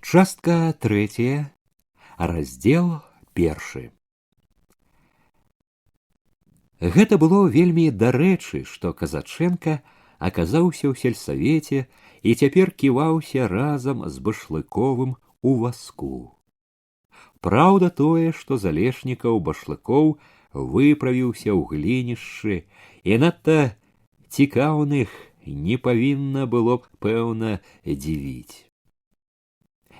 Частка третья, раздзел першы. Гэта было вельмі дарэчы, што Казачэнка аказаўся ў сельсавеце і цяпер ківаўся разам з Башлыковым у васку. Праўда тое, што Залешнікаў Башлыкоў выправіўся ў глінішчы, і надта цікаўных не павінна было б, пэўна, дзівіць.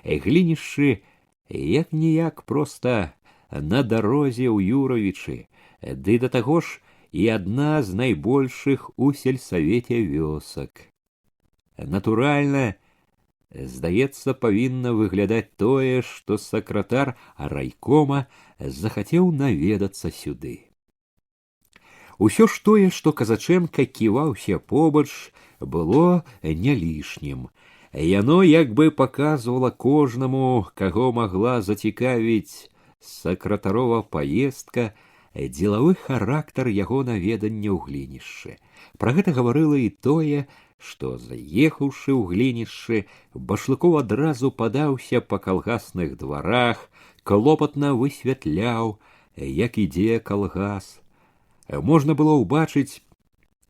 Глінішчы як-ніяк проста на дарозе ў Юравічы, ды да таго ж і адна з найбольшых у сельсавеце вёсак. Натуральна, здаецца, павінна выглядаць тое, што сакратар райкома захацеў наведацца сюды. Усё ж тое, што Казачэнка ківаўся побач, было не лішнім. Яно як бы паказвала кожнаму, каго магла зацікавіць сакратарова паездка, дзелавы характар яго наведання ў глінішчы. Пра гэта гаварыла і тое, што, заехаўшы ў глінішчы, Башлыкоў адразу падаўся па калгасных дварах, клопатна высвятляў, як ідзе калгас. Можна было ўбачыць,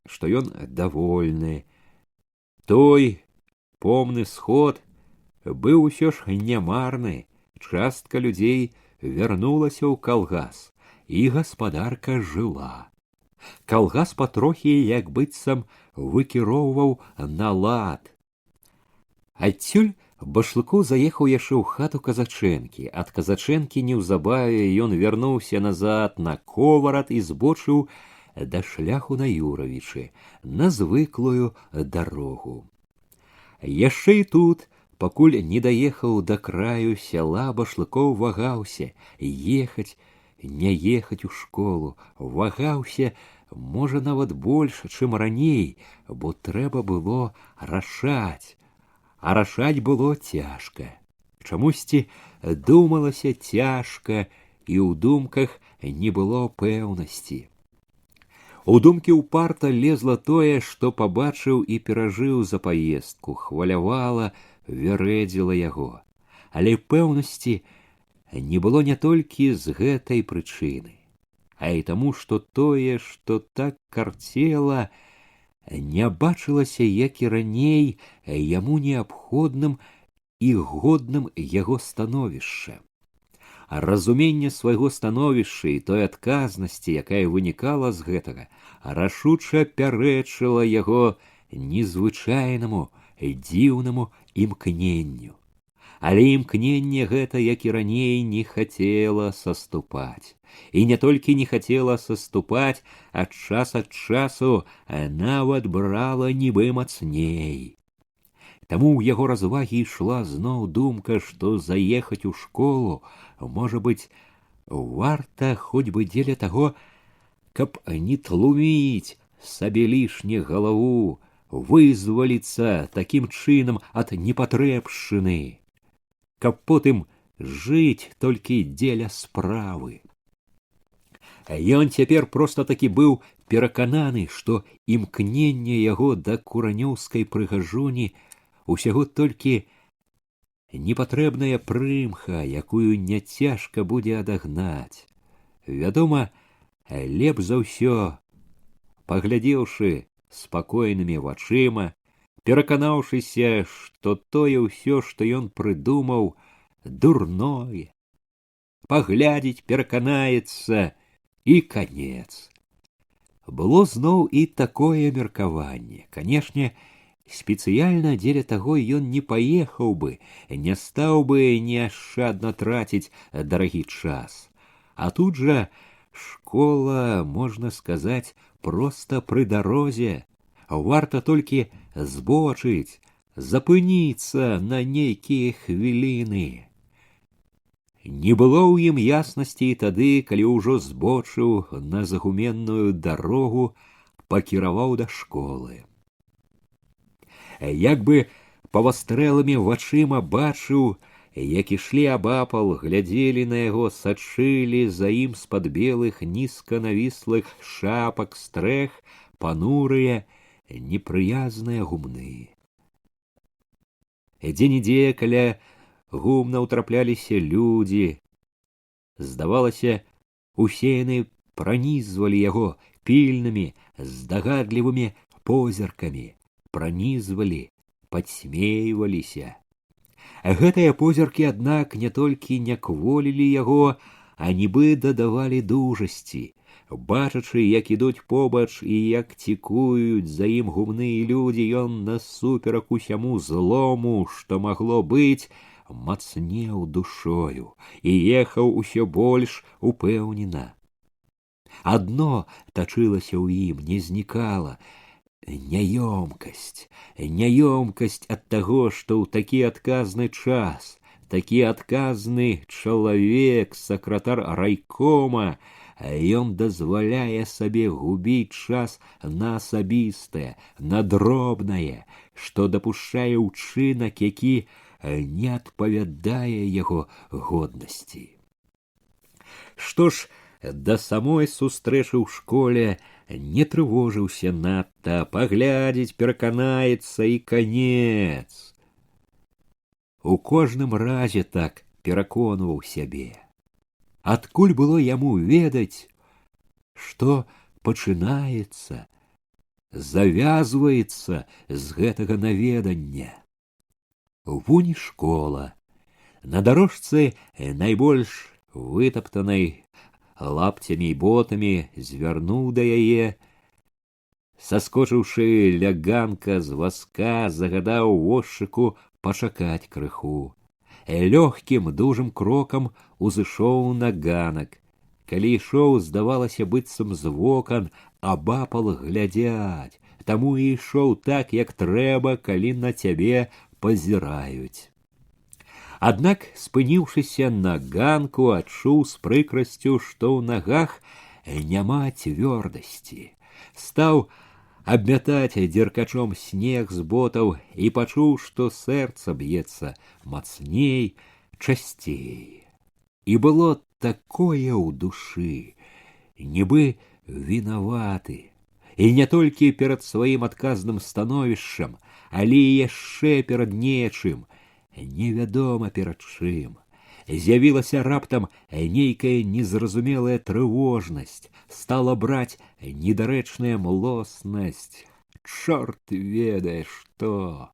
што ён давольны. Той помны сход быў усё ж нямарны, частка людзей вярнулася ў калгас, і гаспадарка жыла. Калгас патрохі, як быццам, выкіроўваў на лад. Адсюль Башлыкоў заехаў яшчэ ў хату Казачэнкі. Ад Казачэнкі неўзабаве ён вярнуўся назад на Коварад і збочыў да шляху на Юравічы, на звыклую дарогу. Яшчэ і тут, пакуль не даехаў да краю сяла, Башлыкоў вагаўся, ехаць, не ехаць у школу, вагаўся, можа, нават больш, чым раней, бо трэба было рашаць. А рашаць было цяжка. Чамусьці думалася цяжка, і ў думках не было пэўнасці. У думкі ўпарта лезла тое, што пабачыў і перажыў за паездку, хвалявала, вярэдзіла яго. Але пэўнасці не было не толькі з гэтай прычыны, а і таму, што тое, што так карцела, не бачылася, як і раней, яму неабходным і годным яго становішча. Разуменне свайго становішча і той адказнасці, якая вынікала з гэтага, рашуча пярэчыла яго незвычайнаму, дзіўнаму імкненню. Але імкненне гэта, як і раней, не хацела саступаць. І не толькі не хацела саступаць, а час ад часу нават брала нібы мацней. Таму ў яго развагі ішла зноў думка, што заехаць у школу, можа быць, варта хоць бы дзеля таго, каб не тлуміць сабе лішне галаву, вызваліцца такім чынам ад непатрэбшчыны, каб потым жыць толькі дзеля справы. Ён цяпер проста-такі быў перакананы, што імкненне яго да куранёўскай прыгажуні усяго толькі непатрэбная прымха, якую няцяжка будзе адагнаць. Вядома, лепш за ўсё, паглядзеўшы спакойнымі вачыма, пераканаўшыся, што тое ўсё, што ён прыдумаў, дурное, паглядзець, пераканаецца, і канец. Было зноў і такое меркаванне. Канешне, спецыяльна дзеля таго ён не паехаў бы, не стаў бы неашчадна траціць дарагі час. А тут жа школа, можна сказаць, проста пры дарозе. Варта толькі збочыць, запыніцца на нейкія хвіліны. Не было ў ім яснасці і тады, калі ўжо збочыў на загуменную дарогу, пакіраваў да школы. Як бы павастрэлымі вачыма бачыў, як ішлі абапал, глядзелі на яго, сачылі за ім з-пад белых нізка навіслых шапак стрэх панурыя, непрыязныя гумны. Дзе-нідзе каля гумна ўтрапляліся людзі. Здавалася, усе яны пранізвалі яго пільнымі, здагадлівымі позіркамі, пранізвалі, падсмейваліся. Гэтыя позіркі, аднак, не толькі не кволілі яго, а нібы дадавалі дужасці. Бачачы, як ідуць побач і як цікуюць за ім гумныя людзі, ён насуперак усяму злому, што магло быць, мацнеў душою і ехаў усё больш упэўнена. Адно тачылася ў ім, не знікала няёмкасць, няёмкасць ад таго, што ў такі адказны час, такі адказны чалавек, сакратар райкома, ён дазваляе сабе губіць час на асабістае, на дробнае, што дапушчае ўчынак, які не адпавядае яго годнасці. Што ж, да самой сустрэчы ў школе не трывожыўся надта, паглядзець, пераканаецца і канец. У кожным разе так пераконваў сябе. Адкуль было яму ведаць, што пачынаецца, завязваецца з гэтага наведання. Вунь школа. На дарожцы найбольш вытаптанай лапцямі і ботамі звярнуў да яе. Саскочыўшы ля ганка з вазка, загадаў возчыку пачакаць крыху. Лёгкім дужым крокам узышоў на ганак. Калі ішоў, здавалася, быццам з вокан, абапал глядзяць, таму і ішоў так, як трэба, калі на цябе пазіраюць. Аднак, спыніўшыся на ганку, адчуў з прыкрасцю, што ў нагах няма цвёрдасці. Стаў абмятаць дзеркачом снег з ботаў і пачуў, што сэрца б'ецца мацней, часцей. І было такое ў душы, нібы вінаваты, і не толькі перад сваім адказным становішчам, але яшчэ перад нечым, невядома перад чым. З'явілася раптам нейкая незразумелая трывожнасць, стала браць недарэчная млоснасць. Чорт ведае што!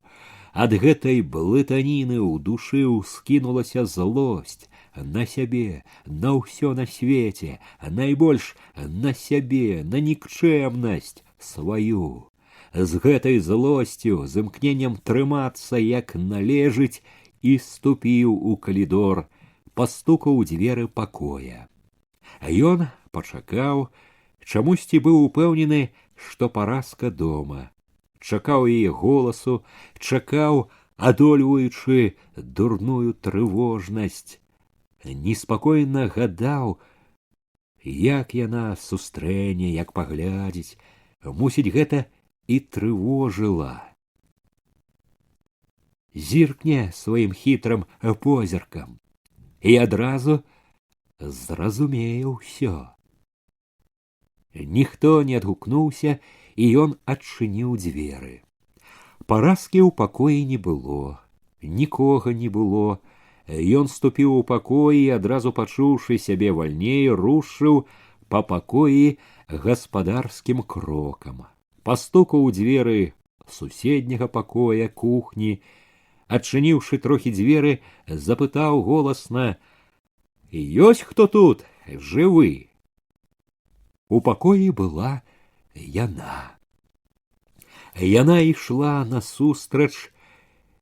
Ад гэтай блытаніны ў душы ўскінулася злосць на сябе, на ўсё на свеце, найбольш на сябе, на нікчэмнасць сваю. З гэтай злосцю, з імкненнем трымацца як належыць, і ступіў у калідор, пастукаў у дзверы пакоя. Ён пачакаў, чамусьці быў упэўнены, што паразка дома. Чакаў яе голасу, чакаў, адольваючы дурную трывожнасць. Неспакойна гадаў, як яна сустрэне, як паглядзіць. Мусіць, гэта і трывожыла. Зіркне сваім хітрым позіркам і адразу зразумее ўсё. Ніхто не адгукнуўся, і ён адчыніў дзверы. Паразкі ў пакоі не было, нікога не было. Ён ступіў у пакоі і, адразу пачуўшы сябе вальней, рушыў па пакоі гаспадарскім крокам. Пастукаў у дзверы суседняга пакоя, кухні. Адчыніўшы трохі дзверы, запытаў голасна: «Ёсць хто тут жывы?» У пакоі была яна. Яна ішла насустрач,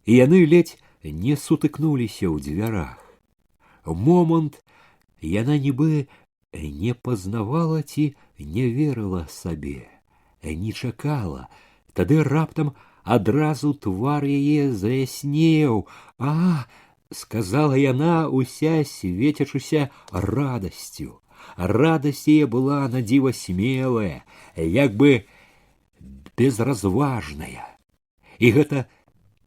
і яны ледзь не сутыкнуліся ў дзвярах. Момант яна нібы не пазнавала ці не верыла сабе, не чакала. Тады раптам адразу твар яе заяснеў. «А!» — сказала яна, уся свецячыся радасцю. Радасць яе была надзіва смелая, як бы безразважная. І гэта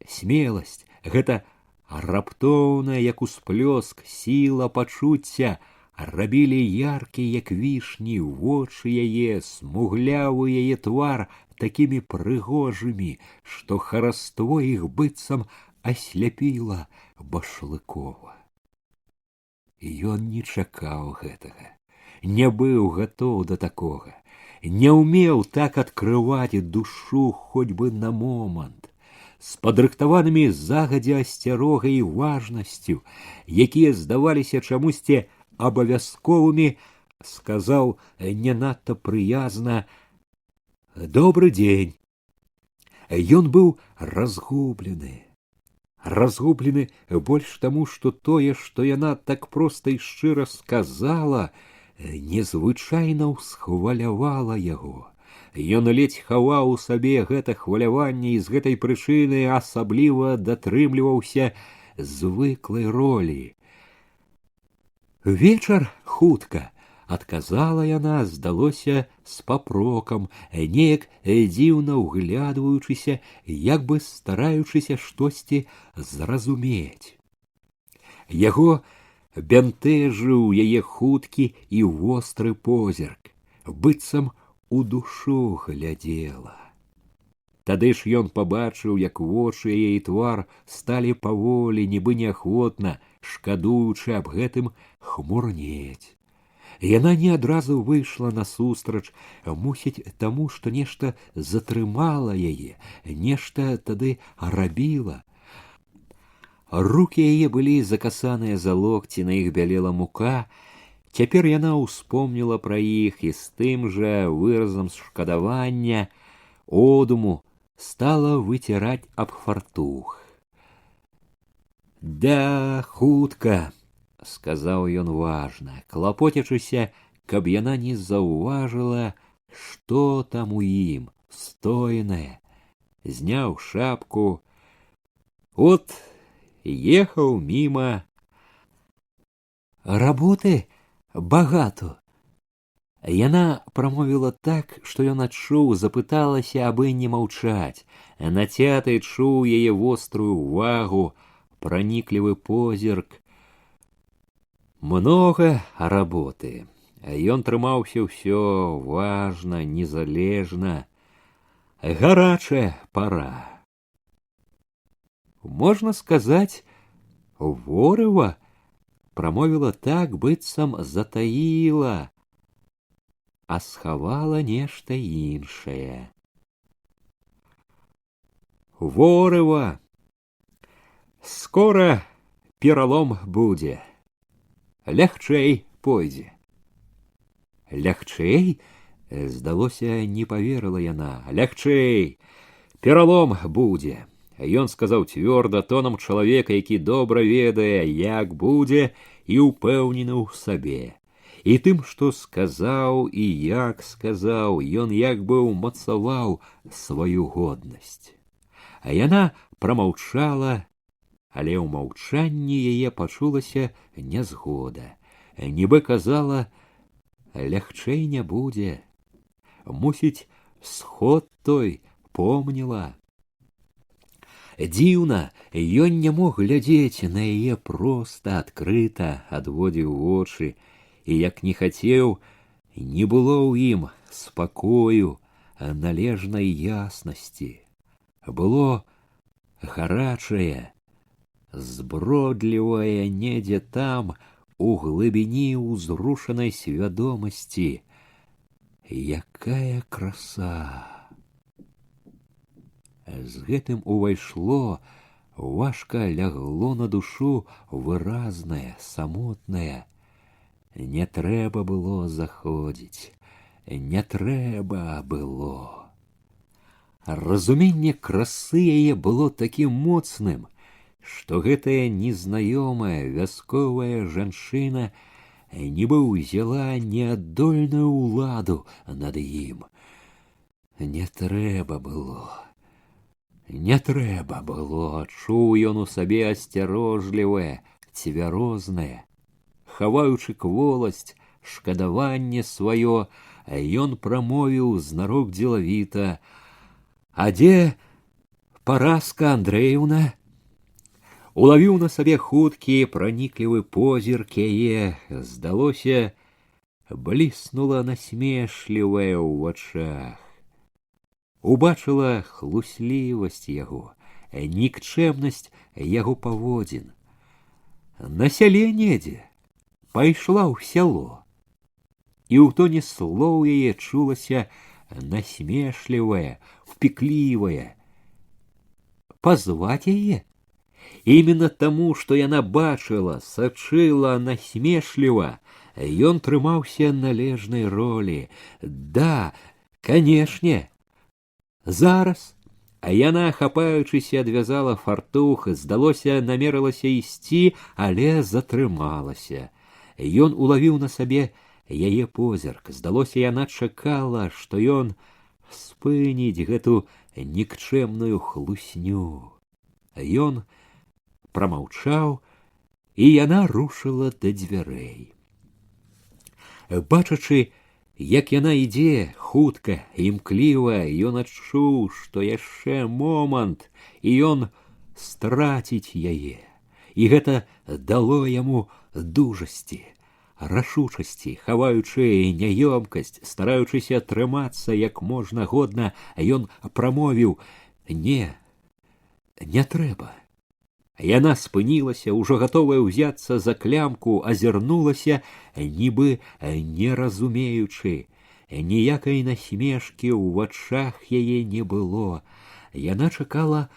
смеласць, гэта раптоўная, як усплёск, сіла пачуцця рабілі яркі, як вішні, вочы яе, смуглявы яе твар такімі прыгожымі, што хараство іх быццам асляпіла Башлыкова. Ён не чакаў гэтага, не быў гатоў да такога, не ўмеў так адкрываць душу хоць бы на момант. З падрыхтаванымі загадзя асцярогай і важнасцю, якія здаваліся чамусьці абавязковымі, сказаў не надта прыязна: «Добры дзень». Ён быў разгублены. Разгублены больш таму, што тое, што яна так проста і шчыра сказала, незвычайна ўсхвалявала яго. Ён ледзь хаваў у сабе гэта хваляванне і з гэтай прычыны асабліва датрымліваўся звыклай ролі. «Вечар хутка», — адказала яна, здалося з папрокам, неяк дзіўна ўглядваючыся, як бы стараючыся штосьці зразумець. Яго бянтэжыў яе хуткі і востры позірк, быццам у душу глядзела. Тады ж ён пабачыў, як вочы яе і твар сталі паволі, нібы неахвотна, шкадуючы аб гэтым, хмурнець. Яна не адразу выйшла насустрач, мусіць таму, што нешта затрымала яе, нешта тады рабіла. Рукі яе былі закасаныя за локці, на іх бялела мука. Цяпер яна ўспомніла пра іх і з тым жа выразам шкадавання, одуму, стала выціраць аб фартух. «Да, хутка», — сказаў ён важна, клапоцячыся, каб яна не заўважыла, што там у ім стойнае. Зняў шапку. От ехаў міма. «Работы багато». Яна прамовіла так, што ён адчуў, запыталася, абы не маўчаць. Нацяты чуў яе вострую увагу, праніклівы позірк. Много работы. Ён трымаўся ўсё важна, незалежна. Гарачая пара. Можна сказаць, ворыва, прамовіла так, быццам затаіла, а схавала нешта іншае. Ворыва. Скора пералом будзе. Лягчэй пойдзе. Лягчэй? Здалося, не паверыла яна. Лягчэй. Пералом будзе. Ён сказаў цвёрда, тонам чалавека, які добра ведае, як будзе, і ўпэўнены ў сабе. І тым, што сказаў і як сказаў, ён як бы ўмацаваў сваю годнасць. А яна прамаўчала, але ў маўчанні яе пачулася нязгода. Нібы казала, лягчэй не будзе. Мусіць, сход той помніла. Дзіўна, ён не мог глядзець на яе проста, адкрыта, адводзіў вочы, і як не хацеў, не было ў ім спакою, належнай яснасці. Было гарачае, збродлівае недзе там, у глыбіні ўзрушанай свядомасці. Якая краса! З гэтым увайшло, важка лягло на душу выразнае, самотнае. Не трэба было заходзіць, не трэба было. Разуменне красы яе было такім моцным, што гэтая незнаёмая вясковая жанчына нібы ўзяла неадольную ўладу над ім. Не трэба было. Не трэба было, чуў ён у сабе асцярожлівае, цвярознае. Хаваючы кволасць, шкадаванне сваё, ён прамовіў знарок дзелавіта: «А дзе Параска Андрэевна?» Улавіў на сабе хуткі, праніклівы позірк яе, здалося, бліснула насмешлівая ў вачах. Убачыла хлуслівасць яго, нікчэмнасць яго паводзін. На сяле недзе пайшла ў сяло, і ў тоне слоў яе чулася насмешлівае, впіклівае. Пазваць яе? Именно таму, што яна бачыла, сачыла насмешліва, ён трымаўся належнай ролі. Да, канешне, зараз. А яна, хапаючыся, адвязала фартух, здалося, намерылася ісці, але затрымалася. Ён улавіў на сабе яе позірк. Здалося, яна чакала, што ён спыніць гэту нікчэмную хлусню. Ён прамаўчаў, і яна рушыла да дзвярэй. Бачачы, як яна ідзе хутка, імкліва, ён адчуў, што яшчэ момант, і ён страціць яе. І гэта дало яму дужасці, рашучасці, хаваючы няёмкасць, стараючыся трымацца як можна годна, ён прамовіў: «Не, не трэба». Яна спынілася, ужо гатовая ўзяцца за клямку, азірнулася, нібы не разумеючы. Ніякай насмешкі ў вачах яе не было. Яна чакала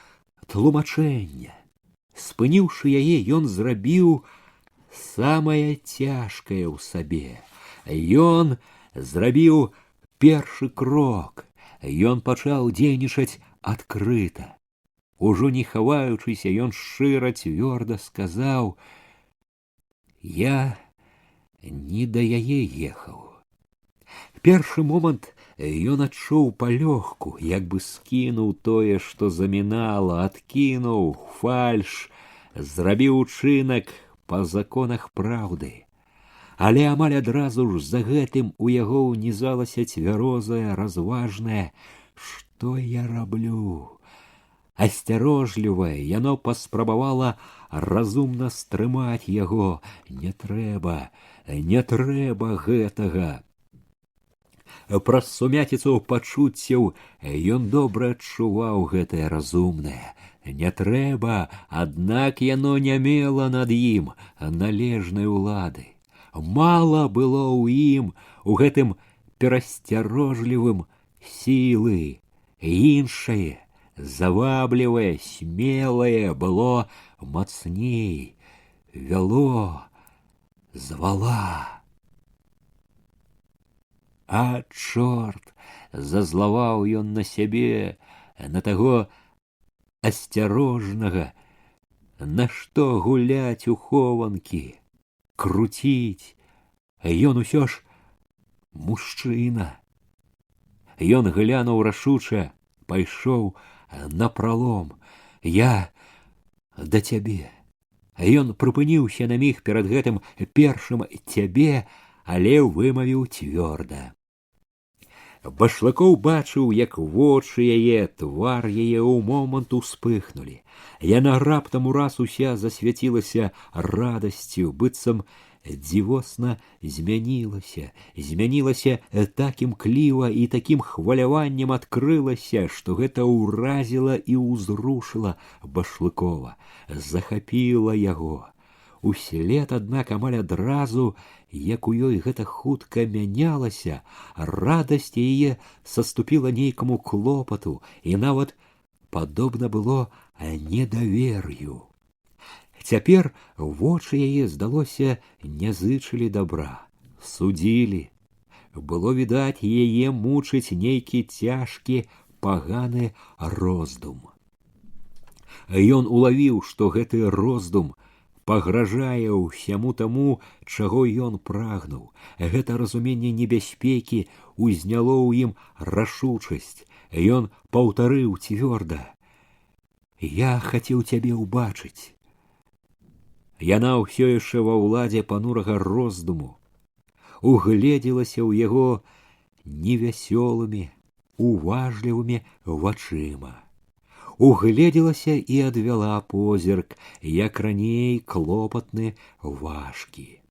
тлумачэння. Спыніўшы яе, ён зрабіў самае цяжкае ў сабе. Ён зрабіў першы крок. Ён пачаў дзейнічаць адкрыта. Ужо не хаваючыся, ён шчыра цвёрда сказаў: «Я не да яе ехаў». Першы момант ён адчуў палёгку, як бы скінуў тое, што замінала, адкінуў фальш, зрабіў учынак па законах праўды. Але амаль адразу ж за гэтым у яго ўнізалася цвярозае, разважнае: «Што я раблю?» Асцярожлівае, яно паспрабавала разумна стрымаць яго. Не трэба гэтага. Праз сумяціцу пачуццяў ён добра адчуваў гэтае разумнае. Не трэба, аднак яно не мела над ім належнай улады. Мала было ў ім, у гэтым перасцярожлівым, сілы. Іншае, заваблівае, смелае было мацней, вяло, звала. А чорт, зазлаваў ён на сябе, на таго асцярожнага, нашто гуляць у хованкі, круціць. Ён усё ж мужчына. Ён глянуў рашуча, пайшоў напралом. «Я да цябе». Ён прыпыніўся на міг перад гэтым першым «цябе», але вымавіў цвёрда. Башлыкоў бачыў, як вочы яе, твар яе ў момант успыхнулі. Яна раптам ураз уся засвяцілася радасцю, быццам дзівосна змянілася так імкліва і такім хваляваннем адкрылася, што гэта ўразіла і ўзрушыла Башлыкова, захапіла яго. Услед, аднак, амаль адразу, як у ёй гэта хутка мянялася, радасць яе саступіла нейкаму клопату, і нават падобна было недавер'ю. Цяпер вочы яе, здалося, не зычылі дабра, судзілі. Было відаць, яе мучыць нейкі цяжкі, паганы роздум. Ён улавіў, што гэты роздум пагражае ўсяму таму, чаго ён прагнуў. Гэта разуменне небяспекі узняло ў ім рашучасць. Ён паўтарыў цвёрда: «Я хацеў цябе ўбачыць». Яна ўсё яшчэ ва ўладзе панурага роздуму угледзелася ў яго невясёлымі, уважлівымі вачыма. Угледзелася і адвяла позірк, як раней клопатны, важкі.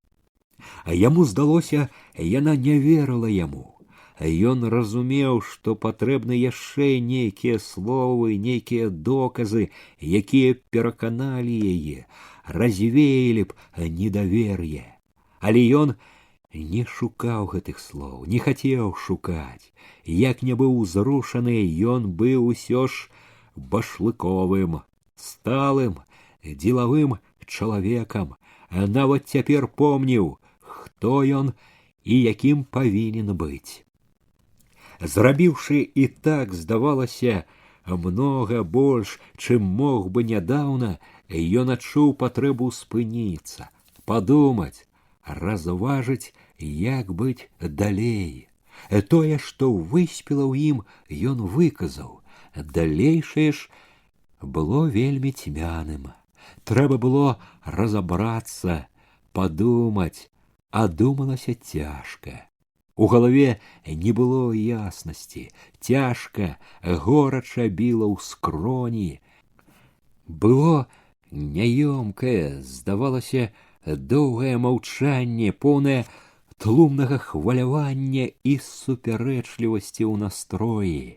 А яму здалося, яна не верыла яму. Ён разумеў, што патрэбны яшчэ нейкія словы, нейкія доказы, якія пераканалі яе, развеялі б недавер'е. Але ён не шукаў гэтых слоў, не хацеў шукаць. Як не быў узрушаны, ён быў усё ж башлыковым, сталым, дзелавым чалавекам. Нават цяпер помніў, хто ён і якім павінен быць. Зрабіўшы і так, здавалася, многа больш, чым мог бы нядаўна, ён адчуў патрэбу спыніцца, падумаць, разважыць, як быць далей. Тое, што выспела ў ім, ён выказаў. Далейшае ж было вельмі цьмяным. Трэба было разабрацца, падумаць, а думалася цяжка. У галаве не было яснасці, цяжка, горача біла ў скроні. Было няёмкае, здавалася, доўгае маўчанне, поўнае тлумнага хвалявання і супярэчлівасці ў настроі.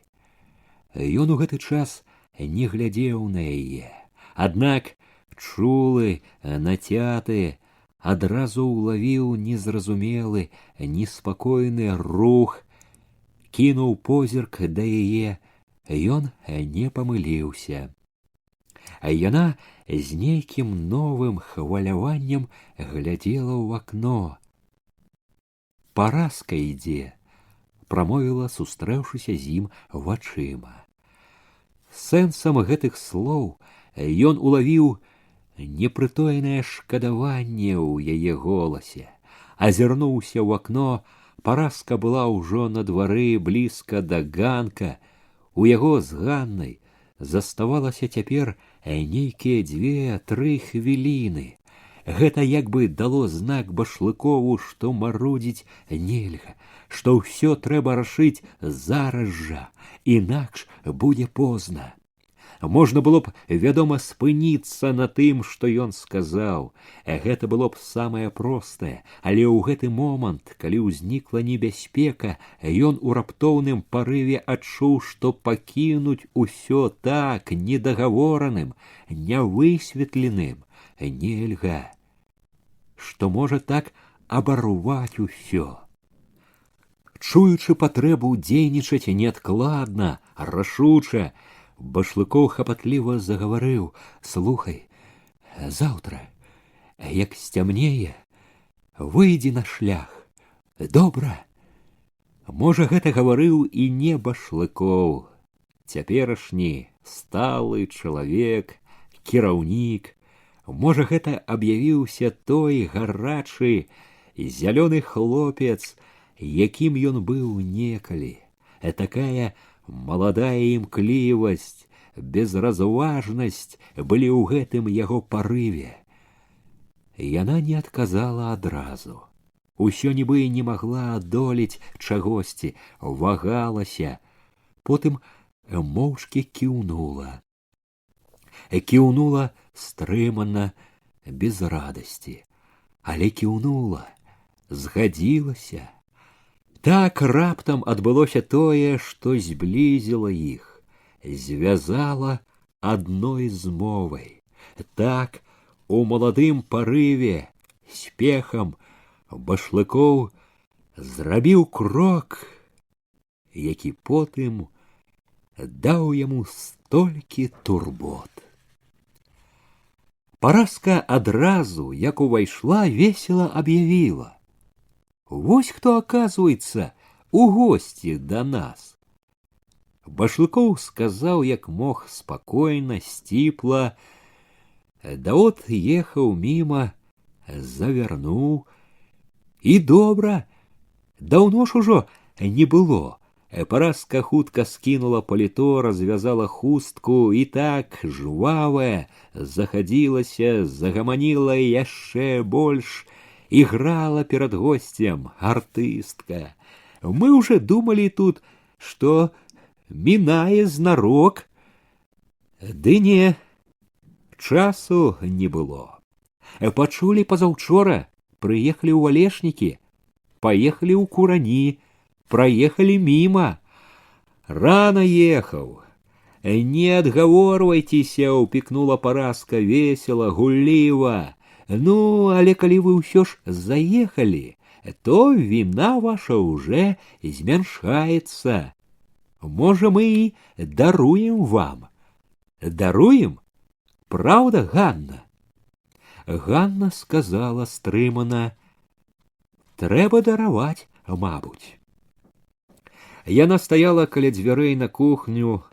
Ён у гэты час не глядзеў на яе, аднак чулы, нацяты, адразу ўлавіў незразумелы, неспакойны рух, кінуў позірк да яе, ён не памыліўся. А яна з нейкім новым хваляваннем глядзела ў акно. «Паразка ідзе», прамовіла, сустрэўшыся з ім вачыма. Сэнсам гэтых слоў ён улавіў непрытойнае шкадаванне ў яе голасе. Азірнуўся ў акно, Паразка была ўжо на двары блізка да ганка. У яго з Ганнай заставалася цяпер нейкія 2-3 хвіліны. Гэта як бы дало знак Башлыкову, што марудзіць нельга, што ўсё трэба рашыць зараз жа, інакш будзе позна. Можна было б, вядома, спыніцца на тым, што ён сказаў. Гэта было б самае простае, але ў гэты момант, калі ўзнікла небяспека, ён у раптоўным парыве адчуў, што пакінуць усё так недагавораным, нявысветленым нельга, што можа так абарваць усё. Чуючы патрэбу дзейнічаць неадкладна, рашуча, Башлыкоў хапатліва загаварыў: «Слухай, заўтра, як сцямнее, выйдзі на шлях. Добра?» Можа, гэта гаварыў і не Башлыкоў. Цяперашні сталы чалавек, кіраўнік. Можа, гэта аб'явіўся той гарачы, зялёны хлопец, якім ён быў некалі. Такая маладая імклівасць, безразважнасць былі ў гэтым яго парыве. Яна не адказала адразу. Усё нібы не магла адолець чагосьці, вагалася. Потым моўчкі кіўнула. Кіўнула стрымана, без радасці. Але кіўнула, згадзілася. Так раптам адбылося тое, што зблізіла іх, звязала адной змовай. Так, у маладым парыве, спехам, Башлыкоў зрабіў крок, які потым даў яму столькі турбот. Паразка адразу, як увайшла, весела аб'явіла: «Вось хто, оказывается, у гости до нас». Башлыкоў сказаў як мог спакойна, сціпла. Да от ехаў міма, завярнуў. І добра, даўно ж ужо не было. Паразка хутка скінула паліто, развязала хустку і так, жвавая, захадзілася, загаманіла яшчэ больш, играла перед гостем артыстка. Мы уже думали тут, что минае знарок. Ды не, часу не было. Пачулі пазаўчора, прыехалі ў Алешнікі, паехалі ў Курані, проехали мимо. Рано ехал. Не отгаворвайцеся, упекнула Параска весело, гулліва. Ну, але калі вы ўсё ж заехали, то вина ваша уже змяншаецца. Можа, мы и даруем вам. Даруем? Правда, Ганна? Ганна сказала стрымана: трэба дараваць, мабуть. Яна стаяла каля дзвярэй на кухню,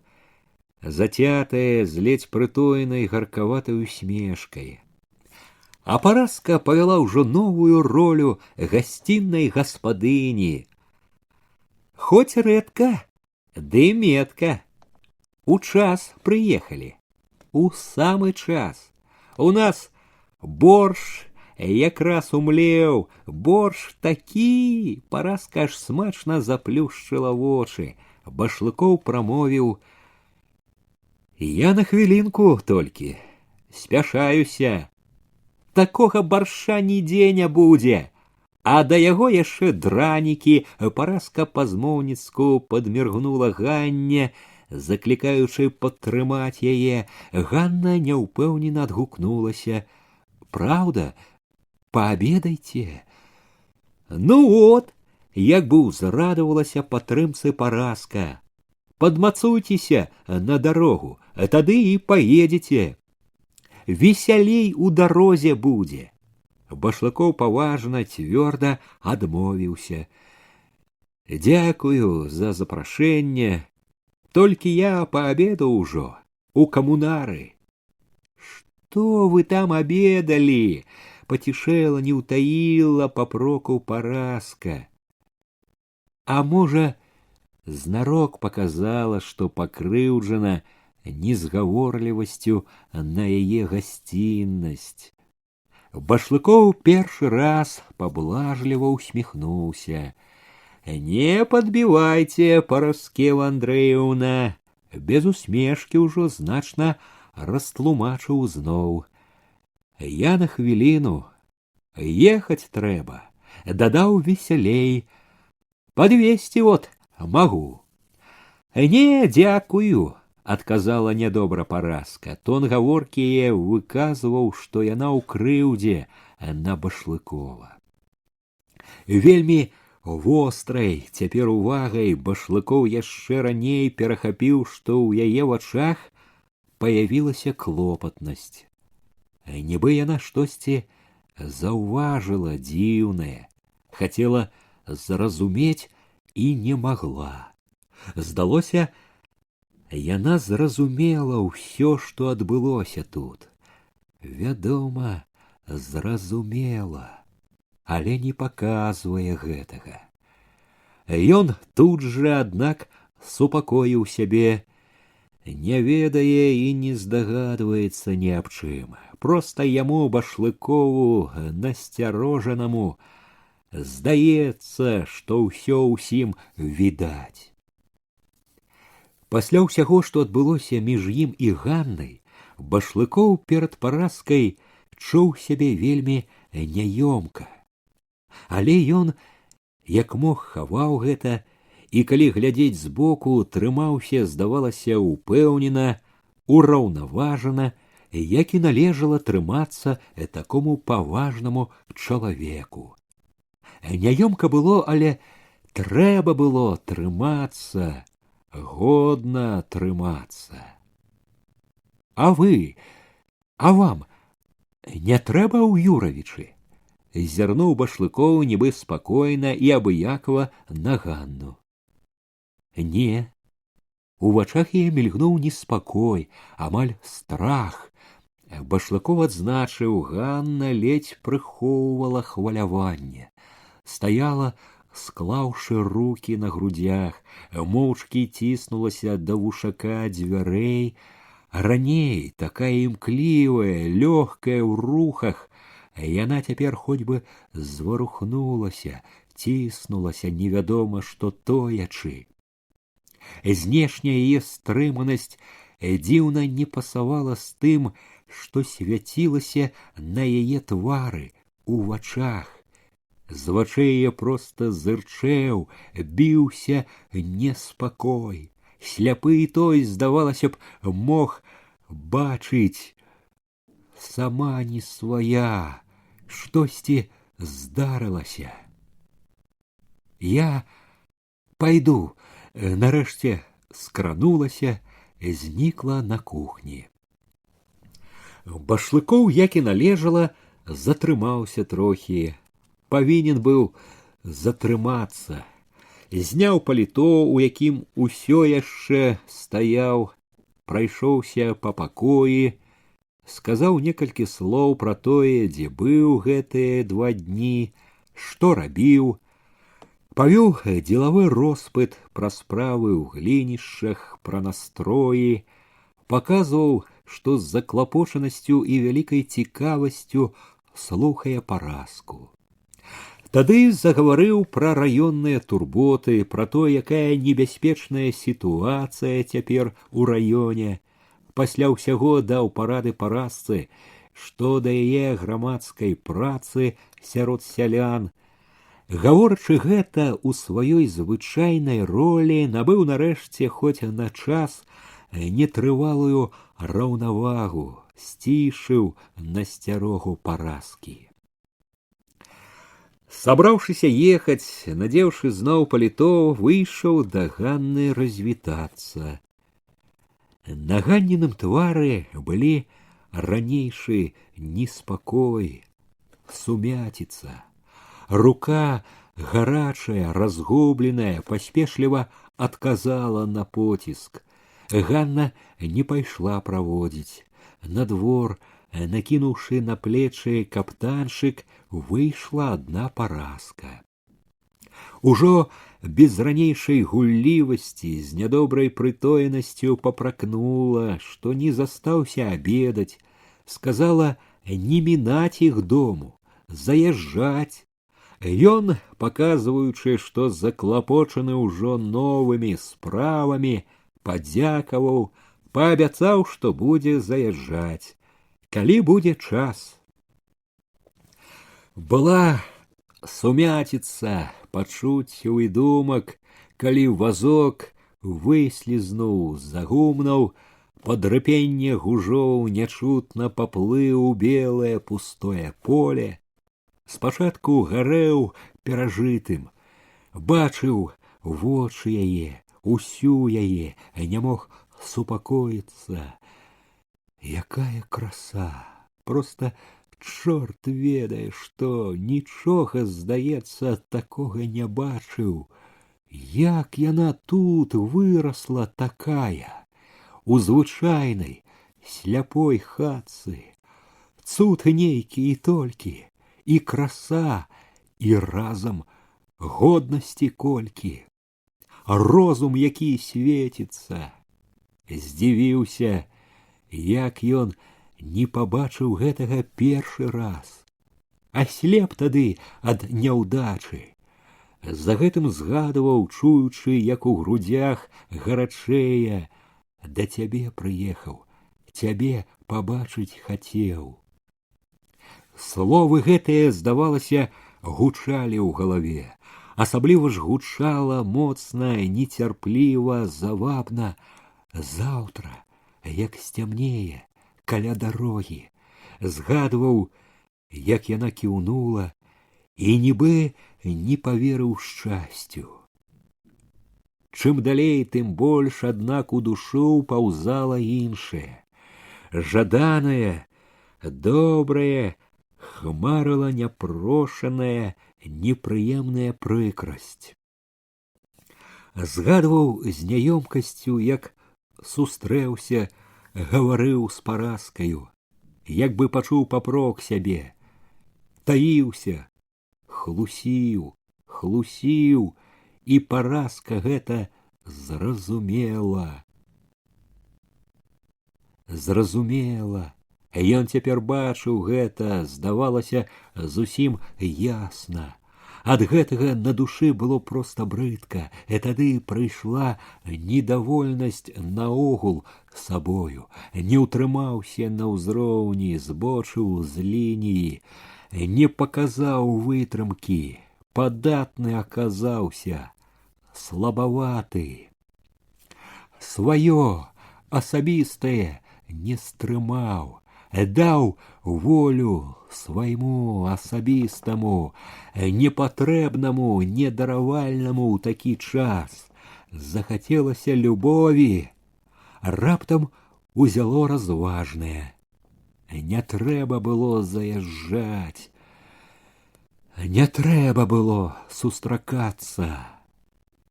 затятая з ледзь прытоенай гаркаватай усмешкай. А Параска повела ўжо новую ролю гостинной гаспадыні. Хоть рэдка, ды метка. У час приехали. У самый час. У нас борщ якраз умлеў, борщ такі. Параска аж смачна заплюшчыла вочы. Башлыкоў прамовіў: я на хвілінку толькі, спяшаюся. Такога барша нідзе не будзе. А да яго яшчэ дранікі. Параска па-змоўніцку падміргнула Ганне, заклікаючы падтрымаць яе. Ганна няўпэўнена адгукнулася: правда, пообедайте. Ну вот, як бы ўзрадавалася падтрымцы Параска. Падмацуйцеся на дарогу, тады і поедете. Весялей у дарозе будзе. Башлыкоў паважна, цвёрда адмовіўся. Дзякую за запрашэнне. Толькі я пообедаў ужо у камунары. Что вы там обедали? Потешела, не утаила попрокаў Параска. А можа, знарок показала, что покрыўджана незгаворлівасцю на яе гасціннасць. Башлыкоў першы раз поблажліва усміхнуўся. Не подбивайте, Параскева Андреевна. Без усмешки ўжо значна растлумачыў зноў. Я на хвіліну. Ехаць трэба. Дадаў весялей. Подвесці вот могу. Не, дзякую, отказала нядобра Параска. Тон гаворкі яе выказваў, што яна ў крыўдзе на Башлыкова. Вельмі вострай цяпер увагай Башлыкоў яшчэ раней перахапіў, што ў яе вачах паявілася клопатнасць. Нібы яна штосьці заўважыла дзіўнае, хацела зразумець і не магла. Здалося, яна зразумела ўсё, што адбылося тут. Вядома, зразумела, але не паказвае гэтага. Ён тут жа, аднак, супакоіў сябе, не ведае і не здагадваецца ні аб чым. Проста яму, Башлыкову, насцярожанаму, здаецца, што ўсё ўсім відаць. Пасля ўсяго, што адбылося між ім і Ганнай, Башлыкоў перад Параскай чуў сябе вельмі няёмка. Але ён, як мог, хаваў гэта, і калі глядзець збоку, трымаўся, здавалася, упэўнена, ураўнаважана, як і належала трымацца такому паважнаму чалавеку. Няёмка было, але трэба было трымацца, годна трымацца. А вы, а вам не трэба ў Юравічы? Зірнуў Башлыкоў нібы спакойна і абыякова на Ганну. Не. У вачах яе мільгнуў неспакой, амаль страх. Башлыкоў адзначыў, Ганна ледзь прыхоўвала хваляванне. Стаяла, склаўшы руки на грудях, моўчкі ціснулася да вушака дзвярэй. Раней такая імклівая, лёгкая ў рухах, яна цяпер хоць бы зварухнулася, ціснулася невядома што тоячы. Знешняя яе стрыманасць дзіўна не пасавала з тым, што свяцілася на яе твары, у вачах. З вачэй яе проста зырчэў, біўся неспакой. Сляпы і той, здавалася б, мог бачыць. Сама не свая, штосьці здарылася. Я пойду, нарэшце скранулася, знікла на кухні. Башлыкоў, як і належала, затрымаўся трохі. Павінен быў затрымацца. Зняў паліто, у якім усё яшчэ стаяў, прайшоўся па пакоі, сказаў некалькі слоў пра тое, дзе быў гэтыя 2 дні, што рабіў, павёў дзелавы роспыт пра справы ў глінішчах, пра настроі, паказваў, што з заклапочанасцю і вялікай цікавасцю слухае паразку. Тады загаварыў пра раённыя турботы, пра то, якая небяспечная сітуацыя цяпер у раёне. Пасля ўсяго даў парады паразцы, што да яе грамадскай працы сярод сялян. Гаворачы гэта, у сваёй звычайнай ролі набыў нарэшце хоць на час нетрывалую раўнавагу, сцішыў насцярогу паразкі. Сабраўшыся ехаць, надзеўшы зноў паліто, выйшаў да Ганны развітацца. На Ганніным твары былі ранейшы неспакой, сумяціца. Рука гарачая, разгубленая, паспешліва адказала на поціск. Ганна не пайшла праводзіць. На двор, накінуўшы на плечы каптанчык, выйшла адна паразка. Ужо без ранейшай гуллівасці, з нядобрай прытоенасцю папракнула, што не застаўся абедаць, сказала не мінаць іх дому, заязджаць. Ён, паказваючы, што заклапочаны ўжо новымі справамі, падзякаваў, паабяцаў, што будзе заязджаць, калі будзе час. Была сумяціца пачуццяў і думак, калі вазок выслізнуў з-за гумнаў, пад рыпенне гужоў нячутна паплыў у белае пустое поле. Спачатку гарэў перажытым, бачыў вочы яе, усю яе, не мог супакоіцца. Якая краса! Проста чорт ведае, што нічога, здаецца, такога не бачыў. Як яна тут вырасла такая, у звычайнай сляпой хатцы. Цуд нейкі і толькі, і краса, і разам годнасці колькі. Розум, які свеціцца. Здзівіўся, як ён не пабачыў гэтага першы раз. Аслеп тады ад няўдачы. За гэтым згадываў, чуючы, як у грудзях гарачэе. Да цябе прыехаў, цябе пабачыць хацеў. Словы гэтыя, здавалася, гучалі ў галаве. Асабліва ж гучала моцна, нецярпліва, завабна. Заўтра, як сцямнее, каля дарогі, згадваў, як яна кіўнула, і нібы не паверыў шчасцю. Чым далей, тым больш, аднак у душу паўзала іншае. Жаданае, добрае, хмарыла няпрошаная, непрыемная прыкрасць. Згадваў з няёмкасцю, як сустрэўся, гаварыў з паразкаю, як бы пачуў папрок сябе, таіўся, хлусіў, і паразка гэта зразумела. Ён цяпер бачыў гэта, здавалася, зусім ясна. Ад гэтага на душы было проста брыдка, і тады прыйшла недавольнасць наогул сабою. Не ўтрымаўся на ўзроўні, збочыў з лініі. не паказаў вытрымкі, падатны аказаўся, слабаваты. Сваё асабістае не стрымаў, даў волю свайму асабістаму, непатрэбнаму, недаравальнаму ў такі час. Захацелася любові, раптам узяло разважнае. Не трэба было заязджаць, не трэба было сустракацца.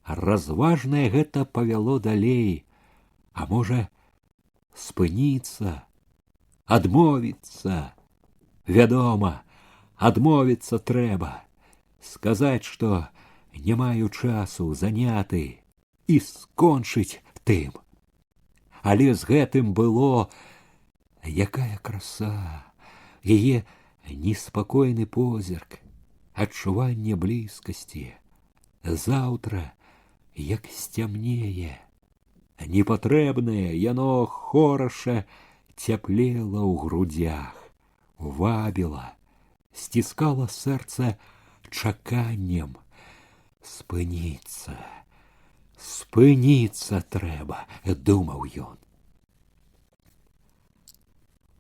Разважнае гэта павяло далей, а можа, спыніцца, адмовіцца. Вядома, адмовіцца трэба, сказаць, што не маю часу, заняты, і скончыць тым. Але з гэтым было якая краса, яе неспакойны позірк, адчуванне блізкасці. Заўтра, як сцямнее, непатрэбнае яно хораша цяплела ў грудзях, вабіла, сціскала сэрца чаканнем. Спыніцца, спыніцца трэба, думаў ён.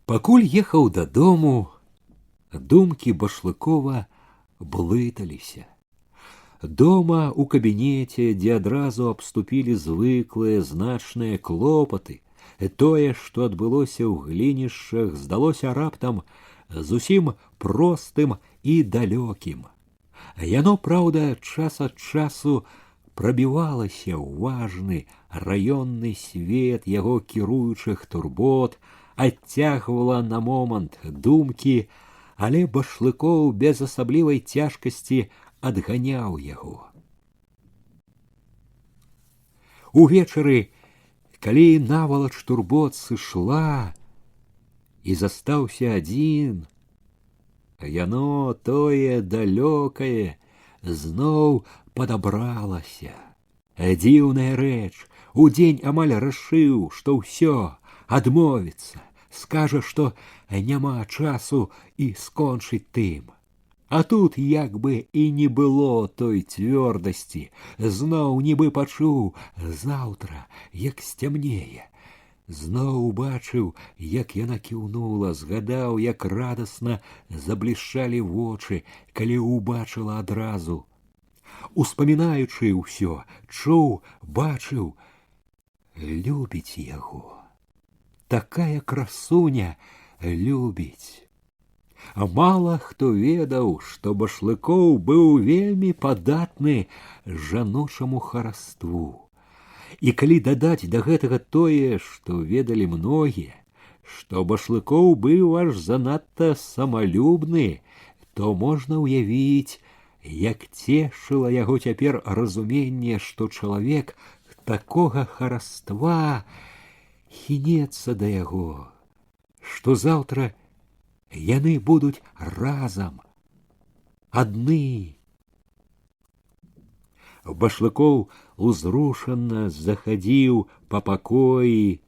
Пакуль ехаў дадому, думкі Башлыкова блыталіся. Дома у кабінеце, дзе адразу абступілі звыклыя значныя клопаты, тое, што адбылося ў глінішчах, здалося раптам зусім простым і далёкім. Яно, праўда, час ад часу прабівалася ў важны раённы свет яго кіруючых турбот, адцягвала на момант думкі, але Башлыкоў без асаблівай цяжкасці адганяў яго. Увечары, калі навалач турбот сышла і застаўся адзін, яно тое далёкае зноў падабралася. Дзіўная рэч, удзень амаль рашыў, што ўсё, адмовіцца, скажа, што няма часу і скончыць тым. А тут як бы і не было той цвёрдасці, зноў нібы пачуў заўтра, як сцямнее. Зноў убачыў, як яна кіўнула, згадаў, як радасна заблішчалі вочы, калі убачыла адразу. Успамінаючы ўсё, чуў, бачыў, любіць яго. Такая красуня любіць. А мала хто ведаў, што Башлыкоў быў вельмі падатны жаночаму хараству. І калі дадаць да гэтага тое, што ведалі многія, што Башлыкоў быў аж занадта самалюбны, то можна ўявіць, як цешыла яго цяпер разуменне, што чалавек такога хараства хінецца да яго, што заўтра яны будуць разам, адны. Башлыкоў узрушана захадзіў па пакоі,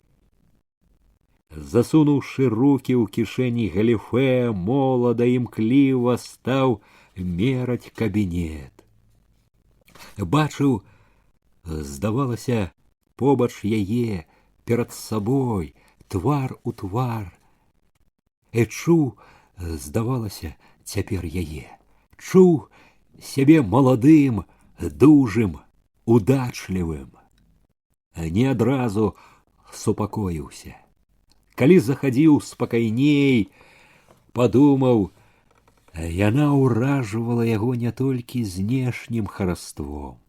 засунуўшы рукі ў кішэні галіфэ, молада імкліва стаў мераць кабінет. Бачыў, здавалася, побач яе, перад сабой, твар у твар. Чуў, здавалася, цяпер яе. Чуў сябе маладым, дужым, удачлівым. Не адразу супакоіўся. Калі захадзіў спакайней, падумаў, яна ўражвала яго не толькі знешнім хараством,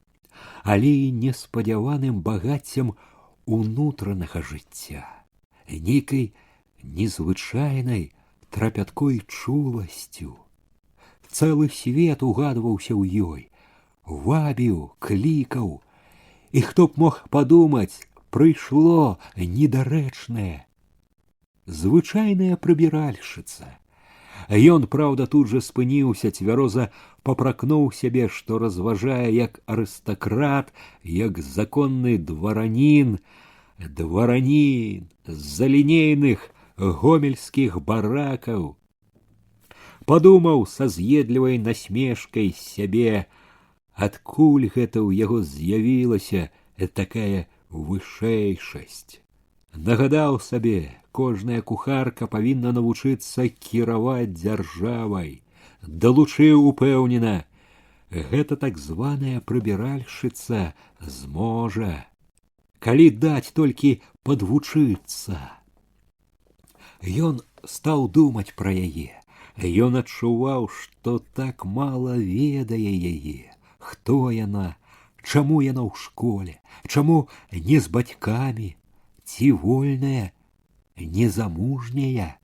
але і неспадзяваным багаццем унутранага жыцця, нейкай незвычайнай трапяткой чуласцю. Цэлы свет угадваўся ў ёй, вабіў, клікаў, і хто б мог падумаць, прыйшло недарэчнае. Звычайная прыбіральшчыца. Ён, праўда, тут жа спыніўся, цвяроза папракнуў сябе, што разважае як арыстакрат, як законны дваранін, дваранін з-за лінейных гомельскіх баракаў. Падумаў са з'едлівай насмешкай сябе, адкуль гэта ў яго з'явілася такая вышэйшасць. Нагадаў сабе, кожная кухарка павінна навучыцца кіраваць дзяржавай. Далучыў упэўнена, гэта так званая прыбіральшчыца зможа, калі даць толькі падвучыцца. Ён стаў думаць пра яе. Ён адчуваў, што так мала ведае яе, хто яна, чаму яна ў школе, чаму не з бацькамі, ці вольная, незамужняя.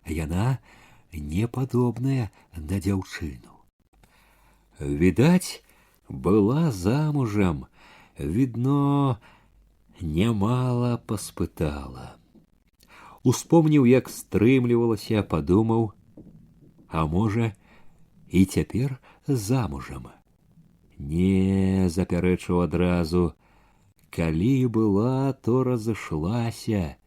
Яна не падобная на дзяўчыну. Відаць, была замужам, відно, нямала паспытала. Успомніў, як стрымлівалася, падумаў, а можа, і цяпер замужам. Не, запярэчыў адразу, калі была, то разышлася,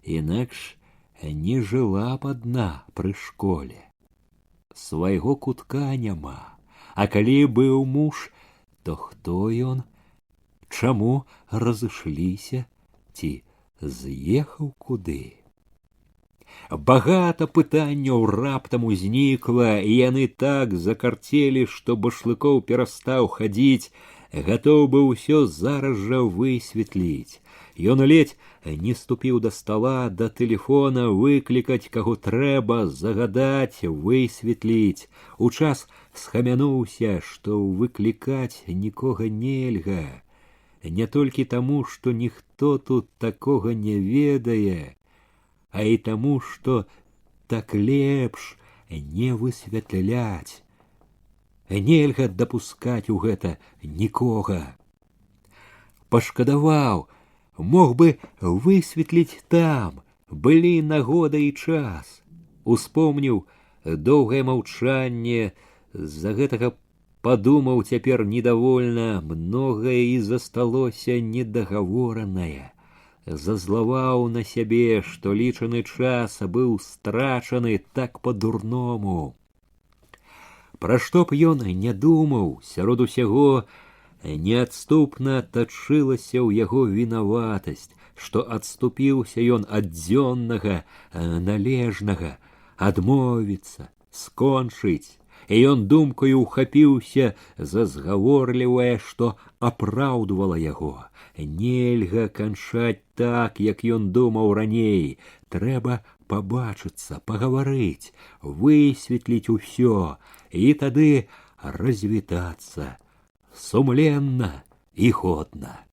інакш не жыла б адна пры школе. Свайго кутка няма, а калі быў муж, то хто ён? Чаму разышліся? Ці з'ехаў куды? Багата пытанняў раптам узнікла, і яны так закарцелі, што Башлыкоў перастаў хадзіць, гатоў бы ўсё зараз жа высветліць. Ён ледзь не ступіў да стала, да тэлефона, выклікаць каго трэба, загадаць, высветліць. У час схамянуўся, што выклікаць нікога нельга. Не толькі таму, што ніхто тут такога не ведае, а і таму, што так лепш не высвятляць. Нельга дапускаць у гэта нікога. Пашкадаваў, мог бы высветліць там, былі нагода і час. Успомніў доўгае маўчанне, з-за гэтага падумаў цяпер недавольна, многае і засталося недагаворанае. Зазлаваў на сябе, што лічаны час быў страчаны так па-дурному. Пра што б ён не думаў, сярод усяго неадступна тачылася ў яго вінаватасць, што адступіўся ён ад дзённага, належнага, адмовіцца, скончыць. І ён думкаю ухапіўся за згаворлівае, што апраўдвала яго. Нельга канчаць так, як ён думаў раней. Трэба пабачыцца, пагаварыць, высветліць усё, і тады развітацца сумленна і годна.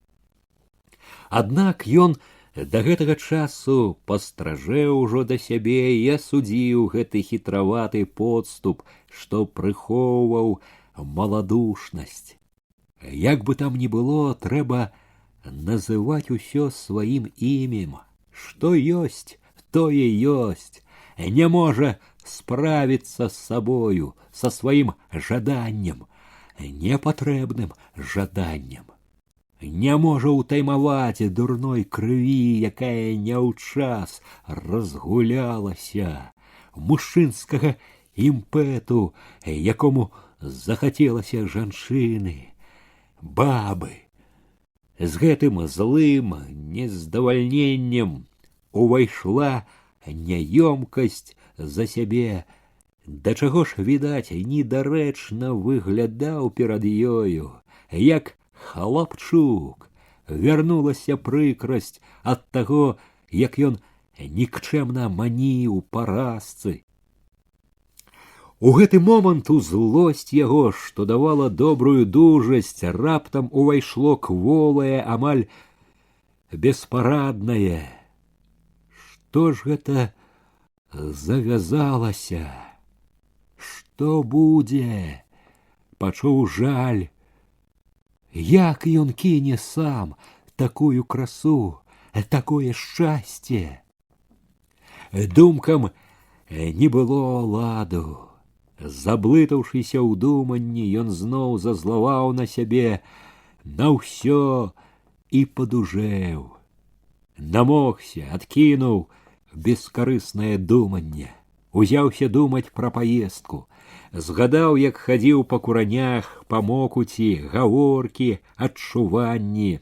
Аднак ён да гэтага часу пастражэў ужо да сябе і асудзіў гэты хітраваты подступ, што прыхоўваў маладушнасць. Як бы там ні было, трэба называць усё сваім імем. Што ёсць, тое ёсць. Не можа справіцца з сабою, са сваім жаданнем, непатрэбным жаданнем. Не можа ўтаймаваць дурной крыві, якая не ў час разгулялася, мужчынскага імпэту, якому захацелася жанчыны, бабы. З гэтым злым нездавальненнем увайшла няёмкасць за сябе, да чаго ж, відаць, недарэчна выглядаў перад ёю, як хлапчук. Вярнулася прыкрасць ад таго, як ён нікчэмна маніў паразцы. У гэты момант у злосць яго, што давала добрую дужасць, раптам увайшло кволае, амаль беспараднае. Што ж гэта завязалася? Што будзе? Пачуў жаль. Як ён кіне сам такую красу, такое шчасце? Думкам не было ладу. Заблытаўшыся ў думанні, ён зноў зазлаваў на сябе, на ўсё і падужэў. Намогся, адкінуў бескарыснае думанне. узяўся думаць пра паездку. Згадаў, як хадзіў па куранях, па мокуці, гаворкі, адчуванні.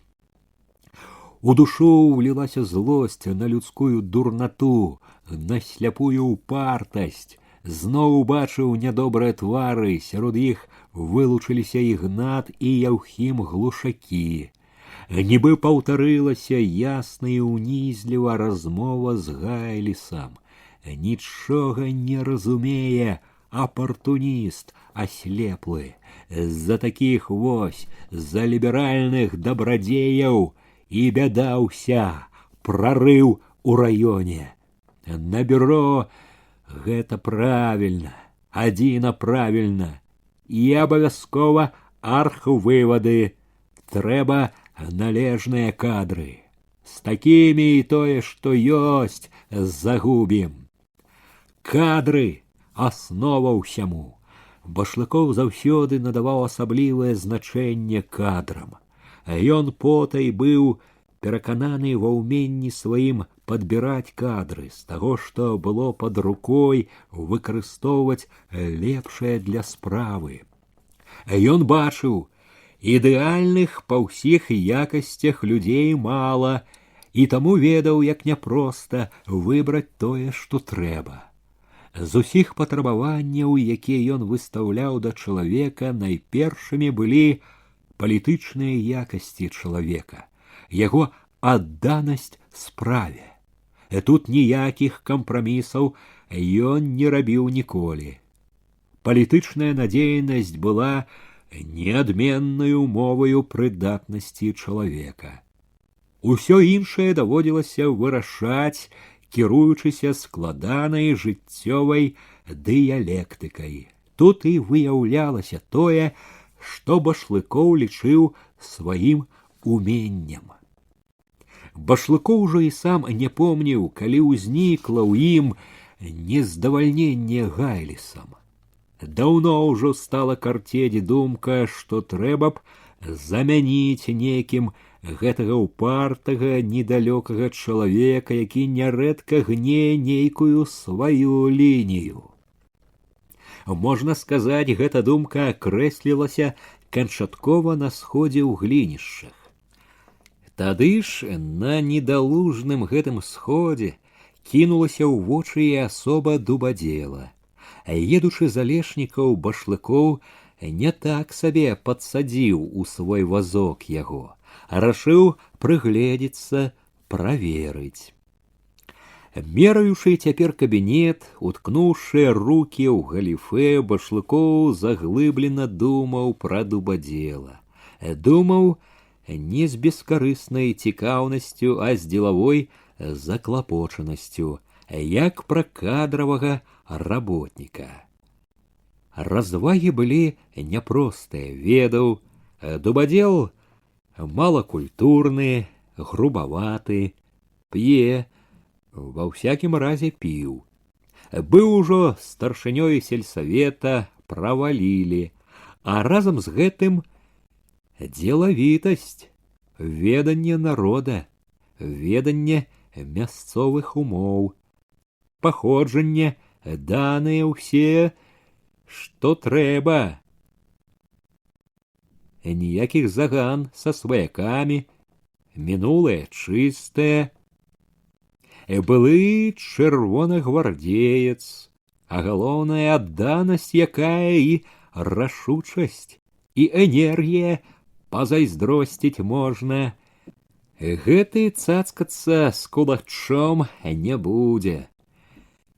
У душу влілася злосць на людскую дурнату, на сляпую упартасць. Зноў убачыў нядобрыя твары, сярод іх вылучыліся Ігнат і Яўхім Глушакі. Нібы паўтарылася ясна і ўнізліва размова з Гайлісам. Нічога не разумее апартуніст аслеплы. З-за такіх вось, з-за ліберальных дабрадзеяў і бяда ўся, прарыў у раёне. На бюро гэта правільна, адзіна правільна. І абавязкова архвывады. Трэба належныя кадры. З такімі і тое, што ёсць, загубім. Кадры — аснова ўсяму. Башлыкоў заўсёды надаваў асаблівае значэнне кадрам. Ён потай быў перакананы ва ўменні сваім падбіраць кадры, з таго, што было пад рукой, выкарыстоўваць лепшае для справы. Ён бачыў, ідэальных па ўсіх якасцях людзей мала, і таму ведаў, як няпроста выбраць тое, што трэба. З усіх патрабаванняў, якія ён выстаўляў да чалавека, найпершымі былі палітычныя якасці чалавека, яго адданасць справе. Тут ніякіх кампрамісаў ён не рабіў ніколі. Палітычная надзейнасць была неадменнаю умоваю прыдатнасці чалавека. Усё іншае даводзілася вырашаць, кіруючыся складанай жыццёвай дыялектыкай. Тут і выяўлялася тое, што Башлыкоў лічыў сваім уменнем. Башлыкоў ужо і сам не помніў, калі ўзнікла ў ім нездавальненне Гайлісам. Даўно ўжо стала карцець думка, што трэба б замяніць некім гэтага упартага, недалёкага чалавека, які нярэдка гне нейкую сваю лінію. Можна сказаць, гэта думка акрэслілася канчаткова на сходзе ў глінішчах. Тады ж на недалужным гэтым сходзе кінулася ў вочы і асоба Дубадзела. Едучы з Алешнікаў, Башлыкоў не так сабе падсадзіў у свой вазок яго, а рашыў прыгледзецца, праверыць. Мераючы цяпер кабінет, уткнуўшы рукі ў галіфе, Башлыкоў заглыблена думаў пра Дубадзела. Думаў не з бескарыснай цікаўнасцю, а з дзелавой заклапочанасцю, як пра кадравага работніка. Развагі былі няпростыя, ведаў. Дубадзел малакультурны, грубаваты, п'е, ва ўсякім разе піў. Быў ужо старшынёй сельсавета, правалілі, а разам з гэтым дзелавітасць, веданне народа, веданне мясцовых умоў, паходжанне, даныя ўсе, што трэба. Ніякіх заган са сваякамі, мінулае чыстае. Былы чырвонагвардзеец, а галоўная адданасць якая і рашучасць, і энергія, пазайздросціць можна. Гэты цацкацца з кулачом не будзе.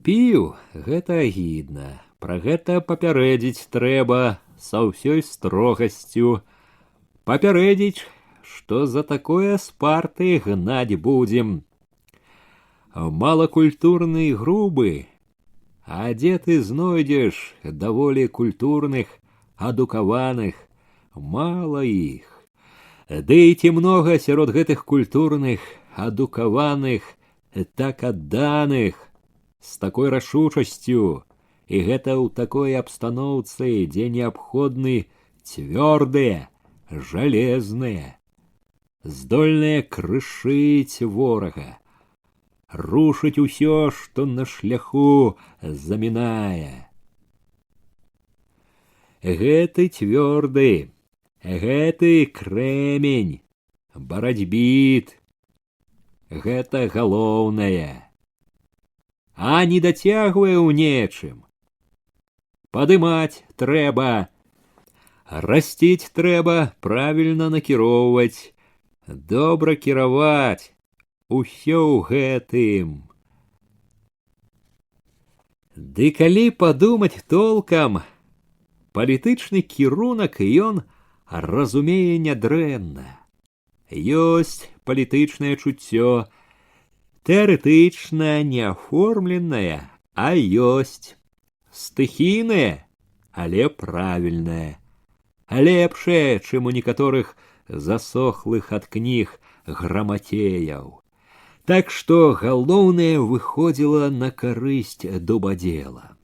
Піў, гэта агідна, пра гэта папярэдзіць трэба са ўсёй строгасцю. Папярэдзіць, што за такое з партыі гнаць будзем. Малакультурны і грубы, а дзе ты знойдзеш даволі культурных, адукаваных, мала іх. Ды і ці многа сярод гэтых культурных, адукаваных, так адданых, з такой рашучасцю, і гэта ў такой абстаноўцы, дзе неабходны цвёрдыя, жалезныя, здольныя крышыць ворага. рушыць усё, што на шляху замінае. Гэты цвёрды, гэты крэмень, барацьбіт, гэта галоўнае. А не дацягвае ў нечым. Падымаць трэба, расціць трэба, правільна накіроўваць, добра кіраваць, усё ў гэтым. Ды калі падумаць толкам, палітычны кірунак ён разумее нядрэнна. Ёсць палітычнае чуццё, тэарэтычна неаформленае, а ёсць стыхійнае, але правільнае, лепшае, чым у некаторых засохлых ад кніг граматеяў. Так што галоўнае выходзіла на карысць дубадзела.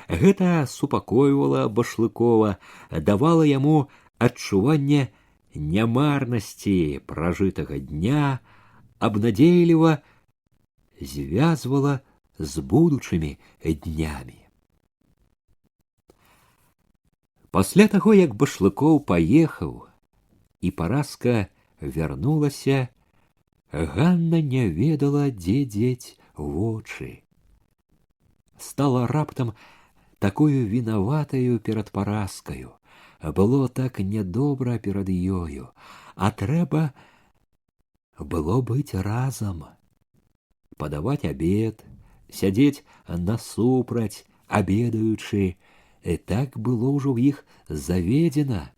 Гэта супакойвала Башлыкова, давала яму адчуванне нямарнасці пражытага дня, абнадзейліва звязвала з будучымі днямі. Пасля таго, як Башлыкоў паехаў і Параска вярнулася, Ганна не ведала, дзе дзець вочы. Стала раптам такою вінаватаю перад Параскаю. Было так нядобра перад ёю, а трэба было быць разам. Падаваць абед, сядзець насупраць, абедаючы, так было ўжо ў іх заведзена.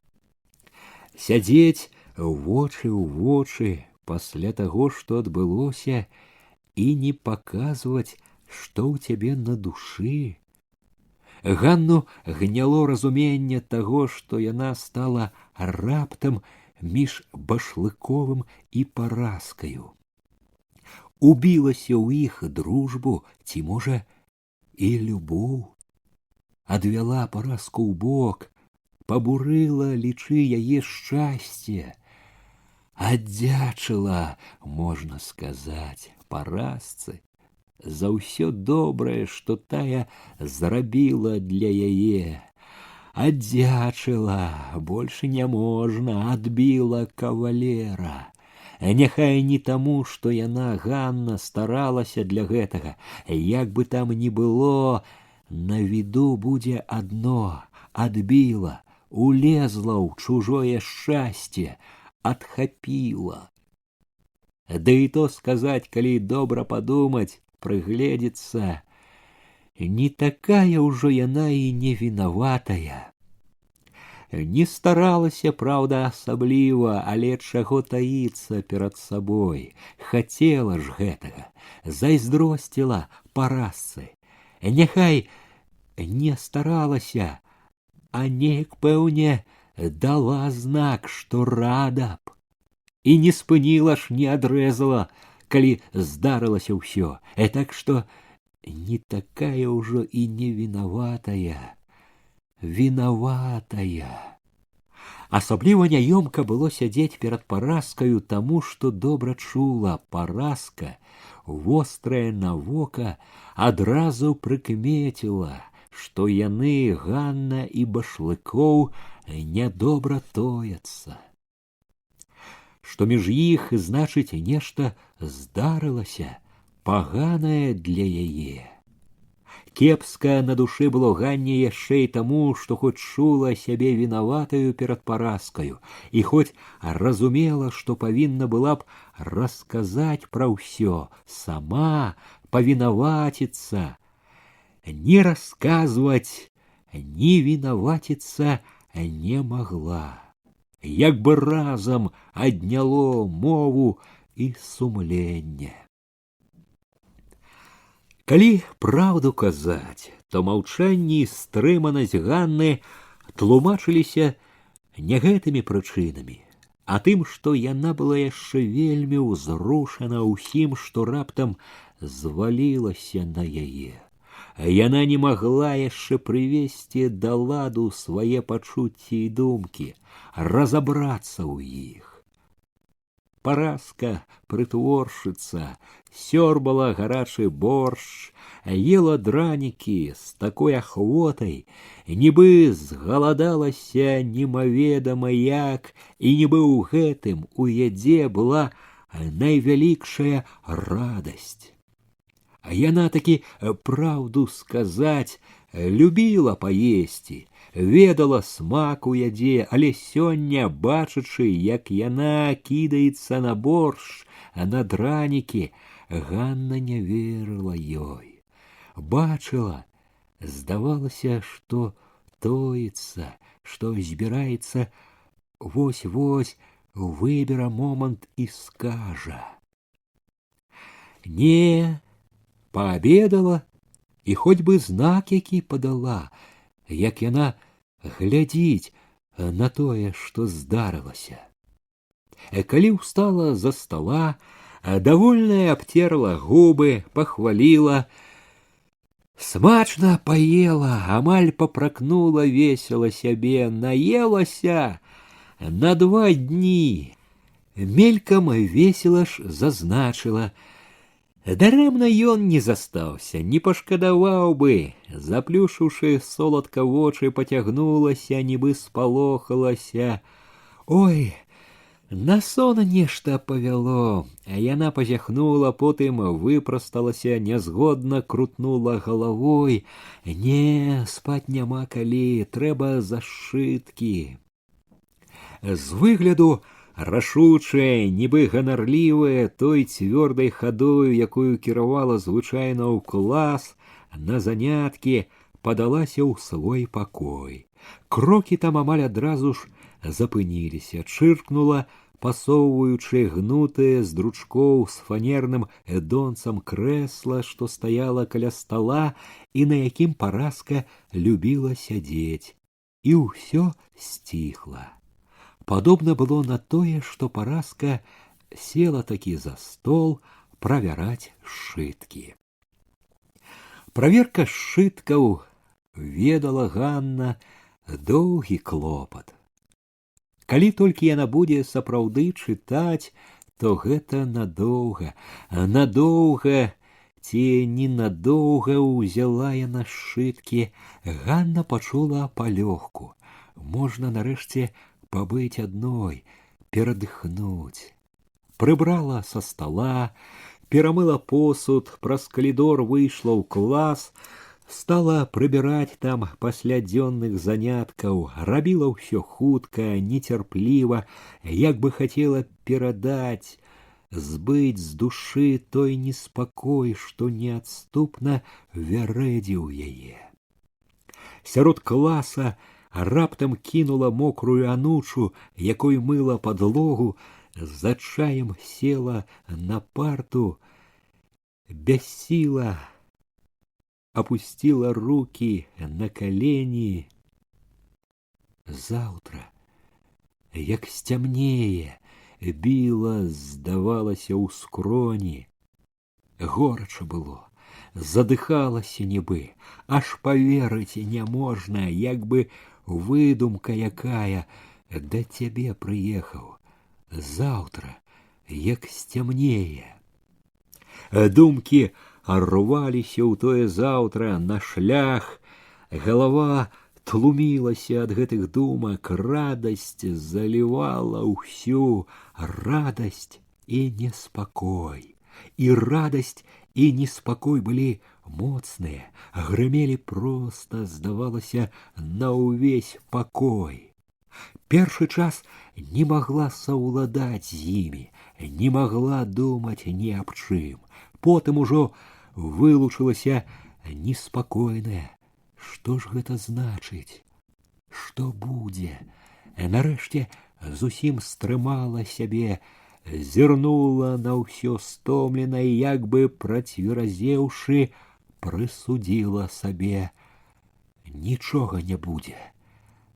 Сядзець вочы ў вочы пасля таго, што адбылося, і не паказваць, што ў цябе на душы. Ганну гняло разуменне таго, што яна стала раптам між Башлыковым і Параскаю. Убілася ў іх дружбу, ці, можа, і любоў. Адвяла Параску ў бок, пабурыла, лічы, яе шчасце. Аддзячыла, можна сказаць, Парасцы за ўсё добрае, што тая зрабіла для яе. Аддзячыла, больш не можна, адбіла кавалера. Няхай не таму, што яна, Ганна, старалася для гэтага. Як бы там ні было, на віду будзе адно: адбіла, улезла ў чужое шчасце, адхапіла. Да і то сказаць, калі добра падумаць, прыгледзецца, не такая ўжо яна і не вінаватая. Не старалася, праўда, асабліва, але чаго таіцца перад сабой. Хацела ж гэтага, зайздросціла Парасцы. Няхай не старалася, а неяк, пэўне, дала знак, што рада б. І не спыніла ж, не адрэзала, калі здарылася ўсё. Так што не такая ўжо і не вінаватая. Вінаватая. Асабліва няёмка было сядзець перад Параскаю, таму што добра чула: Параска, вострая на вока, адразу прыкмеціла, што яны, Ганна і Башлыкоў, нядобра тояцца. Што між іх, значыць, нешта здарылася, паганае для яе. Кепска на душы было Ганне яшчэ і таму, што хоць чула сябе вінаватаю перад Параскаю, і хоць разумела, што павінна была б расказаць пра ўсё, сама павінаваціцца, не расказваць, ні вінаваціцца не магла. Як бы разам адняло мову і сумленне. Калі праўду казаць, то маўчанне і стрыманасць Ганны тлумачыліся не гэтымі прычынамі, а тым, што яна была яшчэ вельмі ўзрушана ўсім, што раптам звалілася на яе. Яна не магла яшчэ прывесці да ладу свае пачуцці і думкі, разабрацца ў іх. Параска, прытворшыца, сёрбала гарачы боршч, ела дранікі з такой ахвотай, нібы згаладалася немаведама як, і нібы ў гэтым у ядзе была найвялікшая радасць. А яна такі, праўду сказаць, любіла паесці, ведала смак у ядзе, але сёння, бачачы, як яна кідаецца на боршч, на дранікі, Ганна не верыла ёй. Бачыла, здавалася, што тоіцца, што збіраецца вось-вось выбера момант і скажа. Не, паабедала, і хоць бы знак які падала, як яна глядзіць на тое, што здарылася. Калі ўстала за стола, довольная абтерла губы, пахваліла, смачна паела, амаль папракнула весела сябе, наелася на 2 дні. Мелькам весела ж зазначыла, дарэмна ён не застаўся, не пашкадаваў бы, заплюшыўшы соладка вочы, пацягнулася, нібы спалохалася. Ой, на сон нешта павяло, а яна пазяхнула, потым выпрасталася, нязгодна крутнула галавой. Не, спаць няма калі, трэба зашыткі. З выгляду рашучая, нібы ганарлівая, той цвёрдай хадою, якую кіравала звычайна ў клас, на заняткі, падалася ў свой пакой. Крокі там амаль адразу ж запыніліся, чыркнула, пасоўваючы гнутае з дручкоў з фанерным эдонцам крэсла, што стаяла каля стола і на якім Параска любіла сядзець. І ўсё сціхла. Падобна было на тое, што Параска села такі за стол правяраць сшыткі. Праверка сшыткаў, ведала Ганна, доўгі клопат. Калі толькі яна будзе сапраўды чытаць, то гэта надоўга, надоўга ці ненадоўга ўзяла яна сшыткі. Ганна пачула палёгку. Можна нарэшце пабыць адной, перадыхнуць. Прыбрала са стола, перамыла посуд, праз калідор выйшла ў клас, стала прыбіраць там пасля дзённых заняткаў, рабіла ўсё хутка, нецярпліва, як бы хацела перадаць, збыць з душы той неспакой, што неадступна вярэдзіў яе. Сярод класа раптам кінула мокрую анучу, якой мыла падлогу, з адчаем села на парту, бяссіла, опустила руки на колени. Заўтра, як сцямнее, біла, здавалася ў скроні. Горача было, задыхалася нібы, аж паверыць няможна, як бы выдумка якая, да цябе прыехаў. Заўтра, як сцямнее. Думкі рваліся ў тое заўтра на шлях, галава тлумілася ад гэтых думак, радасць залівала ўсю, радасць і неспакой. І радасць і неспакой былі моцныя, грымелі проста, здавалася, на ўвесь пакой. Першы час не магла саўладаць з імі, не магла думаць ні аб чым. Потым ужо вылучылася неспакойная. Што ж гэта значыць? Што будзе? Нарэшце зусім стрымала сябе, зірнула на ўсё стомлена і, як бы працверазеўшы, прысудзіла сабе: нічога не будзе,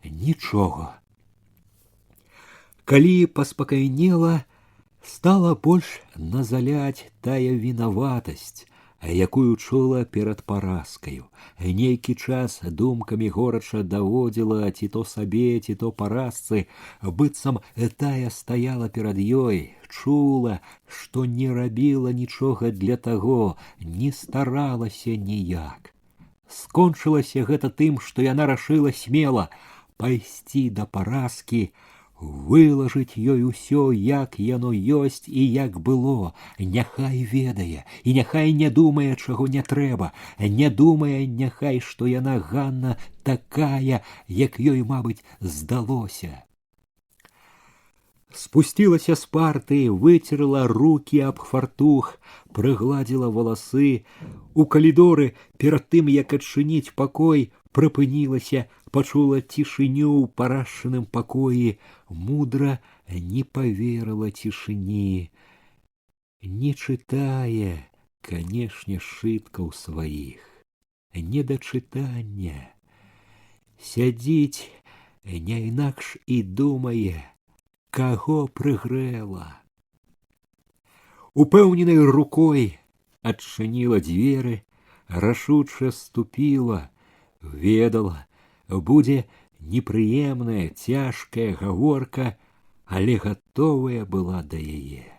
нічога. Калі паспакайнела, стала больш назаляць тая вінаватасць, якую чула перад паразкаю. Нейкі час думкамі горача даводзіла ці то сабе, ці то паразцы, быццам тая стаяла перад ёй, чула, што не рабіла нічога для таго, не старалася ніяк. Скончылася гэта тым, што яна рашыла смела пайсці да паразкі, вылажыць ёй усё, як яно ёсць і як было, няхай ведае, і няхай не думае, чаго не трэба, не думае, няхай, што яна Ганна такая, як ёй, мабыць, здалося. Спусцілася з парты, выцерла руки аб фартух, прыгладзіла валасы. У калідоры, перад тым, як адчыніць пакой, прыпынілася, пачула цішыню ў парашчаным пакоі, мудра не поверила цішыні. Не чытае, канешне, сшыткаў сваіх, не да чытання. Сядзіць не інакш і думае, каго прыгрэла. Упэўненай рукой адчыніла дзверы, рашуча ступіла, ведала, будзе непрыемная, цяжкая гаворка, але гатовая была да яе.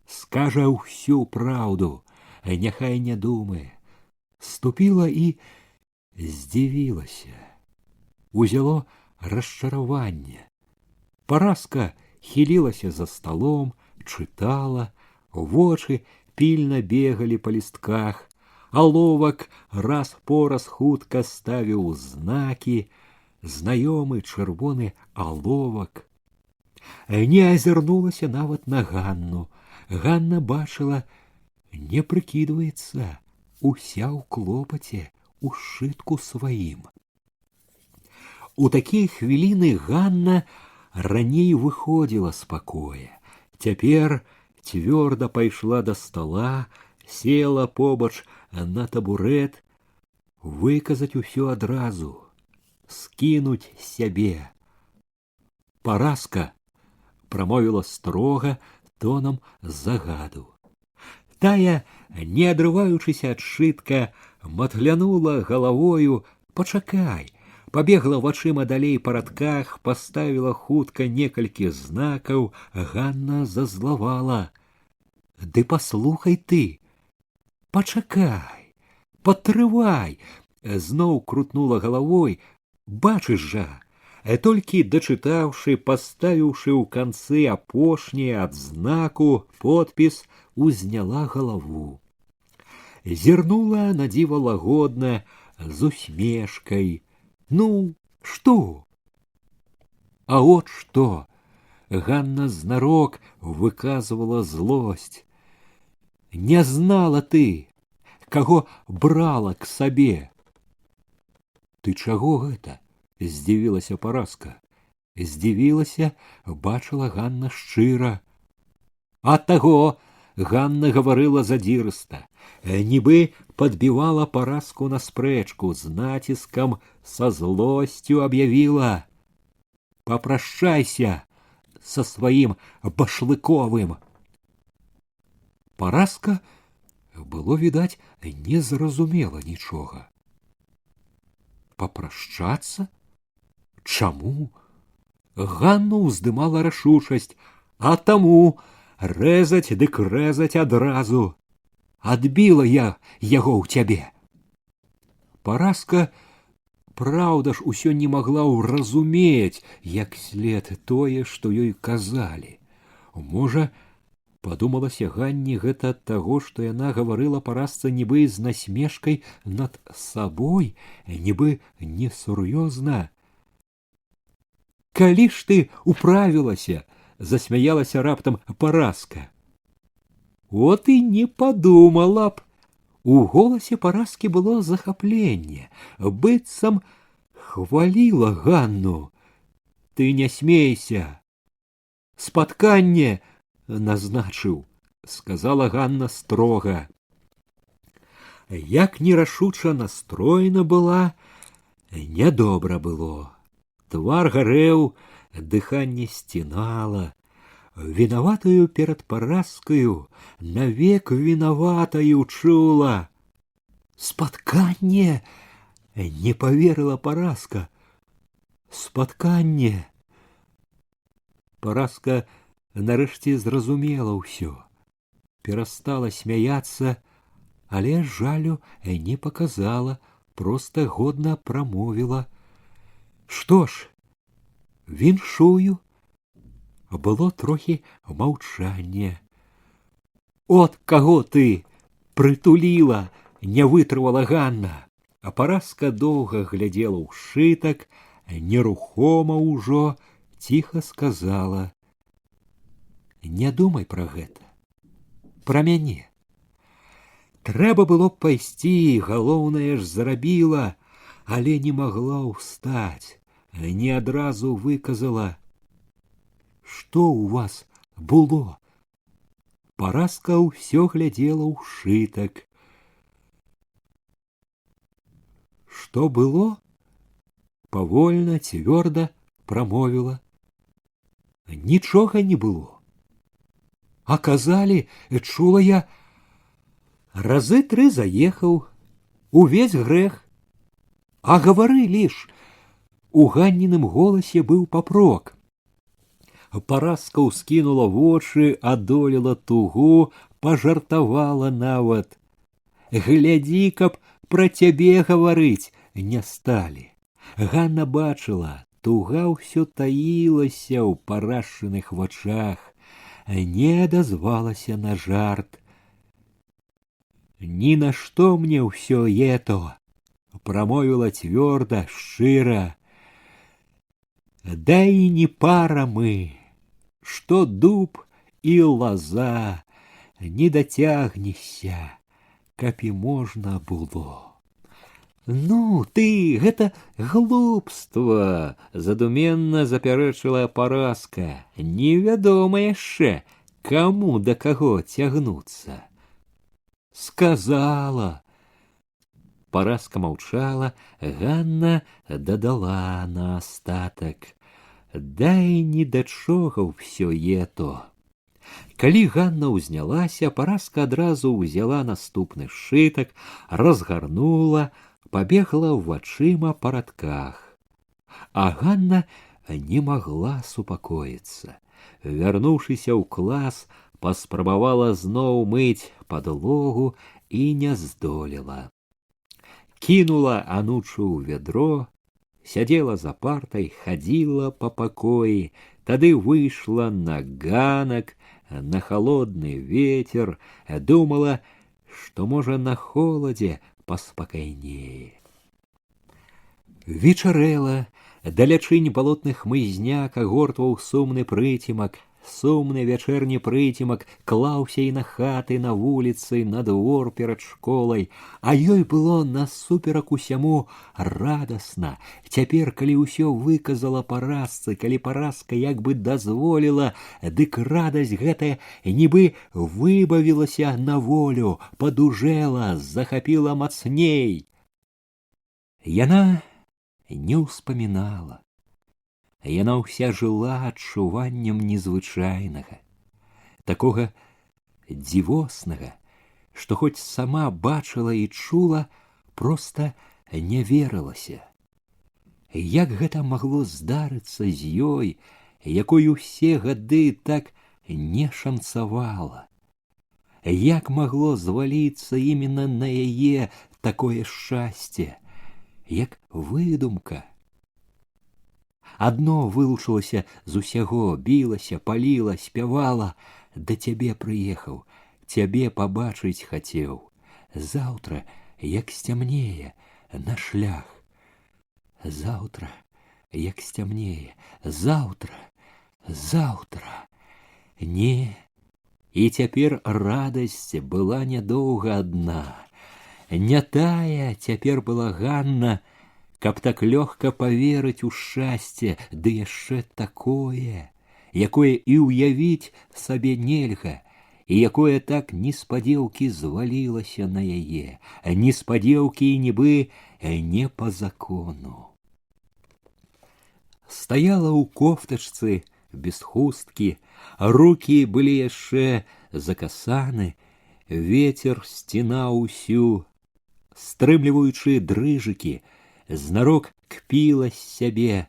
Скажа ўсю праўду, няхай не думае. Ступіла і здзівілася. Узяло расчараванне. Паразка хілілася за сталом, чытала, вочы пільна бегалі па лістках, аловак раз-пораз хутка ставіў знакі, знаёмы чырвоны аловак. Не азірнулася нават на Ганну. Ганна бачыла, не прыкідваецца, уся ў клопаце, у сшытку сваім. У такія хвіліны Ганна раней выходзіла з пакоя. Цяпер цвёрда пайшла да стала, села побач на табурэт, выказаць усё адразу, скінуць сябе. Паразка прамовіла строга, тоном загаду. Тая, не адрываючыся ад сшытка, матглянула галавою: «Пачакай!» Пабегла вачыма далей па радках, паставіла хутка некалькі знакаў. Ганна зазлавала: «Ды паслухай ты! Пачакай! Падтрывай!» Зноў крутнула галавой. Бачыш жа, толькі дачытаўшы, паставіўшы ў канцы апошняе ад знаку подпіс, узняла галаву. Зірнула на дзіва лагодна, з усмешкай. Ну, што? А от што! Ганна знарок выказывала злосць. Не знала ты, каго брала к сабе. Ты чаго гэта? Здзівілася паразка. Здзівілася, бачыла Ганна шчыра. А таго, Ганна гаварыла задзірыста, нібы падбівала паразку на спрэчку, з націскам, са злосцю аб'явіла: «Папрашчайся са сваім башлыковым!» Паразка, было відаць, не зразумела нічога. Папрашчацца? Чаму? Ганну ўздымала рашучасць, а таму рэзаць дык рэзаць адразу. Адбіла я яго ў цябе. Паразка, праўда ж, усё не магла ўразумець, як след тое, што ёй казалі. Можа, падумалася Ганне, гэта ад таго, што яна гаварыла паразцы нібы з насмешкай над сабой, нібы несур'ёзна. Калі ж ты управілася? Засмяялася раптам паразка. От і не падумала б. У голасе паразкі было захапленне, быццам хваліла Ганну. Ты не смейся. Спатканне назначыў, сказала Ганна строга. Як нерашуча настроена была, нядобра было. Твар гарэў, дыханне сцінала. Вінаватую перад паразкаю, навек вінаватаю чула. Спатканне, не поверыла Параска. Спатканне. Параска нарэшце зразумела ўсё. Перастала смяяцца, але жалю не показала, просто годна промовила. Что ж, віншую. Было трохи маўчанне. От каго ты прытуліла, не вытрывала Ганна. А Параска доўга глядзела ў сшытак, нерухома ўжо, ціха сказала: не думай пра гэта, пра мяне. Трэба было б пайсці, галоўнае ж зарабіла, але не магла ўстаць, не адразу выказала. Што ў вас было? Параска ўсё глядзела ў сшытак. Што было? Павольна, цвёрда прамовіла. Нічога не было. А казалі, чула я, разы 3 заехаў, увесь грэх. А гавары лишь. У Ганніным голасе быў папрок. Параска ўскінула вочы, адолела тугу, пажартавала нават. Глядзі, каб пра цябе гаварыць не сталі. Ганна бачыла, туга ўсё таілася ў парашчаных вачах, не адазвалася на жарт. Ні на што мне ўсё ето, прамовіла цвёрда, шчыра. Да і не пара мы, што дуб і лаза, не дацягнешся, каб і можна было. Ну, ты, гэта глупства, задуменна запярэчыла Параска. Невядома яшчэ, каму да каго цягнуцца. Сказала. Параска маўчала, Ганна дадала на астатак. Дай ні да чога ўсё ето. Калі Ганна ўзнялася, Параска адразу ўзяла наступны сшытак, разгарнула, пабегла ў вачыма па радках. А Ганна не магла супакоіцца. Вярнуўшыся ў клас, паспрабавала зноў мыць падлогу і не здолела. Кінула анучу ў вядро, сядзела за партай, хадзіла па пакоі, тады выйшла на ганак, на халодны ветер, думала, што можа на холадзе паспакайнее. Вечарэла, далячынь балотны хмызняк агортваў сумны прыцемак. Сумны вячэрні прыцемак клаўся і на хаты, на вуліцы, на двор перад школай, а ёй было насуперак усяму радасна. Цяпер, калі ўсё выказала Парасцы, калі Параска як бы дазволіла, дык радасць гэтая нібы выбавілася на волю, падужэла, захапіла мацней. Яна не ўспамінала. Яна ўся жыла адчуваннем незвычайнага, такога дзівоснага, што хоць сама бачыла і чула, проста не верылася. Як гэта магло здарыцца з ёй, якой усе гады так не шанцавала? Як магло зваліцца именно на яе такое шчасце, як выдумка? Адно вылучылася з усяго, білася, паліла, спявала. Да цябе прыехаў, цябе пабачыць хацеў. Заўтра, як сцямнее, на шлях. Заўтра, як сцямнее, заўтра, заўтра. Не, і цяпер радасць была нядоўга адна. Не тая цяпер была Ганна, каб так лёгка поверыць у шчасце, ды яшчэ такое, якое і ўявіць сабе нельга, і якое так неспадзеўкі звалілася на яе, неспадзеўкі нібы не па закону. Стаяла ў кофтачцы, без хусткі, рукі былі яшчэ закасаны, ветер сцінаў усю стрымліваючы дрыжыкі, знарок кпіла з сябе.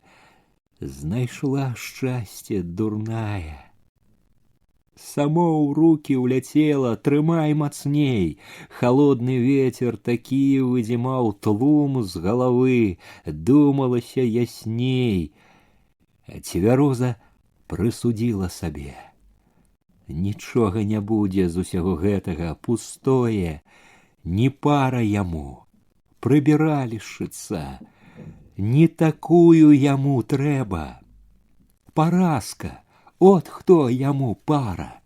Знайшла шчасце дурная. Само ў руки уляцела, трымай мацней. Холодны ветер такі выдзімаў тлум з галавы, думалася ясней. Цвяроза прысудзіла сабе. Нічога не будзе з усяго гэтага, пустое, не пара яму, прыбіральшчыца, не такую яму трэба. Паразка, от хто яму пара.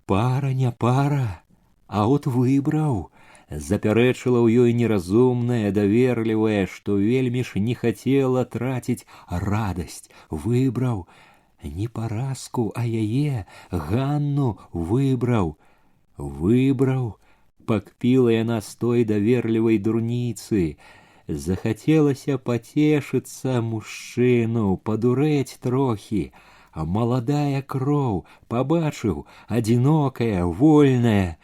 Пара не пара, а от выбраў, запярэчыла ў ёй неразумная, даверлівая, што вельмі ж не хацела траціць радасць. Выбраў не паразку, а яе, Ганну, выбраў. Выбраў, пакпіла яна з той даверлівай дурніцы. Захацелася пацешыцца мужчыну, падурэць трохі, а маладая кроў, пабачыў, адзінокая, вольная.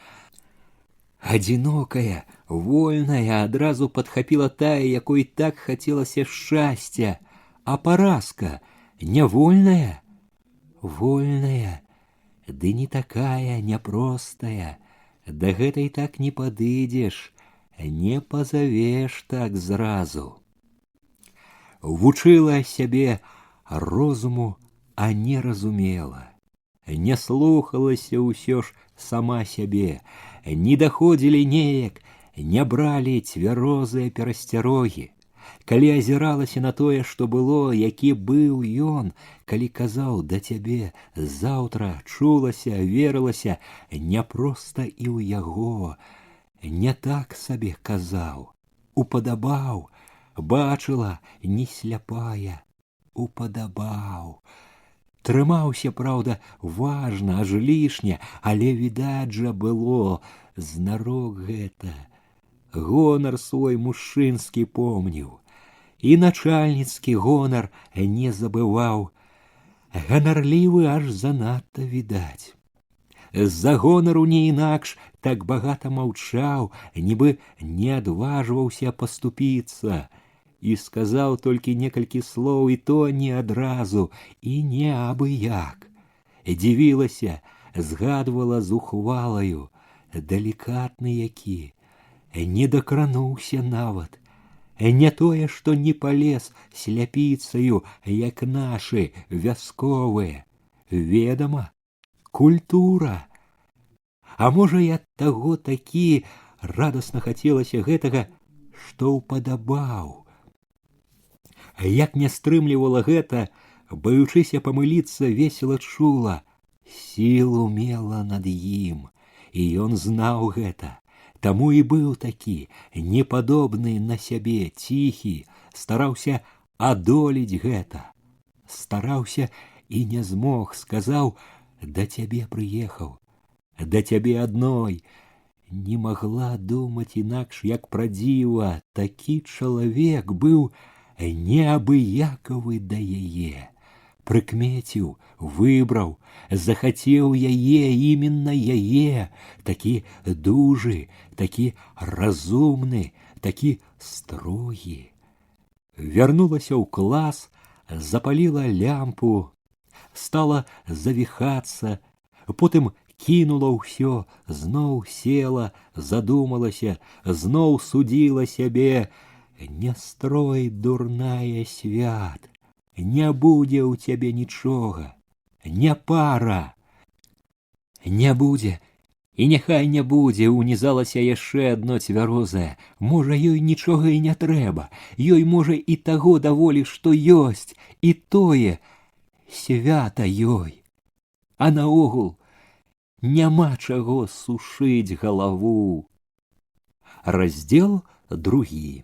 Адзінокая, вольная, адразу падхапіла тая, якой так хацелася шчасця, а паразка не вольная? Вольная, ды не такая няпростая, да гэтай так не падыдзеш, не пазавеш так зразу. Вучыла сябе розуму, а не разумела. Не слухалася ўсё ж сама сябе, не даходзілі неяк, не бралі цвярозыя перасцярогі. Калі азіралася на тое, што было, які быў ён, калі казаў да цябе заўтра, чулася, верылася, няпроста і ў яго, не так сабе казаў, упадабаў, бачыла, не сляпая, упадабаў. Трымаўся, праўда, важна, аж лішне, але відаць жа было, знарок гэта. Гонар свой мужчынскі помніў, і начальніцкі гонар не забываў. Ганарлівы аж занадта відаць. З-за гонару не інакш так багата маўчаў, нібы не адважваўся паступіцца, і сказаў толькі некалькі слоў, і то не адразу, і не абы-як. Дзівілася, згадвала зухвалаю, далікатны які, не дакрануўся нават. Не тое, што не палез сляпіцаю, як нашы вясковыя. Ведама, культура. А можа, і ад таго такі радасна хацелася гэтага, што ўпадабаў. Як не стрымлівала гэта, баючыся памыліцца, весела чула, сілу мела над ім, і ён знаў гэта. Таму і быў такі, непадобны на сябе, ціхі, стараўся адолець гэта. Стараўся і не змог, сказаў, да цябе прыехаў, да цябе адной. Не магла думаць інакш, як пра дзіва, такі чалавек быў неабыякавы да яе. Прыкмеціў, выбраў, захацеў яе, іменна яе, такі дужы, такі разумны, такі строгі. Вярнулася ў клас, запаліла лямпу, стала завіхацца, потым кінула ўсё, зноў села, задумалася, зноў судзіла сябе. Не строй, дурная, свят, не будзе ў цябе нічога, не пара. Не будзе, і няхай не будзе, унізалася яшчэ адно цвярозае. Можа, ёй нічога і не трэба, ёй, можа, і таго даволі, што ёсць, і тое свята ёй. А наогул няма чаго сушыць галаву. Раздзел 2.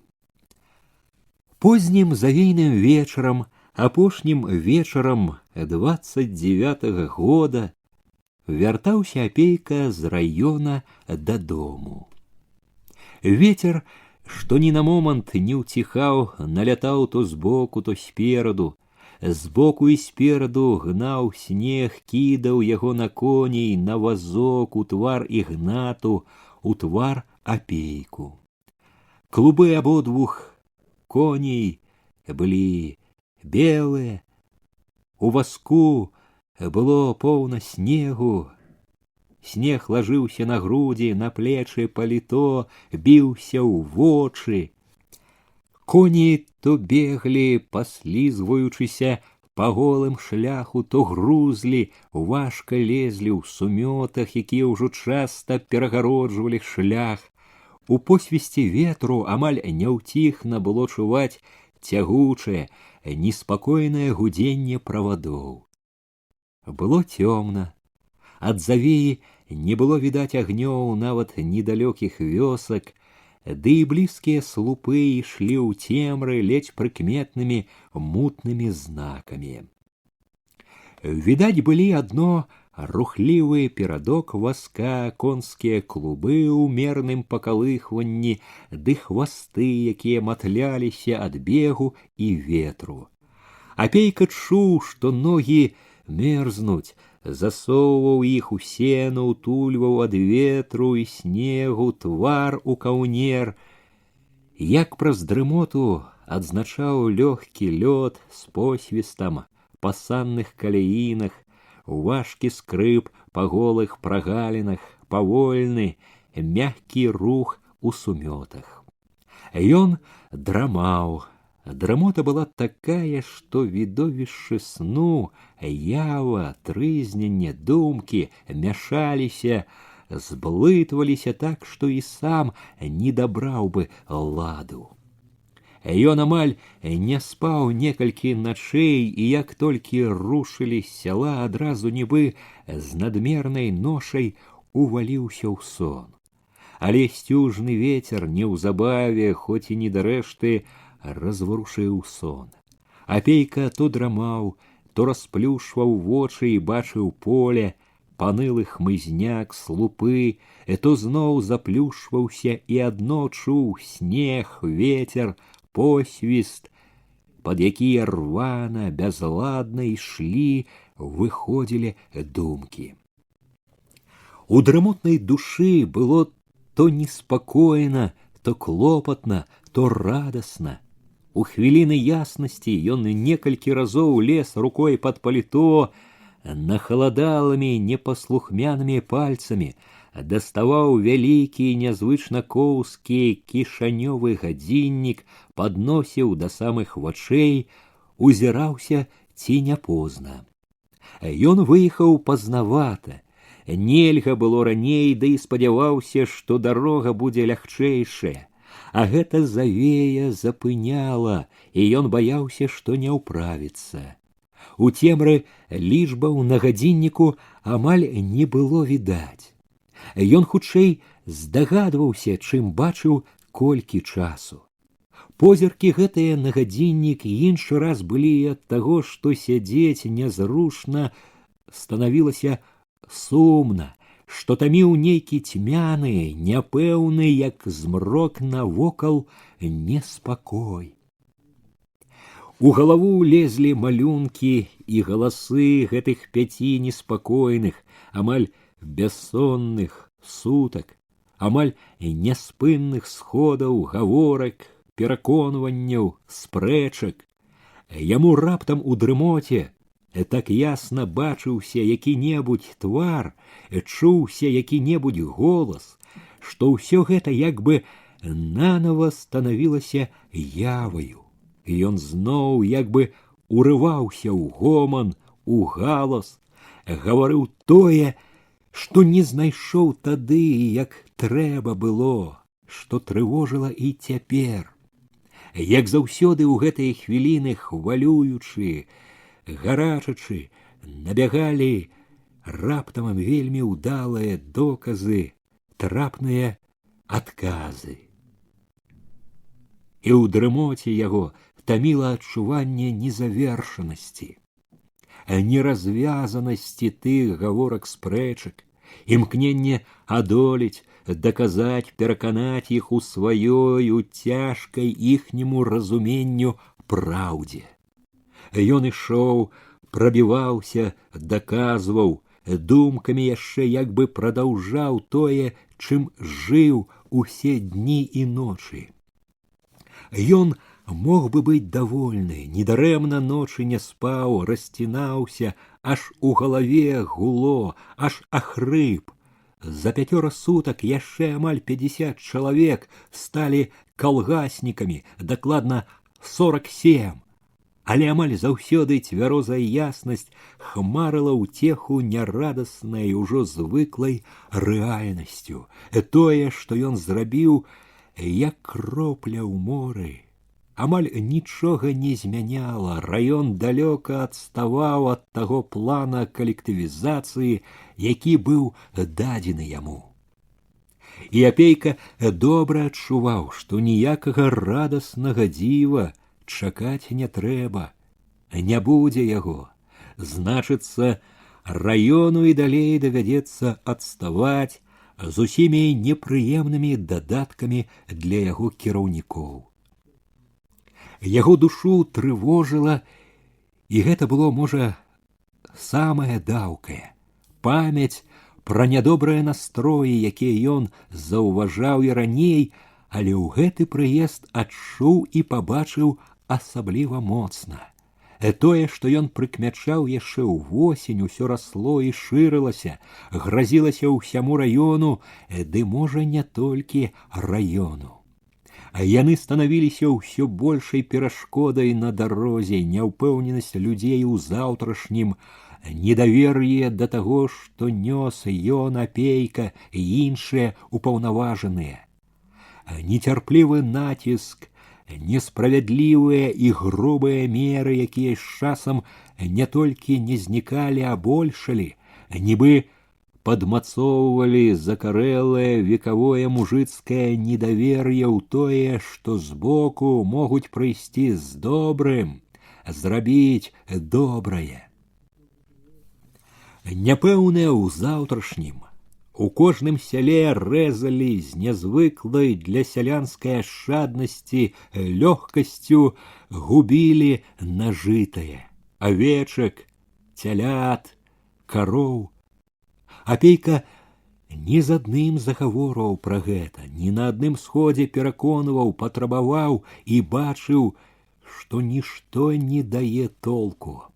Познім завейным вечарам, апошнім вечарам 29-го года вяртаўся апейка з раёна дадому. Вецер, што ні на момант не ўціхаў, налятаў то збоку, то спераду. Збоку і спераду гнаў снег, кідаў яго на коней, на вазок, у твар Ігнату, у твар апейку. Клубы абодвух коней былі белыя, у васку было поўна снегу. Снег лажыўся на грудзі, на плечы паліто, біўся ў вочы. Коні то беглі, паслізваючыся па голым шляху, то грузлі, важка лезлі ў сумётах, якія ўжо часта перагароджвалі шлях. У посвісці ветру амаль няўціхна было чуваць цягучае, неспакойнае гудзенне правадоў. Было цёмна. Ад завеі не было відаць агнёў нават недалёкіх вёсак, ды і блізкія слупы ішлі ў цемры ледзь прыкметнымі мутнымі знакамі. Відаць былі адно рухлівы перадок васка, конскія клубы ў мерным пакалыхванні, ды хвасты, якія матляліся ад бегу і ветру. Апейка чуў, што ногі мерзнуць, засоўваў іх у сено, утульваў ад ветру і снегу твар у каўнер. Як праз дрымоту адзначаў лёгкі лёд з посвістам па санных каляінах, важкі скрып па голых прагалінах, павольны, мяккі рух у сумётах. Ён драмаў. Драмота была такая, што відовішчы сну, ява, трызненне, думкі мяшаліся, зблытваліся так, што і сам не дабраў бы ладу. Ён амаль не спаў некалькі начэй, і як толькі рушылі з сяла, адразу нібы з надмернай ношай уваліўся ў сон. Але сцюжны вецер неўзабаве, хоць і не дарэшты, разварушыў сон. Апейка то драмаў, то расплюшваў вочы і бачыў поле, панылы хмызняк, слупы, то зноў заплюшваўся і адно чуў снег, ветер, посвіст, пад якія рвана, бязладна ішлі, выходзілі думкі. У драмотнай душы было то неспакойна, то клопатна, то радасна. У хвіліны яснасці ён некалькі разоў лез рукой пад паліто, нахаладалымі непаслухмянымі пальцамі даставаў вялікі нязвычна коўскі кішанёвы гадзіннік, падносіў да самых вачэй, узіраўся, ці не позна. Ён выехаў пазнавата. Нельга было раней, ды і спадзяваўся, што дарога будзе лягчэйшая. А гэта завея запыняла, і ён баяўся, што не ўправіцца. У цемры лічбаў на гадзінніку амаль не было відаць. Ён хутчэй здагадваўся, чым бачыў, колькі часу. Позіркі гэтыя на гадзіннік іншы раз былі ад таго, што сядзець нязручна станавілася сумна, што таміў нейкі цьмяны, няпэўны, як змрок навокал, неспакой. У галаву лезлі малюнкі і галасы гэтых 5 неспакойных, амаль бяссонных сутак, амаль няспынных сходаў, гаворак, пераконванняў, спрэчак. Яму раптам у дрымоте так ясна бачыўся які-небудзь твар, чуўся які-небудзь голас, што ўсё гэта як бы нанава станавілася яваю. Ён зноў як бы урываўся ў гоман, у галас, гаварыў тое, што не знайшоў тады, як трэба было, што трывожыла і цяпер. Як заўсёды ў гэтыя хвіліны хвалюючы, гарачачы, набягалі раптам вельмі ўдалыя доказы, трапныя адказы. І ў дрымоте яго таміла адчуванне незавершанасці, неразвязанасці тых гаворак спрэчак, імкненне адолець, даказаць, пераканаць іх у сваёй, у цяжкай іхняму разуменню праўдзе. Ён ішоў, прабіваўся, даказваў, думкамі яшчэ як бы прадаўжаў тое, чым жыў усе дні і ночы. Ён мог бы быць давольны, недарэмна ночы не спаў, расцінаўся, аж у галаве гуло, аж ахрып. За 5 сутак яшчэ амаль 50 чалавек сталі калгаснікамі, дакладна 47. Але амаль заўсёды цвярозая яснасць хмарыла ўцеху нярадаснай, ужо звыклай рэальнасцю. Тое, што ён зрабіў, як кропля ў моры, амаль нічога не змяняла. Раён далёка адставаў ад таго плана калектывізацыі, які быў дадзены яму. І Апейка добра адчуваў, што ніякага радаснага дзіва чакаць не трэба, не будзе яго. Значыцца, раёну і далей давядзецца адставаць з усімі непрыемнымі дадаткамі для яго кіраўнікоў. Яго душу трывожыла, і гэта было, можа, самае даўкае, памяць пра нядобрыя настроі, якія ён заўважаў і раней, але ў гэты прыезд адчуў і пабачыў асабліва моцна. Тое, што ён прыкмячаў яшчэ ўвосень, усё расло і шырылася, гразілася ўсяму раёну, ды можа не толькі раёну. Яны станавіліся ўсё большай перашкодай на дарозе, няўпэўненасць людзей у заўтрашнім, недавер'е да таго, што нёс ён, Апейка і іншыя упаўнаважаныя. Нецярплівы націск, несправядлівыя і грубыя меры, якія з часам не толькі не знікалі, а большалі, нібы падмацоўвалі закарэлае векавое мужыцкае недавер'е ў тое, што збоку могуць прыйсці з добрым, зрабіць добрае. Няпэўныя ў заўтрашнім, у кожным сяле рэзалі з нязвыклай для сялянскай ашчаднасці лёгкасцю, губілі нажытае: авечак, цялят, кароў. Апейка ні з адным загаворваў пра гэта, ні на адным сходзе пераконваў, патрабаваў і бачыў, што нішто не дае толку.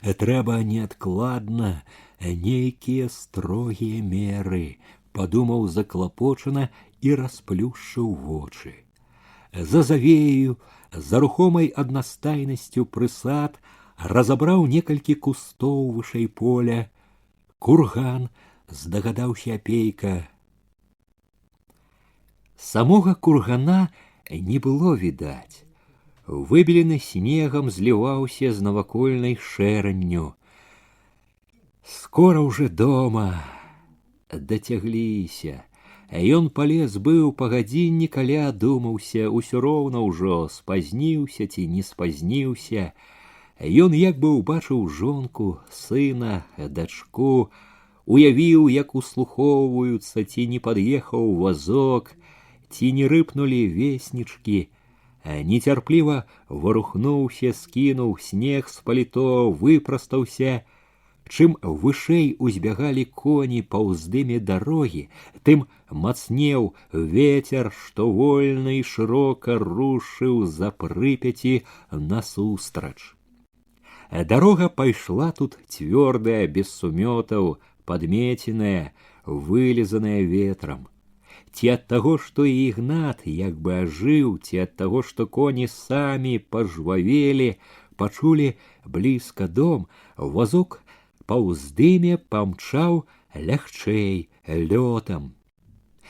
Трэба неадкладна нейкія строгія меры, падумаў заклапочана і расплюшчыў вочы. За завею, за рухомай аднастайнасцю прысад разабраў некалькі кустоў вышэй поля. Курган, здагадаўся Апейка. Самога кургана не было відаць. Выбелены снегам зліваўся з навакольнай шэранню. Скора ўжо дома. Дацягліся. Ён палез быў па гадзіннік, але адумаўся, усё роўна ўжо спазніўся ці не спазніўся. Ён як бы ўбачыў жонку, сына, дачку, уявіў, як услухоўваюцца, ці не пад'ехаў вазок, ці не рыпнулі веснічкі. Нецярпліва варухнуўся, скінуў снег з паліто, выпрастаўся. Чым вышэй узбягалі коні па ўздыме дарогі, тым мацнеў вецер, што вольна і шырока рушыў за Прыпяці насустрач. Дарога пайшла тут цвёрдая, без сумётаў, падмеценая, вылізаная ветрам. Ці ад таго, што і Ігнат як бы ажыў, ці ад таго, што коні самі пажвавелі, пачулі блізка дом, вазок па ўздыме памчаў лягчэй, лётам.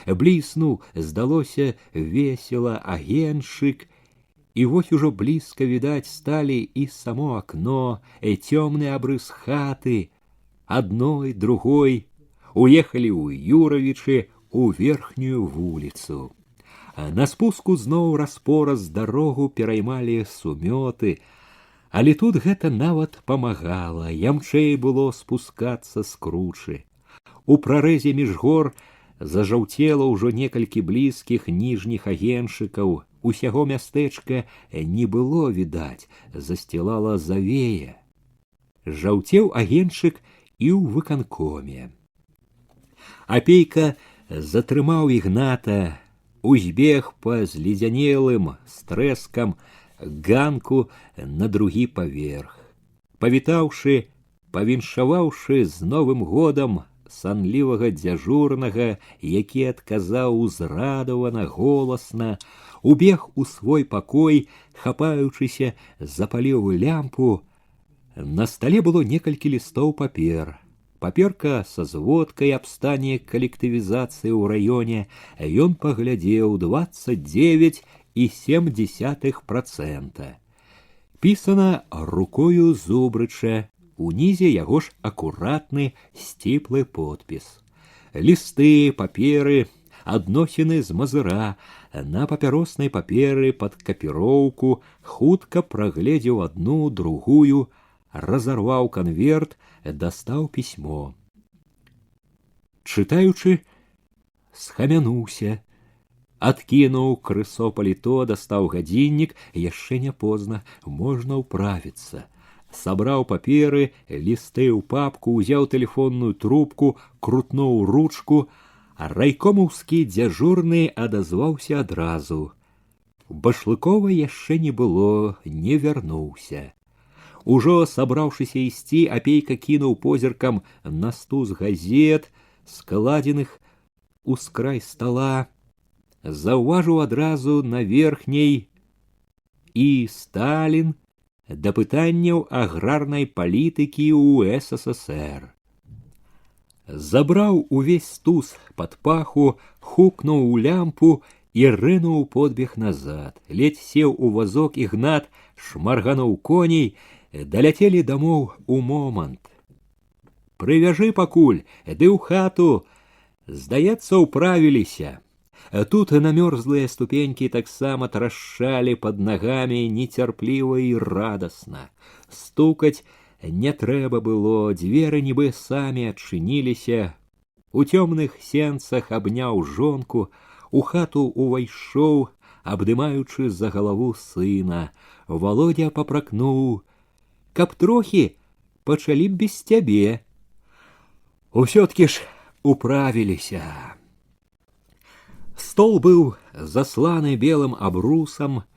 Бліснуў, здалося, весела агеньчык, і вось ужо блізка відаць сталі і само акно, цёмны абрыс хаты, адной, другой, уехалі ў Юравічы у верхнюю вуліцу. На спуску зноў распораз дарогу пераймалі сумёты, але тут гэта нават памагала, ямчэй было спускацца з кручы. У прарэзе між гор зажаўцела ўжо некалькі блізкіх ніжніх агеньчыкаў, усяго мястэчка не было відаць, засцілала завея. Жаўцеў агеньчык і ў выканкоме. Апейка затрымаў Ігната, узбег па зледзянелым з трэскам ганку на другі паверх. Павітаўшы, павіншаваўшы з Новым годам санлівага дзяжурнага, які адказаў узрадавана голасна, убег у свой пакой, хапаючыся, запаліў лямпу. На стале было некалькі лістоў папер. Паперка са зводкай аб стане калектывізацыі ў раёне. Ён паглядзеў 29,7%. Пісана рукою Зубрыча, унізе яго ж акуратны сціплы подпіс. Лісты, паперы, адносіны з мазыра, на папяроснай паперы пад капіроўку, хутка прагледзеў адну, другую, разарваў канверт, дастаў пісьмо. Чытаючы, схамянуўся, адкінуў крысо паліто, дастаў гадзіннік, яшчэ не позна, можна ўправіцца. Сабраў паперы, лісты ў папку, узяў тэлефонную трубку, крутнуў ручку, а райкомаўскі дзяжурны адазваўся адразу. Башлыкова яшчэ не было, не вярнуўся. Ужо сабраўшыся ісці, Апейка кінуў позіркам на стус газет, складзеных ускрай стала. Заўважыў адразу на верхняй і Сталін да пытанняў аграрнай палітыкі ў СССР. Забраў увесь стус пад паху, хукнуў у лямпу і рынуў подбег назад. Ледзь сеў у вазок Ігнат, шмаргануў коней, даляцелі дамоў у момант. Прывяжы пакуль, ды ў хату, здаецца, управіліся. Тут намёрзлыя ступенькі таксама трашчалі пад нагамі нецярпліва і радасна. Стукаць не трэба было, дзверы нібы самі адчыніліся. У цёмных сенцах абняў жонку, у хату увайшоў, абдымаючы за галаву сына. Володя папракнуў: каб трохі пачалі б без цябе. Усё-ткі ж управіліся. Стол быў засланы белым абрусам.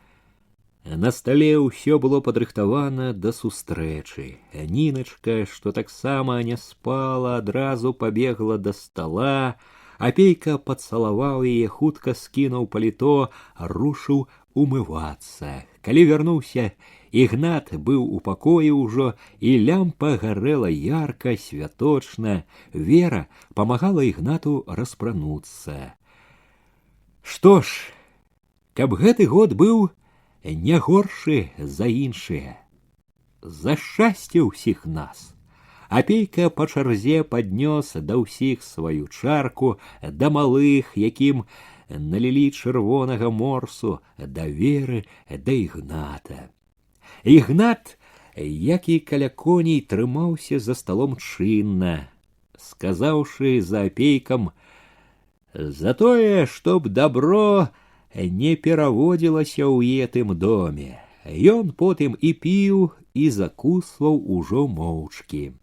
На стале ўсё было падрыхтавана да сустрэчы. Ніначка, што таксама не спала, адразу пабегла да стала. Апейка пацалаваў яе, хутка скінуў паліто, рушыў умывацца. Калі вярнуўся, Ігнат быў у пакоі ўжо, і лямпа гарэла ярка, святочна. Вера памагала Ігнату распрануцца. Што ж, каб гэты год быў не горшы за іншыя. За шчасце ўсіх нас. Апейка па чарзе паднёс да ўсіх сваю чарку, да малых, якім налілі чырвонага морсу, да Веры, да Ігната. Ігнат, як і каля коней, трымаўся за сталом чынна, сказаўшы за апейкам: за тое, чтоб добро не пераводзілася ў гэтым доме. Ён потым і піў, і закусваў ужо моўчкі.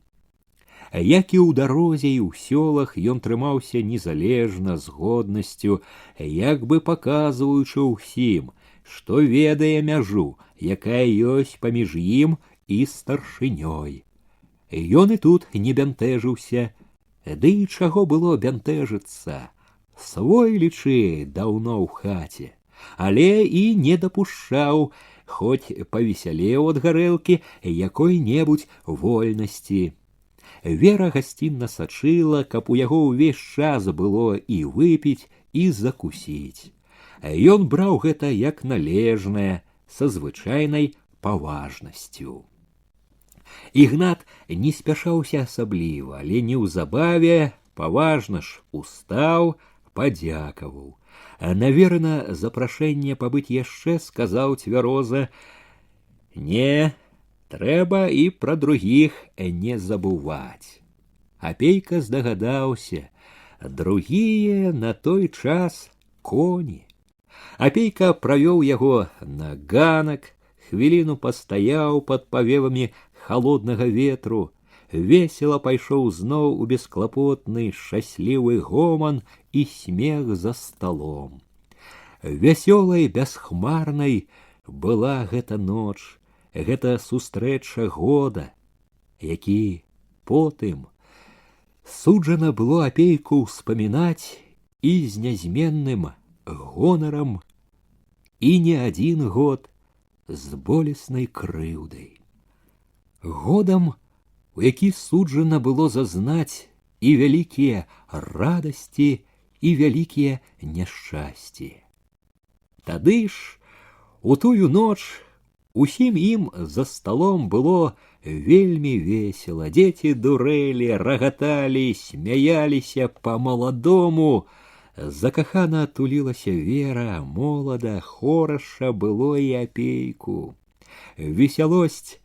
Як і ў дарозе, і ў сёлах ён трымаўся незалежна, з годнасцю, як бы паказваючы ўсім, што ведае мяжу, якая ёсць паміж ім і старшынёй. Ён і тут не бянтэжыўся, ды і чаго было бянтэжыцца. Свой, лічы, даўно ў хаце, але і не дапушчаў, хоць павесялеў ад гарэлкі, якой-небудзь вольнасці. Вера гасцінна сачыла, каб у яго ўвесь час было і выпіць, і закусіць. Ён браў гэта як належнае, са звычайнай паважнасцю. Ігнат не спяшаўся асабліва, але неўзабаве паважна ж устаў, падзякаваў. На Верына запрашэнне пабыць яшчэ сказаў цвяроза: не, трэба і пра другіх не забываць. Апейка здагадаўся, другія на той час коні. Апейка правёў яго на ганак, хвіліну пастаяў пад павевамі халоднага ветру, весела пайшоў зноў у бесклапотны шчаслівы гоман і смех за сталом. Вясёлай бясхмарнай была гэта ноч, гэта сустрэча года, які потым суджана было апейку ўспамінаць і з нязменным гонарам, і не адзін год з болеснай крыўдай. Годам, у які суджана было зазнаць і вялікія радасці, і вялікія няшчасці. Тады ж, у тую ноч, усім ім за сталом было вельмі весела. Дзеці дурэлі, рагаталі, смяяліся па-маладому. Закахана тулілася Вера, молада, хораша было і апейку. Весялосць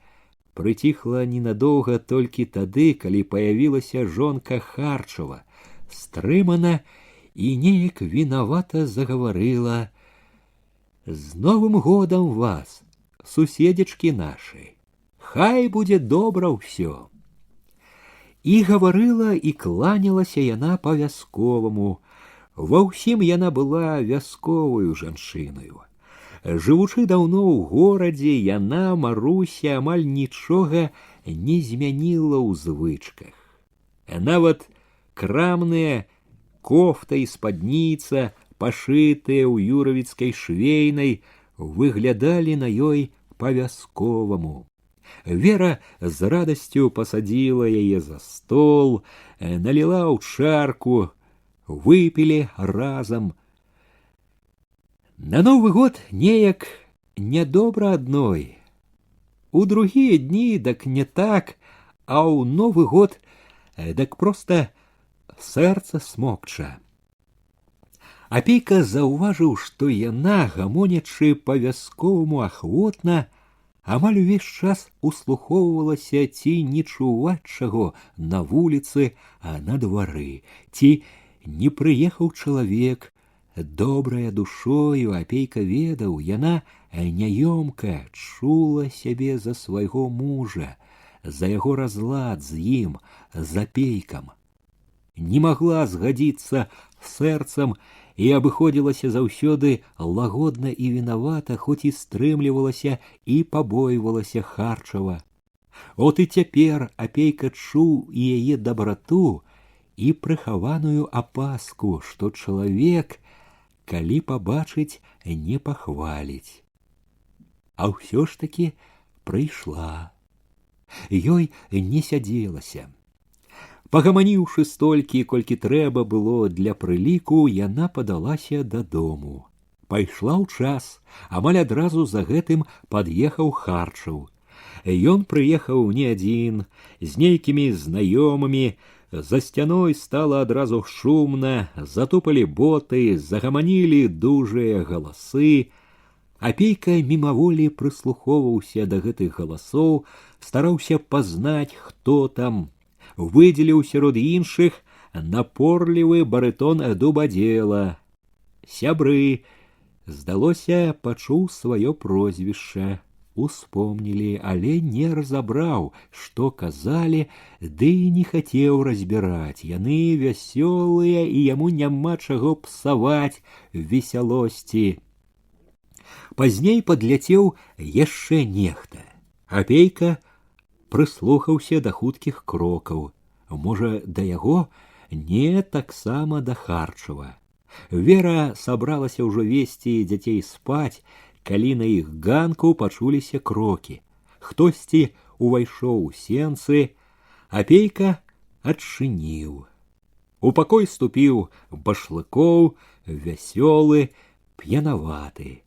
прыціхла ненадоўга толькі тады, калі паявілася жонка Харчава, стрымана і неяк вінавата загаварыла: «З Новым годам вас, суседзечкі нашы! Хай будзе добра ўсё!» І гаварыла і кланялася яна па-вясковаму. Ва ўсім яна была вясковаю жанчынаю. Жывучы даўно ў горадзе, яна, Маруся, амаль нічога не змяніла ў звычках. Нават крамныя кофта і спадніца, пашытыя ў юравіцкай швейнай, выглядалі на ёй па-вясковаму. Вера з радасцю пасадзіла яе за стол, наліла ў чарку, выпілі разам. На Новы год неяк нядобра адной. У другія дні дак не так, а ў Новы год дак проста сэрца смокча. Апейка заўважыў, што яна, гамонячы па-вясковаму ахвотна, амаль увесь час услухоўвалася, ці не чуваць чаго на вуліцы, а на двары, ці не прыехаў чалавек. Добрая душою, апейка ведаў, яна няёмка чула сябе за свайго мужа, за яго разлад з ім, з апейкам. Не магла згадзіцца сэрцам і абыходзілася заўсёды лагодна і вінавата, хоць і стрымлівалася і пабойвалася Харчава. От і цяпер апейка чуў і яе дабрату, і прыхаваную апаску, што чалавек, калі пабачыць, не пахваліць. А ўсё ж таки прыйшла. Ёй не сядзелася. Пагаманіўшы столькі, колькі трэба было для прыліку, яна падалася дадому. Пайшла ў час, амаль адразу за гэтым пад'ехаў Харчаў. Ён прыехаў не адзін, з нейкімі знаёмымі. За сцяной стала адразу шумна, затупалі боты, загаманілі дужыя галасы. Апейка мімаволі прыслухоўваўся да гэтых галасоў, стараўся пазнаць, хто там. Выдзеліў сярод іншых напорлівы барытон дубадзела. Сябры, здалося, пачуў сваё прозвішча. Успомнілі, але не разабраў, што казалі, ды і не хацеў разбіраць. Яны вясёлыя, і яму няма чаго псаваць весялосці. Пазней падляцеў яшчэ нехта. Апейка прыслухаўся да хуткіх крокаў. Можа, да яго? Не, таксама да Харчава. Вера сабралася ўжо весці дзяцей спаць, калі на іх ганку пачуліся крокі. Хтосьці увайшоў у сенцы, апейка адчыніў. У пакой ступіў Башлыкоў, вясёлы, п'янаваты.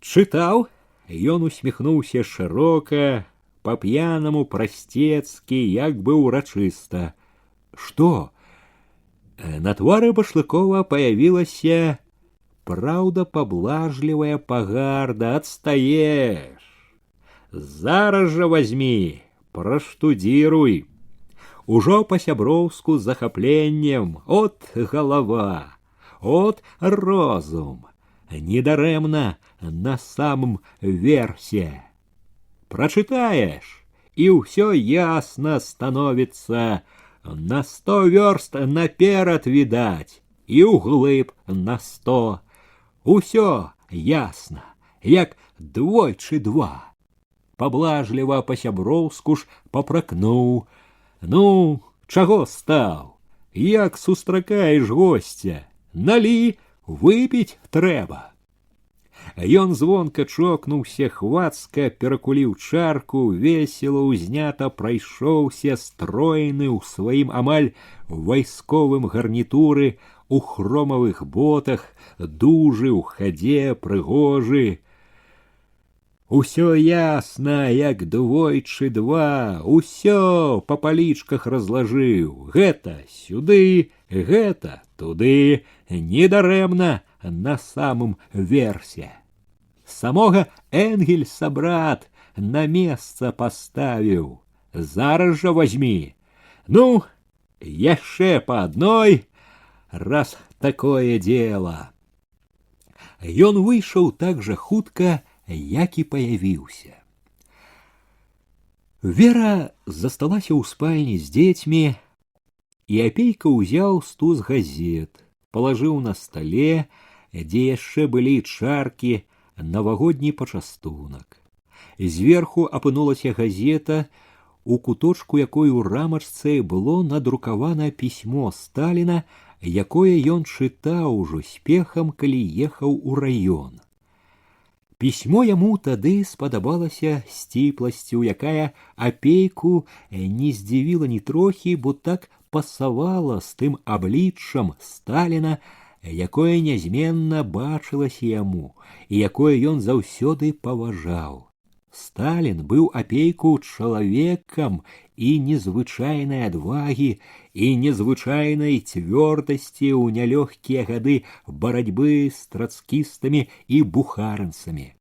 Чытаў, ён усміхнуўся шырока, па-п'янаму, прасцецкі, як бы ўрачыста. Што? На твары Башлыкова паявілася праўда-паблажлівая пагарда. Адстаеш! Зараз жа вазьмі, праштудзіруй. Ужо па-сяброўску з захапленнем. От галава, от розум. Недарэмна на самым версе. Прачытаеш і ўсё ясна становіцца, на 100 вёрст наперад відаць, і ўглыб на 100. Усё ясна, як двойчы два. Паблажліва па-сяброўску ж папракнуў: ну, чаго стаў? Як сустракаеш госця? Налі, выпіць трэба. Ён звонка чокнуўся, хвацка перакуліў чарку, весела ўзнята прайшоўся, стройны ў сваім амаль вайсковым гарнітуры, у хромавых ботах, дужы ў хадзе, прыгожы. Усё ясна, як двойчы два, усё па палічках разлажыў. Гэта сюды, гэта туды, недарэмна на самым версе. Самога Энгельса брат на месца паставіў. Зараз жа возьмі. Ну, яшчэ па адной, раз такое дело. Ён выйшаў так жа хутка, як і паявіўся. Вера засталася ў спальні з дзецьмі, і апейка ўзяў стус газет, палажыў на стале, дзе яшчэ былі чаркі, навагодні пачастунак. Зверху апынулася газета, у куточку якой у рамачцы было надрукавана пісьмо Сталіна, якое ён чытаў ужо спехам, калі ехаў у раён. Пісьмо яму тады спадабалася сціпласцю, якая апейку не здзівіла ні трохі, бо так пасавала з тым абліччам Сталіна, якое нязменна бачылася яму і якое ён заўсёды паважаў. Сталін быў апейку чалавекам і незвычайнай адвагі, і незвычайнай цвёрдасці ў нялёгкія гады барацьбы з трацкістамі і бухарынцамі.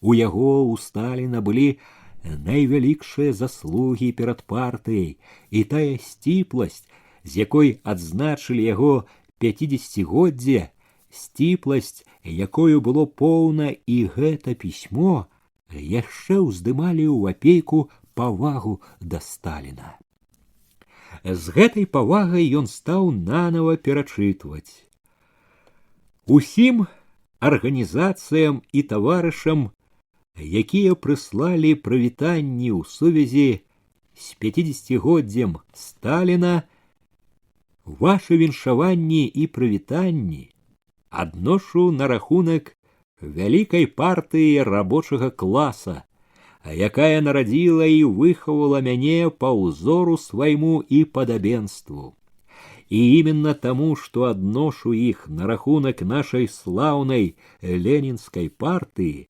У яго, у Сталіна, былі найвялікшыя заслугі перад партыяй, і тая сціпласць, з якой адзначылі яго 50-годдзе, сціпласць, якою было поўна і гэта пісьмо, яшчэ ўздымалі ў апейку павагу да Сталіна. З гэтай павагай ён стаў нанава перачытваць. Усім арганізацыям і таварышам, якія прыслалі прывітанні ў сувязі з 50-годдзем Сталіна, вашы віншаванні і прывітанні адношу на рахунак вялікай партыі рабочага класа, якая нарадзіла і выхавала мяне па ўзору свайму і падабенству. І именно таму, што адношу іх на рахунак нашай слаўнай ленінскай партыі,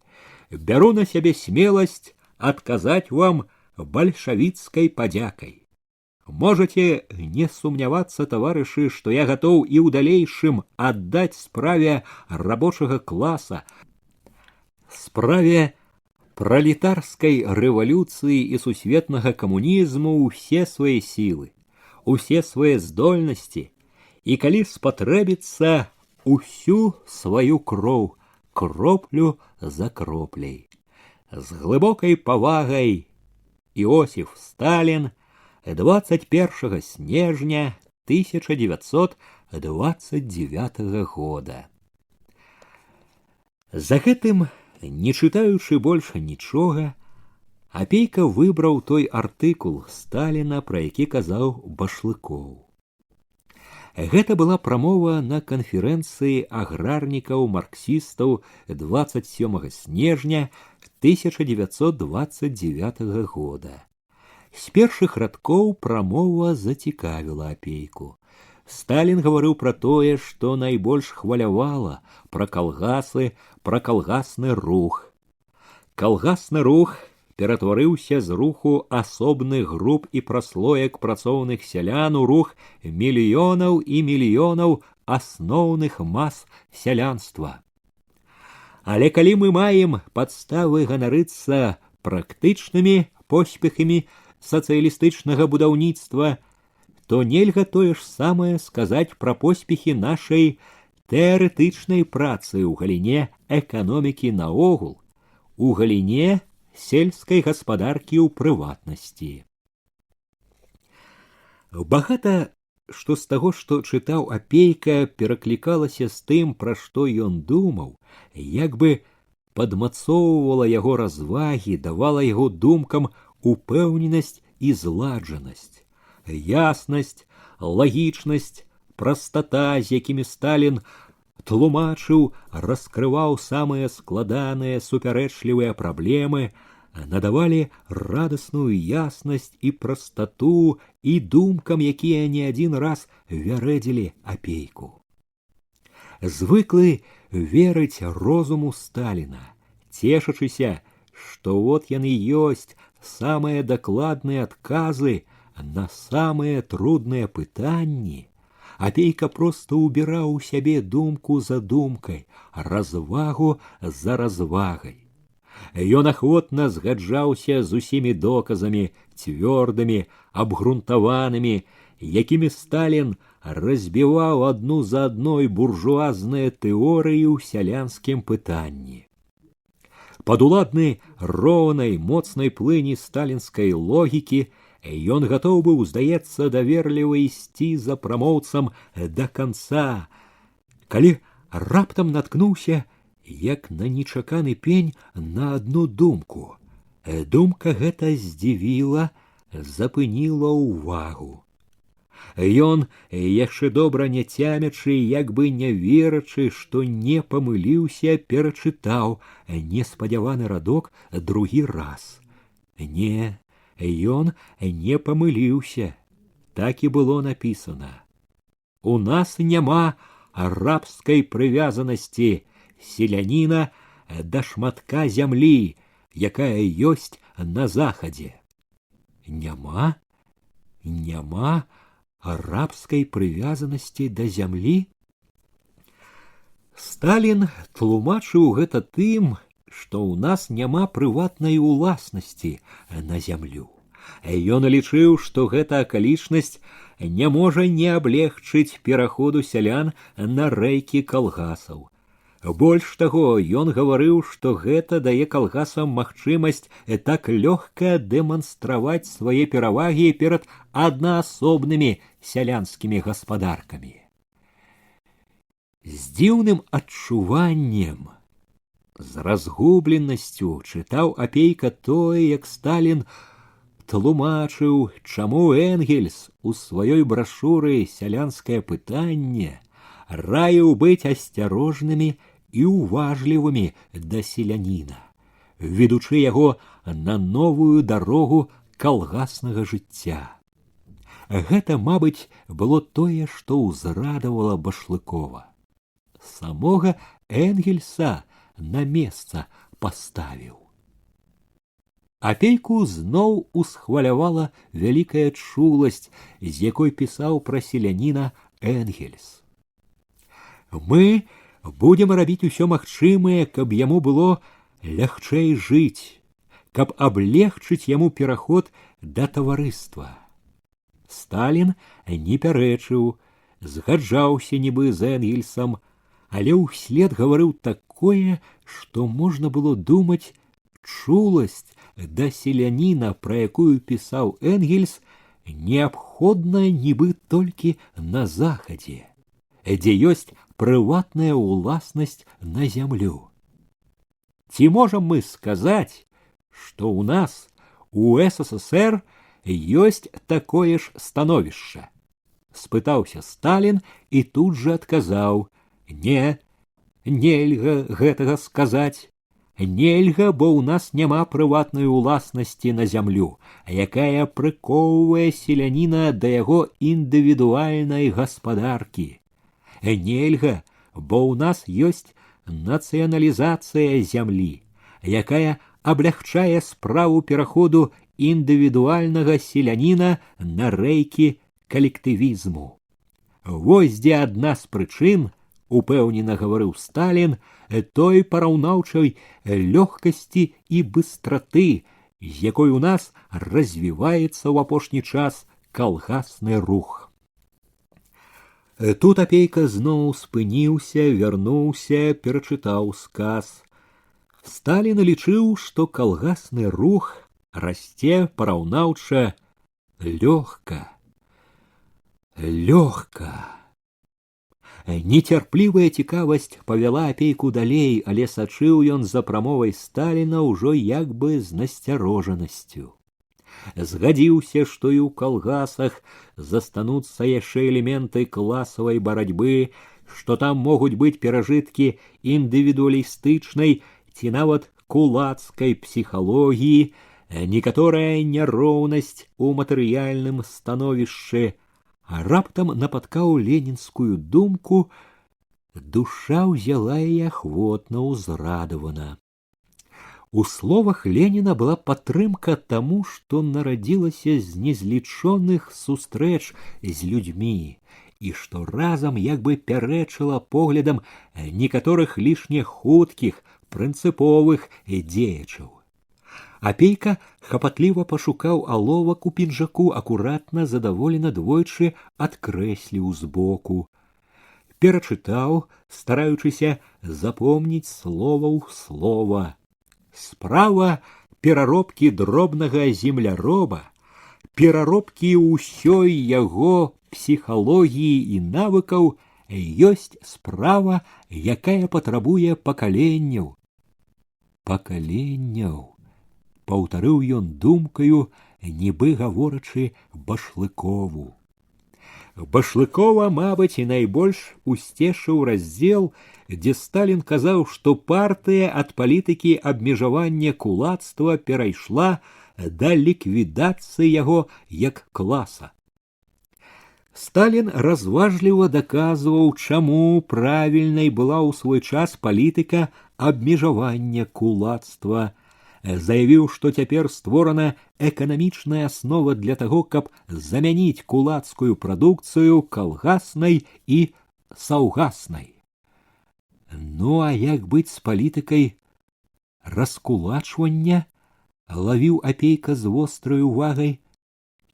бяру на сябе смеласць адказаць вам бальшавіцкай падзякай. Можете не сумнявацца, таварышы, што я гатоў і ў далейшым аддаць справе рабочага класа, справе пролетарской рэвалюцыі і сусветнага камунізму ўсе свае сілы, усе свае здольнасці, і калі спатрэбіцца, усю сваю кроў, кроплю за кропляй. З глыбокай павагай, Іосиф Сталін, 21 снежня 1929 года. За гэтым, не чытаючы больш нічога, апейка выбраў той артыкул Сталіна, пра які казаў Башлыкоў. Гэта была прамова на канферэнцыі аграрнікаў-марксістаў 27 снежня 1929 года. З першых радкоў прамова зацікавіла апейку. Сталін гаварыў пра тое, што найбольш хвалявала, пра калгасы, пра калгасны рух. Калгасны рух ператварыўся з руху асобных груп і праслоек працоўных сялян у рух мільёнаў і мільёнаў асноўных мас сялянства. Але калі мы маем падставы ганарыцца практычнымі поспехамі сацыялістычнага будаўніцтва, то нельга тое ж самае сказаць пра поспехі нашай тэарэтычнай працы ў галіне эканомікі наогул, у галіне сельскай гаспадаркі ў прыватнасці. Багата што з таго, што чытаў Апейка, пераклікалася з тым, пра што ён думаў, як бы падмацоўвала яго развагі, давала яго думкам упэўненасць і зладжанасць, яснасць, лагічнасць, прастата, з якімі Сталін тлумачыў, раскрываў самыя складаныя, супярэчлівыя праблемы, надавалі радасную яснасць і прастату і думкам, якія не адзін раз вярэдзілі Апейку. Звыклы верыць розуму Сталіна, цешачыся, што от яны ёсць самыя дакладныя адказы на самыя трудныя пытанні, Апейка проста ўбіраў у сябе думку за думкай, развагу за развагай. Ён ахвотна згаджаўся з усімі доказамі, цвёрдымі, абгрунтаванымі, якімі Сталін разбіваў адну за адной буржуазныя тэорыі ў сялянскім пытанні. Падуладны роўнай, моцнай плыні сталінскай логікі ён гатоў быў, здаецца, даверліва ісці за прамоўцам да канца, калі раптам наткнуўся, як на нечаканы пень, на адну думку. Думка гэта здзівіла, запыніла ўвагу. Ён, яшчэ добра не цямячы, як бы не верачы, што не памыліўся, перачытаў неспадзяваны радок другі раз. Не, ён не памыліўся. Так і было напісана. У нас няма арабскай прывязанасці селяніна да шматка зямлі, якая ёсць на захадзе. Няма арабскай прывязанасці да зямлі? Сталін тлумачыў гэта тым, што ў нас няма прыватнай уласнасці на зямлю. Ён лічыў, што гэта акалічнасць не можа не аблегчыць пераходу сялян на рэйкі калгасаў. Больш таго, ён гаварыў, што гэта дае калгасам магчымасць так лёгка дэманстраваць свае перавагі перад аднаасобнымі сялянскімі гаспадаркамі. З дзіўным адчуваннем, з разгубленасцю чытаў Апейка тое, як Сталін тлумачыў, чаму Энгельс у сваёй брашуры «Сялянскае пытанне» раіў быць асцярожнымі і уважлівымі да селяніна, ведучы яго на новую дарогу калгаснага жыцця. Гэта, мабыць, было тое, што ўзрадавала Башлыкова. Самога Энгельса на месца паставіў. Апейку зноў усхвалявала вялікая чуласць, з якой пісаў пра селяніна Энгельс. Мы будем рабіць усё магчымае, каб яму было лягчэй жыць, каб аблегчыць яму пераход да таварыства. Сталін не пярэчыў, згаджаўся нібы з Энгельсам, але ўслед гаварыў такое, што можна было думаць, чуласць да селяніна, пра якую пісаў Энгельс, неабходна нібы толькі на захадзе, дзе ёсць прыватная ўласнасць на зямлю. Ці можам мы сказаць, што ў нас, у СССР, ёсць такое ж становішча? Спытаўся Сталін і тут жа адказаў: не, нельга гэтага сказаць. Нельга, бо ў нас няма прыватнай уласнасці на зямлю, якая прыкоўвае селяніна да яго індывідуальнай гаспадаркі. Нельга, бо ў нас ёсць нацыяналізацыя зямлі, якая аблягчае справу пераходу індывідуальнага селяніна на рэйкі калектывізму. Вось дзе адна з прычын, упэўнена гаварыў Сталін, той параўнаўчай лёгкасці і быстраты, з якой у нас развіваецца ў апошні час калгасны рух. Тут Апейка зноў спыніўся, вярнуўся, перачытаў сказ. Сталін лічыў, што калгасны рух расце параўнаўча лёгка. Нецярплівая цікавасць павяла апейку далей, але сачыў ён за прамовай Сталіна ўжо як бы з насцярожанасцю. Згадзіўся, што і ў калгасах застануцца яшчэ элементы класавай барацьбы, што там могуць быць перажыткі індывідуалістычнай ці нават кулацкай псіхалогіі, некаторая няроўнасць у матэрыяльным становішчы. А раптам напаткаў ленінскую думку, душа ўзяла і ахвотна ўзрадавана. У словах Леніна была падтрымка таму, што нарадзілася з незлічоных сустрэч з людзьмі, і што разам як бы пярэчыла поглядам некаторых лішне хуткіх, прынцыповых дзеячаў. Апейка хапатліва пашукаў аловак у пінжаку, акуратна, задаволена двойчы адкрэсліў збоку. Перачытаў, стараючыся запомніць слова ў слова. Справа пераробкі дробнага земляроба, пераробкі ўсёй яго псіхалогіі і навыкаў ёсць справа, якая патрабуе пакаленняў. Пакаленняў. Паўтарыў ён думкаю, нібы гаворачы Башлыкову. Башлыкова, мабыць, і найбольш усцешыў раздзел, дзе Сталін казаў, што партыя ад палітыкі абмежавання кулацтва перайшла да ліквідацыі яго як класа. Сталін разважліва даказваў, чаму правільнай была ў свой час палітыка абмежавання кулацтва. Заявіў, што цяпер створана эканамічная аснова для таго, каб замяніць кулацкую прадукцыю калгаснай і саўгаснай. Ну, а як быць з палітыкай раскулачвання, лавіў апейка з вострай увагай.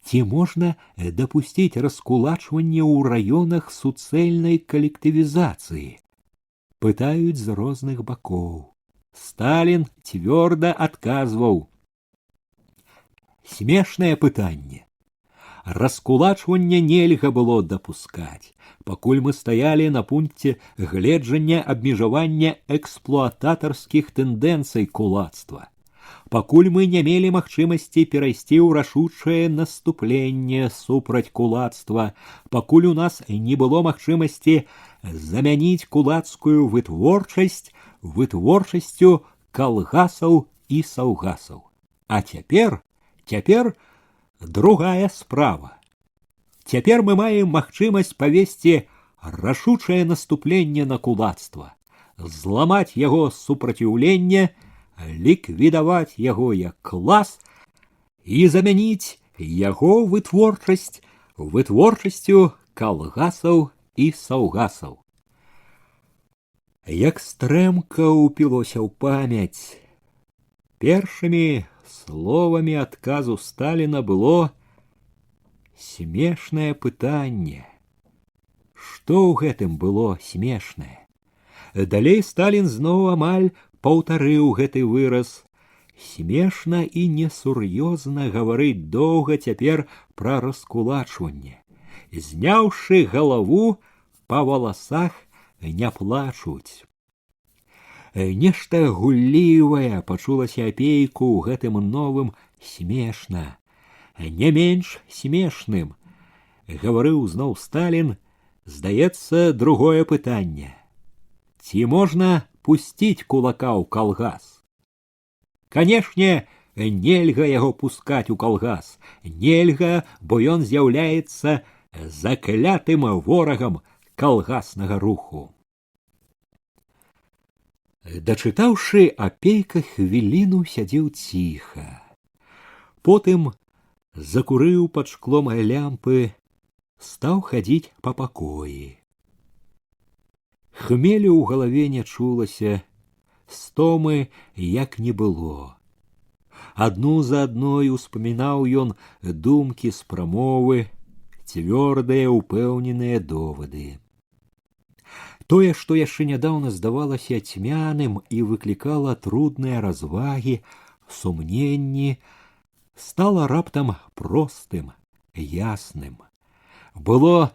Ці можна дапусціць раскулачванне ў раёнах суцэльнай калектывізацыі? Пытаюць з розных бакоў. Сталін цвёрда адказваў: смешнае пытанне. Раскулачвання нельга было дапускаць, пакуль мы стаялі на пункце гледжання абмежавання эксплуататарскіх тэндэнцый кулацтва. Пакуль мы не мелі магчымасці перайсці ў рашучае наступленне супраць кулацтва, пакуль у нас не было магчымасці замяніць кулацкую вытворчасць вытворчасцю калгасаў і саўгасаў. А цяпер другая справа. Цяпер мы маем магчымасць павесці рашучае наступленне на кулацтва, зламаць яго супраціўленне, ліквідаваць яго як клас і замяніць яго вытворчасцю калгасаў і саўгасаў. Як стрэмка ўпілося ў памяць. Першымі словамі адказу Сталіна было смешнае пытанне. Што ў гэтым было смешнае? Далей Сталін зноў амаль паўтарыў гэты выраз. Смешна і несур'ёзна гаварыць доўга цяпер пра раскулачванне. Зняўшы галаву, па валасах не плачуць. Нешта гуллівае пачулася апейку ў гэтым новым смешна. Не менш смешным, гаварыў зноў Сталін, здаецца, другое пытанне. Ці можна пусціць кулака ў калгас? Канешне, нельга яго пускаць у калгас. Нельга, бо ён з'яўляецца заклятым ворагам калгаснага руху. Дачытаўшы, апейка хвіліну сядзеў ціха. Потым закурыў пад шклом лямпы, стаў хадзіць па пакоі. Хмелю ў галаве не чулася, стомы як не было. Адну за адной успамінаў ён думкі з прамовы, цвёрдыя, упэўненыя довады. Тое, што яшчэ нядаўна здавалася цьмяным і выклікала трудныя развагі, сумненні, стала раптам простым, ясным. Было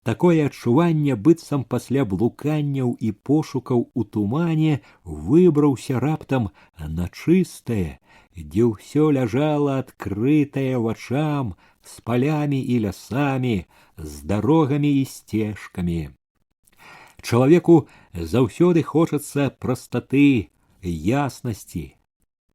такое адчуванне, быццам пасля блуканняў і пошукаў у тумане выбраўся раптам на чыстае, дзе ўсё ляжала адкрытае вачам, з палямі і лясамі, з дарогамі і сцежкамі. Чалавеку заўсёды хочацца прастаты, яснасці.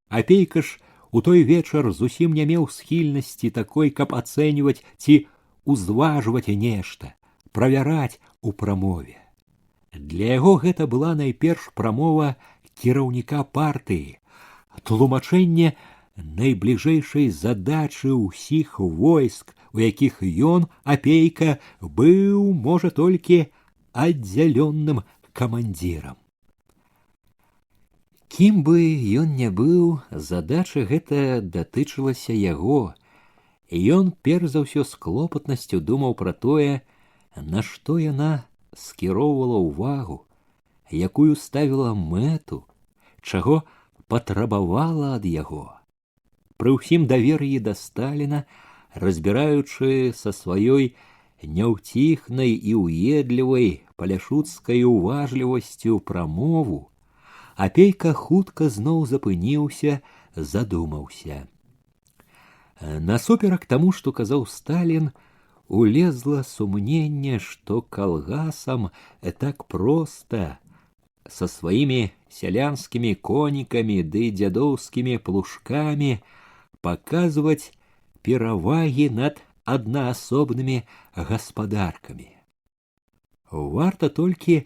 Апейка ж у той вечар зусім не меў схільнасці такой, каб ацэньваць ці узважваць нешта, правяраць у прамове. Для яго гэта была найперш прамова кіраўніка партыі, тлумачэнне найбліжэйшай задачы ўсіх войск, у якіх ён, апейка, быў, можа, толькі аддзялённым камандзірам. Кім бы ён не быў, задача гэта датычылася яго, і ён перш за ўсё з клопатнасцю думаў пра тое, на што яна скіроўвала ўвагу, якую ставіла мэту, чаго патрабавала ад яго. Пры ўсім давер'і да Сталіна, разбіраючы са сваёй няўціхнай і уедлівай паляшуцкай уважлівасцю прамову, апейка хутка зноў запыніўся, задумаўся. Насуперак таму, што казаў Сталін, улезла сумненне, што калгасам так проста, са сваімі сялянскімі конікамі ды дзядоўскімі плужкамі паказваць перавагі над аднаасобнымі гаспадаркамі. Варта толькі,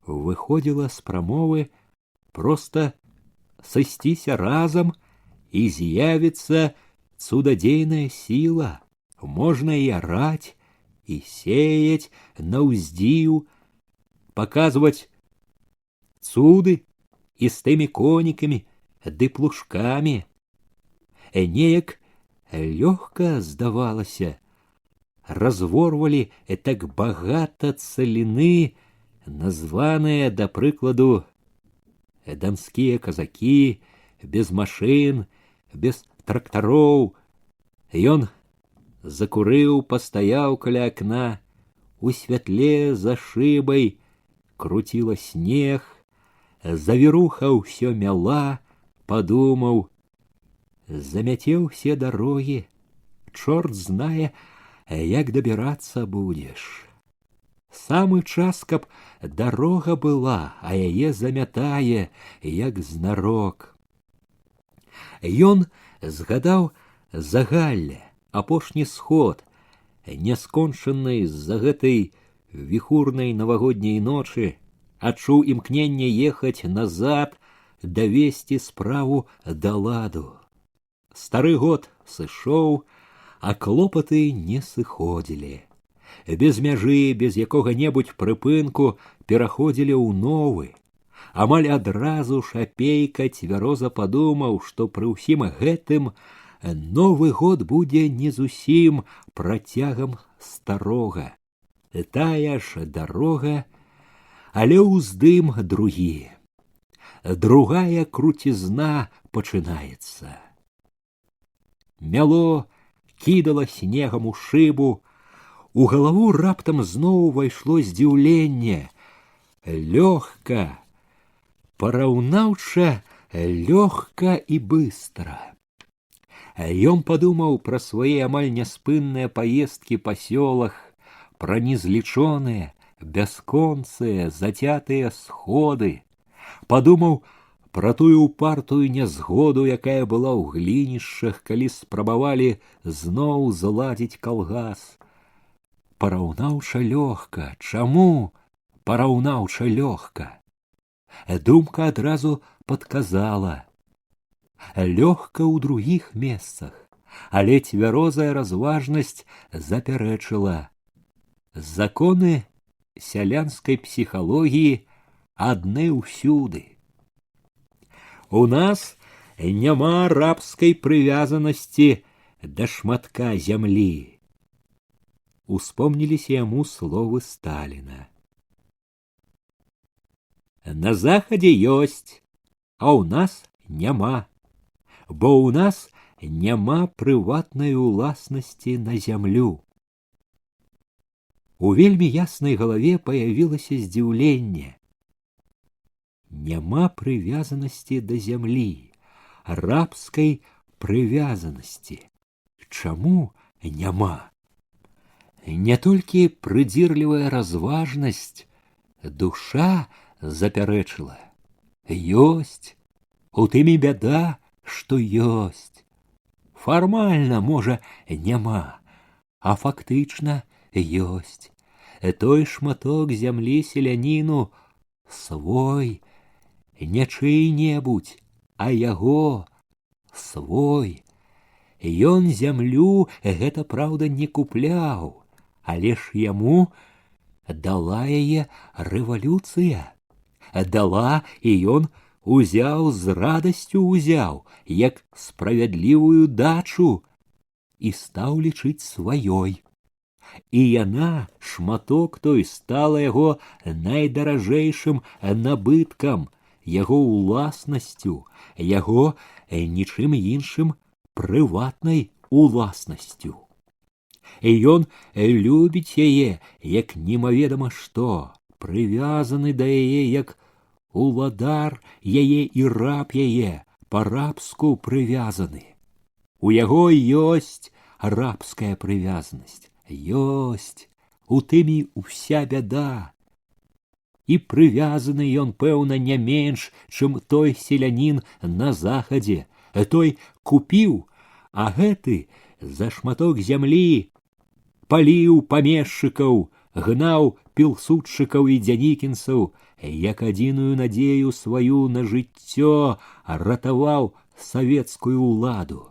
выходзіла з прамовы, проста сысціся разам, і з'явіцца цудадзейная сіла, можна і араць, і сеяць на ўздзію, паказваць цуды і з тымі конікамі ды плужкамі. Неяк лёгка здавалася, разворвалі так багата цаліны, названыя, да прыкладу, донскія казакі, без машын, без трактароў. Ён закурыў, пастаяў каля акна, у святле за шыбай круціла снег, завіруха ўсё мяла, падумаў, замяце ўсе дарогі, чорт знае, як дабірацца будзеш. Самы час, каб дарога была, а яе замятае, як знарок. Ён згадаў загалле, апошні сход, няскончаны з-за гэтай віхурнай навагодняй ночы, адчуў імкненне ехаць назад, давесці справу да ладу. Стары год сышоў, а клопаты не сыходзілі. Без мяжы, без якога-небудзь прыпынку пераходзілі ў новы. Амаль адразу ж апейка цвяроза падумаў, што пры ўсім гэтым новы год будзе не зусім працягам старога. Тая ж дарога, але ўздым другі. Другая круцізна пачынаецца. Мяло кідала снегам у шыбу, у галаву раптам зноў увайшло здзіўленне. Лёгка, параўнаўча лёгка і быстра. Ён падумаў пра свае амаль няспынныя паездкі па сёлах, пра незлічоныя, бясконцыя, зацятыя сходы. Падумаў пра тую упартую нязгоду, якая была ў глінішчах, калі спрабавалі зноў зладзіць калгас. Параўнаўча лёгка. Чаму параўнаўча лёгка? Думка адразу падказала. Лёгка ў другіх месцах, але цвярозая разважнасць запярэчыла. Законы сялянскай псіхалогіі адны ўсюды. У нас няма рабскай прывязанасці да шматка зямлі. Успомніліся яму словы Сталіна. На захадзе ёсць, а ў нас няма, бо ў нас няма прыватнай уласнасці на зямлю. У вельмі яснай галаве появілася здзіўленне. Няма прывязанасці да зямлі, рабскай прывязанасці. Чаму няма? Не толькі прыдзірлівая разважнасць, душа запярэчыла. Ёсць, у тым і бяда, што ёсць. Фармальна, можа, няма, а фактычна ёсць. Той шматок зямлі селяніну свой, не чый-небудзь, а яго свой. Ён зямлю, гэта праўда, не купляў, але ж яму дала яе рэвалюцыя. Дала, і ён узяў, з радасцю узяў, як справядлівую дачу, і стаў лічыць сваёй. І яна, шматок той, стала яго найдаражэйшым набыткам, яго уласнасцю, яго нічым іншым прыватнай уласнасцю. І ён любіць яе, як немаведама што, прывязаны да яе, як уладар яе і раб яе, па-рабску прывязаны. У яго ёсць рабская прывязанасць, ёсць, у тым і ўся бяда. І прывязаны ён, пэўна, не менш, чым той селянін на захадзе. Той купіў, а гэты за шматок зямлі паліў памешчыкаў, гнаў пілсудчыкаў і дзянікінцаў, як адзіную надзею сваю на жыццё ратаваў савецкую ўладу.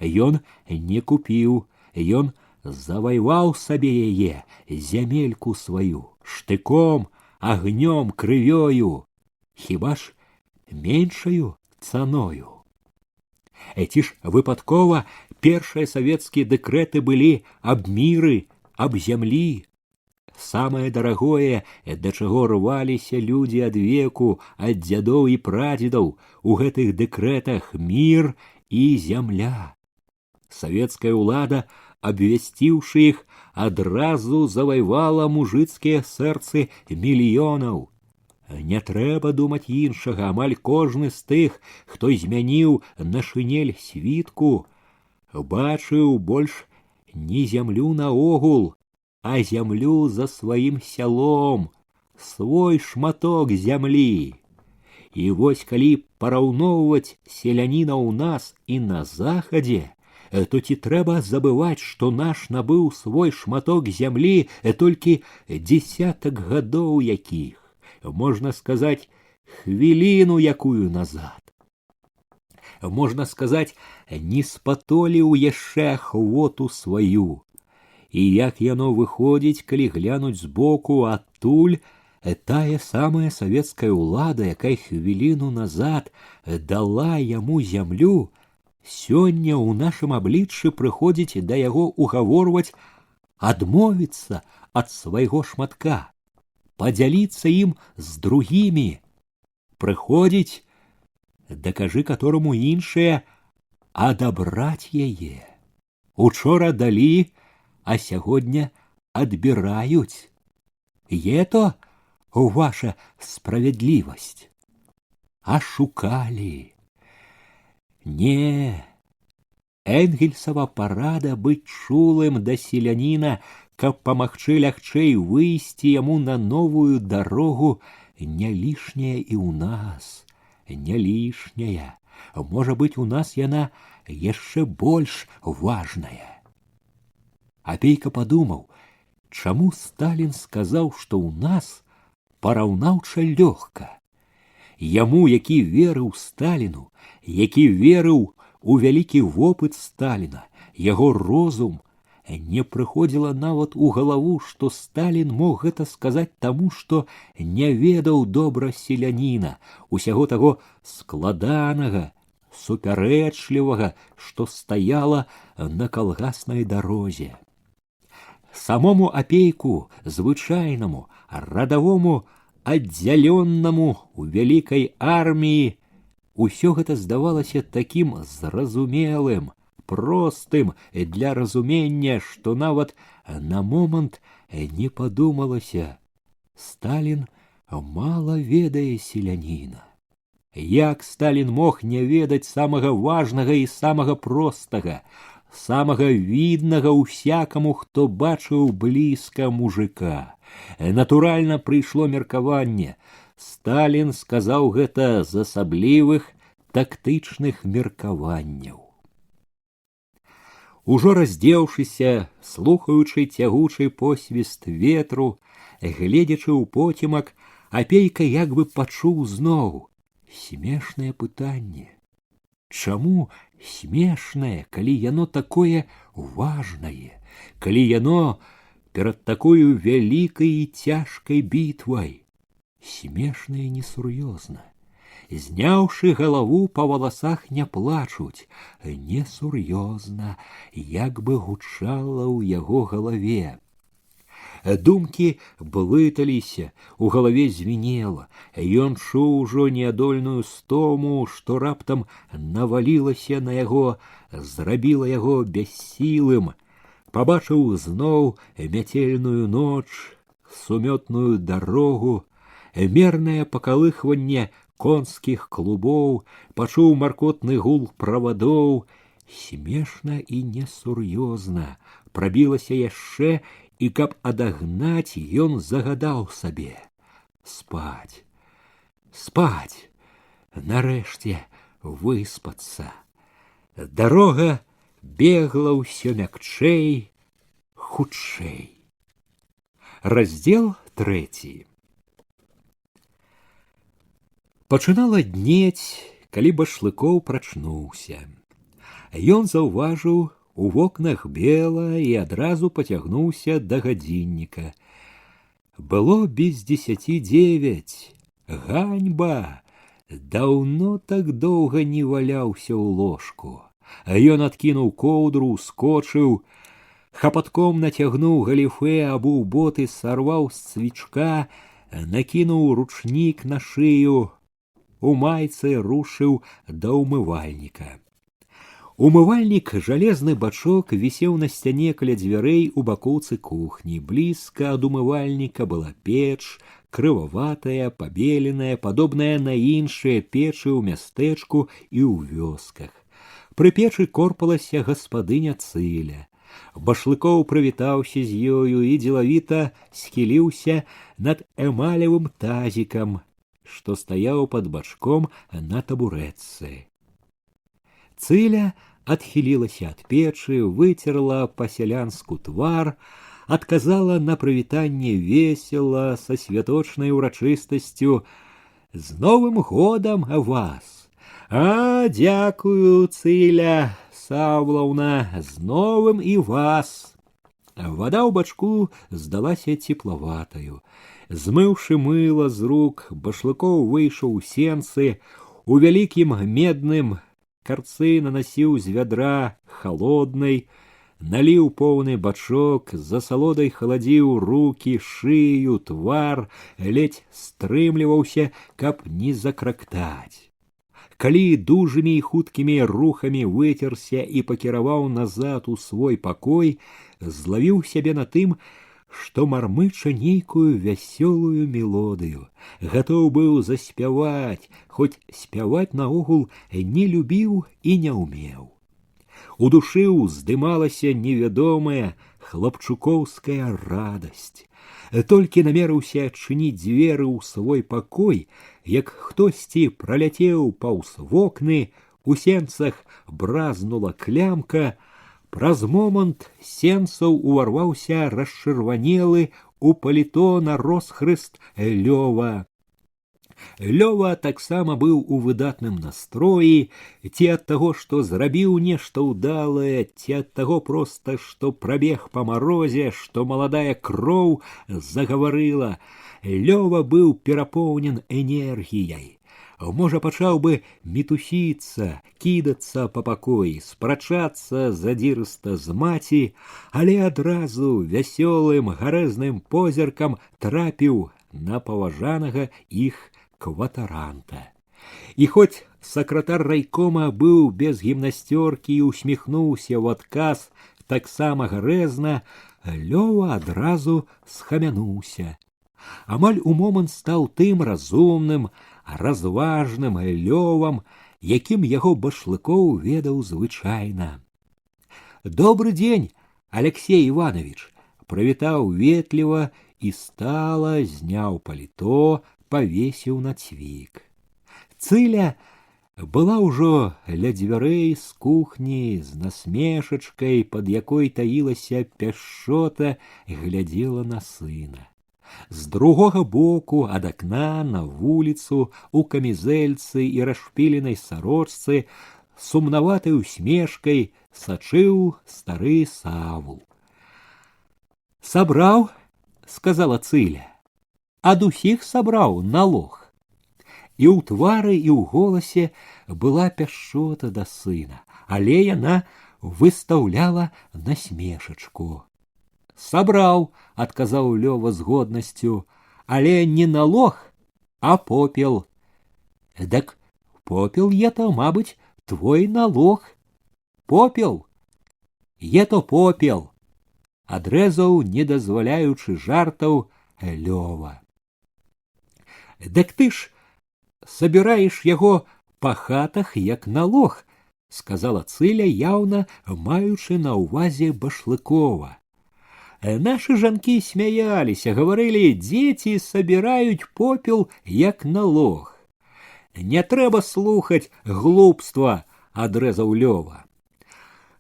Ён не купіў, ён заваяваў сабе яе, зямельку сваю, штыком, агнём, крывёю, хіба ж меншаю цаною. Ці ж выпадкова першыя савецкія дэкрэты былі аб міры, аб зямлі. Самае дарагое, да чаго рваліся людзі ад веку, ад дзядоў і прадзедаў, у гэтых дэкрэтах мір і зямля. Савецкая ўлада, абвясціўшы іх, адразу заваявала мужыцкія сэрцы мільёнаў. Не трэба думаць іншага, амаль кожны з тых, хто змяніў на шынель світку, бачыў больш не зямлю наогул, а зямлю за сваім сялом, свой шматок зямлі. І вось калі параўноўваць селяніна ў нас і на захадзе, то ці трэба забываць, што наш набыў свой шматок зямлі толькі дзесятак гадоў якіх, можна сказаць, хвіліну якую назад. Можна сказаць, не спатоліў яшчэ ахвоту сваю. І як яно выходзіць, калі глянуць збоку, адтуль тая самая савецкая ўлада, якая хвіліну назад дала яму зямлю, сёння ў нашым абліччы прыходзіць да яго угаворваць адмовіцца ад свайго шматка, падзяліцца ім з другімі, прыходзіць, дакажы которому іншае, адабраць яе. Учора далі, а сягоння адбіраюць. Ето ваша справядлівасць. А шукалі. Не, Энгельсава парада быць чулым да селяніна, каб памагчы лягчэй выйсці яму на новую дарогу, не лішняя і ў нас, не лішняя. Можа быць, у нас яна яшчэ больш важная. Апейка падумаў, чаму Сталін сказаў, што ў нас параўнаўча лёгка. Яму, які верыў Сталіну, які верыў у вялікі вопыт Сталіна, яго розум, не прыходзіла нават у галаву, што Сталін мог гэта сказаць таму, што не ведаў добра селяніна, усяго таго складанага, супярэчлівага, што стаяла на калгаснай дарозе. Самому апейку, звычайнаму, радавому аддзяленнаму у вялікай арміі, усё гэта здавалася такім зразумелым, простым для разумення, што нават на момант не падумалася: Сталін мала ведае селяніна. Як Сталін мог не ведаць самага важнага і самага простага, самага віднага ўсякаму, хто бачыў блізка мужика? Натуральна, прыйшло меркаванне. Сталін сказаў гэта з асаблівых тактычных меркаванняў. Ужо раздзеўшыся, слухаючы цягучы посвіст ветру, гледзячы ў потемак, Апейка як бы пачуў зноў смешнае пытанне. Чаму смешнае, калі яно такое важнае, калі яно перад такою вялікай і цяжкай бітвай? Смешнае несур'ёзна. Зняўшы галаву, па валасах не плачуць. Несур'ёзна, як бы гучала ў яго галаве. Думкі блыталіся, у галаве звінела. Ён чуў ужо неадольную стому, што раптам навалілася на яго, зрабіла яго бяссілым. Пабачыў зноў мяцельную ноч, сумётную дарогу, мернае пакалыхванне конскіх клубоў, пачуў маркотны гул правадоў. Смешна і несур'ёзна прабілася яшчэ, і каб адагнаць, ён загадаў сабе: спаць, спаць, нарэшце выспацца. Дарога бегла ўсё мякчэй, хутчэй. Раздзел 3. Пачынала днець, калі Башлыкоў прачнуўся. Ён заўважыў у вокнах бела і адразу пацягнуўся да гадзінніка. Было без 10:09. Ганьба! Даўно так доўга не валяўся ў ложку. Ён адкінуў коўдру, ускочыў, хапатком нацягнуў галіфэ, абуў боты, сарваў з цвічка, накінуў ручнік на шыю, у майцы рушыў да ўмывальніка. Умывальнік, жалезны бачок, вісеў на сцяне каля дзвярэй у бакоўцы кухні. Блізка ад умывальніка была печ, крываватая, пабеленая, падобная на іншыя печы ў мястэчку і ў вёсках. Пры печы корпалася гаспадыня Цыля. Башлыкоў прывітаўся з ёю і дзелавіта схіліўся над эмалевым тазікам, што стаяў пад бачком на табурэтцы. Цыля адхілілася ад печы, выцерла па-сялянску твар, адказала на прывітанне весела, са святочнай урачыстасцю: «З Новым годам вас!» «А, дзякую, Цыля Саўлаўна, з новым і вас!» Вада ў бачку здалася цеплаватаю. Змыўшы мыла з рук, Башлыкоў выйшаў у сенцы, у вялікім медным карцы нанасіў з вядра халоднай, наліў поўны бачок, з асалодай халадзіў рукі, шыю, твар, ледзь стрымліваўся, каб не закрактаць. Калі дужымі і хуткімі рухамі выцерся і пакіраваў назад у свой пакой, злавіў сябе на тым, што мармыча нейкую вясёлую мелодыю. Гатоў быў заспяваць, хоць спяваць наогул не любіў і не ўмеў. У душы ўздымалася невядомая хлапчукоўская радасць. Толькі намерыўся адчыніць дзверы ў свой пакой, як хтосьці праляцеў паўз вокны, у сенцах бразнула клямка. Праз момант сенцаў уварваўся расчырванелы у паліто на росхрыст Лёва. Лёва таксама быў у выдатным настроі, ці ад таго, што зрабіў нешта ўдалае, ці ад таго проста, што прабег па марозе, што маладая кроў загаварыла. Лёва быў перапоўнен энергіяй. Можа, пачаў бы мітусіцца, кідацца па пакоі, спрачацца задзірыста з маці, але адразу вясёлым гарэзным позіркам трапіў на паважанага іх кватаранта. І хоць сакратар райкома быў без гімнасцёркі і усміхнуўся ў адказ таксама гарэзна, Лёва адразу схамянуўся. Амаль у момант стаў тым разумным, разважным Лёвам, якім яго Башлыкоў ведаў звычайна. «Добрый дзень, Алексей Иванович!» Прывітаў ветліва і стала, зняў паліто, павесіў на цвік. Цыля была ўжо ля дзвярэй з кухні з насмешачкай, пад якой таілася пяшчота, глядзела на сына. З другога боку ад акна на вуліцу у камізэльцы і расшпіленай сарочцы сумнаватай усмешкай сачыў стары Савул. «Сабраў?» — сказала Цыля. «Ад усіх сабраў налог». І ў твары, і ў голасе была пяшчота да сына, але яна выстаўляла насмешачку. «Сабраў», — адказаў Лёва з годнасцю, «але не налог, а попел». «Дак попел ето, мабыць, твой налог. Попел? Ето попел», — адрэзаў, не дазваляючы жартаў, Лёва. «Дак ты ж собираешь яго па хатах, як налог», — сказала Цыля, яўна маючы на ўвазе Башлыкова. Нашы жанкі смяяліся, гаварылі, дзеці сабіраюць попел як налог. «Не трэба слухаць глупства», — адрэзаў Лёва.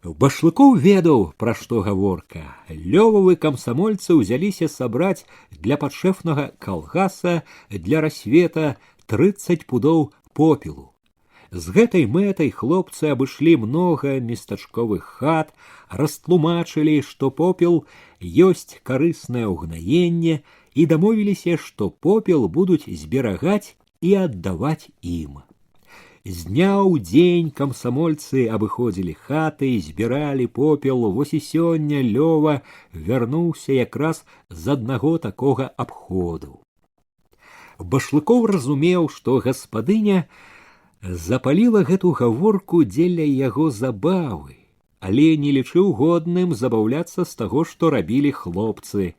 Башлыкоў ведаў, пра што гаворка. Лёвавы камсамольцы ўзяліся сабраць для падшэфнага калгаса для рассвета 30 пудоў попелу. З гэтай мэтай хлопцы абышлі многа местачковых хат, растлумачылі, што попел ёсць карыснае ўгнаенне, і дамовіліся, што попел будуць зберагаць і аддаваць ім. З дня ў дзень камсамольцы абыходзілі хаты, збіралі попел. Вось і сёння Лёва вярнуўся якраз з аднаго такога абходу. Башлыкоў разумеў, што гаспадыня запаліла гэту гаворку дзеля яго забавы, але не лічыў годным забаўляцца з таго, што рабілі хлопцы.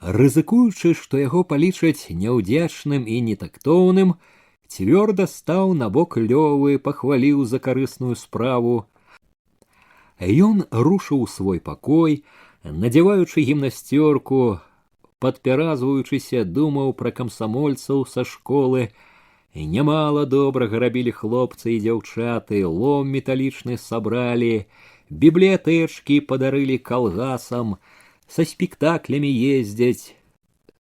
Рызыкуючы, што яго палічаць няўдзячным і нетактоўным, цвёрда стаў на бок Лёвы, пахваліў за карысную справу. Ён рушыў у свой пакой, надзяваючы гімнасцёрку, падпяразваючыся, думаў пра камсамольцаў са школы. Нямала добрага рабілі хлопцы і дзяўчаты, лом металічны сабралі, бібліятэчкі падарылі калгасам, са спектаклямі ездзяць.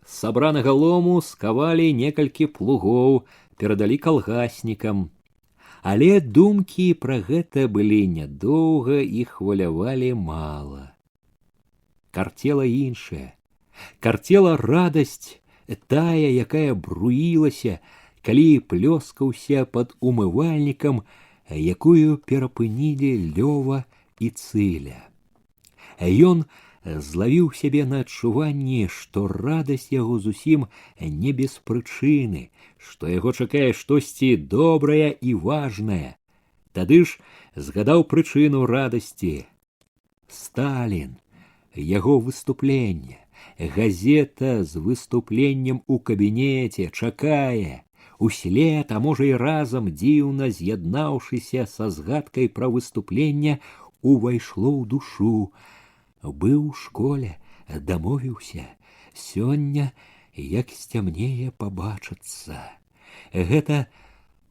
З сабранага лому скавалі некалькі плугоў, перадалі калгаснікам. Але думкі пра гэта былі нядоўга і хвалявалі мала. Карцела іншая. Карцела радасць, тая, якая бруілася, калі плёскаўся пад умывальнікам, якую перапынілі Лёва і Цыля. Ён злавіў сябе на адчуванні, што радасць яго зусім не без прычыны, што яго чакае штосьці добрае і важнае. Тады ж згадаў прычыну радасці. Сталін, яго выступленне, газета з выступленнем у кабінеце чакае. Услед, а можа і разам, дзіўна з'яднаўшыся са згадкай пра выступленне, увайшло ў душу. Быў у школе, дамовіўся, сёння, як сцямнее, пабачыцца. Гэта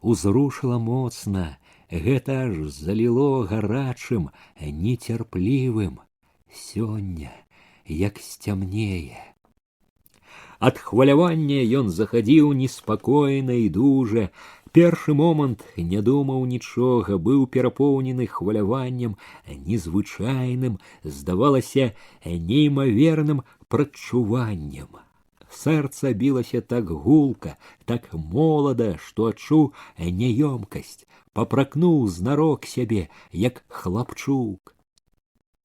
узрушыла моцна, гэта аж заліло гарачым, нецярплівым. Сёння, як сцямнее. Ад хвалявання ён захадзіў неспакойна і дужа. Першы момант не думаў нічога, быў перапоўнены хваляваннем незвычайным, здавалася, неймаверным прадчуваннем. Сэрца білася так гулка, так молада, што адчуў няёмкасць, папракнуў знарок сябе, як хлапчук.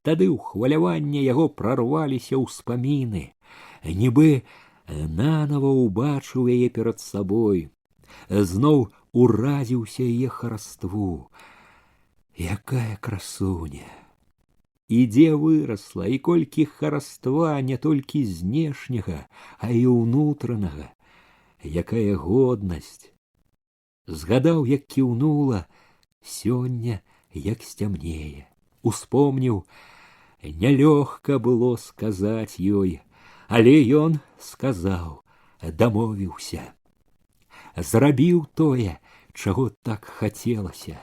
Тады ў хваляванне яго прарваліся ўспаміны, нібы нанова убачыў яе перад сабой, зноў уразіўся яе хараству. Якая красуня! І дзе вырасла, і колькі хараства не толькі знешняга, а і ўнутранага. Якая годнасць! Згадаў, як кіўнула, сёння як сцямнее. Успомніў, нялёгка было сказаць ёй, але ён сказаў, дамовіўся. Зрабіў тое, чаго так хацелася.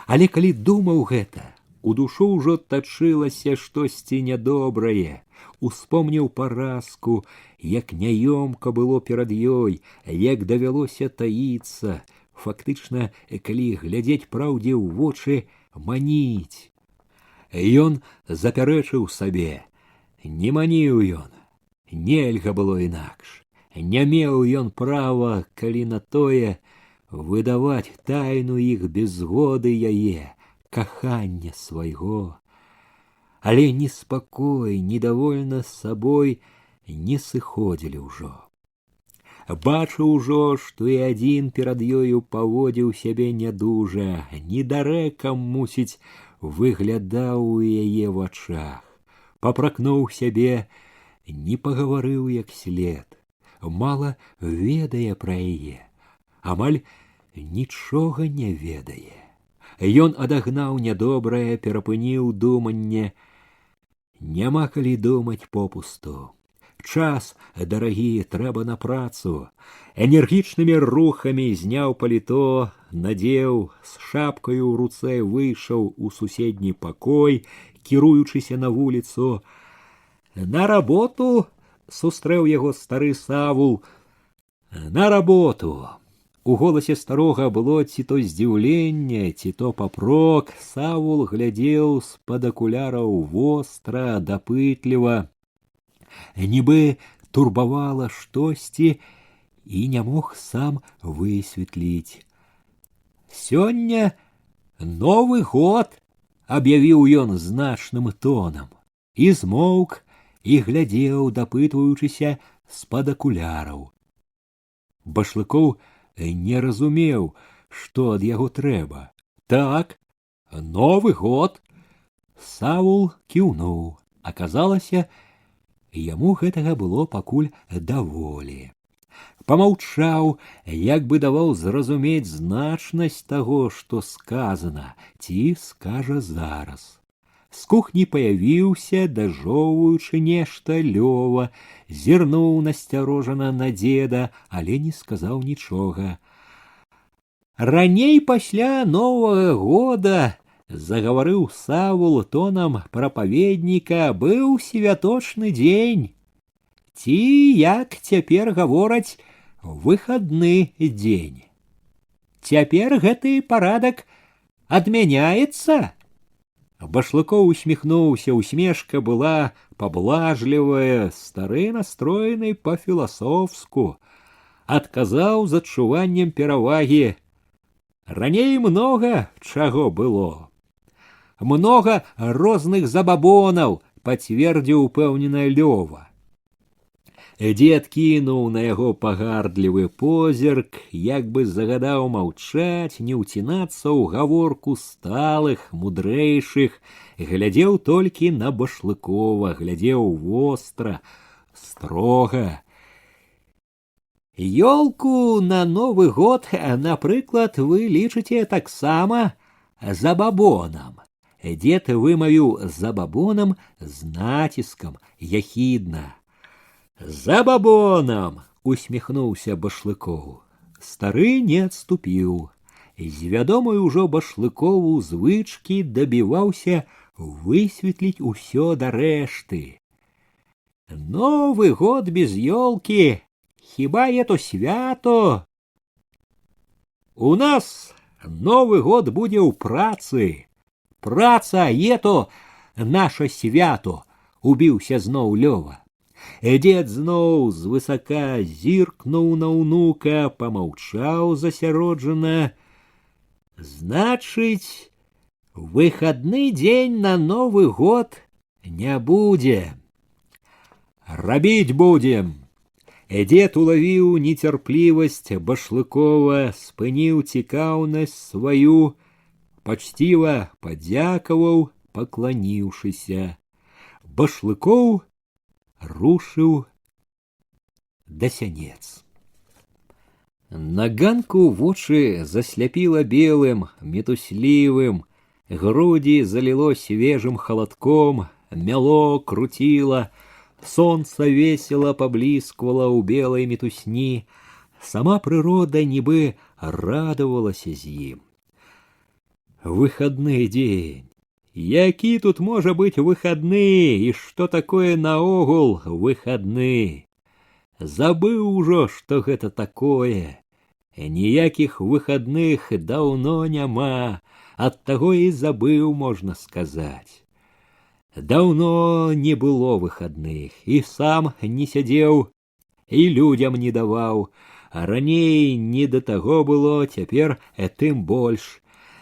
Але калі думаў гэта, у душу ўжо тачылася штосьці нядобрае. Успомніў паразку, як няёмка было перад ёй, як давялося таіцца, фактычна, калі глядзець праўдзе ў вочы, маніць. Ён запярэчыў сабе, не маніў ён, нельга было інакш. Не меў ён права, калі на тое, выдаваць тайну іх без згоды яе, кахання свайго. Але ні спакой, ні давольна сабой не сыходзілі ўжо. Бачыў ужо, што і адзін перад ёю паводзіў сябе нядужа, недарэкам, мусіць, выглядаў у яе вачах. Папракнуў сябе, не пагаварыў як след, мала ведае пра яе, амаль нічога не ведае. Ён адагнаў нядобрае, перапыніў думанне. Няма калі думаць попусту. Час, дарагі, трэба на працу. Энергічнымі рухамі зняў паліто, надзеў, з шапкаю ў руцэ выйшаў у суседні пакой, кіруючыся на вуліцу. На работу сустрэў яго стары Савул. На работу. У голасе старога было ці то здзіўленне, ці то папрок. Савул глядзеў з-пад акуляраў востра, дапытліва. Нібы турбавала штосьці і не мог сам высветліць. Сёння Новы год, аб'явіў ён значным тонам, і змоўк, і глядзеў, дапытваючыся з-пад акуляраў. Башлыкоў не разумеў, што ад яго трэба. Так, Новы год. Савул кіўнуў. Аказалася, яму гэтага было пакуль даволі. Памаўчаў, як бы даваў зразумець значнасць таго, што сказана, ці скажа зараз. З кухні паявіўся, дажоўваючы нешта, Лёва, зірнуў насцярожана на дзеда, але не сказаў нічога. Раней пасля Новага года, загаварыў Савул тонам прапаведніка, быў святочны дзень. Ці, як цяпер гавораць, выхадны дзень. Цяпер гэты парадак адмяняецца. Башлыкоў усміхнуўся, усмешка была паблажлівая, стары настроены па-філасофску. Адказаў з адчуваннем перавагі. Раней многа чаго было. Многа розных забабонаў, пацвердзіў упэўнена Лёва. Дзед кінуў на яго пагардлівы позірк, як бы загадаў маўчаць, не ўцінацца ў гаворку сталых, мудрэйшых, глядзеў толькі на Башлыкова, глядзеў востра, строга. Ёлку на Новы год, напрыклад, вы лічыце таксама забабонам. Дзед вымавіў забабонам з націскам, яхідна. Забабонам, усміхнуўся Башлыкоў. Стары не адступіў. З вядомай ужо Башлыкову звычкі дабіваўся высветліць усё да рэшты. Новы год без ёлкі, хіба это свято? У нас Новы год будзе ў працы. Праца ето наше свято, убіўся зноў Лёва. Дзед зноў звысака зіркнуў на ўнука, памаўчаў засяроджана. Значыць, выхадны дзень на Новы год не будзе. Рабіць будзем. Дзед улавіў нецярплівасць Башлыкова, спыніў цікаўнасць сваю, пачціва падзякаваў, пакланіўшыся. Башлыкоў рушыў да сянец. На ганку вочы засляпіла белым, мітуслівым, грудзі заліло свежым халадком, мяло круціла, сонца весела паблісквала ў белай мітусні, сама прырода нібы радавалася з ім. Выхадны дзень. Які тут можа быць выхадны, і што такое наогул выхадны? Забыў ужо, што гэта такое. Ніякіх выхадных даўно няма, ад таго і забыў, можна сказаць. Даўно не было выхадных, і сам не сядзеў, і людзям не даваў. Раней не да таго было, цяпер тым больш.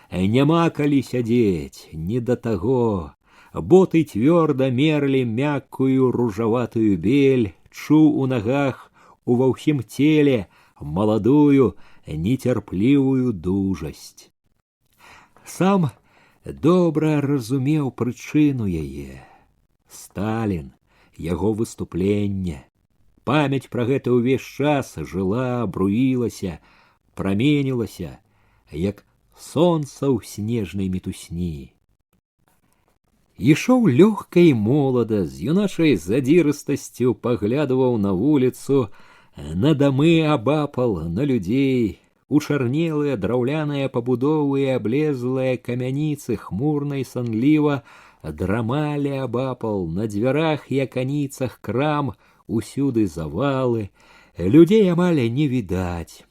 Няма калі сядзець, не да таго. Боты цвёрда мерлі мяккую ружаватую бель, чуў у нагах, ува ўсім целе маладую, нецярплівую дужасць. Сам добра разумеў прычыну яе. Сталін, яго выступленне. Памяць пра гэта ўвесь час жыла, бруілася, праменілася, як сонца ў снежнай мітусні. Ішоў лёгка і молада, з юначай задзірыстасцю паглядываў на вуліцу, на дамы абапал, на людзей, у чарнелыя драўляныя пабудовы і аблезлыя камяніцы хмурна і санліва драмалі абапал, на дзвярах і аканіцах крам усюды завалы, людзей амаль не відаць.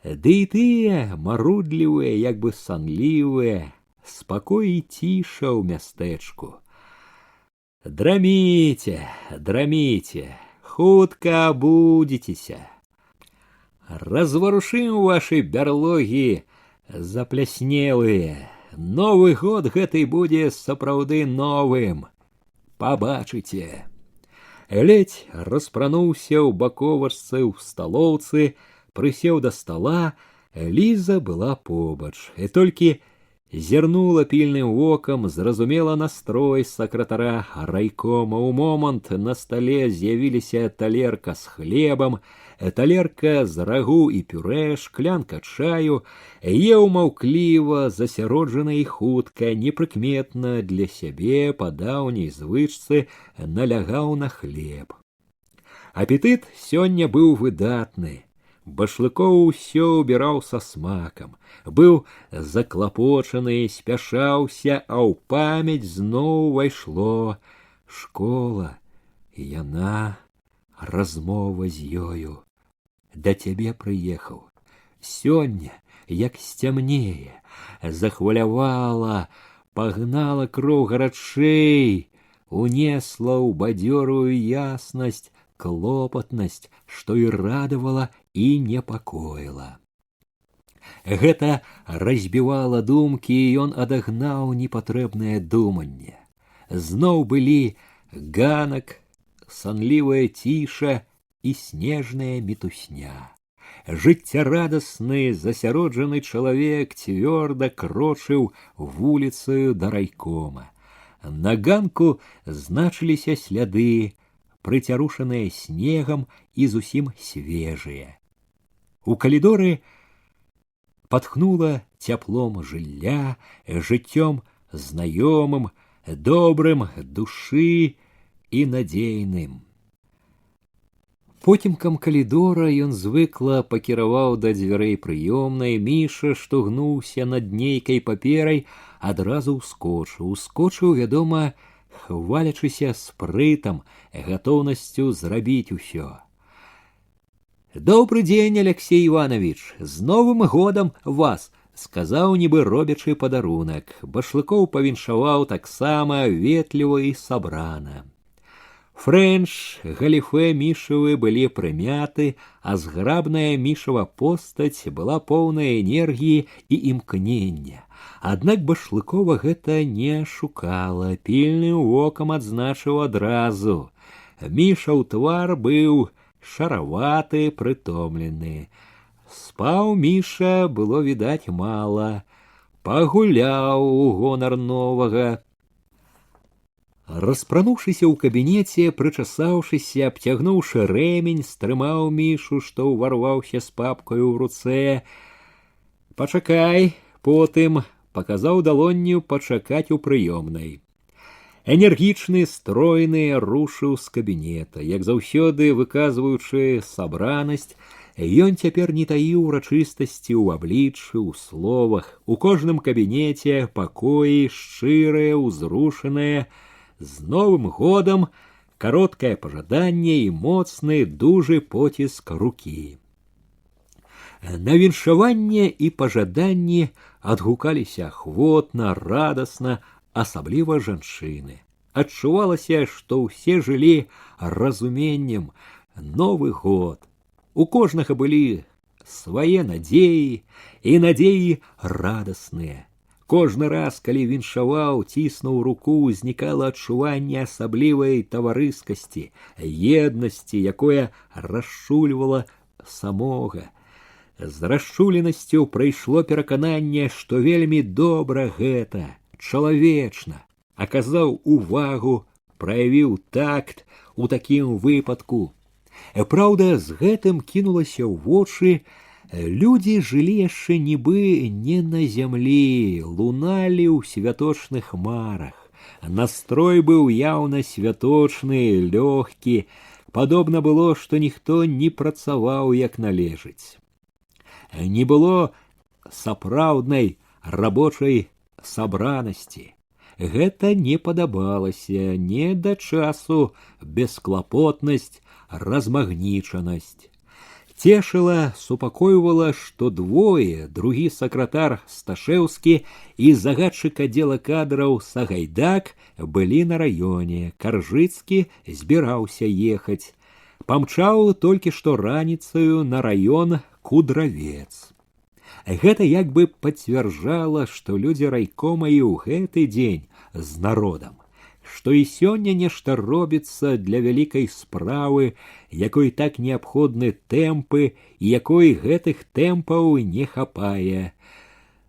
Ды і тыя марудлівыя, як бы санлівыя, спакой і ціша ў мястэчку. Драміце, драміце, хутка абудзіцеся. Разварушым вашы бярлогі запляснелыя. Новы год гэты будзе сапраўды новым. Пабачыце. Ледзь распрануўся ў баковачцы ў сталоўцы, прысеў да стала, Ліза была побач, і толькі зірнула пільным вокам, зразумела настрой сакратара райкома. У момант на стале з'явіліся талерка з хлебам, талерка з рагу і пюрэ, шклянка чаю. Еў маўкліва, засяроджана і хутка, непрыкметна для сябе, па даўняй звычцы, налягаў на хлеб. Апетыт сёння быў выдатны. Башлыкоў усё ўбіраў са смакам, быў заклапочаны, спяшаўся, а ў памяць зноў увайшло школа, яна, размова з ёю. Да цябе прыехаў. Сёння, як сцямнее, захвалявала, пагнала кроў гарачэй, унесла ў бадзёрую яснасць клопатнасць, што і радавала, і непакоіла. Гэта разбівала думкі, і ён адагнаў непатрэбнае думанне. Зноў былі ганак, санлівая ціша і снежная мітусня. Жыццярадасны, засяроджаны чалавек цвёрда крочыў вуліцаю да райкома. На ганку значыліся сляды, прыцярушаныя снегам і зусім свежыя. У калідоры патхнула цяплом жылля, жыццём знаёмым, добрым душы і надзейным. Поцімкам калідора ён звыкла пакіраваў да дзвярэй прыёмнай. Міша, што гнуўся над нейкай паперай, адразу ускочыў, вядома, хвалячыся спрытам, гатоўнасцю зрабіць усё. «Добрый дзень, Алексей Иванович, з Новым годам вас!» — сказаў, нібы робячы падарунак. Башлыкоў павіншаваў таксама ветліва і сабрана. Фрэнч, галіфэ мішавы былі прымяты, а зграбная мішава постаць была поўная энергіі і імкнення. Аднак Башлыкова гэта не шукала, пільным вокам адзначыў адразу. Мішаў твар быў шараваты, прытомлены. Спаў Міша, было відаць мала, пагуляў у гонар новага. Распрануўшыся ў кабінеце, прычасаўшыся, абцягнуўшы рэмень, стрымаў Мішу, што ўварваўся з папкаю ў руцэ. «Пачакай, потым», паказаў далонню пачакаць у прыёмнай. Энергічны, стройны, рушыў з кабінета. Як заўсёды, выказваючы сабранасць, ён цяпер не таіў урачыстасці ў абліччы, у словах. У кожным кабінеце пакоі шчырыя, узрушаныя. З Новым годам кароткае пажаданне і моцны, дужы поціск рукі. На віншаванне і пажаданні адгукаліся ахвотна, радасна, асабліва жанчыны. Адчувалася, што ўсе жылі разуменнем. Новы год. У кожнага былі свае надзеі, і надзеі радасныя. Кожны раз, калі віншаваў, ціснуў руку, узнікала адчуванне асаблівай таварыскасці, еднасці, якое расчульвала самога. З расчуленасцю прыйшло перакананне, што вельмі добра гэта, чалавечна, аказаў увагу, праявіў такт у такім выпадку. Праўда, з гэтым кінулася ў вочы. Людзі жылі яшчэ нібы не на зямлі, луналі ў святочных марах. Настрой быў яўна святочны, лёгкі. Падобна было, што ніхто не працаваў як належыць. Не было сапраўднай рабочай сабранасці. Гэта не падабалася, не да часу бесклапотнасць, размагнічанасць. Цешыла, супакойвала, што двое, другі сакратар Сташэўскі і загадчык аддзела кадраў Сагайдак былі на раёне. Каржыцкі збіраўся ехаць. Памчаў толькі што раніцаю на раён Кудравец. Гэта як бы пацвярджала, што людзі райкома і ў гэты дзень з народам, што і сёння нешта робіцца для вялікай справы, якой так неабходны тэмпы і якой гэтых тэмпаў не хапае.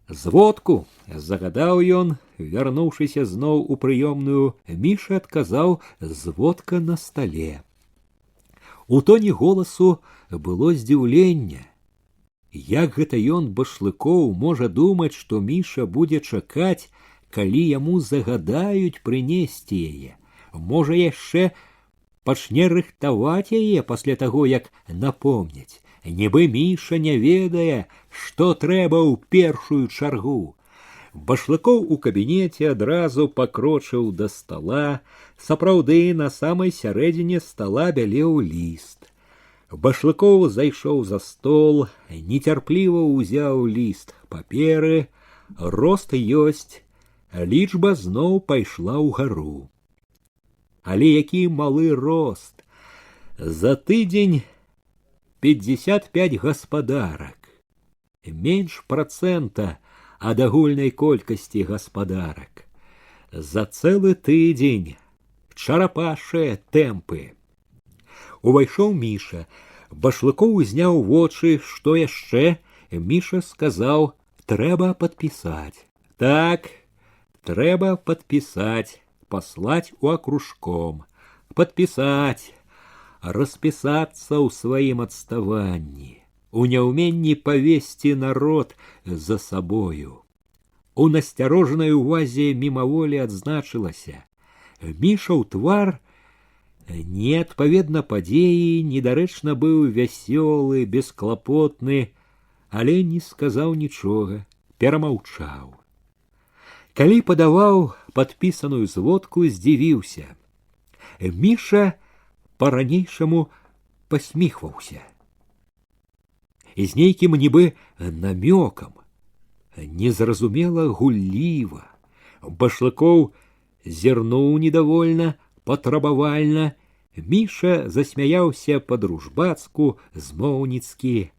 «Зводку!» загадаў ён, вярнуўшыся зноў у прыёмную. Міша адказаў: «Зводка на стале». У тоне голасу было здзіўленне. Як гэта ён, Башлыкоў, можа думаць, што Міша будзе чакаць, калі яму загадаюць прынесці яе? Можа, яшчэ пачне рыхтаваць яе пасля таго, як напомняць. Нібы Міша не ведае, што трэба ў першую чаргу. Башлыкоў у кабінеце адразу пакрочыў да стала. Сапраўды, на самай сярэдзіне стала бялеў ліст. Башлыкоў зайшоў за стол, нецярпліва ўзяў ліст паперы. Рост ёсць, лічба зноў пайшла ўгару. Але які малы рост! За тыдзень 55 гаспадарак. Менш процента ад агульнай колькасці гаспадарак. За цэлы тыдзень чарапашыя тэмпы. Увайшоў Міша. Башлыкоў узняў вочы. Што яшчэ? Міша сказаў: «Трэба падпісаць». «Так, трэба падпісаць, паслаць у акружком, падпісаць, распісацца ў сваім адставанні, у няўменні павесці народ за сабою». У насцярожанай увазе мімаволі адзначылася: Мішаў твар неадпаведна падзеі, недарэчна быў вясёлы, бесклапотны, але не сказаў нічога, перамаўчаў. Калі падаваў падпісаную зводку, здзівіўся. Міша па-ранейшаму пасміхваўся. З нейкім нібы намёкам, незразумела гулліва. Башлыкоў зірнуў недовольна, патрабавальна. Міша засмяяўся па-дружбацку, змоўніцкі.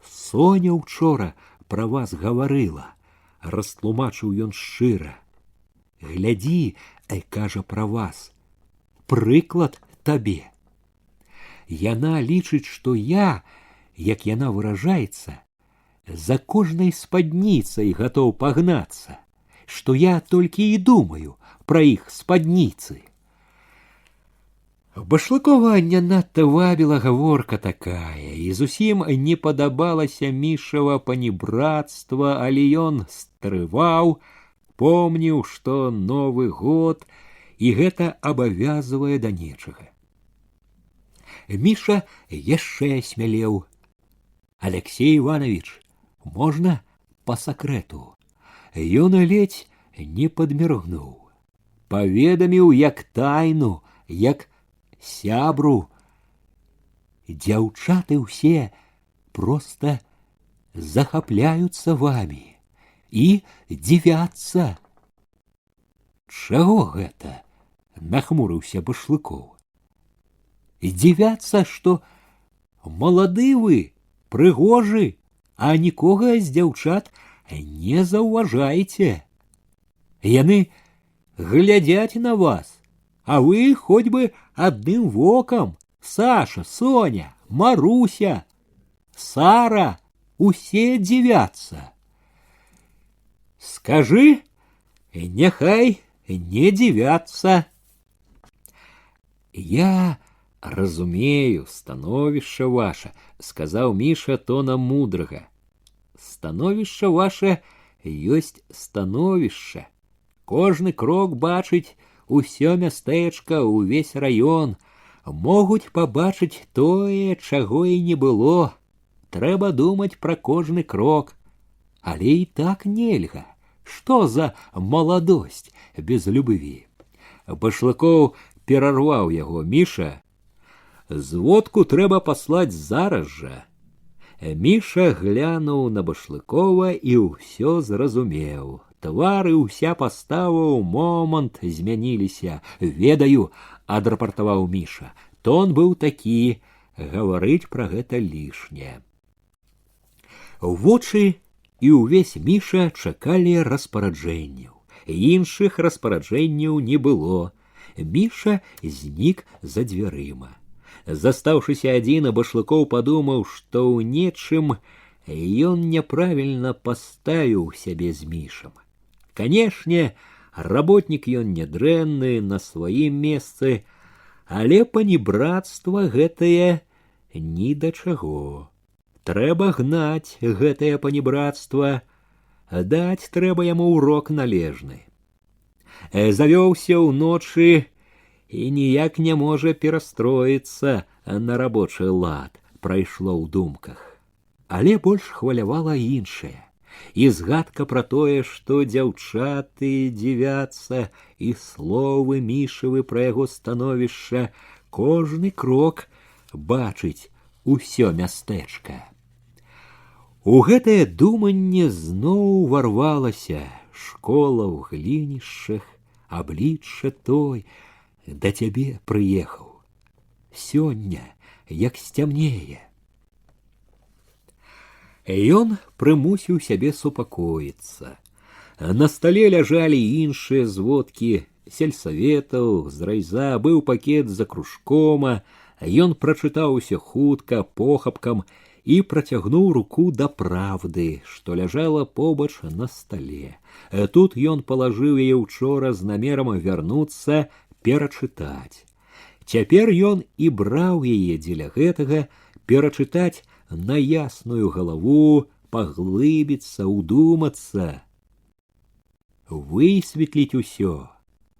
«Соня учора пра вас гаварыла», — растлумачыў ён шчыра. «Глядзі, кажа, пра вас. Прыклад табе». яна лічыць, што я, як яна выражаецца, за кожнай спадніцай гатоў пагнацца, што я толькі і думаю пра іх спадніцы. Башлыкова не надта вабіла гаворка такая, і зусім не падабалася Мішава панібрацтва, але ён стрываў, помніў, што Новы год, і гэта абавязвае да нечага. Міша яшчэ смялеў. Алексей Иванович, можна па сакрэту? Ён ледзь не падміргнуў. Паведаміў як тайну, як сябру. Дзяўчаты ўсе проста захапляюцца вамі і дзівяцца. Чаго гэта? Нахмурыўся Башлыкоў. Дзівяцца, што малады вы, прыгожы, а нікога з дзяўчат не заўважаеце. Яны глядзяць на вас, а вы хоць бы адным вокам. Саша, Соня, Маруся, Сара, усе дзівяцца. Скажы, няхай не дзівяцца. Я разумею становішча ваша, сказаў Міша тонам мудрага. Становішча ваша ёсць становішча. Кожны крок бачыць усё мястэчка, увесь раён. Могуць пабачыць тое, чаго і не было. Трэба думаць пра кожны крок. Але і так нельга. Што за маладосць без любві? Башлыкоў перарваў яго. Міша, зводку трэба паслаць зараз жа. Міша глянуў на Башлыкова і ўсё зразумеў. Твары, уся пастава ў момант змяніліся. Ведаю, адрапартаваў Міша. Тон быў такі, гаварыць пра гэта лішне. Вочы і ўвесь Міша чакалі распараджэнняў. Іншых распараджэнняў не было. Міша знік за дзвярыма. Застаўшыся адзін, Башлыкоў падумаў, што ў нечым ён няправільна паставіў сябе з Мішам. Канешне, работнік ён нядрэнны, на сваім месцы, але панібрацтва гэтае ні да чаго. Трэба гнаць гэтае панібрацтва, даць трэба яму урок належны. Завёўся ўночы і ніяк не можа перастроіцца на рабочы лад, прайшло ў думках. Але больш хвалявала іншае. І згадка пра тое, што дзяўчаты дзівяцца, і словы Мішавы пра яго становішча, кожны крок бачыць усё мястэчка. У гэтае думанне зноў варвалася школа ў глінішчах, аблічча той, да цябе прыехаў. Сёння, як сцямнее. Ён прымусіў сябе супакоіцца. На стале ляжалі іншыя зводкі сельсаветаў, з райза быў пакет за кружкома. Ён прачытаў усё хутка, похапкам і працягнуў руку да правды, што ляжала побач на стале. Тут ён палажыў яе ўчора з намерам вярнуцца, перачытаць. Цяпер ён і браў яе дзеля гэтага, перачытаць на ясную галаву, паглыбіцца, удумацца, высветліць усё.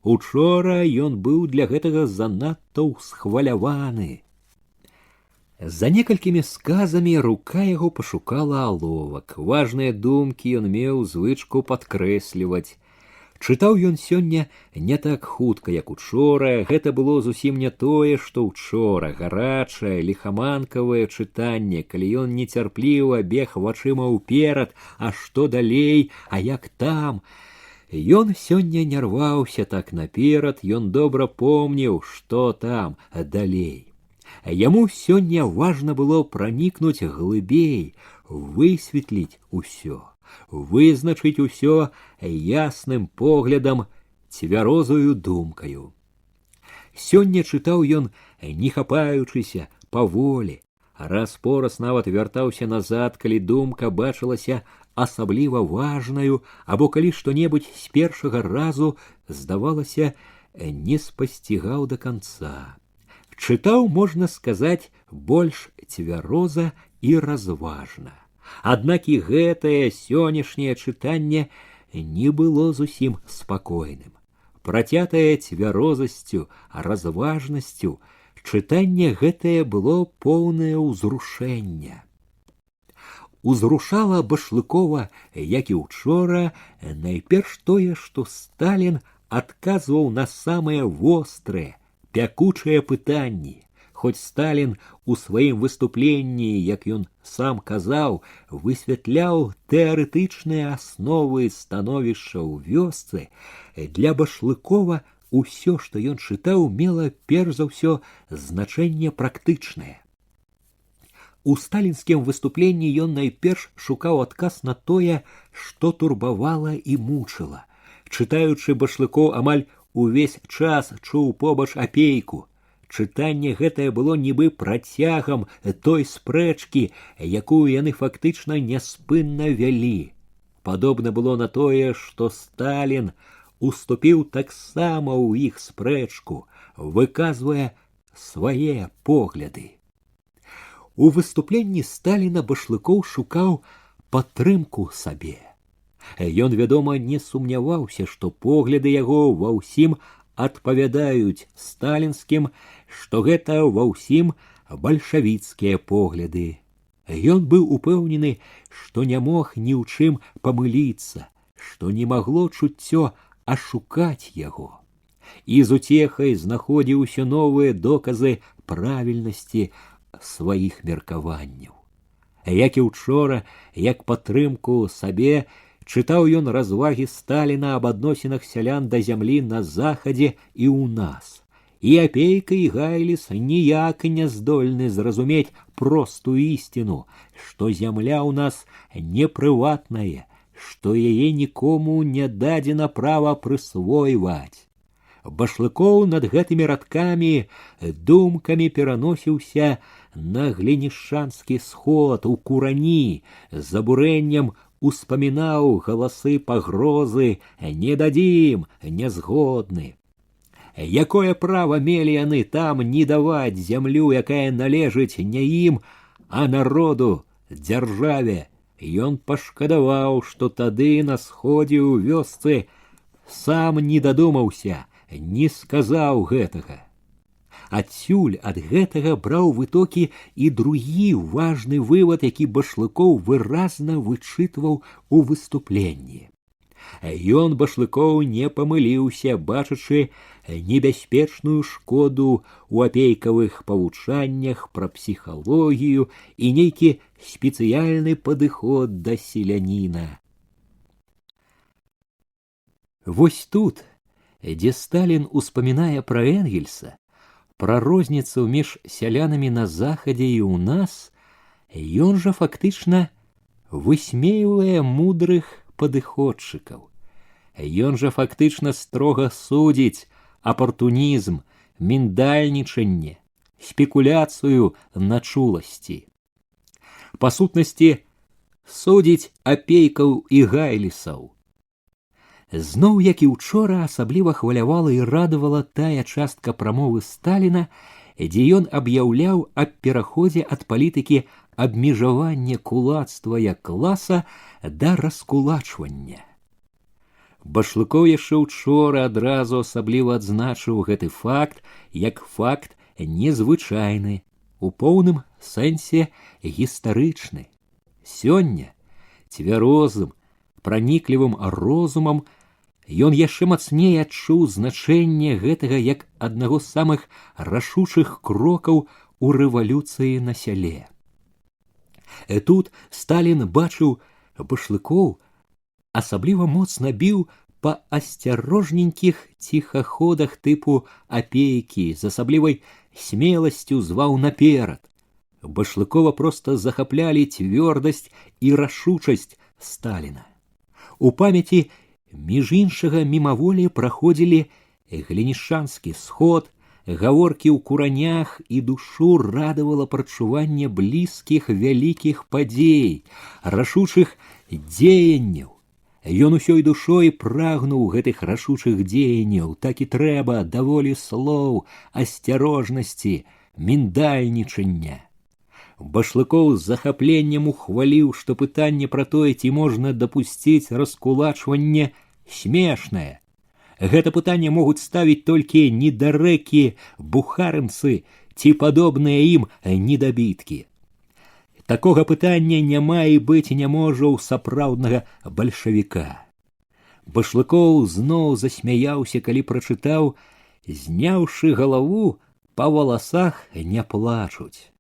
Учора ён быў для гэтага занадта ўсхваляваны. За некалькімі сказамі рука яго пашукала аловак. Важныя думкі ён меў звычку падкрэсліваць. Чытаў ён сёння не так хутка, як учора. Гэта было зусім не тое, што ўчора. Гарачае, ліхаманкавае чытанне, калі ён нецярпліва бег вачыма ўперад, а што далей, а як там. Ён сёння не рваўся так наперад, ён добра помніў, што там далей. Яму сёння важна было пранікнуць глыбей, высветліць усё. Вызначыць усё ясным поглядам, цвярозую думкаю. Сёння чытаў ён, не хапаючыся, паволі, раз-пораз нават вяртаўся назад, калі думка бачылася асабліва важнаю, або калі што-небудзь з першага разу здавалася не спасцігаў да канца. Чытаў, можна сказаць, больш цвяроза і разважна. Аднак і гэтае сённяшняе чытанне не было зусім спакойным. Працятае цвярозасцю, разважнасцю, чытанне гэтае было поўнае ўзрушэння. Узрушала Башлыкова, як і учора, найперш тое, што Сталін адказваў на самыя вострыя, пякучыя пытанні. Хоць Сталін у сваім выступленні, як ён сам казаў, высвятляў тэарэтычныя асновы становішча ў вёсцы, для Башлыкова усё, што ён чытаў, мела перш за ўсё значэнне практычнае. У сталінскім выступленні ён найперш шукаў адказ на тое, што турбавала і мучыла. Чытаючы, Башлыкоў амаль увесь час чуў побач апейку. Чытанне гэтае было нібы працягам той спрэчкі, якую яны фактычна няспынна вялі. Падобна было на тое, што Сталін уступіў таксама ў іх спрэчку, выказвае свае погляды. У выступленні Сталіна Башлыкоў шукаў падтрымку сабе. Ён, вядома, не сумняваўся, што погляды яго ва ўсім адпавядаюць сталінскім, што гэта ва ўсім бальшавіцкія погляды. Ён быў упэўнены, што не мог ні ў чым памыліцца, што не магло чуццё ашукаць яго. І з уцехай знаходзіў усё новыя доказы правільнасці сваіх меркаванняў. Як і учора, як падтрымку сабе, чытаў ён развагі Сталіна аб адносінах сялян да зямлі на захадзе і ў нас. І Апейка, і Гайліс ніяк не здольны зразумець простую ісціну, што зямля ў нас не прыватная, што яе нікому не дадзена права прысвойваць. Башлыкоў над гэтымі радкамі думкамі пераносіўся на глінішчанскі сход у Курані, з абурэннем успамінаў галасы пагрозы «Не дадзім, не згодны». Якое права мелі яны там не даваць зямлю, якая належыць не ім, а народу, дзяржаве? Ён пашкадаваў, што тады на сходзе ў вёсцы сам не дадумаўся, не сказаў гэтага. Адсюль ад гэтага браў вытокі і другі важны вывад, які Башлыкоў выразна вычытваў у выступленні. Ён, Башлыкоў, не памыліўся, бачачы небяспечную шкоду ў апейкавых павучаннях пра псіхалогію і нейкі спецыяльны падыход да селяніна. Вось тут, дзе Сталін успамінае пра Энгельса, пра розніцу між сялянамі на захадзе і ў нас, ён жа фактычна высмейвае мудрых падыходчыкаў. Ён жа фактычна строга судзіць апартунізм, міндальнічанне, спекуляцыю на чуласці. Па сутнасці, судзіць Апейкаў і Гайлісаў. Зноў, як і учора, асабліва хвалявала і радавала тая частка прамовы Сталіна, дзе ён аб'яўляў аб пераходзе ад палітыкі абмежавання кулацтва як класа да раскулачвання. Башлыкоў яшчэ учора адразу асабліва адзначыў гэты факт як факт незвычайны, у поўным сэнсе гістарычны. Сёння цвярозым, праніклівым розумам ён яшчэ мацней адчуў значэнне гэтага як аднаго з самых рашучых крокаў у рэвалюцыі на сяле. Тут Сталін бачыў, Башлыкоў асабліва моцна біў па асцярожненькіх ціхаходах тыпу Апейкі, з асаблівай смеласцю зваў наперад. Башлыкова проста захаплялі цвёрдасць і рашучасць Сталіна. У памяці між іншага мімаволі праходзілі глінішчанскі сход, гаворкі ў куранях і душу радавала прачуванне блізкіх вялікіх падзей, рашучых дзеянняў. Ён усёй душой прагнуў гэтых рашучых дзеянняў, так і трэба, даволі слоў, асцярожнасці, міндальнічання. Башлыкоў з захапленнем ухваліў, што пытанне пра тое, ці можна дапусціць раскулачванне, смешнае. Гэта пытанне могуць ставіць толькі недарэкі бухарынцы ці падобныя ім недабіткі. Такога пытання няма і быць не можа ў сапраўднага бальшавіка. Башлыкоў зноў засмяяўся, калі прачытаў: «Зняўшы галаву, па валасах не плачуць».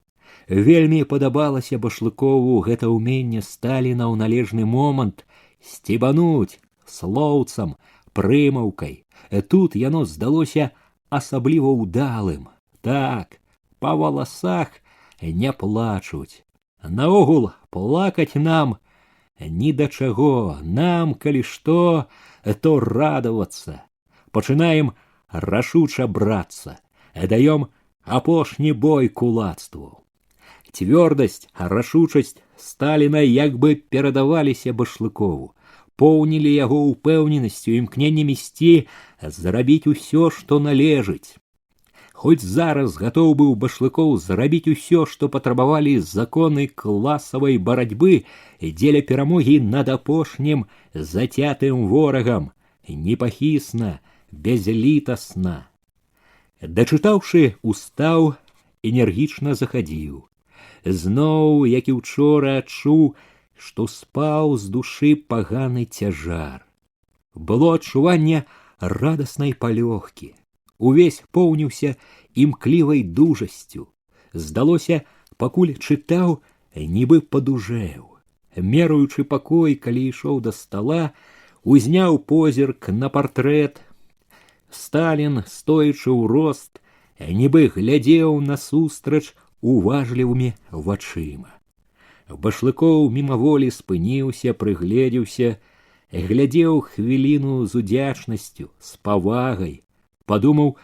Вельмі падабалася Башлыкову гэта ўменне Сталіна ў належны момант сцебануць слоўцам, прымаўкай. Тут яно здалося асабліва ўдалым. Так, па валасах не плачуць. Наогул, плакаць нам ні да чаго. Нам, калі што, то радавацца. Пачынаем рашуча брацца. Даём апошні бой кулацтву. Цвёрдасць, рашучасць Сталіна як бы перадаваліся Башлыкову, поўнілі яго упэўненасцю, імкненнем ісці, зрабіць усё, што належыць. Хоць зараз гатоў быў Башлыкоў зрабіць усё, што патрабавалі законы класавай барацьбы дзеля перамогі над апошнім зацятым ворагам, непахісна, безлітасна. Дачытаўшы, устаў, энергічна захадзіў. Зноў, як і учора, адчуў, што спаў з душы паганы цяжар. Было адчуванне радаснай палёгкі. Увесь поўніўся імклівай дужасцю. Здалося, пакуль чытаў, нібы падужэў. Мераючы пакой, калі ішоў да стала, узняў позірк на партрэт. Сталін, стоячы ў рост, нібы глядзеў насустрач уважлівымі вачыма. Башлыкоў мімаволі спыніўся, прыгледзеўся, глядзеў хвіліну з удзячнасцю, з павагай, падумаў,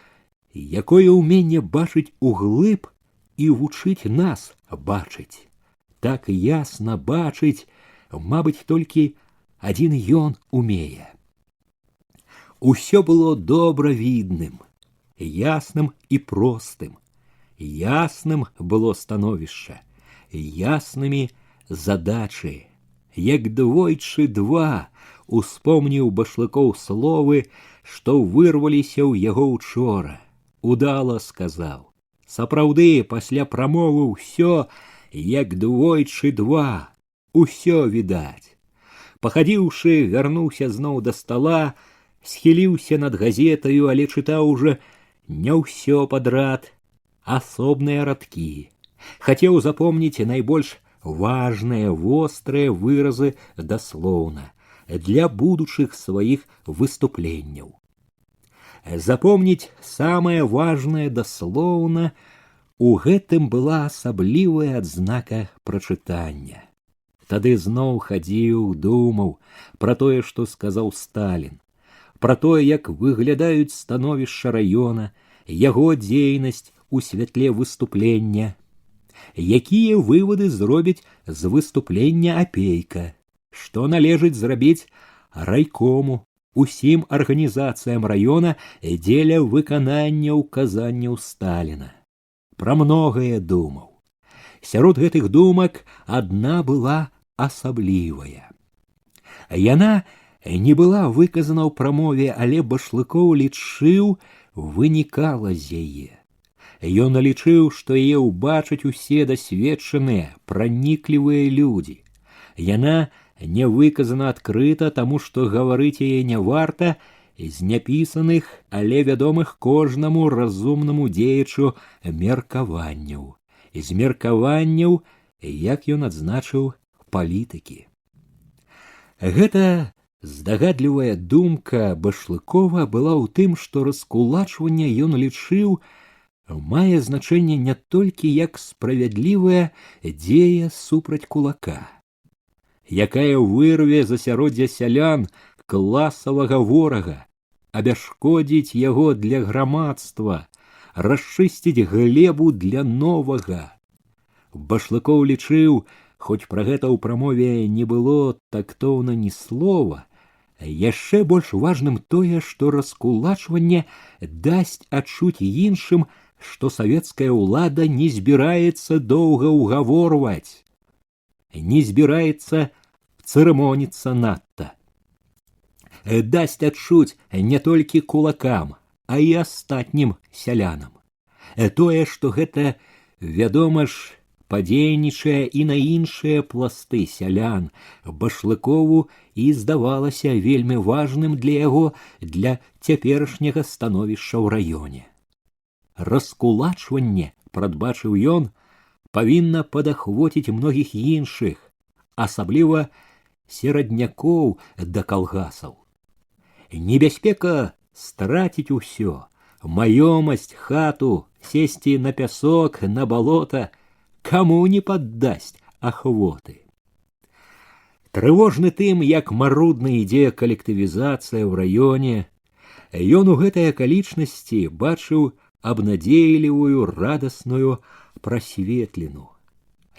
якое ўменне бачыць углыб і вучыць нас бачыць. Так ясна бачыць, мабыць, толькі адзін ён умее. Усё было добра відным, ясным і простым. Ясным было становішча, яснымі задачы. Як двойчы два успомніў Башлыкоў словы, што вырваліся ў яго учора. Удала сказаў. Сапраўды, пасля прамовы ўсё, як двойчы два, усё відаць. Пахадзіўшы, вярнуўся зноў да стала, схіліўся над газетаю, але чытаў ужо не ўсё падрад, асобныя радкі. Хацеў запомніць найбольш важныя, вострыя выразы даслоўна для будучых сваіх выступленняў. Запомніць самае важнае даслоўна, у гэтым была асаблівая адзнака прачытання. Тады зноў хадзіў, думаў пра тое, што сказаў Сталін, пра тое, як выглядаюць становішча раёна, яго дзейнасць у святле выступлення, якія вывады зробіць з выступлення Апейка, што належыць зрабіць райкому, усім арганізацыям раёна дзеля выканання ўказанняў Сталіна. Пра многае думаў. Сярод гэтых думак адна была асаблівая. Яна не была выказана ў прамове, але Башлыкоў лічыў, вынікала з яе. Ён лічыў, што яе ўбачаць усе дасведчаныя, праніклівыя людзі. Яна не выказана адкрыта, таму што гаварыць яе не варта з няпісаных, але вядомых кожнаму разумнаму дзеячу меркаванняў. З меркаванняў, як ён адзначыў, палітыкі. Гэта здагадлівая думка Башлыкова была ў тым, што раскулачванне ён лічыў, мае значэнне не толькі як справядлівая дзея супраць кулака, якая вырве з асяроддзя сялян класавага ворага, абяшкодзіць яго для грамадства, расчысціць глебу для новага. Башлыкоў лічыў, хоць пра гэта ў прамове не было тактоўна ні слова, яшчэ больш важным тое, што раскулачванне дасць адчуць іншым, што савецкая ўлада не збіраецца доўга ўгаворваць, не збіраецца цырымоніцца надта. Дасць адчуць не толькі кулакам, а і астатнім сялянам. Тое, што гэта, вядома ж, падзейнічае і на іншыя пласты сялян, Башлыкову і здавалася вельмі важным для яго, для цяперашняга становішча ў раёне. Раскулачванне, прадбачыў ён, павінна падахвоціць многіх іншых, асабліва сераднякоў да калгасаў. Небяспека страціць усё, маёмасць, хату, сесці на пясок, на балота, каму не паддасць ахвоты. Трывожны тым, як марудна ідзе калектывізацыя ў раёне, ён у гэтай акалічнасці бачыў абнадзейлівую радасную прасветліну.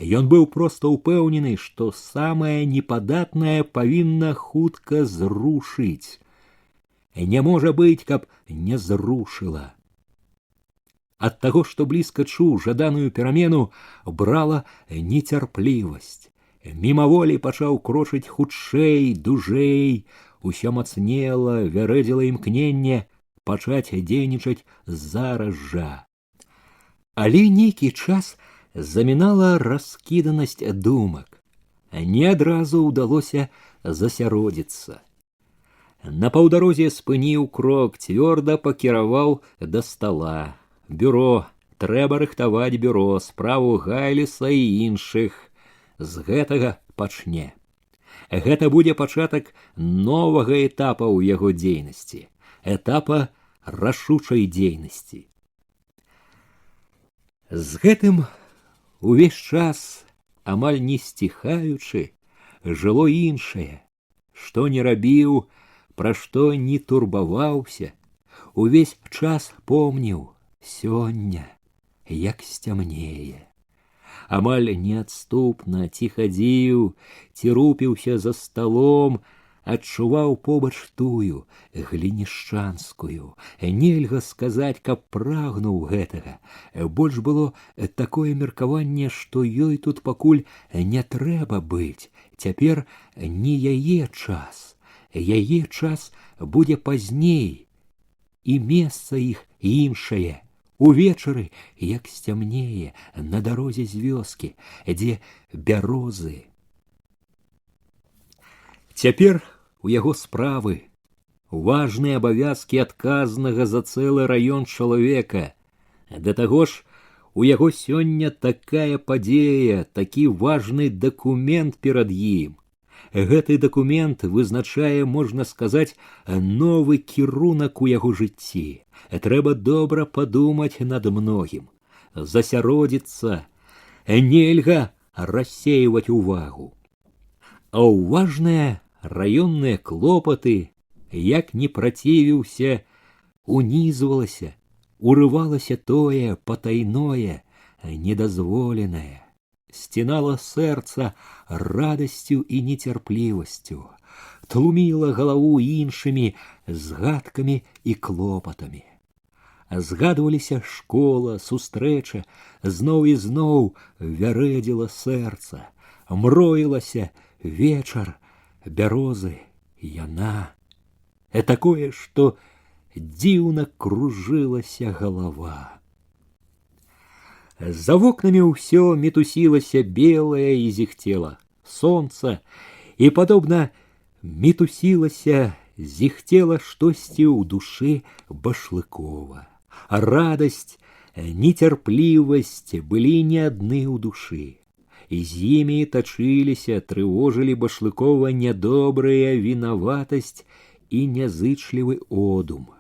Ён быў проста ўпэўнены, што самае непадатнае павінна хутка зрушыць. Не можа быць, каб не зрушыла. Ад таго, што блізка чуў жаданую перамену, брала нецярплівасць. Мімаволі пачаў крочыць хутчэй, дужэй, усё мацнела, вярэдзіла імкненне пачаць дзейнічаць зараз жа. Але нейкі час замінала раскіданасць думак. Не адразу ўдалося засяродзіцца. На паўдарозе спыніў крок, цвёрда пакіраваў да стала. Бюро, трэба рыхтаваць бюро, справу Гайліса і іншых. З гэтага пачне. Гэта будзе пачатак новага этапа ў яго дзейнасці, этапа рашучай дзейнасці. З гэтым увесь час, амаль не сціхаючы, жыло іншае, што не рабіў, пра што не турбаваўся, увесь час помніў: сёння, як сцямнее. Амаль неадступна ці хадзіў, ці рупіўся за сталом, адчуваў побач тую глінішчанскую. Нельга сказаць, каб прагнуў гэтага. Больш было такое меркаванне, што ёй тут пакуль не трэба быць. Цяпер не яе час. Яе час будзе пазней, і месца іх іншае. Увечары, як сцямнее, на дарозе з вёскі, дзе бярозы. Цяпер у яго справы, важныя абавязкі адказнага за цэлы раён чалавека. Да таго ж, у яго сёння такая падзея, такі важны дакумент перад ім. Гэты дакумент вызначае, можна сказаць, новы кірунак у яго жыцці. Трэба добра падумаць над многім, засяродзіцца, нельга рассейваць увагу. А ўважныя раённыя клопаты, як не працівіўся, унізвалася, урывалася тое патайное, недазволенае. Сцінала сэрца радасцю і нецярплівасцю, тлуміла галаву іншымі згадкамі і клопатамі. Згадваліся школа, сустрэча, зноў і зноў вярэдзіла сэрца, мроілася вечар, бярозы, яна. Такое, што дзіўна кружылася галава. За вокнамі ўсё мітусілася белае і зіхцела сонца, і, падобна, мітусілася, зіхцела штосьці ў душы Башлыкова. Радасць, нецярплівасць былі не адны ў душы. І з імі тачыліся, трывожылі Башлыкова нядобрая вінаватасць і нязычлівы одум.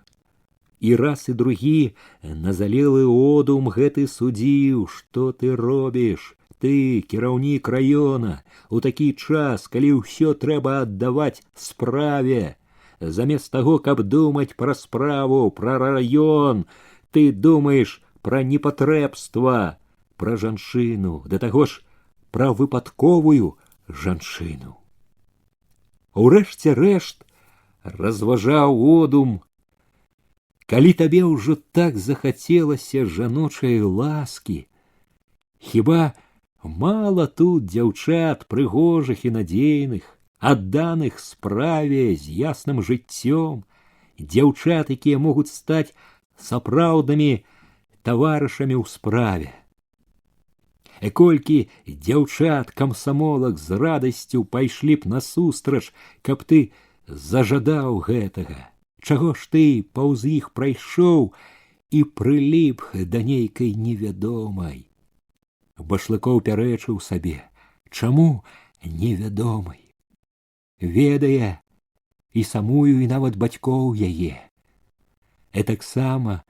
І раз і другі назалелы одум гэты судзіў: што ты робіш, ты, кіраўнік раёна, у такі час, калі ўсё трэба аддаваць справе. Замест таго, каб думаць пра справу, пра раён, ты думаеш пра непатрэбства, пра жанчыну, да таго ж пра выпадковую жанчыну. Урэшце рэшт разважаў одум, калі табе ўжо так захацелася жаночай ласкі, хіба мала тут дзяўчат прыгожых і надзейных, адданых справе з ясным жыццём, дзяўчат, якія могуць стаць сапраўднымі таварышамі ў справе. Колькі дзяўчат камсамолак з радасцю пайшлі б насустрач, каб ты зажадаў гэтага, чаго ж ты паўз іх прайшоў і прыліп да нейкай невядомай. Башлыкоў пярэчыў сабе, чаму невядомай? Ведае і самую, і нават бацькоў яе. Таксама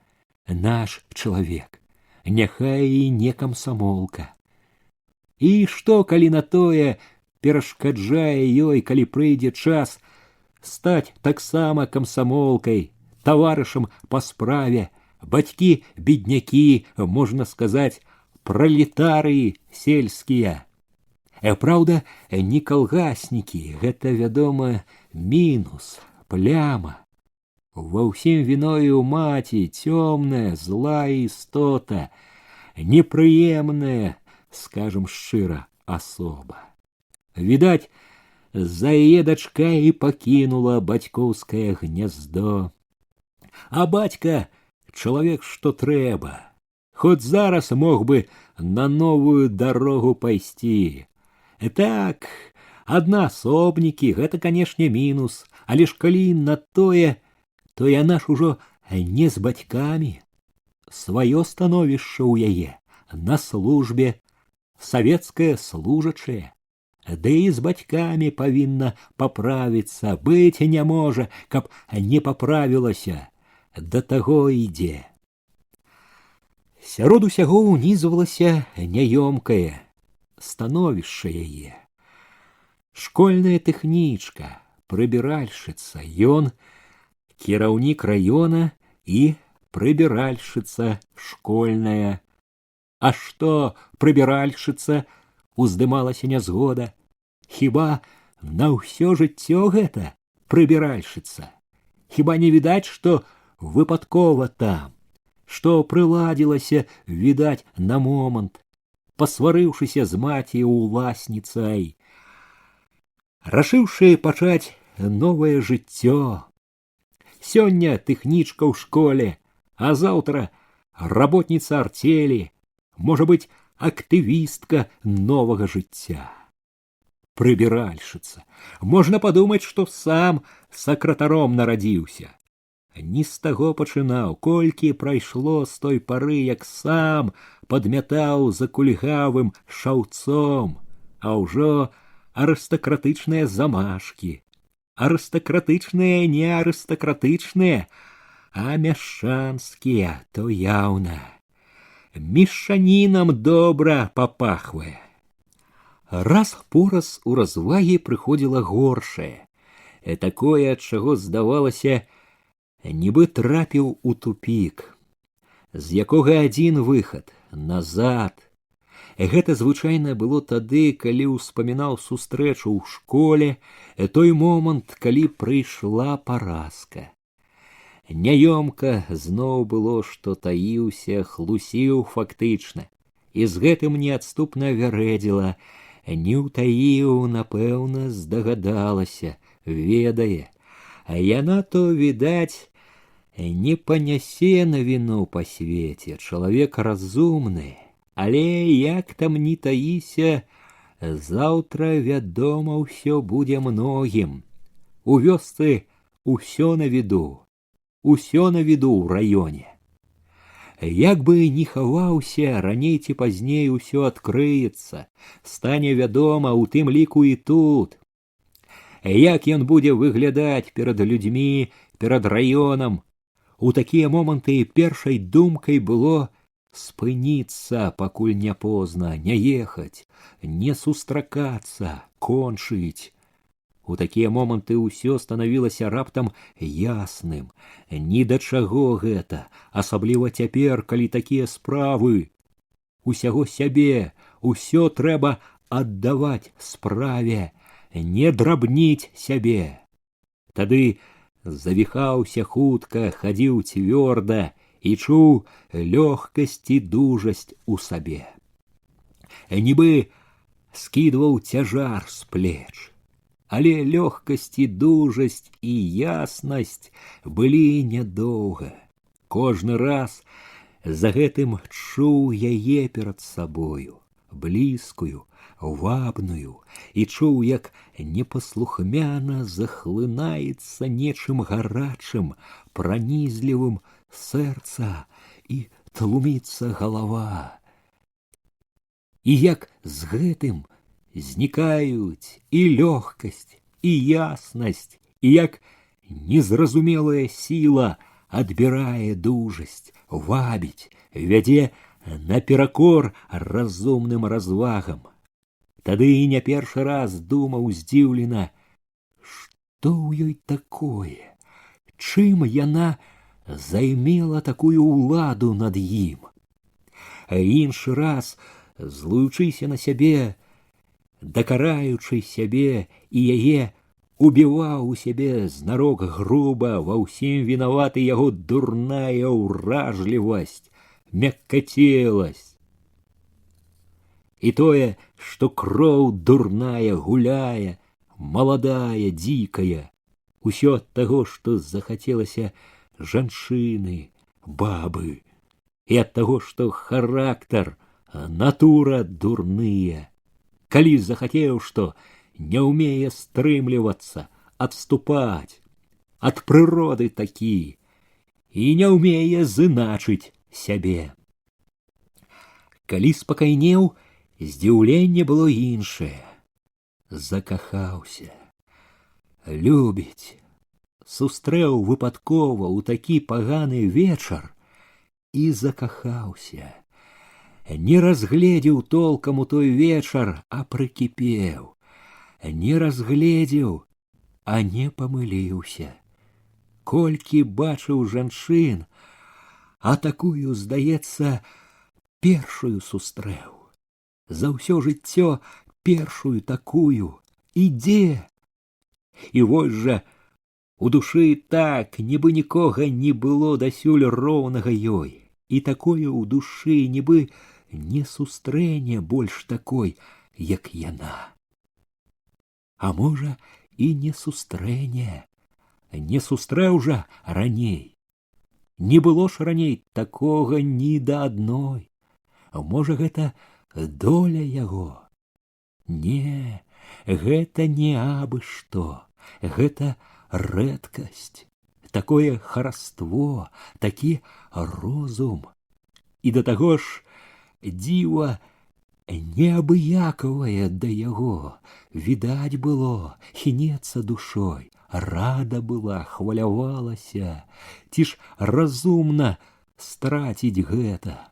наш чалавек, няхай і не камсамолка. І што, калі на тое перашкаджае ёй, калі прыйдзе час стаць таксама камсамолкай, таварышам па справе, бацькі-беднякі, можна сказаць, пралетарыі сельскія. Праўда, не калгаснікі, гэта, вядома, мінус, пляма. Ва ўсім віною маці цёмная, злая істота, непрыемная, скажем шчыра, асоба. Відаць, за яе дачка і пакінула бацькоўскае гняздо. А бацька чалавек, што трэба. Хоць зараз мог бы на новую дарогу пайсці. Так, аднаасобнікі, гэта, канешне, мінус, але ж калі на тое, то яна ж ужо не з бацькамі. Сваё становішча ў яе на службе, савецкае служачае. Ды і з бацькамі павінна паправіцца, быць не можа, каб не паправілася, да таго ідзе. Сярод усяго ўнізвалася няёмкае становішча яе. Школьная тэхнічка, прыбіральшыца, ён кіраўнік раёна і прыбіральшыца школьная. А што прыбіральшыца, уздымалася нязгода? Хіба на ўсё жыццё гэта прыбіральшыца? Хіба не відаць, што выпадкова там, што прыладзілася, відаць, на момант, пасварыўшыся з маці уласніцай, рашыўшы пачаць новае жыццё. Сёння тэхнічка ў школе, а заўтра работніца артелі, можа быць, актывістка новага жыцця. Прыбіральшыца. Можна падумаць, што сам сакратаром нарадзіўся. Не з таго пачынаў, колькі прайшло з той пары, як сам падмятаў за кульгавым шаўцом, а ўжо арыстакратычныя замашкі. Арыстакратычныя, не арыстакратычныя, а мяшчанскія, то яўна. Мешанінам добра папахвае. Раз-пораз у развагі прыходзіла горшае, такое, ад чаго здавалася, нібы трапіў у тупік, з якога адзін выхад назад. Гэта звычайна было тады, калі ўспамінаў сустрэчу ў школе, той момант, калі прыйшла паразка. Няёмка зноў было, што таіўся, хлусіў фактычна, і з гэтым неадступна вярэдзіла, не ўтаіў, напэўна, здагадалася, ведае, а яна то, відаць, не панясе на віну па свеце, чалавек разумны, але як там ні таіся, заўтра, вядома, ўсё будзе многім. У вёсцы ўсё на віду. Усё на віду ў раёне. Як бы ні хаваўся, раней ці пазней усё адкрыецца, стане вядома, у тым ліку і тут. Як ён будзе выглядаць перад людзьмі, перад раёнам. У такія моманты першай думкай было спыніцца, пакуль не позна, не ехаць, не сустракацца, кончыць. У такія моманты ўсё станавілася раптам ясным. Ні да чаго гэта, асабліва цяпер, калі такія справы. Усяго сябе, усё трэба аддаваць справе, не драбніць сябе. Тады завіхаўся хутка, хадзіў цвёрда і чуў лёгкасць і дужасць у сабе. Нібы скідваў цяжар з плеч. Але лёгкасць і дужасць і яснасць былі нядоўга. Кожны раз за гэтым чуў яе перад сабою, блізкую, вабную, і чуў, як непаслухмяна захлынаецца нечым гарачым, пранізлівым сэрца і тлуміцца галава. І як з гэтым знікаюць і лёгкасць, і яснасць, і як незразумелая сіла адбірае дужасць, вабіць, вядзе наперакор разумным развагам. Тады і не першы раз думаў здзіўлена, што ў ёй такое, чым яна займела такую ўладу над ім. А іншы раз, злуючыся на сябе, дакараючы сябе і яе, убіваў у сябе знарок груба, ва ўсім вінаваты яго дурная ўражлівасць, мяккацеласць. І тое, што кроў дурная гуляе, маладая, дзікая, усё ад таго, што захацелася жанчыны, бабы, і ад таго, што характар, натура дурныя. Калі захацеў, што не ўмее стрымлівацца, адступаць, ад прыроды такі, і не ўмее зыначыць сябе. Калі спакайнеў, здзіўленне было іншае. Закахаўся. Любіць. Сустрэў выпадкова ў такі паганы вечар і закахаўся. Не разгледзеў толкам у той вечар, а прыкіпеў. Не разгледзеў, а не памыліўся. Колькі бачыў жанчын, а такую, здаецца, першую сустрэў. За ўсё жыццё першую такую. І дзе? І вось жа у душы так, нібы нікога не было дасюль роўнага ёй. І такое ў душы нібы не сустрэне больш такой, як яна. А можа, і не сустрэне. Не сустрэў жа раней. Не было ж раней такога ні да адной. Можа, гэта доля яго? Не, гэта не абы што. Гэта рэдкасць. Такое хараство, такі розум. І да таго ж дзіва неабыякавае да яго. Відаць было, хінецца душой, рада была, хвалявалася. Ці ж разумна страціць гэта?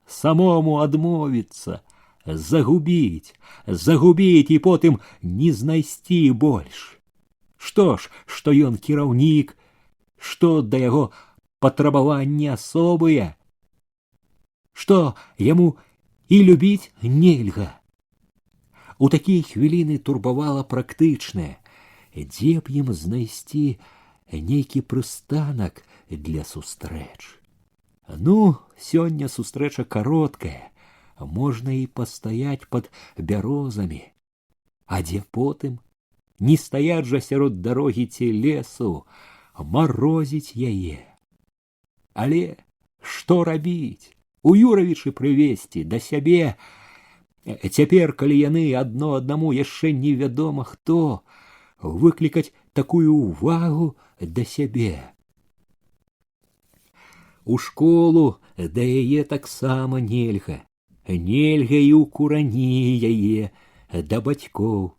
Самому адмовіцца, загубіць і потым не знайсці больш. Што ж, што ён кіраўнік, што да яго патрабаванні асобыя, што яму і любіць нельга. У такія хвіліны турбавала практычнае, дзе б ім знайсці нейкі прыстанак для сустрэч. Ну, сёння сустрэча кароткая, можна і пастаяць пад бярозамі. А дзе потым? Не стаяць жа сярод дарогі ці лесу, марозіць яе. Але што рабіць? У Юравічы прывесці да сябе. Цяпер, калі яны адно аднаму яшчэ невядома хто, выклікаць такую ўвагу да сябе. У школу да яе таксама нельга. Нельга і ў курані яе, да бацькоў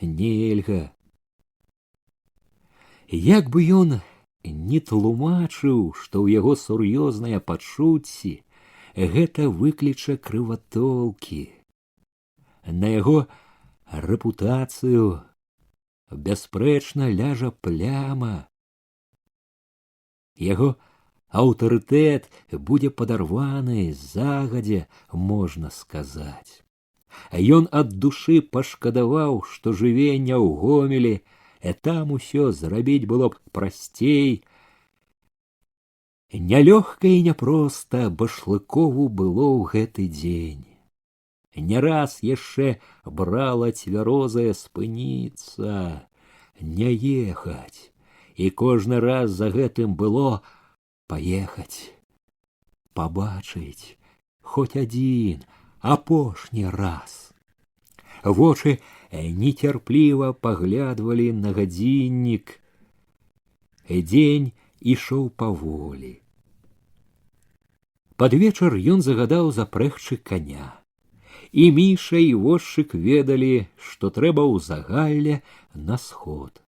нельга. Як бы ён не тлумачыў, што ў яго сур'ёзныя пачуцці, гэта выкліча крыватолкі. На яго рэпутацыю, бясспрэчна ляжа пляма. Яго аўтарытэт будзе падарваны загадзя, можна сказаць. Ён ад душы пашкадаваў, што жыве не ў Гомелі, там усё зрабіць было б прасцей. Нялёгка і няпроста Башлыкову было ў гэты дзень. Не раз яшчэ брала цвярозая спыніцца, не ехаць, і кожны раз за гэтым было паехаць, пабачыць хоць адзін апошні раз. Вочы нецярпліва паглядвалі на гадзіннік. Дзень ішоў паволі. Пад вечар ён загадаў запрэгчы коня. І Міша і возчык ведалі, што трэба ў загалле на сход.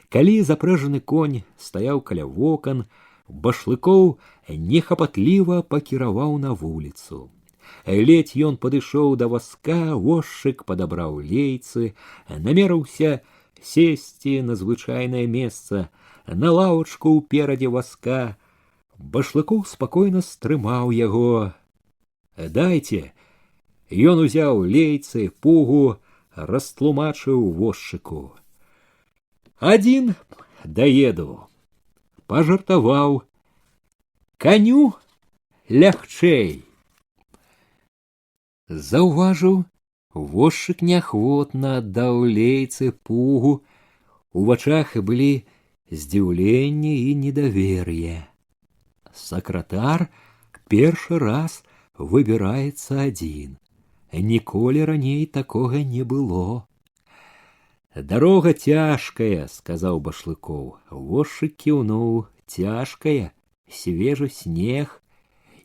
Калі запрэжаны конь стаяў каля вокон, Башлыкоў нехапатліва пакіраваў на вуліцу. Ледзь ён падышоў да вазка, возчык падабраў лейцы, намерыўся сесці на звычайнае месца, на лаўачку ўперадзе вазка. Башлыкоў спакойна стрымаў яго. «Дайце!» Ён узяў лейцы, пугу, растлумачыў возчыку. «Адзін даеду». Пажартаваў. «Каню лягчэй». Заўважыў, возчык неахвотна аддаў лейцы, пугу. У вачах былі здзіўленне і недавер'е. Сакратар першы раз выбіраецца адзін. Ніколі раней такога не было. «Дарога цяжкая», — сказаў Башлыкоў. Возчык кіўнуў. «Цяжкая, свежы снег».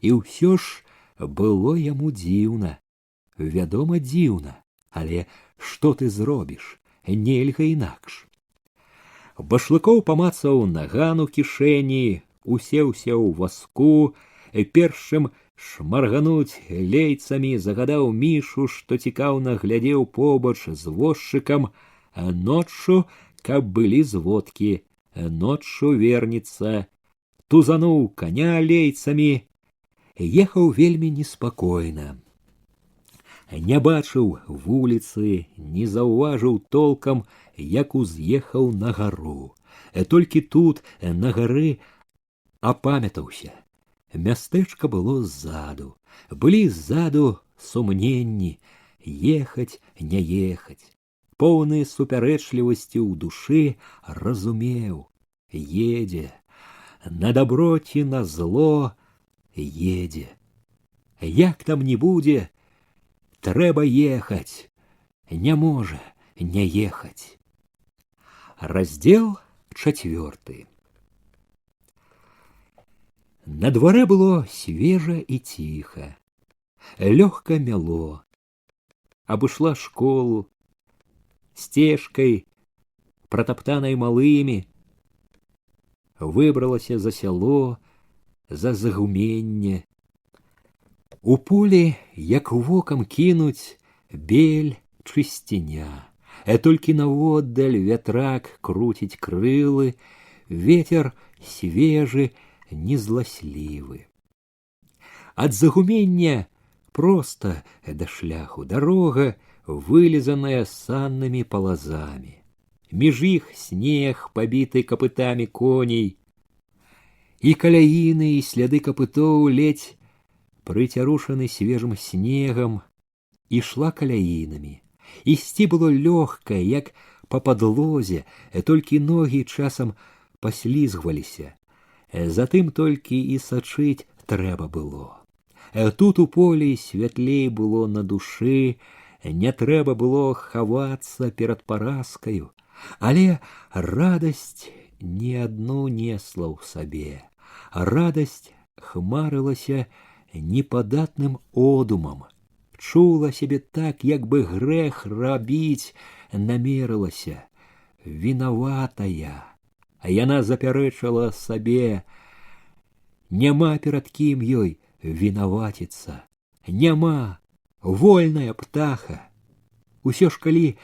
І ўсё ж было яму дзіўна. Вядома, дзіўна, але што ты зробіш? Нельга інакш. Башлыкоў памацаў наган у кішэні, усеўся ў вазку, першым шмаргануць лейцамі загадаў Мішу, што цікаўна глядзеў побач з возчыкам. Ноччу, каб былі зводкі, ноччу вернецца. Тузануў коня лейцамі. Ехаў вельмі неспакойна. Не бачыў вуліцы, не заўважыў толкам, як уз'ехаў на гару. Толькі тут, на гары, апамятаўся. Мястэчка было ззаду. Былі ззаду сумненні, ехаць, не ехаць. Поўны супярэчлівасці ў душы разумеў. Едзе. На дабро ці на зло едзе. Як там не будзе, трэба ехаць. Не можа не ехаць. Раздзел 4. На дварэ было свежа і ціха. Лёгка мяло. Абышла школу. Сцежкай, пратаптанай малымі, выбралася за сяло, за загуменне. У полі, як вокам кінуць, бель, чысціня. Толькі наводдаль вятрак круціць крылы, ветер свежы, незласлівы. Ад загумення проста да шляху дарога, вылезаная саннымі палазамі. Між іх снег, пабіты капытамі коней. І каляіны, і сляды капытоў ледзь прыцярушаны свежым снегам, ішла каляінамі. Ісці было лёгка, як па падлозе, толькі ногі часам паслізгваліся. Затым толькі і сачыць трэба было. Тут у полі святлей было на душы, не трэба было хавацца перад паразкаю, але радасць ні адну несла ў сабе. Радасць хмарылася непадатным одумам, чула сябе так, як бы грэх рабіць намерылася. Вінаватая. А яна запярэчыла сабе. Няма перад кім ёй вінаваціцца. Няма. Вольная птаха. Усё ж калі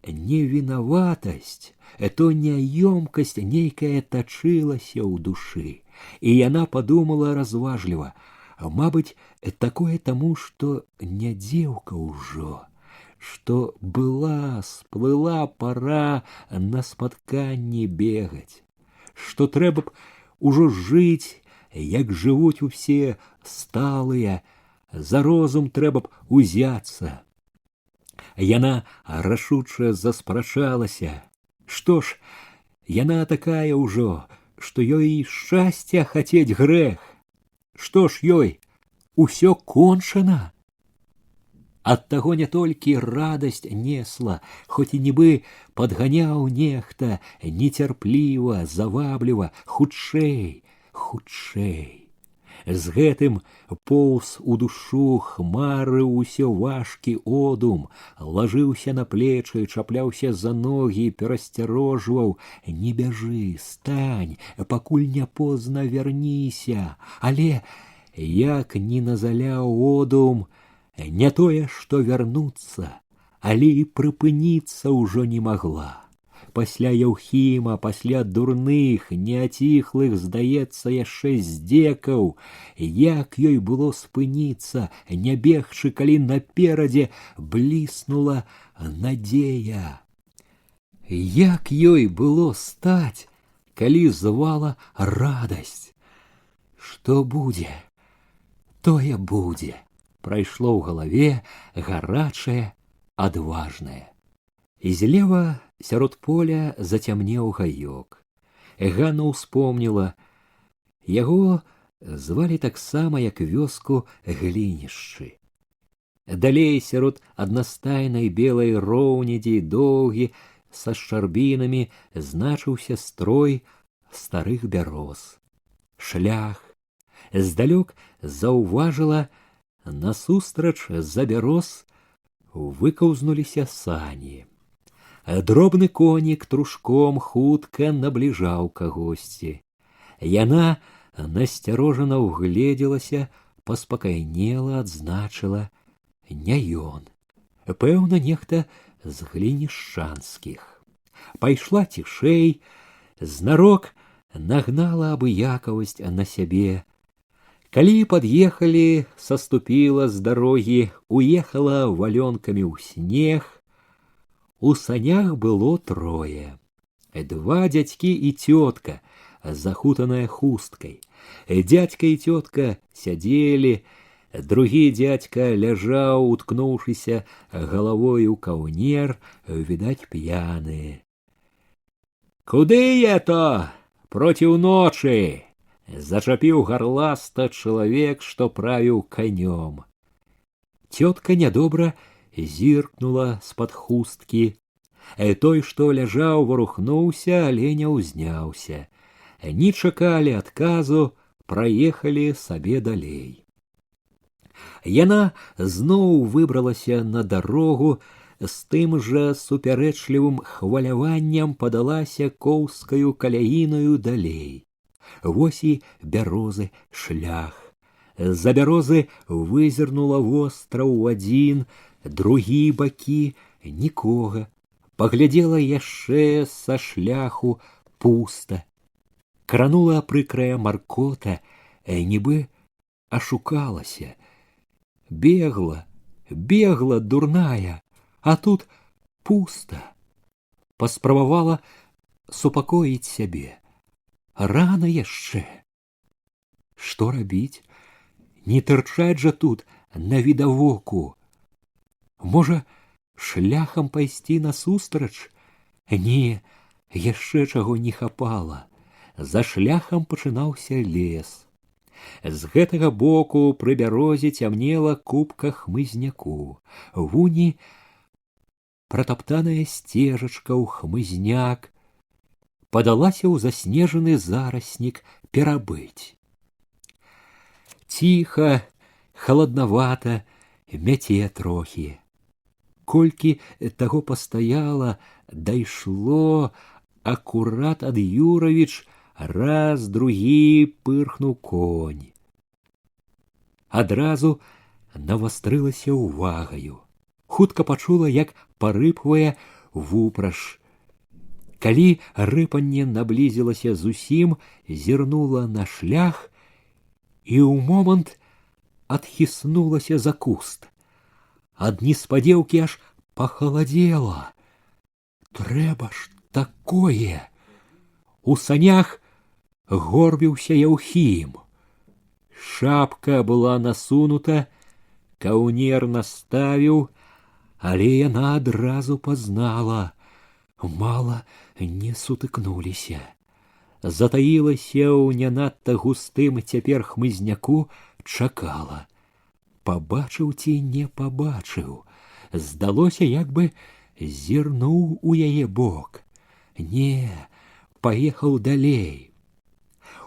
не вінаватасць, то няёмкасць нейкая тачылася ў душы, і яна падумала разважліва: мабыць, такое таму, што не дзеўка ўжо, што сплыла пара на спатканні бегаць, што трэба б ужо жыць, як жывуць усе сталыя, за розум трэба б узяцца. Яна рашуча заспрачалася. Што ж, яна такая ўжо, што ёй шчасця хацець грэх. Што ж ёй, усё кончана. Ад таго не толькі радасць несла, хоць і нібы падганяў нехта нецярпліва, завабліва, хутчэй, хутчэй. З гэтым поўз у душу хмарыў усё важкі одум, лажыўся на плечы, чапляўся за ногі, перасцярожваў: не бяжы, стань, пакуль не позна вярніся. Але як ні назаляў одум, не тое, што вярнуцца, але і прыпыніцца ўжо не магла. Пасля Яўхіма, пасля дурных, неаціхлых, здаецца, яшчэ здзекаў, як ёй было спыніцца, не бегчы, калі наперадзе бліснула надзея. Як ёй было стаць, калі звала радасць. Што будзе, тое будзе. Прайшло ў галаве гарачае, адважнае. І злева сярод поля зацямнеў гаёк. Ганна ўспомніла. Яго звалі таксама, як вёску, Глінішчы. Далей сярод аднастайнай белай роўнядзі доўгі са шчарбінамі значыўся строй старых бяроз. Шлях. Здалёк заўважыла, насустрач за бяроз выкаўзнуліся сані. Дробны конік трушком хутка набліжаў кагосьці. Яна насцярожана ўгледзелася, паспакайнела, адзначыла: не ён. Пэўна, нехта з глінішчанскіх. Пайшла цішэй, знарок нагнала абыякавасць на сябе. Калі пад'ехалі, саступіла з дарогі, уехала валёнкамі ў снег. У санях было трое. Два дзядзькі і цётка, захутаная хусткай. Дзядзька і цётка сядзелі, другі дзядзька ляжаў, уткнуўшыся галавой у каўнер, відаць, п'яны. «Куды я то? Проціў ночы!» Зачапіў гарласта чалавек, што правіў канём. Цётка нядобра зіркнула з-пад хусткі. Той, што ляжаў, варухнуўся, але не ўзняўся. Не чакалі адказу, праехалі сабе далей. Яна зноў выбралася на дарогу, з тым жа супярэчлівым хваляваннем падалася коўскаю каляінаю далей. Вось і бярозы, шлях. За бярозы вызірнула востраў адзін, другі бакі нікога. Паглядзела яшчэ са шляху, пуста. Кранула прыкрая маркота, нібы ашукалася. Бегла, бегла дурная, а тут пуста. Паспрабавала супакоіць сябе. Рана яшчэ. Што рабіць? Не тырчаць жа тут навідавоку. Можа, шляхам пайсці насустрач? Не, яшчэ чаго не хапала. За шляхам пачынаўся лес. З гэтага боку пры бярозе цямнела купка хмызняку. Вуні пратаптаная сцежачка ў хмызняк. Падалася ў заснежаны зараснік перабыць. Ціха, халаднавата, мяце трохі. Колькі таго пастаяла, дайшло, акурат ад Юравіч раз, другі пырхнуў конь. Адразу навастрылася ўвагаю. Хутка пачула, як парыпвае вупраж. Калі рыпанне наблізілася зусім, зірнула на шлях і ў момант адхіснулася за куст. Ад неспадзеўкі аж пахаладзела. Трэба ж такое! У санях горбіўся Яўхім. Шапка была насунута, каўнер наставіў, але яна адразу пазнала. Мала не сутыкнуліся. Затаілася ў не надта густым цяпер хмызняку, чакала. Пабачыў ці не пабачыў. Здалося, як бы зірнуў у яе бок. Не, паехаў далей.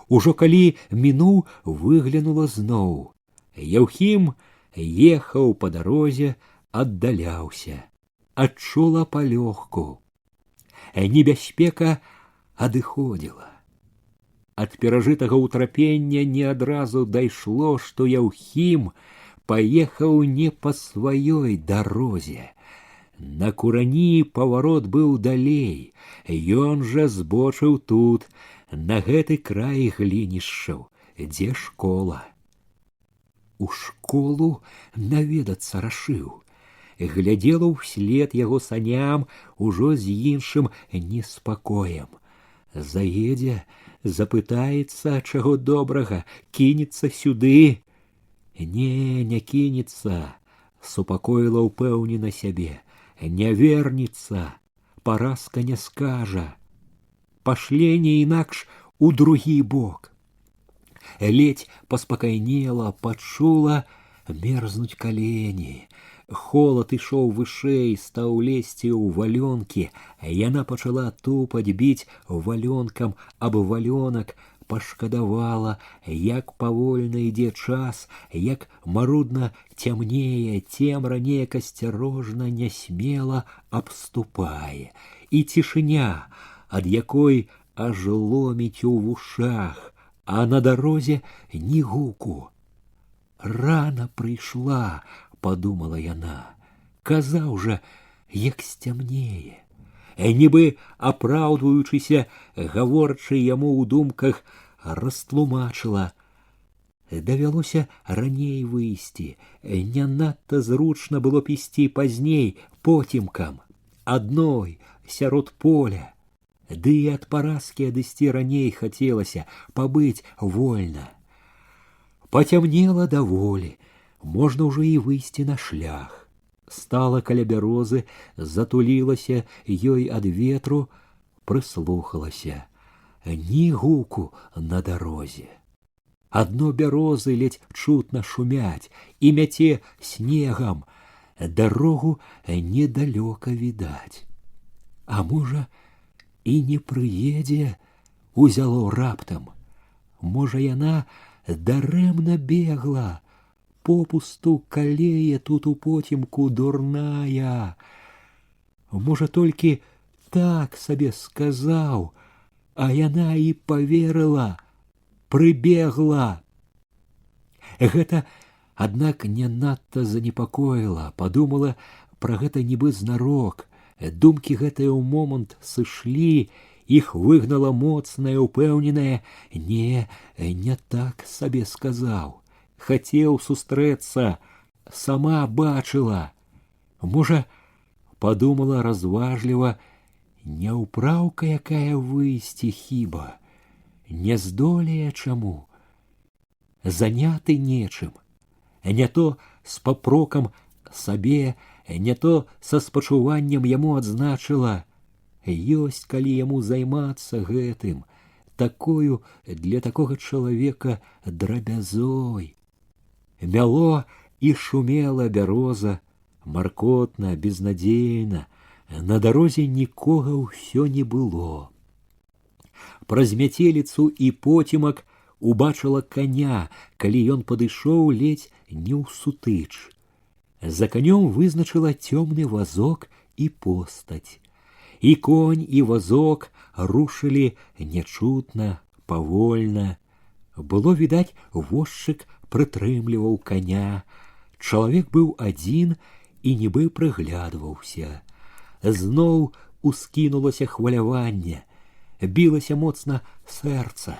Ужо калі мінуў, выглянула зноў. Яўхім ехаў па дарозе, аддаляўся. Адчула палёгку. Небяспека адыходзіла. Ад перажытага ўтрапення не адразу дайшло, што Яўхім паехаў не па сваёй дарозе. На Курані паварот быў далей, ён жа збочыў тут, на гэты край глінішчаў, дзе школа. У школу наведацца рашыў. Глядзела ўслед яго саням ужо з іншым неспакоем. Заедзе, запытаецца, чаго добрага, кінецца сюды. Не кінецца, супакоіла ўпэўнена сябе, не вернецца, паразка не скажа. Пашле не інакш у другі бок. Ледзь паспакайнела, пачула мерзнуць калені. Холад ішоў вышэй, стаў лезці ў валёнкі. Яна пачала тупаць, біць валёнкам аб валёнак, пашкадавала, як павольна ідзе час, як марудна цямнее, цемра неяк асцярожна, нясмела абступае. І цішыня, ад якой аж ломіць у вушах, а на дарозе ні гуку. Рана прыйшла, подумала яна, казаў жа, як сцямнее. Нібы апраўдваючыся, гаворчы яму ў думках, растлумачыла. Давялося раней выйсці, не надта зручна было б ісці пазней, поцімкам, адной, сярод поля. Ды і ад паразкі адысці раней хацелася, пабыць вольна. Пацямнела даволі, можна ўжо і выйсці на шлях. Стала каля бярозы, затулілася ёй ад ветру, прыслухалася. Ні гуку на дарозе. Адно бярозы ледзь чутна шумяць і мяце снегам. Дарогу недалёка відаць. А можа, і не прыедзе, узяло раптам. Можа, яна дарэмна бегла, попусту калее тут у потімку дурная. Можа, толькі так сабе сказаў, а яна і поверыла, прыбегла. Гэта, аднак, не надта занепакоіла, подумала пра гэта нібы знарок. Думкі гэтыя ў момант сышлі, іх выгнала моцнае, упэўненае: не так сабе сказаў. Хацеў сустрэцца, сама бачыла. Можа, подумала разважліва, няўпраўка якая выйсці хіба, не здолее чаму. Заняты нечым, не то з папрокам сабе, не то са спачуваннем яму адзначыла. Ёсць калі яму займацца гэтым, такою для такога чалавека драбязой. Мяло і шумела бяроза, маркотна, безнадзейна. На дарозе нікога ўсё не было. Праз мяцеліцу і потімак убачыла коня, калі ён падышоў ледзь не ў сутыч. За конем вызначыла цёмны вазок і постаць. І конь, і вазок рушылі нячутна, павольна. Было відаць, возчык прытрымліваў коня. Чалавек быў адзін і нібы прыглядваўся. Зноў ускінулася хваляванне, білася моцна сэрца.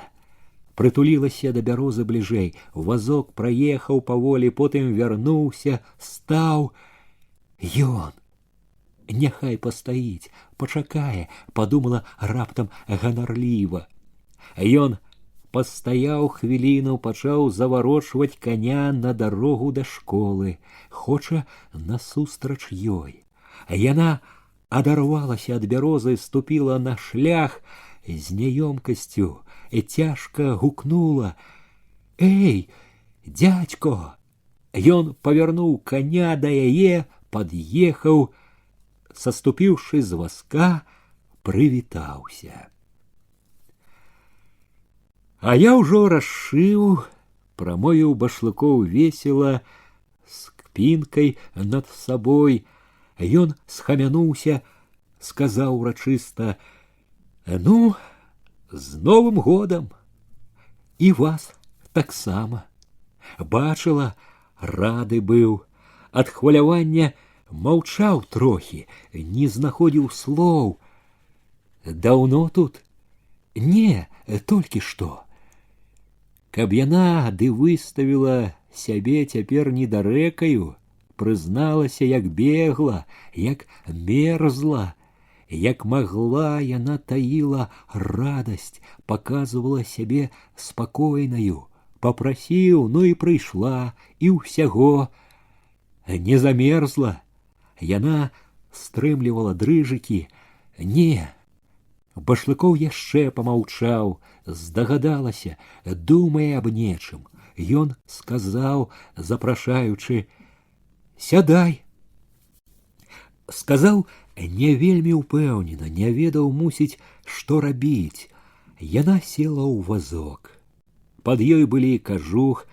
Прытулілася да бярозы бліжэй, вазок праехаў паволі, потым вярнуўся, стаў. Ён! Няхай пастаіць, пачакае, падумала раптам ганарліва. Ён пастаяў хвіліну, пачаў заварочваць каня на дарогу да школы, хоча насустрач ёй. Яна адарвалася ад бярозы, ступіла на шлях, з няёмкасцю цяжка гукнула: «Эй, дзядзько!» Ён павярнуў коня да яе, пад'ехаў, саступіўшы з вазка, прывітаўся. А я ўжо расшыў, прамовіў Башлыкоў весела, з кпінкай над сабой. Ён схамянуўся, сказаў урачыста: «Ну, з Новым годам! І вас таксама. Бачыла, рады быў. Ад хвалявання маўчаў трохі, не знаходзіў слоў. Даўно тут? Не, толькі што. Каб яна ды выставіла сябе цяпер недарэкаю, прызналася, як бегла, як мерзла, як магла, яна таіла радасць, паказвала сябе спакойнаю, папрасіў, ну і прыйшла, і ўсяго. Не замерзла. Яна стрымлівала дрыжыкі. Не. Башлыкоў яшчэ памаўчаў, здагадалася, думае аб нечым. Ён сказаў, запрашаючы: «Сядай!» Сказаў не вельмі ўпэўнена, не ведаў, мусіць, што рабіць. Яна села ў вазок. Пад ёй былі кажух,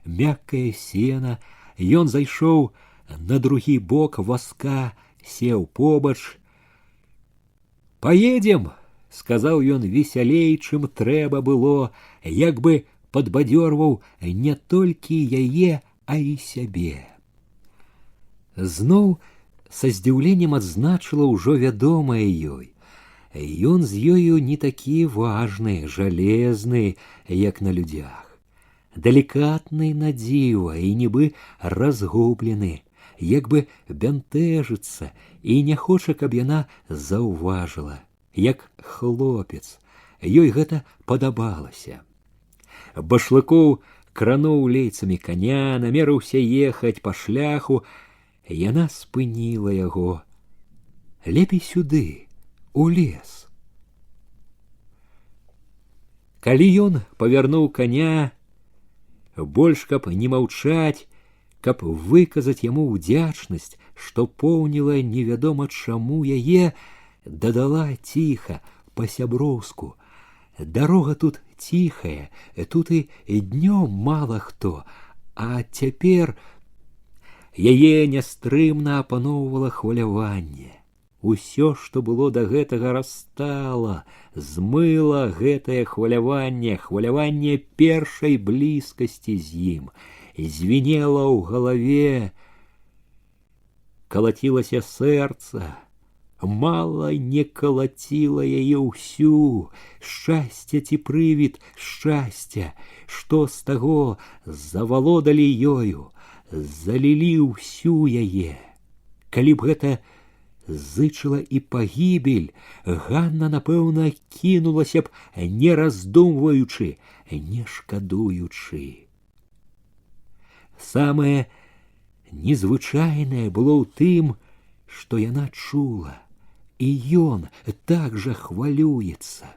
мяккае сена. Ён зайшоў на другі бок вазка, сеў побач. «Поедем!» — сказаў ён весялей, чым трэба было, як бы падбадзёрваў не толькі яе, а і сябе. Зноў са здзіўленнем адзначыла ўжо вядомае ёй. Ён з ёю не такі важны, жалезны, як на людзях. Далікатны на дзіва і нібы разгублены, як бы бянтэжыцца і не хоча, каб яна заўважыла, як хлопец. Ёй гэта падабалася. Башлыкоў крануў лейцамі коня, намерыўся ехаць па шляху. Яна спыніла яго. «Лепей сюды, у лес». Калі ён павярнуў коня, больш каб не маўчаць, каб выказаць яму ўдзячнасць, што поўніла невядома чаму яе, дадала ціха, па-сяброўску: «Дарога тут ціхая, тут і днём мала хто, а цяпер…» Яе нястрымна апаноўвала хваляванне. Усё, што было да гэтага, расстала, змыла гэтае хваляванне, хваляванне першай блізкасці з ім. Звінела ў галаве, калацілася сэрца. Мала не калаціла яе ўсю. Шчасце ці прывід шчасця, што з таго, завалодалі ёю, залілі ўсю яе. Калі б гэта зычыла і пагібель, Ганна, напэўна, кінулася б, не раздумваючы, не шкадуючы. Самае незвычайнае было ў тым, што яна чула, і ён так жа хвалюецца,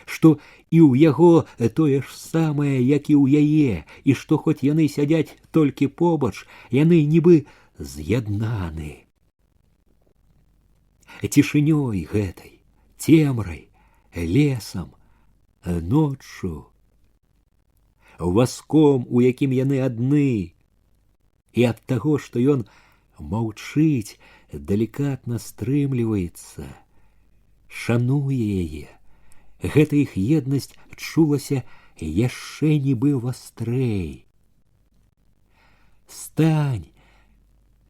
што і ў яго тое ж самае, як і ў яе, і што хоць яны сядзяць толькі побач, яны нібы з'яднаны. Цішынёй гэтай, цемрай, лесам, ноччу, вазком, у якім яны адны, і ад таго, што ён маўчыць, далікатна стрымліваецца, шануе яе. Гэта іх еднасць чулася яшчэ нібы вастрэй. «Стань,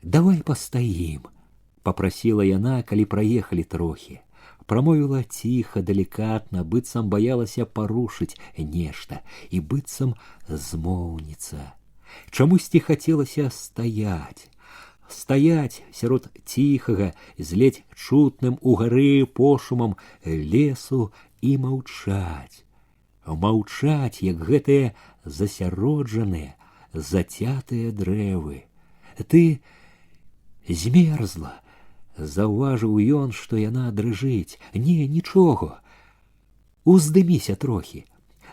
давай пастаім», попросила яна, калі праехалі трохі. Прамовіла ціха, далікатна, быццам баялася парушыць нешта і быццам змоўніца. Чамусьці хацелася стаяць. Стаяць сярод ціхага, з ледзь чутным угары пошумам лесу і маўчаць. Маўчаць, як гэтыя засяроджаныя, зацятыя дрэвы. Ты змерзла, заўважыў ён, што яна дрыжыць. Не, нічога. Уздыміся трохі.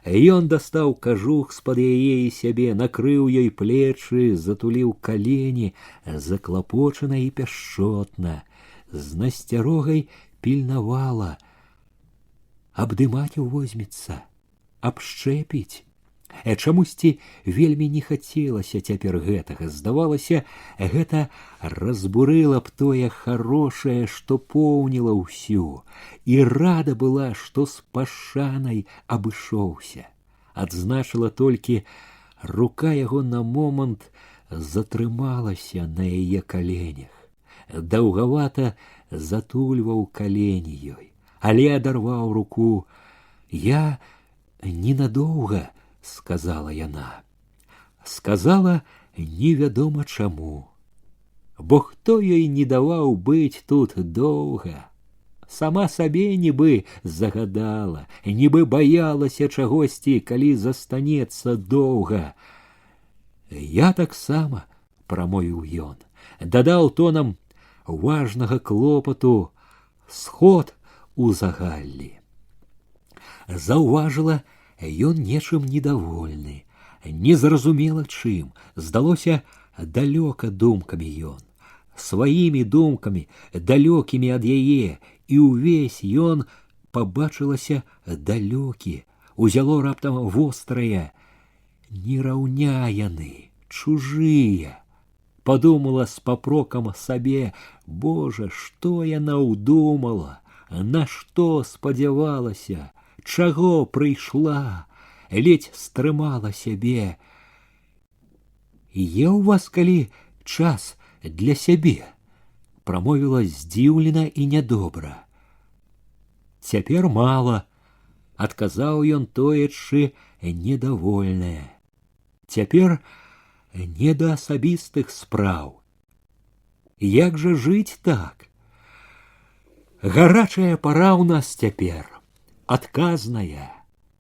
Ён дастаў кажух з-пад яе і сябе, накрыў ёй плечы, затуліў калені, заклапочана і пяшчотна, з насцярогай пільнавала. Абдымаць возьмецца, абшчэпіць. Чамусьці вельмі не хацелася цяпер гэтага. Здавалася, гэта разбурыла б тое харошае, што поўніла ўсю, і рада была, што з пашанай абышоўся. Адзначыла толькі, рука яго на момант затрымалася на яе каленях. Даўгавата затульваў калені ёй, але адарваў руку. Я ненадоўга, сказала яна. Сказала невядома чаму. Бо хто ёй не даваў быць тут доўга? Сама сабе нібы загадала, нібы баялася чагосьці, калі застанецца доўга. Я таксама, прамовіў ён, дадаў тонам важнага клопату, сход у загаллі. Заўважыла, ён нечым недовольны, незразумела чым, здалося далёка думкамі ён, сваімі думкамі, далёкімі ад яе, і ўвесь ён пабачылася далёкі, узяло раптам вострае. Не раўня яны, чужыя. Падумала з папрокам сабе, Божа, што яна ўдумала, на што спадзявалася, чаго прыйшла, ледзь стрымала сябе. Є ў вас калі час для сябе, прамовіла здзіўлена і нядобра. Цяпер мала, адказаў ён тоячы недовольнае. Цяпер не да асабістых спраў. Як жа жыць так? Гарачая пара ў нас цяпер, адказная.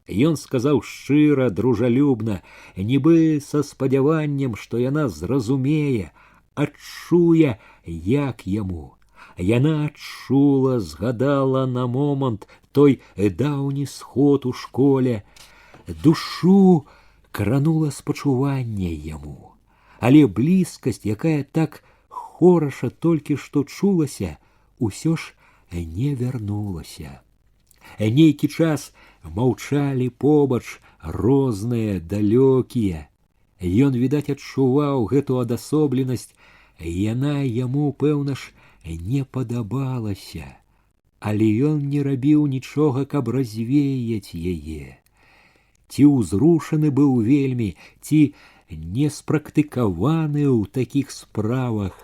Ён сказаў шчыра, дружалюбна, нібы са спадзяваннем, што яна зразумее, адчуе, як яму. Яна адчула, згадала на момант той даўні сход у школе. Душу кранула спачуванне яму, але блізкасць, якая так хораша толькі што чулася, усё ж не вярнулася. Нейкі час маўчалі побач розныя, далёкія. Ён, відаць, адчуваў гэту адасобленасць. Яна яму, пэўна ж, не падабалася, але ён не рабіў нічога, каб развеяць яе. Ці ўзрушаны быў вельмі, ці не спрактыкаваны ў такіх справах.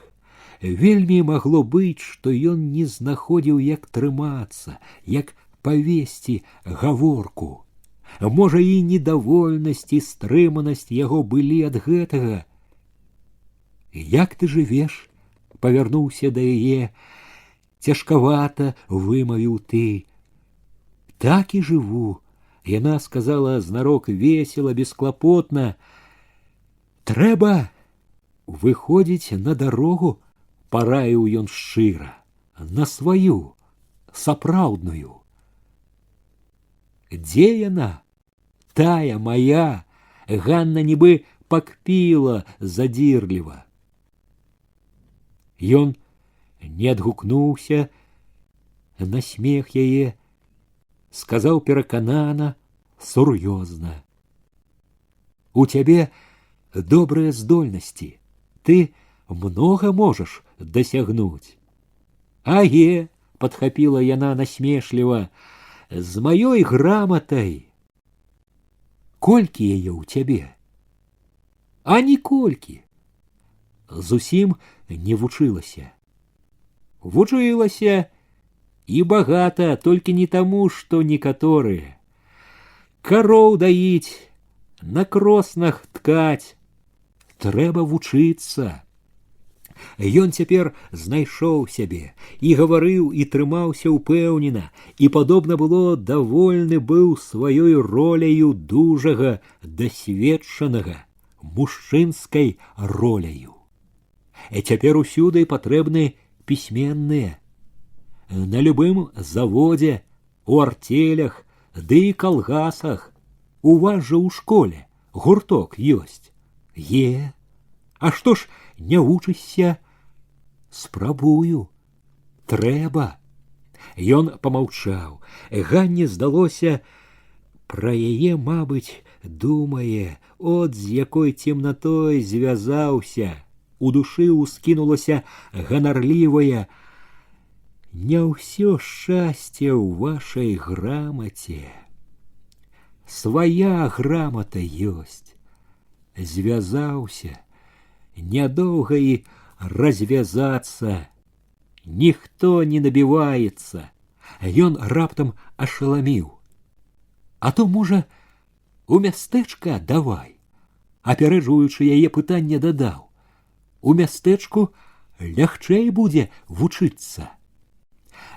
Вельмі магло быць, што ён не знаходзіў, як трымацца, як павесці гаворку. Можа, і недовольнасць і стрыманасць яго былі ад гэтага. Як ты жывеш? Павярнуўся да яе. Цяжкавата, вымавіў ты. Так і жыву. Яна сказала знарок весела, бесклапотна. Трэба выходзіць на дарогу, параіў ён шчыра, на сваю, сапраўдную. Дзе яна? Тая моя. Ганна нібы пакпіла задзірліва. Ён не адгукнуўся на смех яе, сказаў пераканана, сур'ёзна. У цябе добрыя здольнасці, ты многа можаш дасягнуць. Аге, падхапіла яна насмешліва, з маёй граматай. Колькі яе ў цябе? А ніколькі. Зусім не вучылася. вучылася і багата, толькі не таму, што некаторыя. Кароў даіць, на кроснах ткаць. Трэба вучыцца. Ён цяпер знайшоў сябе і гаварыў і трымаўся ўпэўнена, і падобна было давольны быў сваёй роляю дужага, дасведчанага, мужчынскай роляю. Цяпер усюды патрэбны пісьменныя. На любым заводзе, у артелях, ды і калгасах. У вас жа ў школе гурток ёсць. А што ж не вучышся? Спрабую. Трэба. Ён помаўчаў. Ганне здалося, пра яе, мабыць, думае, от з якой цемнатой звязаўся. У душы ўскінулася ганарлівая: не ўсё шчасце ў вашай грамаце. Свая грамата ёсць. Звязаўся, нядоўга і развязацца. Ніхто не набіваецца. Ён раптам ашаламіў. А то, можа, у мястэчка давай. Апярэджваючы яе пытанне, дадаў: у мястэчку лягчэй будзе вучыцца.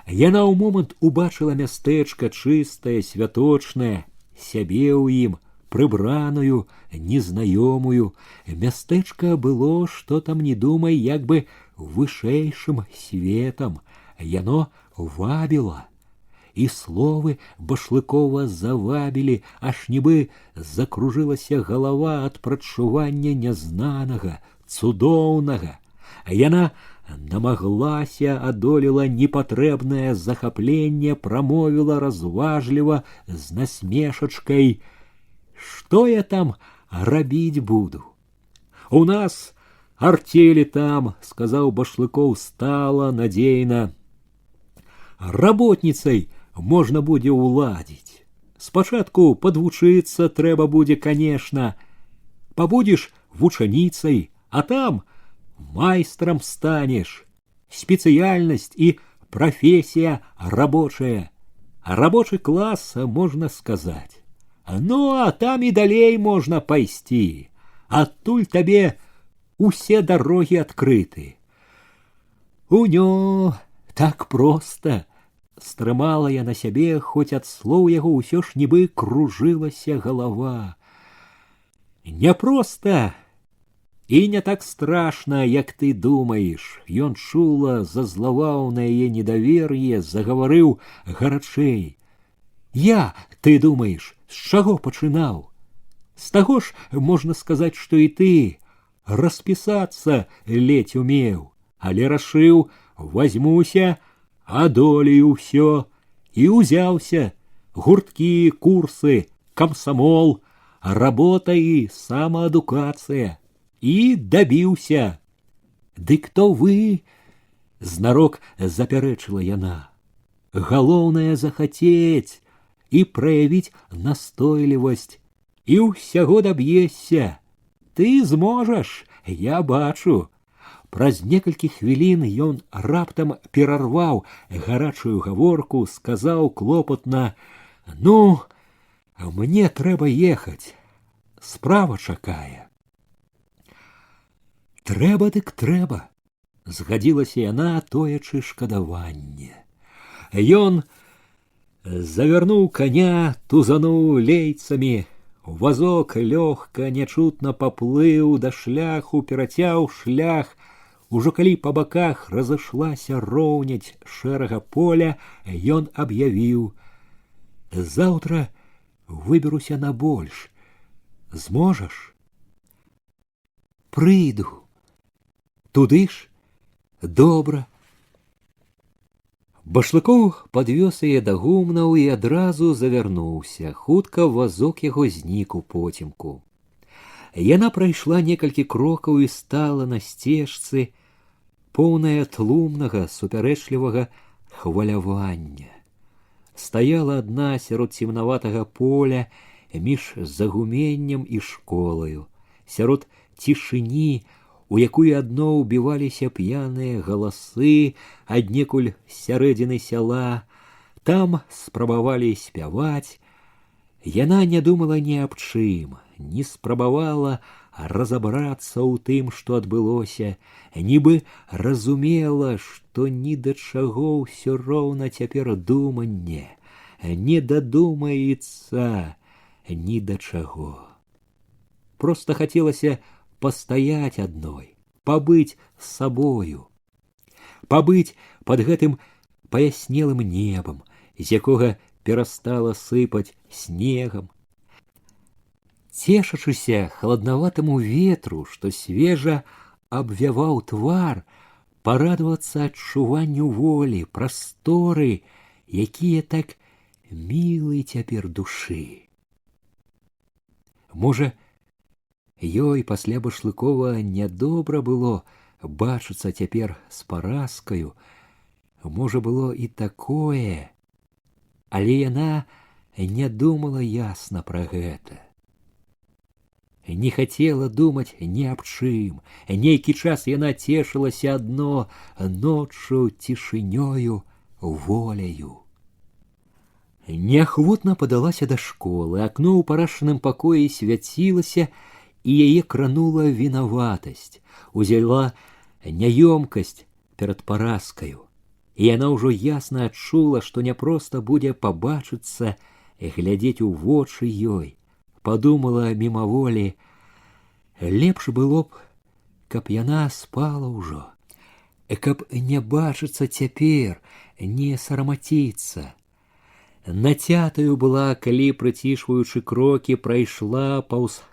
Яна ў момант убачыла мястэчка чыстае, святочнае, сябе ў ім, прыбраную, незнаёмую. Мястэчка было, што там не думай, як бы вышэйшым светам. Яно вабіла. І словы Башлыкова завабілі, аж нібы закружылася галава ад прадчування нязнанага, цудоўнага. Яна намаглася, адолела непатрэбнае захапленне, прамовіла разважліва з насмешачкай: што я там рабіць буду? У нас артелі там, сказаў Башлыкоў стала, надзейна. Работніцай можна будзе ўладзіць. Спачатку падвучыцца трэба будзе, канешна. Пабудзеш вучаніцай, а там майстрам станеш. Спецыяльнасць і прафесія рабочая. Рабочы клас, можна сказаць. Ну, а там і далей можна пайсці. Адтуль табе усе дарогі адкрыты. Унё, так проста. Стрымала я на сябе, хоць ад слоў яго ўсё ж нібы кружылася галава. Няпроста і не так страшна, як ты думаеш. Ён чула зазлаваў на яе недавер'е, загаварыў гарачэй. Ты думаеш, з чаго пачынаў? З таго ж, можна сказаць, што і ты. Распісацца ледзь умеў, але рашыў, возьмуся, адолею ўсё. І ўзяўся. Гурткі, курсы, камсамол, работа і самаадукацыя. І дабіўся. Дык то вы, знарок запярэчыла яна. Галоўнае захацець і праявіць настойлівасць. І ўсяго даб'ешся. Ты зможаш, я бачу. Праз некалькі хвілін ён раптам перарваў гарачую гаворку, сказаў клопатна: ну, мне трэба ехаць. Справа чакае. Трэба дык трэба, згадзілася яна, тоячы шкадаванне. Ён завярнуў коня, тузануў лейцамі. Вазок лёгка, нячутна паплыў да шляху, перацяў шлях. Ужо калі па баках разышлася роўняць шэрага поля, ён аб'явіў: заўтра выберуся на больш. Зможаш? Прыйду. Туды ж? Добра. Башлыкоў падвёз яе да гумнаў і адразу завярнуўся. Хутка вазок яго знік у потемку. Яна прайшла некалькі крокаў і стала на сцежцы, поўная тлумнага, супярэчлівага хвалявання. Стаяла адна сярод цемнаватага поля між загуменнем і школаю, сярод цішыні, у якую адно ўбіваліся п'яныя галасы аднекуль з сярэдзіны сяла, там спрабавалі спяваць. Яна не думала ні аб чым, не спрабавала разабрацца ў тым, што адбылося, нібы разумела, што ні да чаго ўсё роўна цяпер думанне, не дадумаецца ні да чаго. Проста хацелася пастаяць адной, пабыць з сабою, пабыць пад гэтым паяснелым небам, з якога перастала сыпаць снегам, цешачыся халаднаватаму ветру, што свежа абвяваў твар, парадавацца адчуванню волі, прасторы, якія так мілы цяпер душы. Можа, ёй пасля Башлыкова нядобра было бачыцца цяпер з Параскаю, можа, было і такое, але яна не думала ясна пра гэта. Не хацела думаць ні аб чым. Нейкі час яна цешылася адно ноччу цішынёю, воляю. Неахвотна падалася да школы, акно ў парашаным пакоі свяцілася, і яе кранула вінаватасць, узяла няёмкасць перад Параскаю. І яна ўжо ясна адчула, што няпроста будзе пабачыцца і глядзець у вочы ёй. Падумала мімаволі, лепш было б, каб яна спала ўжо, каб не бачыцца цяпер, не сарамаціцца. Нацятаю была, калі, прыцішваючы крокі, прайшла паўз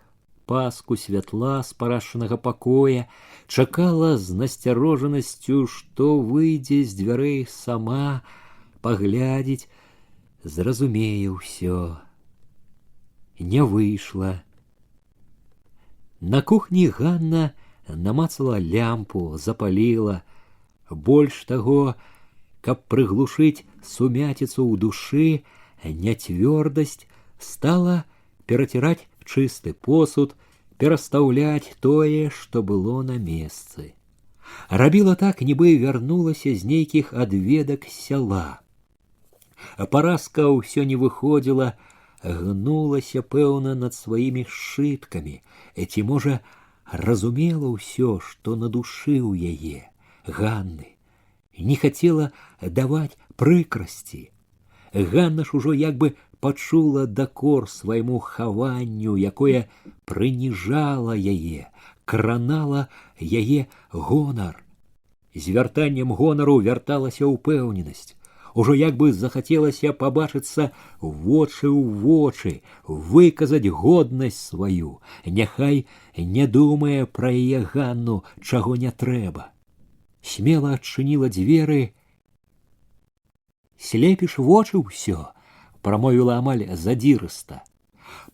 паску святла з парашанага пакоя, чакала з насцярожанасцю, што выйдзе з дзвярэй сама, паглядзіць, зразумее ўсё. Не выйшла. На кухні Ганна намацала лямпу, запаліла. Больш таго, каб прыглушыць сумяціцу ў душы, няцвёрдасць, стала пераціраць чысты посуд, перастаўляць тое, што было на месцы. Рабіла так, нібы вярнулася з нейкіх адведак сяла. Параска ўсё не выходзіла, гнулася, пэўна, над сваімі сшыткамі, ці, можа, разумела ўсё, што на душы ў яе, Ганны, не хацела даваць прыкрасці. Ганна ж ужо як бы пачула дакор свайму хаванню, якое прыніжала яе, кранала яе гонар. З вяртаннем гонару вярталася ўпэўненасць. Ужо як бы захацелася пабачыцца вочы ў вочы, выказаць годнасць сваю, няхай не думае пра яе Ганну, чаго не трэба. Смела адчыніла дзверы. «Слепіш вочы ўсё», прамовіла амаль задзірыста.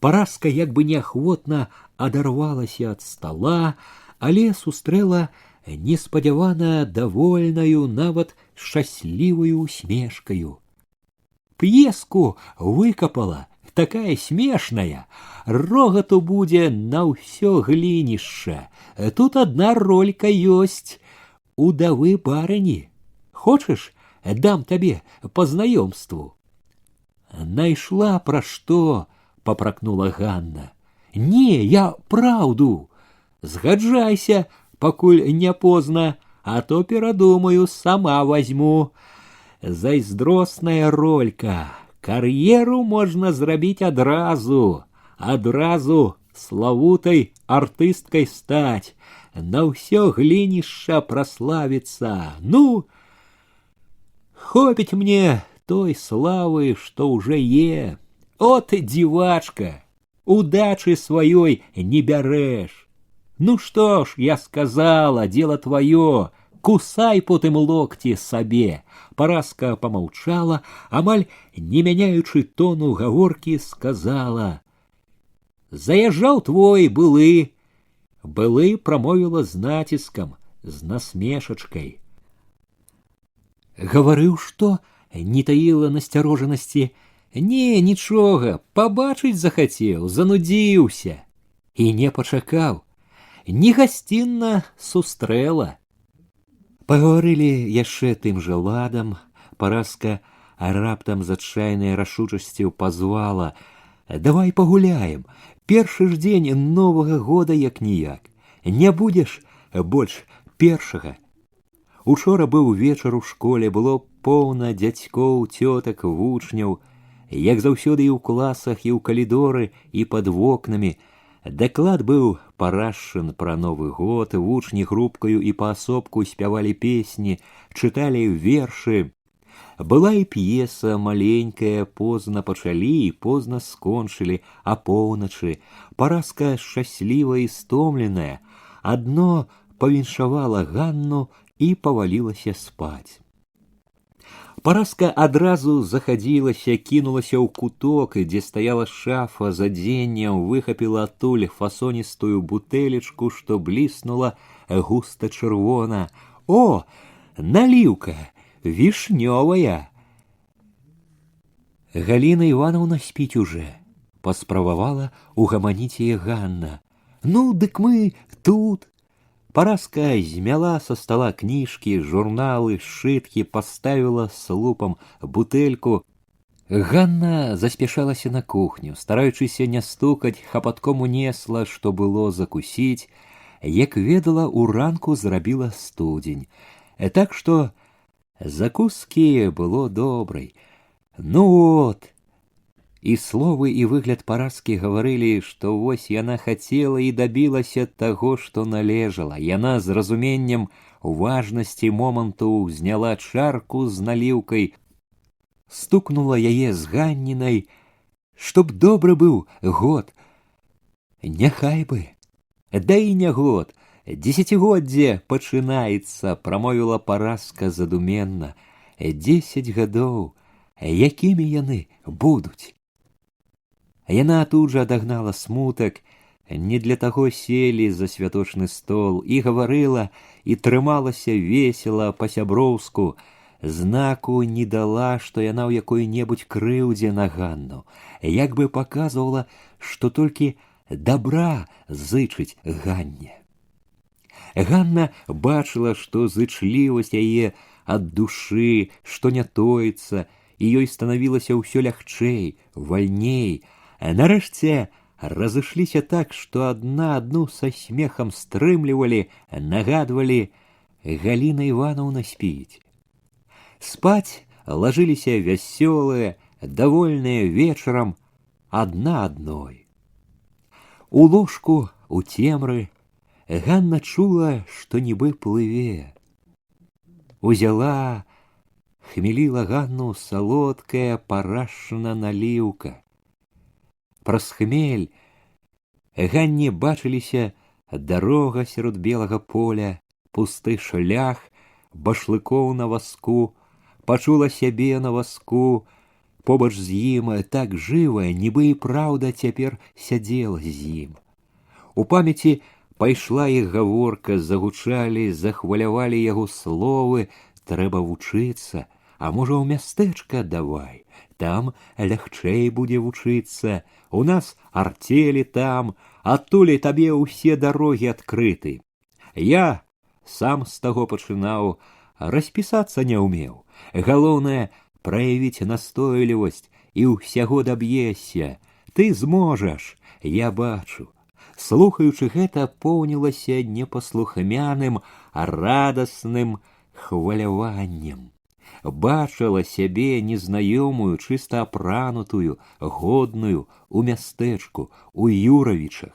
Параска як бы неахвотна адарвалася ад стала, але сустрэла неспадзявана давольнаю, нават шчаслівую усмешкаю. «П'еску выкапала, такая смешная, рогату будзе на ўсё глінішча. Тут адна ролька ёсць, удавы барыні. Хочаш, дам табе па знаёмству?» «Найшла пра што?» — папракнула Ганна. «Не, я праўду. Згаджайся, пакуль не позна, а то перадумаю, сама возьму. Зайздросная ролька. Кар'еру можна зрабіць адразу славутай артысткай стаць, на ўсё глінішча праславіцца. Ну, хопіць мне той славы, што ўжо е. От дзівачка, удачы сваёй не бярэш. Ну што ж, я сказала, дело твоё, кусай потым локти сабе». Параска помолчала, амаль не мяняючы тону гаворкі, сказала: «Заязджаў твой былы». Былы прамовіла з націскам, з насмешачкай. Гаварыў што? Не таіла насцярожанасці. Не, нічога, пабачыць захацеў, занудзіўся. І не пачакаў. негасцінна сустрэла. Пагаварылі яшчэ тым жа ладам. Параска раптам з адчайнай рашучасцю пазвала: «Давай пагуляем. Першы ж дзень новага года як-ніяк. Не будзеш больш першага». Учора быў вечар у школе, было поўна дзядзькоў, цётак, вучняў. Як заўсёды і ў класах, і ў калідоры, і пад вокнамі. Даклад быў парашчын пра Новы год, вучні групкаю і паасобку спявалі песні, чыталі вершы. Была і п'еса маленькая, позна пачалі і позна скончылі, апоўначы. Параска шчаслівая і стомленая, адно павіншавала Ганну і павалілася спаць. Параска адразу захадзілася, кінулася ў куток, дзе стаяла шафа з адзеннем, выхапіла адтуль фасоністую бутэлечку, што бліснула густа чырвона. О, наліўка вішнёвая! Галіна Івановна спіць уже, паспрабавала угаманіць яе Ганна. Ну, дык мы тут. Параска змяла со стола кніжкі, журналы, сшыткі, поставила с лупом бутэльку. Ганна заспешалася на кухню, стараючыся не стукаць, хапатком унесла, што было закусіць. Як ведала, у ранку зрабіла студзень. Так што закускі было добрай. Ну вот. І словы і выгляд Параскі гаварылі, што вось яна хацела і дабілася таго, што належала. Яна з разуменнем важнасці моманту зняла чарку з наліўкай, стукнула яе з Ганнінай, чтоб добры быў год. Няхай бы. Да і не год. Дзесяцігоддзе пачынаецца, прамовіла Параска задуменна. 10 гадоў. Якімі яны будуць? Яна тут жа адагнала смутак, не для таго селі за святочны стол, і гаварыла, і трымалася весела, па-сяброўску, знаку не дала, што яна ў якой-небудзь крыўдзе на Ганну, як бы паказвала, што толькі добра зычыць Ганне. Ганна бачыла, што зычлівасць яе ад душы, што не тоіцца, і ёй станавілася ўсё лягчэй, вальней. Нарэшце разышліся так, што адна адну са смехам стрымлівалі, нагадвалі: Галіна Івановна спіць. Спаць лажыліся вясёлыя, давольныя вечарам, адна адной. У ложку, у цемры, Ганна чула, што нібы плыве. Узяла, хмеліла Ганну салодкая парашчана наліўка. Праз хмель Ганне бачыліся дарога сярод белага поля, пусты шлях, башлыкоў на васку, пачула сябе на васку, побач з ім так жывая, нібы і праўда цяпер сядзела з ім. У памяці пайшла іх гаворка, загучалі, захвалявалі яго словы: трэба вучыцца, а можа ў мястэчка давай, там лягчэй будзе вучыцца. У нас артелі там, адтуль табе ўсе дарогі адкрыты. Я сам з таго пачынаў, распісацца не ўмеў. Галоўнае праявіць настойлівасць, і ўсяго даб'ешся. Ты зможаш, я бачу. Слухаючы гэта, поўнілася непаслухмяным, а радасным хваляваннем. Бачыла сябе незнаёмую, чыста апранутую, годную, у мястэчку, у Юравічах.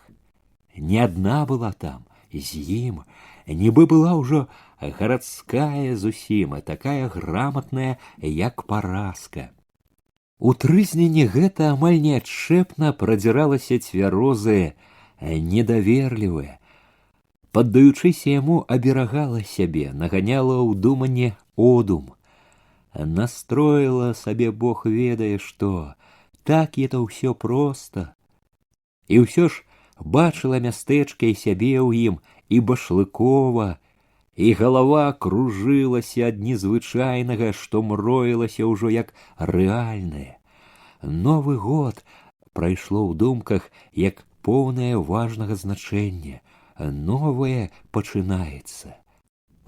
Не адна была там, з ім, нібы была ўжо гарадская зусім, такая грамотная, як Параска. У трызнені гэта амаль неадчэпна прадзіралася цвярозае, недаверлівае. Паддаючыся яму, аберагала сябе, наганяла ў думанне одум. Настроила сабе Бог ведае што, так это ўсё проста. І ўсё ж бачыла мястэчка і сябе ў ім, і Башлыкова, і галава кружылася ад незвычайнага, што мроілася ўжо як рэальнае. Новы год прайшло ў думках як поўнае важнага значэння. новае пачынаецца.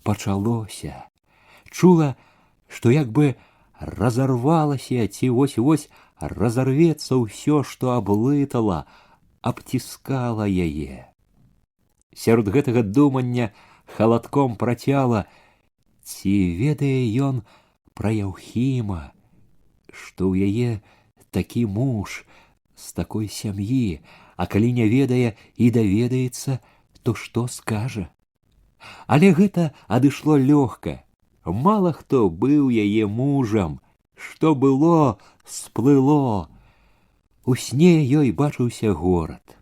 Пачалося. Чула, што як бы разарвалася ці вось-вось разарвецца ўсё, што аблытала, абціскала яе. Сярод гэтага думання халадком працяла, ці ведае ён пра Яўхіма, што ў яе такі муж з такой сям'і, а калі не ведае і даведаецца, то што скажа? Але гэта адышло лёгка. Мала хто быў яе мужам. Што было, сплыло. У сне ёй бачыўся горад.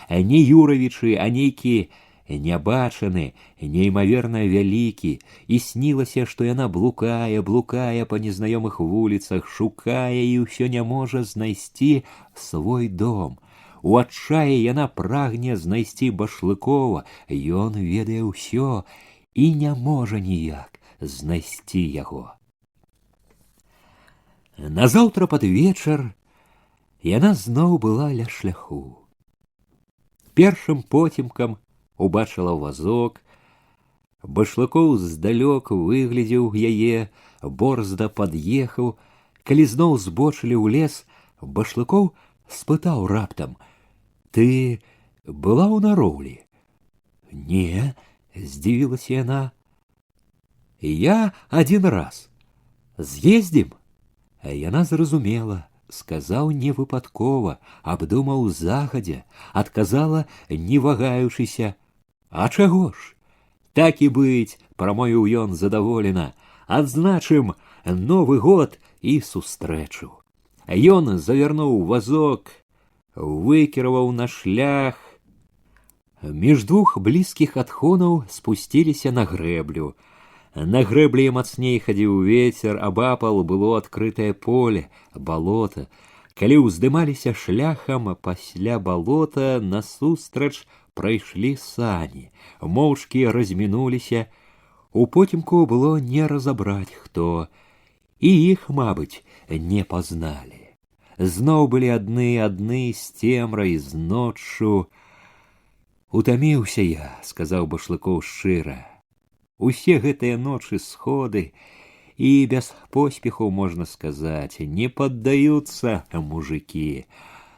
Не Юравічы, а нейкі нябачаны, неймаверна вялікі, і снілася, што яна блукае па незнаёмых вуліцах, шукае і ўсё не можа знайсці свой дом. У адчаі яна прагне знайсці Башлыкова, ён ведае ўсё і не можа ніяк знайсці яго. Назаўтра пад вечар яна зноў была ля шляху. Першым поцемкам убачыла вазок. Башлыкоў здалёк выглядзеў яе, борзда пад'ехаў. Калі зноў збочылі ў лес, Башлыкоў спытаў раптам: «Ты была ў нароўлі?» «Не», — здзівілася яна. «Я один раз. З'ездзім?» Яна зразумела, сказаў невыпадкова, абдумаў загадзя, адказала, не вагаючыся: «А чаго ж? Так і быць», — прамовіў ён задаволена, «адзначым Новы год і сустрэчу». Ён завярнуў вазок, выкіраваў на шлях. Між двух блізкіх адхонаў спусціліся на грэблю. На грэблі мацней хадзіў вецер, абапал было адкрытае поле, балота. Калі ўздымаліся шляхам пасля балота, насустрач прайшлі сані, моўчкі размінуліся. У потемку было не разабраць хто, і іх, мабыць, не пазналі. Зноў былі адны з цемрай, з ноччу. «Утаміўся я», — сказаў Башлыкоў шчыра. «Усе гэтыя ночы сходы, і без поспеху, можна сказаць, не паддаюцца мужыкі.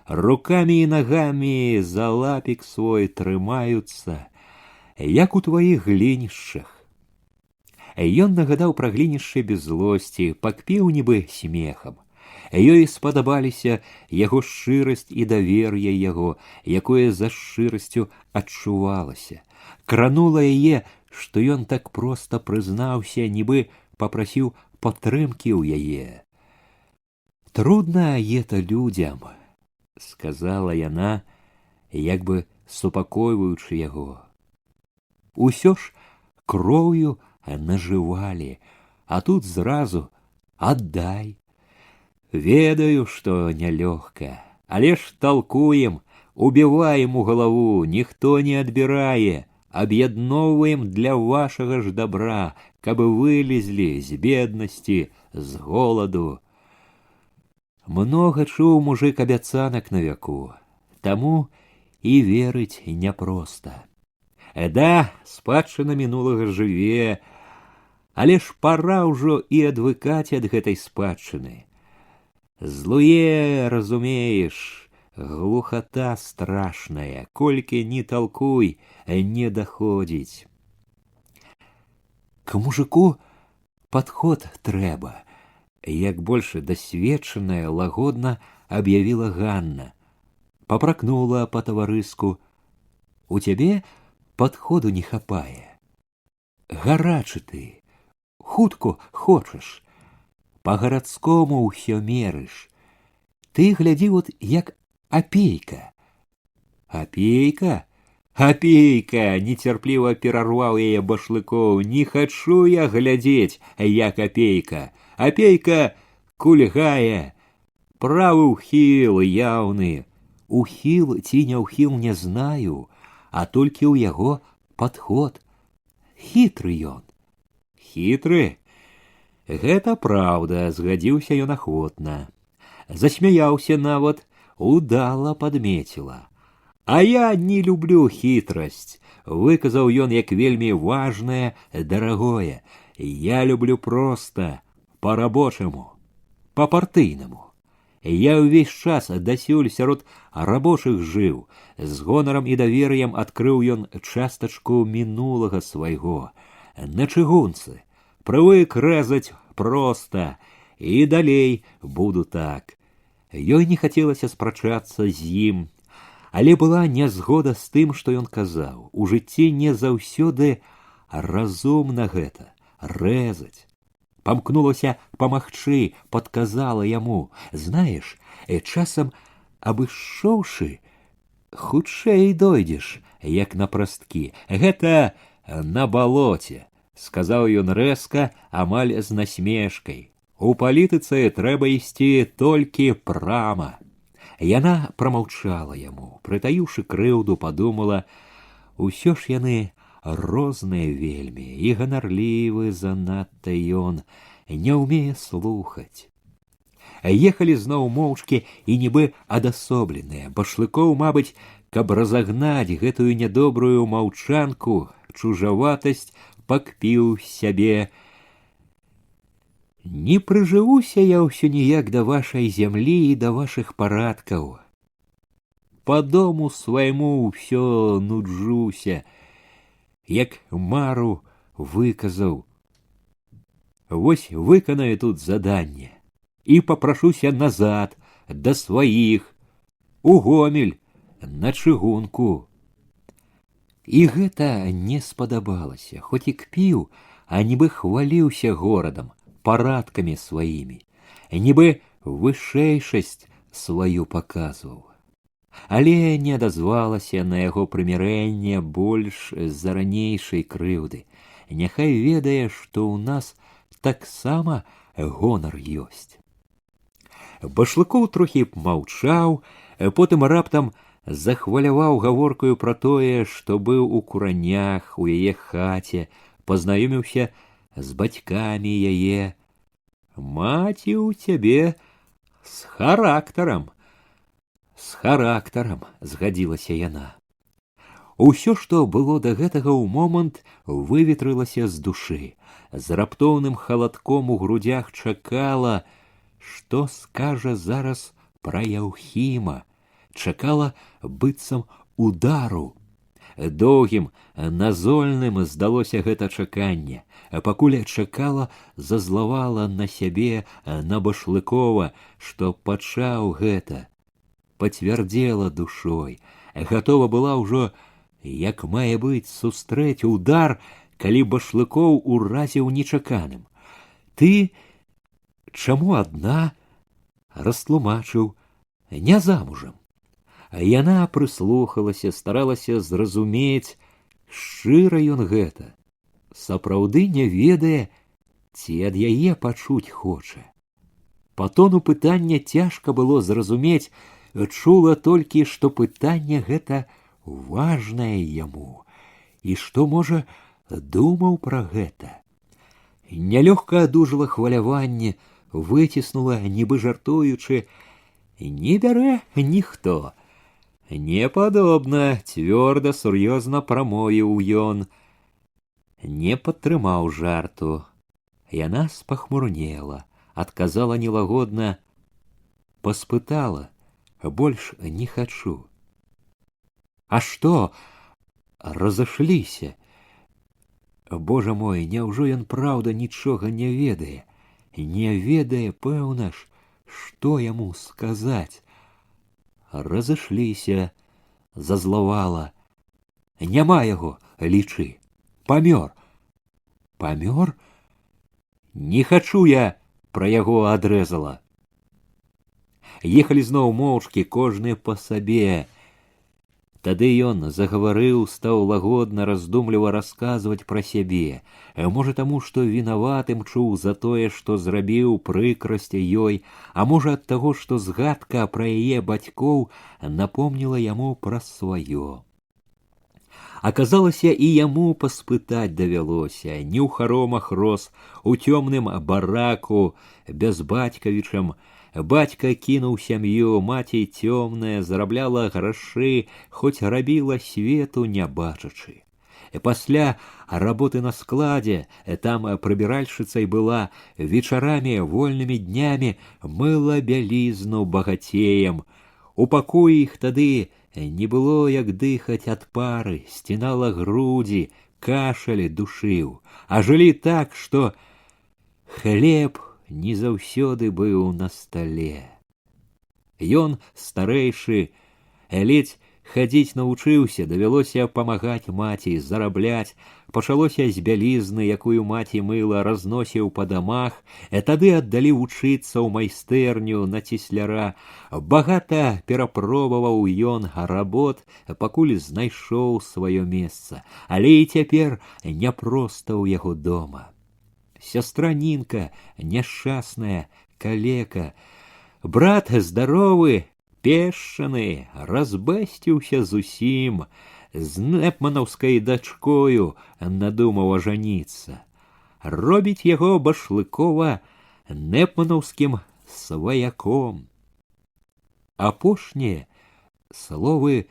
Рукамі і нагамі за лапік свой трымаюцца, як у тваіх глінішчах». Ён нагадаў пра глінішчы без злосці, пакпіў нібы смехам. Ёй спадабаліся яго шчырасць і давер'е яго, якое за шчырасцю адчувалася. Кранула яе, што ён так проста прызнаўся, нібы папрасіў падтрымкі ў яе. «Трудно это людям», — сказала яна, як бы супакойваючы яго. «Усё ж кроўю нажывалі, а тут зразу аддай. Ведаю, што нялёгка, але ж талкуем, убіваем у галаву, ніхто не адбірае, аб'ядноўваем для вашага ж добра, каб вылезлі з беднасці, з голаду». Многа чуў мужык абяцанак на вяку, таму і верыць няпроста. Да, спадчына мінулага жыве, але ж пара ўжо і адвыкаць ад гэтай спадчыны. Злуе, разумееш, глухота страшная, колькі ні талкуй, не даходзіць. К мужику падход трэба, як больш дасведчаная, лагодна аб'явіла Ганна. Папракнула па-таварыску: «У цябе падходу не хапае. Гарачы ты, хутко хочаш. Па-гарадскому ўсё мерыш. Ты глядзі вот як апейка». «Апейка? Апейка!» — нецярпліва перарваў яе Башлыкоў. «Не хачу я глядзець, як апейка. Апейка кульгае. Правы ўхіл яўны. Ухіл ці не ўхіл не знаю, а толькі ў яго падход. Хітры ён». «Хітры? Гэта праўда», — згадзіўся ён ахвотна. Засмяяўся нават, удала падмеціла. А я не люблю хітрасць, выказаў ён як вельмі важнае, дарагое. Я люблю проста, по-рабочаму, по-партыйнаму. Я ўвесь час дасюль сярод рабочых жыў, з гонарам і давер'ем адкрыў ён частачку мінулага свайго. На чыгунцы, прывык рэзаць проста, і далей буду так. Ёй не хацелася спрачацца з ім, але была нязгода з тым, што ён казаў. У жыцці не заўсёды разумна гэта рэзаць. Памкнулася памагчы, падказала яму: знаеш, часам абышоўшы, хутчэй дойдзеш, як на прасткі. Гэта на балоце, сказаў ён рэзка, амаль з насмешкай. У палітыцы трэба ісці толькі прама. Яна прамаўчала яму, прытаіўшы крыўду, падумала: усё ж яны розныя вельмі, і ганарлівы занадта ён, не ўмее слухаць. Ехалі зноў моўчкі і нібы адасобленыя. Башлыкоў, мабыць, каб разагнаць гэтую нядобрую маўчанку, чужаватасць, пакпіў сябе: не прыжывуся я ўсё ніяк да вашай зямлі і да вашых парадкаў. Па дому свайму ўсё нуджуся, як мару выказаў. Вось выканаю тут заданне і папрашуся назад да сваіх, у Гомель, на чыгунку. І гэта не спадабалася, хоць і кпіў, а нібы хваліўся горадам, парадкамі сваімі, нібы вышэйшасць сваю паказваў. Але не адазвалася на яго прымірэнне больш з-за ранейшай крыўды. Няхай ведае, што ў нас таксама гонар ёсць. Башлыкоў трохі маўчаў, потым раптам захваляваў гаворкаю пра тое, што быў у куранях у яе хаце, пазнаёміўся з бацькамі яе. Маці ў цябе з характарам. З характарам, згадзілася яна. Усё, што было да гэтага ў момант, выветрылася з душы. З раптоўным халадком у грудях чакала, што скажа зараз пра Яўхіма. Чакала быццам удару. Доўгім, назольным здалося гэта чаканне. Пакуль чакала, зазлавала на сябе, на Башлыкова, што пачаў гэта. Пацвярдзела душой, гатова была ўжо, як мае быць, сустрэць удар, калі Башлыкоў уразіў нечаканым. Ты чаму адна? Растлумачыў: не замужам. Яна прыслухалася, старалася зразумець, шчыра ён гэта, сапраўды не ведае, ці ад яе пачуць хоча. Па тону пытання цяжка было зразумець, чула толькі, што пытанне гэта важнае яму, і што, можа, думаў пра гэта. Нялёгка адужала хваляванне, выціснула, нібы жартуючы: не бярэ ніхто. Не падобна, цвёрда, сур'ёзна прамовіў ён. Не падтрымаў жарту. Яна спахмурнела, адказала нелагодна, паспытала: больш не хачу. А што? Разышліся. Божа мой, няўжо ён праўда нічога не ведае? Не ведае, пэўна ж, што яму сказаць. Разышліся, зазлавала. Няма яго, лічы. Памёр. Памёр? Не хачу я, пра яго адрэзала. Ехалі зноў моўчкі, кожны па сабе. Тады ён загаварыў, стаў лагодна, раздумліва расказваць пра сябе. Можа, таму, што вінаватым чуў за тое, што зрабіў, прыкрасць ёй, а можа, ад таго, што згадка пра яе бацькоў напомніла яму пра сваё. Аказалася, і яму паспытаць давялося. Не ў харомах рос, у цёмным бараку, без бацькавічам, Бацька кінуў сям'ю, маці цёмная зарабляла грашы, хоць рабіла свету не бачачы. Пасля работы на складзе, там прыбіральшыцай была, вечарамі, вольнымі днямі мыла бялізну багацеем. У пакоі іх тады не было як дыхаць ад пары, сцінала грудзі, кашаль душыў, а жылі так, што хлеб не заўсёды быў на стале. Ён старэйшы, ледзь хадзіць навучыўся, давялося памагаць маці, зарабляць. Пачалося з бялізны, якую маці мыла, разносіў па дамах, тады аддалі вучыцца ў майстэрню на цесляра. Багата перапробаваў ён работ, пакуль знайшоў сваё месца, але і цяпер няпроста ў яго дома. Сястра Нінка, няшчасная, калека. Брат здаровы, пешчаны, разбэсціўся зусім, з нэпманаўскай дачкою надумаў ажаніцца. Робіць яго Башлыкова нэпманаўскім сваяком. Апошнія словы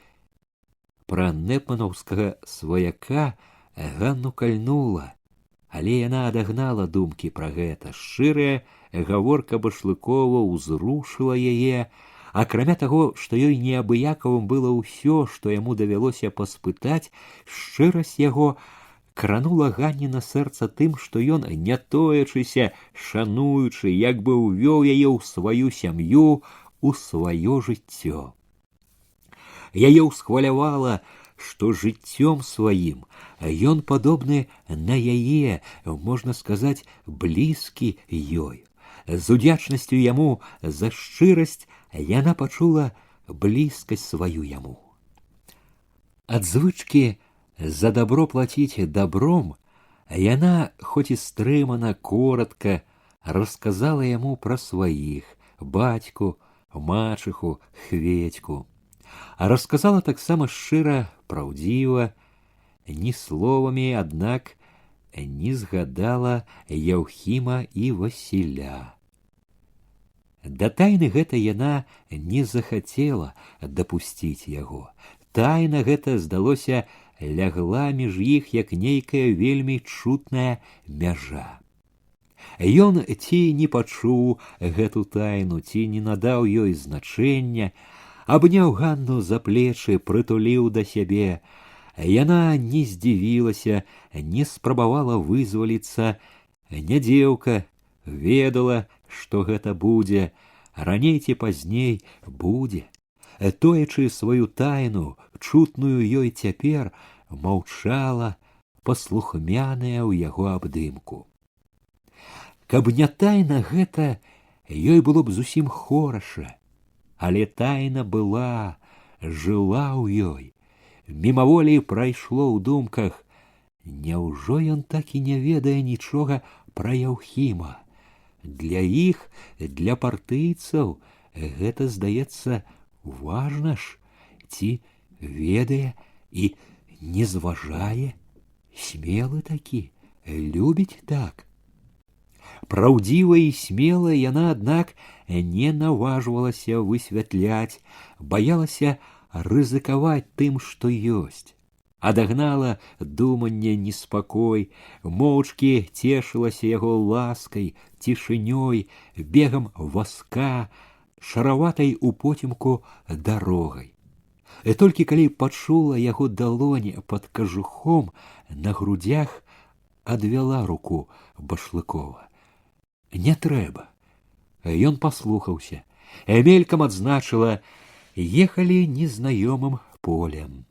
пра нэпманаўскага сваяка Ганну кальнула, але яна адагнала думкі пра гэта. Шчырая гаворка Башлыкова ўзрушыла яе, акрамя таго, што ёй неабыякавым было ўсё, што яму давялося паспытаць, шчырасць яго кранула Ганніна сэрца тым, што ён, не тоячыся, шануючы, як бы ўвёў яе ў сваю сям'ю, у сваё жыццё. Яе ўсхвалявала, што жыццём сваім ён падобны на яе, можна сказаць, блізкі ёй. З удзячнасцю яму за шчырасць яна пачула блізкасць сваю яму. Ад звычкі за добро плаціць добром яна, хоць і стрымана, коротка расказала яму пра сваіх: бацьку, мачыху, Хведьку. А расказала таксама шчыра, праўдзіва, ні словамі, аднак не згадала Яўхіма і Васіля. Да тайны гэта яна не захацела дапусціць яго. Тайна гэта, здалося, лягла між іх, як нейкая вельмі чутная мяжа. Ён ці не пачуў гэту тайну, ці не надаў ёй значэння, абняў Ганну за плечы, прытуліў да сябе. Яна не здзівілася, не спрабавала вызваліцца. Не дзеўка, ведала, што гэта будзе, раней ці пазней будзе. Тоячы сваю тайну, чутную ёй цяпер, маўчала, паслухмяная ў яго абдымку. Каб не тайна гэта, ёй было б зусім хораша. Але тайна была, жыла ў ёй. Мімаволі прайшло ў думках: няўжо ён так і не ведае нічога пра Яўхіма? Для іх, для партыйцаў, гэта, здаецца, важна ж. Ці ведае і не зважае? Смелы такі, любіць так. Праўдзіва і смела яна, аднак, не наважвалася высвятляць, баялася рызыкаваць тым, што ёсць. Адагнала думанне неспакой, моўчкі цешылася яго ласкай, цішынёй, бегам васка, шараватай упоцемку дарогай. Толькі калі пачула яго далонь пад кажухом на грудях, адвяла руку Башлыкова. Не трэба. Ён паслухаўся. Мелькам адзначыла: ехалі незнаёмым полем.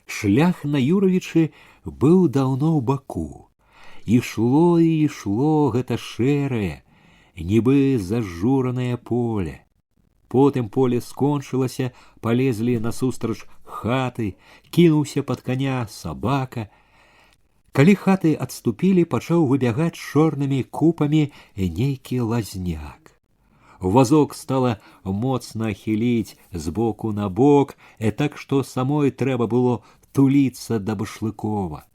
Шлях на Юравічы быў даўно ў баку. Ішло і ішло гэта шэрае, нібы зажуранае поле. Потым поле скончылася, палезлі насустрач хаты, кінуўся пад каня сабака. Калі хаты адступілі, пачаў выбягаць чорнымі купамі нейкі лазняк. Вазок стала моцна хіліць з боку на бок, так што самой трэба было туліцца да Башлыкова.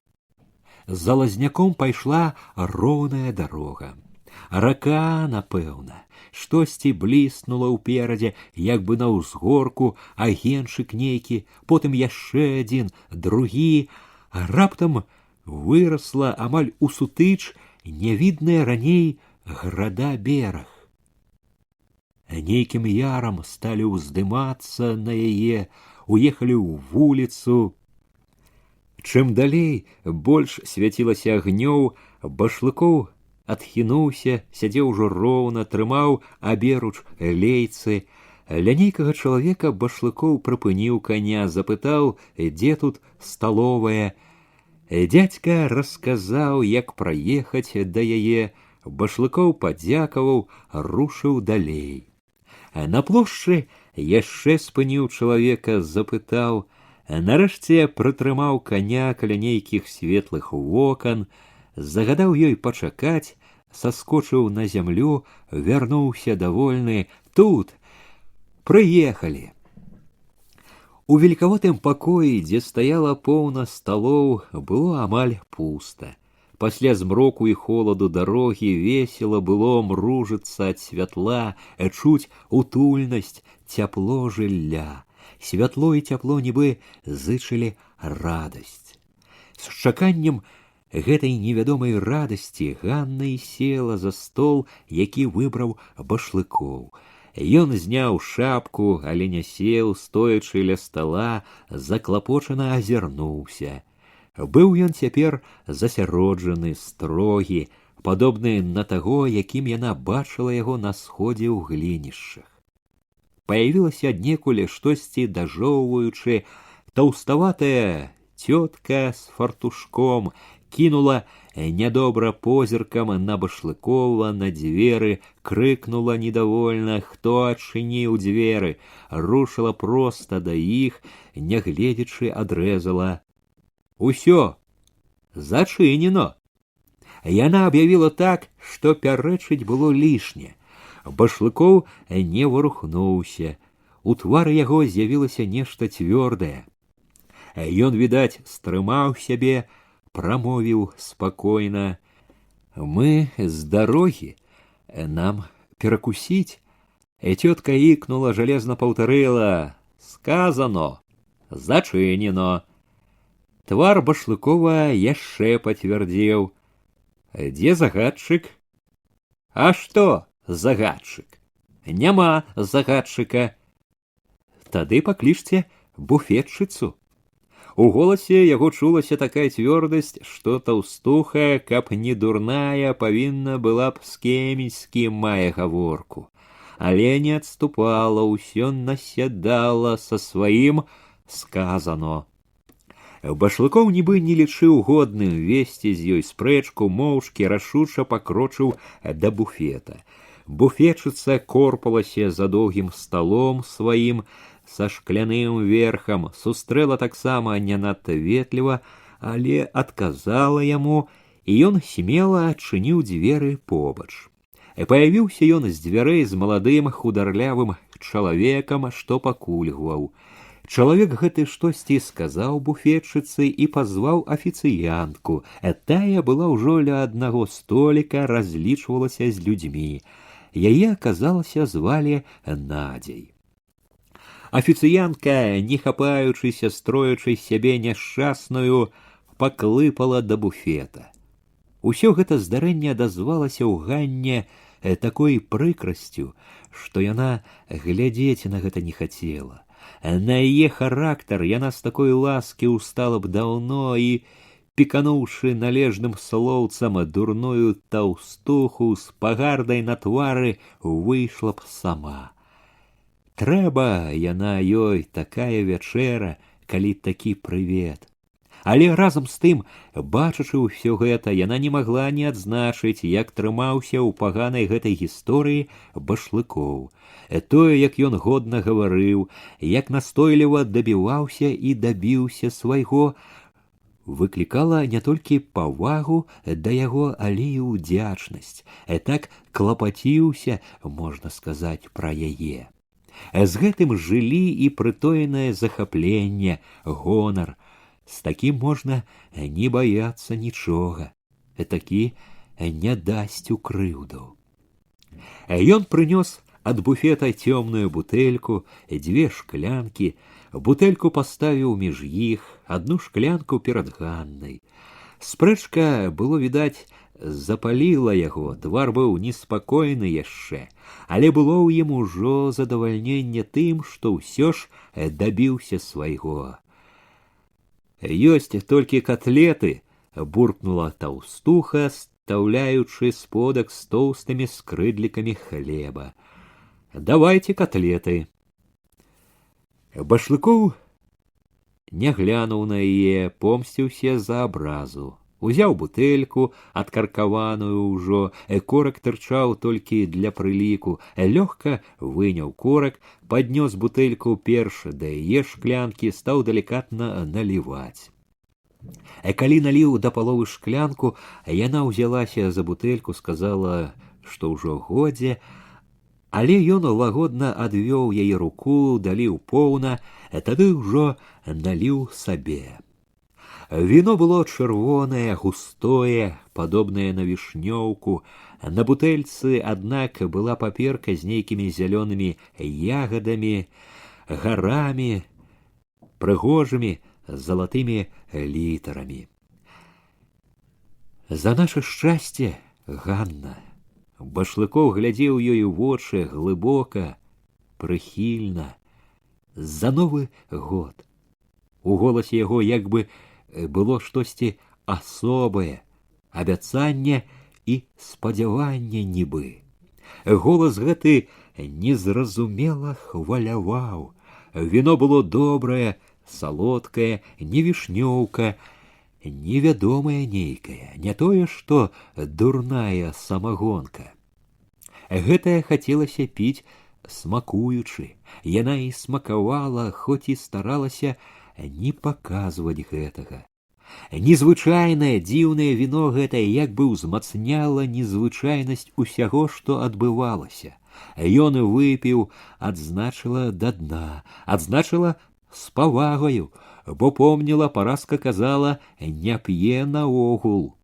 За лазняком пайшла роўная дарога. Рака, напэўна, штосьці бліснула ўперадзе, як бы на ўзгорку, агеньчык нейкі, потым яшчэ адзін, другі, а раптам вырасла амаль усутыч нявідная раней града бераг. Нейкім ярам сталі ўздымацца на яе, уехалі ў вуліцу. Чым далей больш свяцілася агнёў, Башлыкоў адхінуўся, сядзеў ужо роўна, трымаў аберуч лейцы. Ля нейкага чалавека Башлыкоў прыпыніў каня, запытаў, дзе тут сталовая. Дзядзька расказаў, як праехаць да яе. Башлыкоў падзякаваў, рушыў далей. На плошчы яшчэ спыніў чалавека, запытаў. Нарэшце прытрымаў каня каля нейкіх светлых вокан, загадаў ёй пачакаць, саскочыў на зямлю, вярнуўся давольны. Тут прыехалі. У великаватым пакоі, дзе стаяла поўна сталоў, было амаль пуста. Пасля змроку і холаду дарогі весела было мружыцца ад святла, чуць утульнасць, цяпло жылля. Святло і цяпло нібы зычылі радасць. З чаканнем гэтай невядомай радасці Ганна і села за стол, які выбраў Башлыкоў. Ён зняў шапку, але не сеў, стоячы ля стала, заклапочана азірнуўся. Быў ён цяпер засяроджаны, строгі, падобны на таго, якім яна бачыла яго на сходзе ў глінішчах. Паявілася аднекуль штосьці дажоўваючы, таўставатая цётка з фартушком кінула нядобра позіркам на Башлыкова, на дзверы, крыкнула недовольна, хто адчыніў дзверы, рушыла проста да іх, нягледзячы адрэзала. Усё зачынено. Яна аб'явіла так, што пярэчыць было лішне. Башлыкоў не варухнуўся. У твары яго з'явілася нешта цвёрдае. Ён, відаць, стрымаў сябе, прамовіў спакойна: мы з дарогі, нам перакусіць. Цётка ікнула, жалезна паўтарыла: сказано, зачынено. Твар Башлыкова яшчэ пацвярдзеў. Дзе загадчык? А што загадчык? Няма загадчыка. Тады паклічце буфетчыцу. У голасе яго чулася такая цвёрдасць, што таўстуха, каб не дурная, павінна была б з кемень, з кім мае гаворку. Але не адступала, усё насядала са сваім сказано. Башлыкоў нібы не лічыў годным весці з ёй спрэчку, моўчкі рашуча пакрочыў да буфета. Буфетчыца корпалася за доўгім сталом сваім са шкляным верхам, сустрэла таксама не надта ветліва, але адказала яму, і ён смела адчыніў дзверы побач. Паявіўся ён з дзвярэй з маладым хударлявым чалавекам, што пакульгваў. Чалавек гэты штосьці сказаў буфетчыцы і пазваў афіцыянтку. Тая была ўжо ля аднаго століка, разлічвалася з людзьмі. Яе, аказалася, звалі Надзяй. Афіцыянтка, не хапаючыся, строячы сябе няшчасную, паклыпала да буфета. Усё гэта здарэнне адазвалася ў Ганне такой прыкрасцю, што яна глядзець на гэта не хацела. На яе характар яна з такой ласкі ўстала б даўно і, пікануўшы належным слоўцам дурную таўстуху з пагардай на твары, выйшла б сама. Трэба яна ёй такая вячэра, калі такі прывет. Але разам з тым, бачачы ўсё гэта, яна не магла не адзначыць, як трымаўся ў паганай гэтай гісторыі Башлыкоў. Тое, як ён годна гаварыў, як настойліва дабіваўся і дабіўся свайго, выклікала не толькі павагу да яго, але і ўдзячнасць. Так клапаціўся, можна сказаць, пра яе. З гэтым жылі і прытоенае захапленне, гонар. З такім можна не баяцца нічога. Такі не дасць у крыўду. Ён прынёс ад буфета цёмную бутэльку, дзве шклянкі, бутэльку паставіў між іх, адну шклянку перад Ганнай. Спрэчка, было відаць, запаліла яго, твар быў неспакойны яшчэ, але было ў ім ужо задавальненне тым, што ўсё ж дабіўся свайго. «Ёсць толькі котлеты», — буркнула таўстуха, стаўляючы сподак з тоўстымі скрыдлікамі хлеба. «Давайте котлеты». Башлыкоў не глянуў на яе, помсціўся за абразу. Узяў бутэльку, адкаркаваную ўжо, корак тырчаў толькі для прыліку, лёгка выняў корак, паднёс бутэльку перш да яе шклянкі, стаў далікатна наліваць. Калі наліў да паловы шклянку, яна ўзялася за бутэльку, сказала, што ўжо годзе, але ён лагодна адвёў яе руку, даліў поўна, тады ўжо наліў сабе. Віно было чырвонае, густое, падобнае на вішнёўку. На бутэльцы, аднак, была паперка з нейкімі зялёнымі ягадамі, гарамі, прыгожымі залатымі літарамі. «За наша шчасце, Ганна!» Башлыкоў глядзеў ёй у вочы глыбока, прыхільна. «За новы год!» У голасе яго як бы было штосьці асобае, абяцанне і спадзяванне нібы. Голас гэты незразумела хваляваў. Віно было добрае, салодкае, не вішнёўка, невядомае нейкае, не тое, што дурная самагонка. Гэтае хацелася піць смакуючы. Яна і смакавала, хоць і старалася не паказваць гэтага. Незвычайнае, дзіўнае віно гэтае як бы ўзмацняла незвычайнасць усяго, што адбывалася. Ён выпіў, адзначыла да дна, адзначыла з павагаю, бо помніла, паразка казала, не п'е наогул.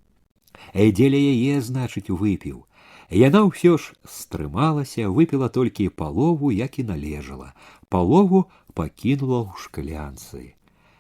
Дзеля яе, значыць, выпіў. Яна ўсё ж стрымалася, выпіла толькі палову, як і належала. Палову пакінула ў шклянцы.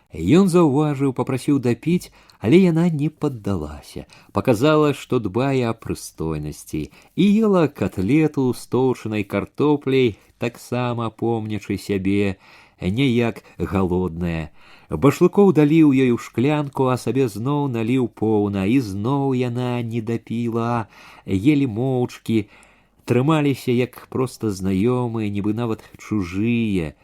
Ён заўважыў, папрасіў дапіць, але яна не паддалася. Паказала, што дбае аб прыстойнасці, і ела котлету з тоўчанай картопляй, таксама помнячы сябе, неяк галодная. Башлыкоў даліў ёй у шклянку, а сабе зноў наліў поўна, і зноў яна не дапіла, елі моўчкі, трымаліся як проста знаёмыя, нібы нават чужыя.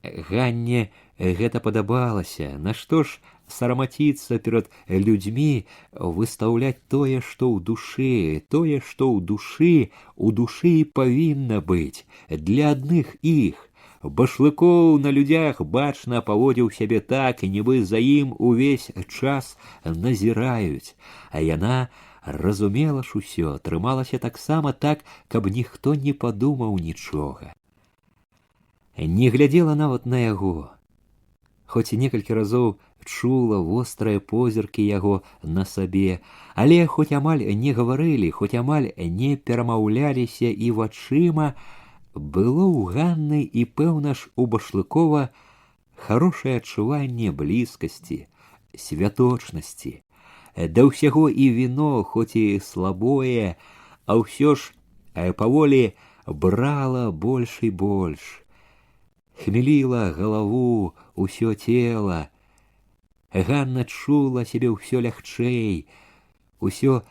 Ганне гэта падабалася. Нашто ж сарамаціцца перад людзьмі, выстаўляць тое, што ў душы, тое, што ў душы і павінна быць, для адных іх. Башлыкоў на людзях бачна паводзіў сябе так, нібы за ім увесь час назіраюць, а яна разумела ж усё, трымалася таксама так, каб ніхто не падумаў нічога. Не глядзела нават на яго, хоць і некалькі разоў чула вострыя позіркі яго на сабе, але хоць амаль не гаварылі, хоць амаль не перамаўляліся і вачыма, было ў Ганны і, пэўна ж, у Башлыкова хорошае адчуванне блізкасці, святочнасці. Да ўсяго і віно, хоць і слабое, а ўсё ж паволі брала больш і больш. Хмеліла галаву, усё цела. Ганна чула сябе ўсё лягчэй, усё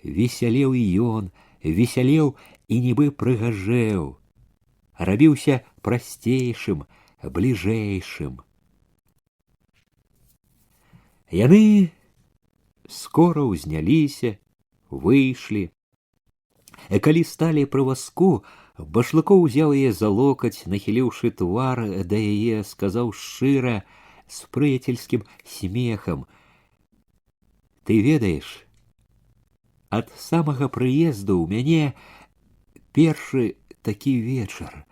весялеў і ён, весялеў і нібы прыгажэў. Рабіўся прасцейшым, бліжэйшым. Яны скора ўзняліся, выйшлі. Калі сталі пры вазку, Башлыкоў узяў яе за локаць, нахіліўшы твар да яе, сказаў шчыра, з прыяцельскім смехам: «Ты ведаеш, ад самага прыезду ў мяне першы такі вечар,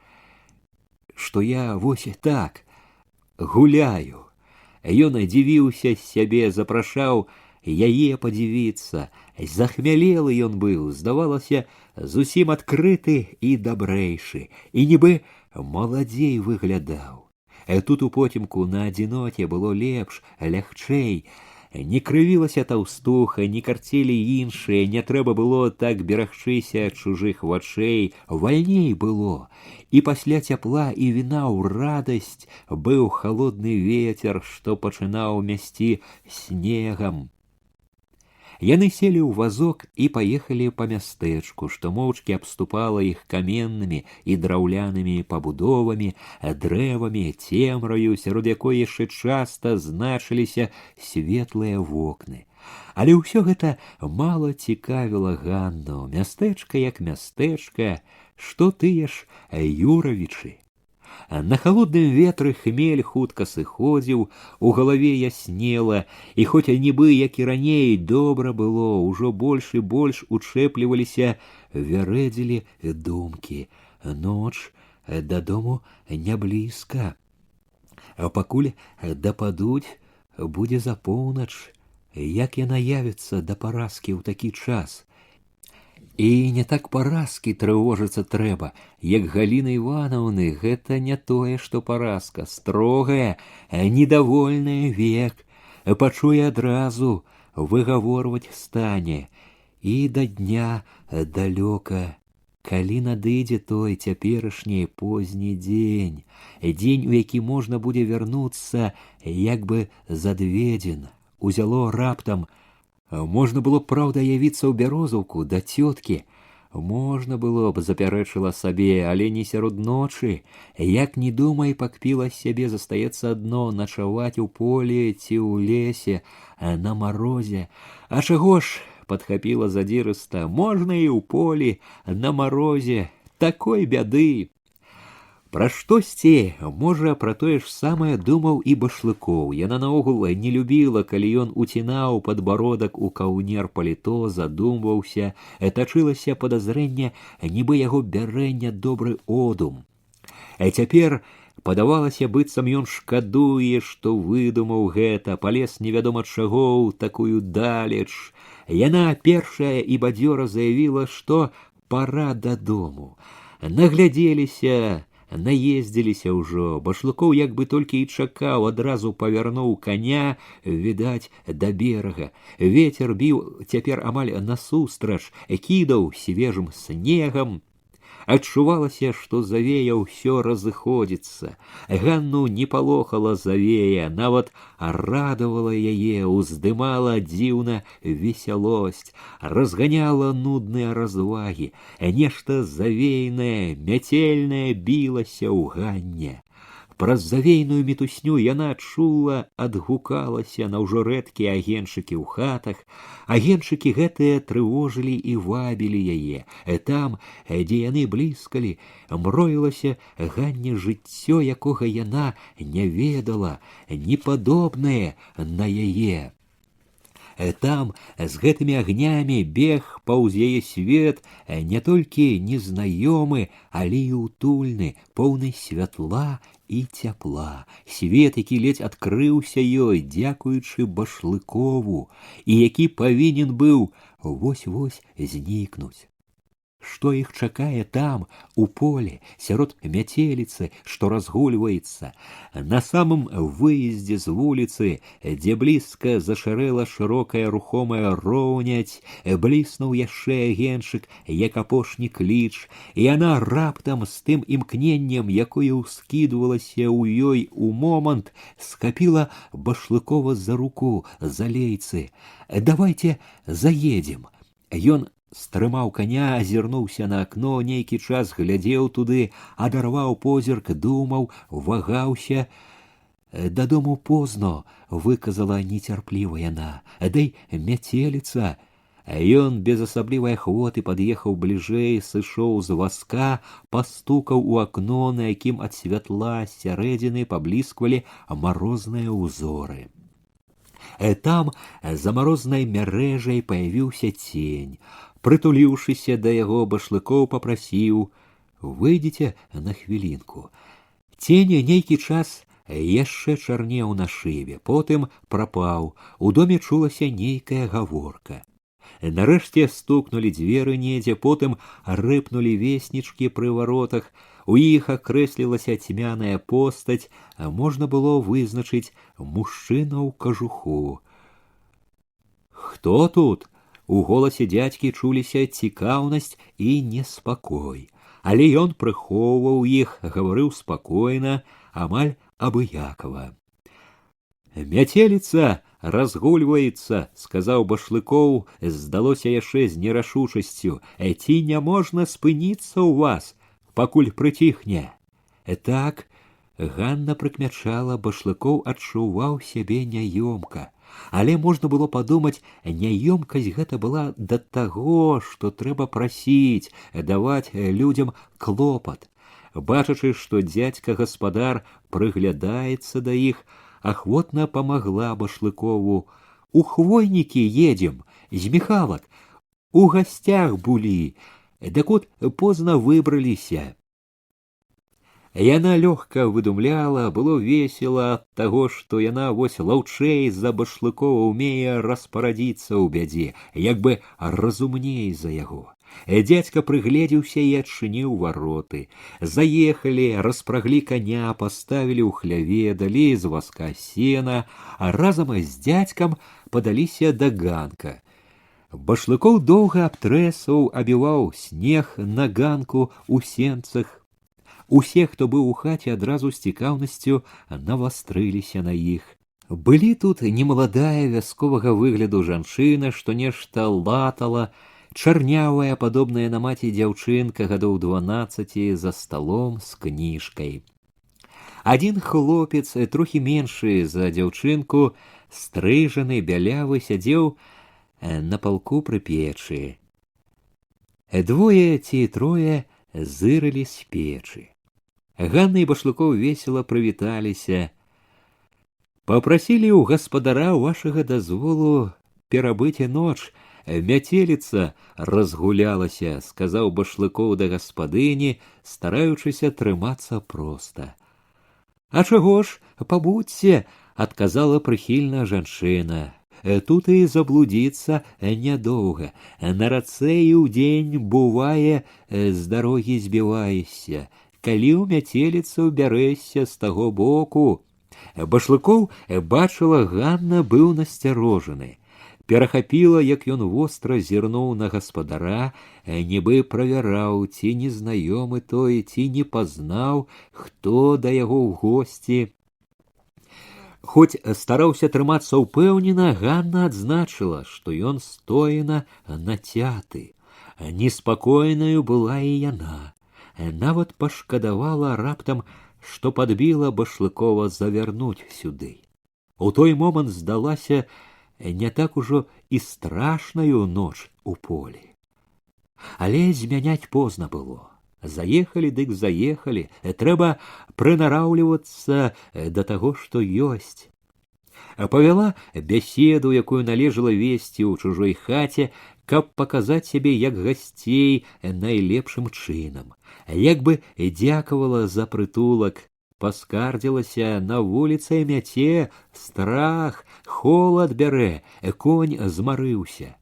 што я вось так гуляю». Ён адзівіўся з сябе, запрашаў: яе падзівіцца. Захмялелы ён быў, здавалася, зусім адкрыты і дабрэйшы, і нібы маладзей выглядаў. Тут у потемку на адзіноце было лепш, лягчэй. Не крывілася таўстуха, не карцелі іншыя, не трэба было так берагчыся ад чужых вачэй, вальней было. І пасля цяпла і віна ў радасць быў халодны ветер, што пачынаў мясці снегам. Яны селі ў вазок і паехалі па мястэчку, што моўчкі абступала іх каменнымі і драўлянымі пабудовамі, дрэвамі, цемраю, сярод якой яшчэ часта значыліся светлыя вокны. Але ўсё гэта мала цікавіла Ганну. Мястэчка як мястэчка, што тыя ж Юравічы. На халодным ветры хмель хутка сыходзіў, у галаве яснела, і хоць нібы, як і раней, добра было, ужо больш і больш учэпліваліся, вярэдзілі думкі. Ноч дадому не блізка. Пакуль дападуць, будзе за поўнач. Як яна явіцца да паразкі ў такі час? І не так паразкі трывожыцца трэба, як Галіны Іванаўны, гэта не тое, што паразка, строгая, недовольная век, пачуе адразу, выгаворваць стане. І да дня далёка, калі надыдзе той цяперашні позні дзень, дзень, у які можна будзе вярнуцца, як бы задведзен, узяло раптам. Можна было б, праўда, явіцца ў Бярозаўку да цёткі. Можна было б, запярэчыла сабе, але не сярод ночы. Як ні думай, пакпіла сябе, застаецца адно начаваць у полі ці ў лесе, на марозе. А чаго ж, падхапіла задзірыста, можна і ў полі, на марозе, такой бяды. Пра штосьці, можа, пра тое ж самае думаў і Башлыкоў. Яна наогул не любіла, калі ён уцінаў падбародак у каўнер паліто, задумваўся, тачылася падазрэнне, нібы яго бярэ нядобры одум. Цяпер падавалася, быццам ён шкадуе, што выдумаў гэта, палез невядома чаго ў такую далеч. Яна першая і бадзёра заявіла, што пара дадому. Наглядзеліся, наездзіліся ўжо. Башлыкоў як бы толькі і чакаў, адразу павярнуў каня, відаць, да берага. Вецер біў цяпер амаль насустрач, кідаў свежым снегам. Адчувалася, што завея ўсё разыходзіцца. Ганну не палохала завея, нават радавала яе, уздымала дзіўна весялосць, разганяла нудныя развагі. Нешта завейнае, мяцельнае білася ў Ганне. Праз завейную мітусню яна чула, адгукалася на ўжо рэдкія агеньчыкі ў хатах. Агеньчыкі гэтыя трывожылі і вабілі яе. Там, дзе яны бліскалі, мроілася Ганне жыццё, якога яна не ведала, непадобнае на яе. Там з гэтымі агнямі бег паўз яе свет не толькі незнаёмы, але і утульны, поўны святла і цяпла. Свет, які ледзь адкрыўся ёй, дзякуючы Башлыкову, і які павінен быў вось-вось знікнуць. Што іх чакае там, у полі, сярод мяцеліцы, што разгульваецца. На самым выездзе з вуліцы, дзе блізка зашарэла шырокая рухомая роўняць, бліснуў яшчэ агеньчык, як апошні кліч, і яна раптам з тым імкненнем, якое ўскідвалася ў ёй у момант, схапіла Башлыкова за руку, за лейцы. «Давайте заедем». Ён стрымаў коня, азірнуўся на акно, нейкі час глядзеў туды, адарваў позірк, думаў, вагаўся. «Дадому позно», — выказала нецярпліва яна, — «дай мяцеліца». Ён без асаблівай ахвоты пад'ехаў бліжэй, сышоў з вазка, пастукаў у акно, на якім ад святла сярэдзіны паблісквалі марозныя ўзоры. Там за марознай мярэжай паявіўся цень. Прытуліўшыся да яго, Башлыкоў папрасіў: «Выйдзіце на хвілінку». Цень нейкі час яшчэ чарнеў на шыбе, потым прапаў. У доме чулася нейкая гаворка. Нарэшце стукнулі дзверы недзе, потым рыпнулі веснічкі пры варотах. У іх акрэслілася цьмяная постаць, а можна было вызначыць мужчына ў кажуху. «Хто тут?» У голасе дзядзькі чуліся цікаўнасць і неспакой. Але ён прыхоўваў іх, гаварыў спакойна, амаль абыякава. «Мяцеліца разгульваецца», — сказаў Башлыкоў, здалося яшчэ з нерашучасцю. «Ці не можна спыніцца ў вас, пакуль прыціхне?» Так Ганна прыкмячала, Башлыкоў адчуваў сябе няёмка. Але можна было падумаць, няёмкасць гэта была да таго, што трэба прасіць, даваць людзям клопат. Бачачы, што дзядзька-гаспадар прыглядаецца да іх, ахвотна памагла Башлыкову. «У Хвойнікі едзем, з Міхалак, у гасцях былі, дык от позна выбраліся». Яна лёгка выдумляла, было весела ад таго, што яна вось лаўчэй за Башлыкова ўмее распарадзіцца ў бядзе, як бы разумней за яго. Дзядзька прыгледзеўся і адчыніў вароты. Заехалі, распраглі коня, паставілі ў хляве, далі з вазка сена, а разам з дзядзькам падаліся да ганка. Башлыкоў доўга абтрэсаў, абіваў снег на ганку ў сенцах. Усе, хто быў у хаце, адразу з цікаўнасцю навастрыліся на іх. Былі тут немаладая вясковага выгляду жанчына, што нешта латала, чарнявая, падобная на маці дзяўчынка гадоў 12 за сталом з кніжкай. Адзін хлопец, трохі меншы за дзяўчынку, стрыжаны, бялявы, сядзеў на палку пры печы. Двое ці трое зырылі з печы. Ганна і Башлыкоў весела прывіталіся. «Папрасілі ў гаспадара вашага дазволу перабыць ноч. Мяцеліца разгулялася», — сказаў Башлыкоў да гаспадыні, стараючыся трымацца проста. «А чаго ж, пабудзьце», — адказала прыхільна жанчына. «Тут і заблудзіцца нядоўга. На рацэ і ўдзень бывае, з дарогі збіваешся. Калі ў мяцеліцу бярэшся з таго боку». Башлыкоў бачыла, Ганна быў насцярожаны. Перахапіла, як ён востра зірнуў на гаспадара, нібы правяраў, ці незнаёмы той, ці не пазнаў, хто да яго ў госці. Хоць стараўся трымацца ўпэўнена, Ганна адзначыла, што ён стоена нацяты. Неспакойнаю была і яна. Нават пашкадавала раптам, што падбіла Башлыкова завярнуць сюды. У той момант здалася не так ужо і страшнаю ноч у полі. Але змяняць позна было. Заехалі дык заехалі, трэба прынараўлівацца да таго, што ёсць. Павяла бяседу, якую належала весці ў чужой хаце, каб паказаць сябе як гасцей найлепшым чынам. Як бы дзякавала за прытулак, паскардзілася, на вуліцы мяце, страх, холад бярэ, конь змарыўся.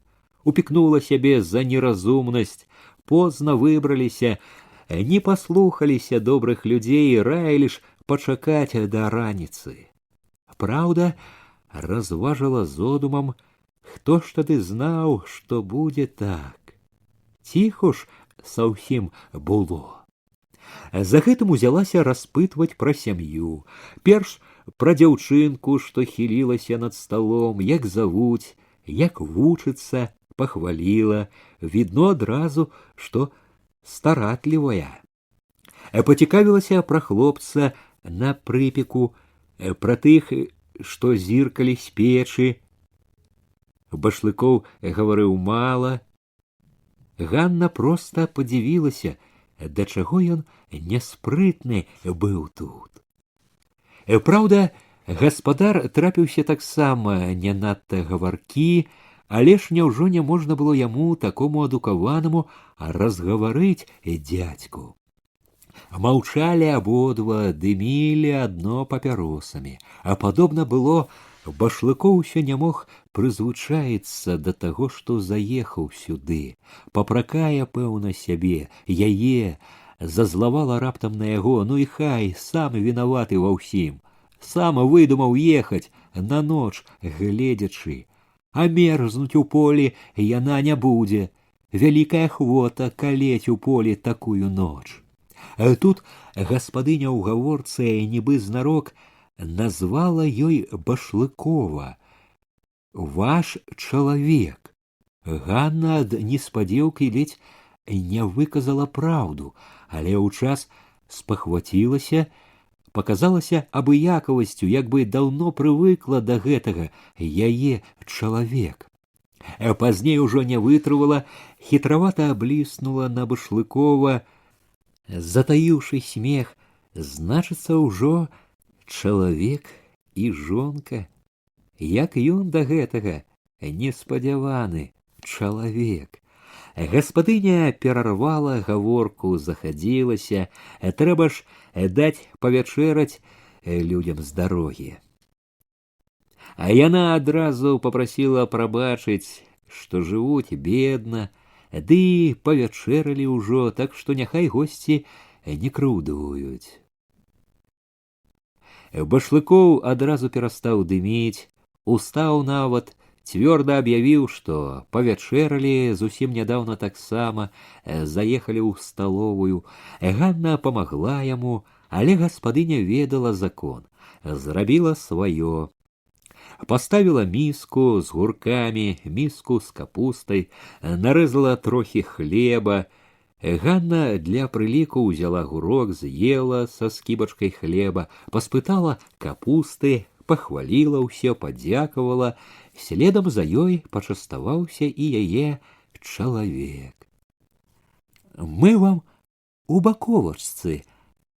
Упікнула сябе за неразумнасць, позна выбраліся, не паслухаліся добрых людзей, раілі ж пачакаць да раніцы. Праўда, разважыла зодумам, хто ж тады знаў, што будзе так. Ціхо ж са ўсім было. За гэтым узялася распытваць пра сям'ю. Перш пра дзяўчынку, што хілілася над сталом, як завуць, як вучыцца, пахваліла. Відно адразу, што старатлівая. Пацікавілася пра хлопца на прыпеку, пра тых, што зіркалі з печы. Башлыкоў гаварыў мала. Ганна проста падзівілася, да чаго ён няспрытны быў тут. Праўда, гаспадар трапіўся таксама не надта гаваркі, але ж няўжо не можна было яму, такому адукаванаму, разгаварыць дзядзьку. Маўчалі абодва, дымілі адно папяросамі, а падобна было, Башлыкоў усё не мог прызвычаіцца да таго, што заехаў сюды, папракае, пэўна, сябе, яе, зазлавала раптам на яго, ну і хай, сам вінаваты ва ўсім, сам выдумаў ехаць на ноч гледзячы, а мерзнуць у полі яна не будзе, вялікая ахвота калець у полі такую ноч. Тут гаспадыня ў гаворцы, нібы знарок, назвала ёй Башлыкова. Ваш чалавек. Ганна ад неспадзеўкі ледзь не выказала праўду, але ў час спахвацілася, паказалася абыякавасцю, як бы даўно прывыкла да гэтага яе чалавек. Пазней ужо не вытрывала, хітравата бліснула на Башлыкова, затаіўшы смех, значыцца, ўжо чалавек і жонка, як ён да гэтага неспадзяваны чалавек. Гаспадыня перарвала гаворку, захадзілася, трэба ж даць павячэраць людзям з дарогі. А яна адразу попрасіла прабачыць, што жывуць бедна, ды павячэралі ўжо, так што няхай госці не крыўдуюць. Башлыкоў адразу перастаў дыміць, устаў нават, цвёрда аб'явіў, што павячэралі зусім нядаўна таксама, заехалі ў сталовую. Ганна памагла яму, але гаспадыня ведала закон, зрабіла сваё. Паставіла міску з гуркамі, міску з капустай, нарэзала трохі хлеба. Ганна для прыліку ўзяла гурок, з'ела са скібачкай хлеба, паспытала капусты, пахваліла ўсё, падзякавала, следам за ёй пачаставаўся і яе чалавек. Мы вам у баковачцы,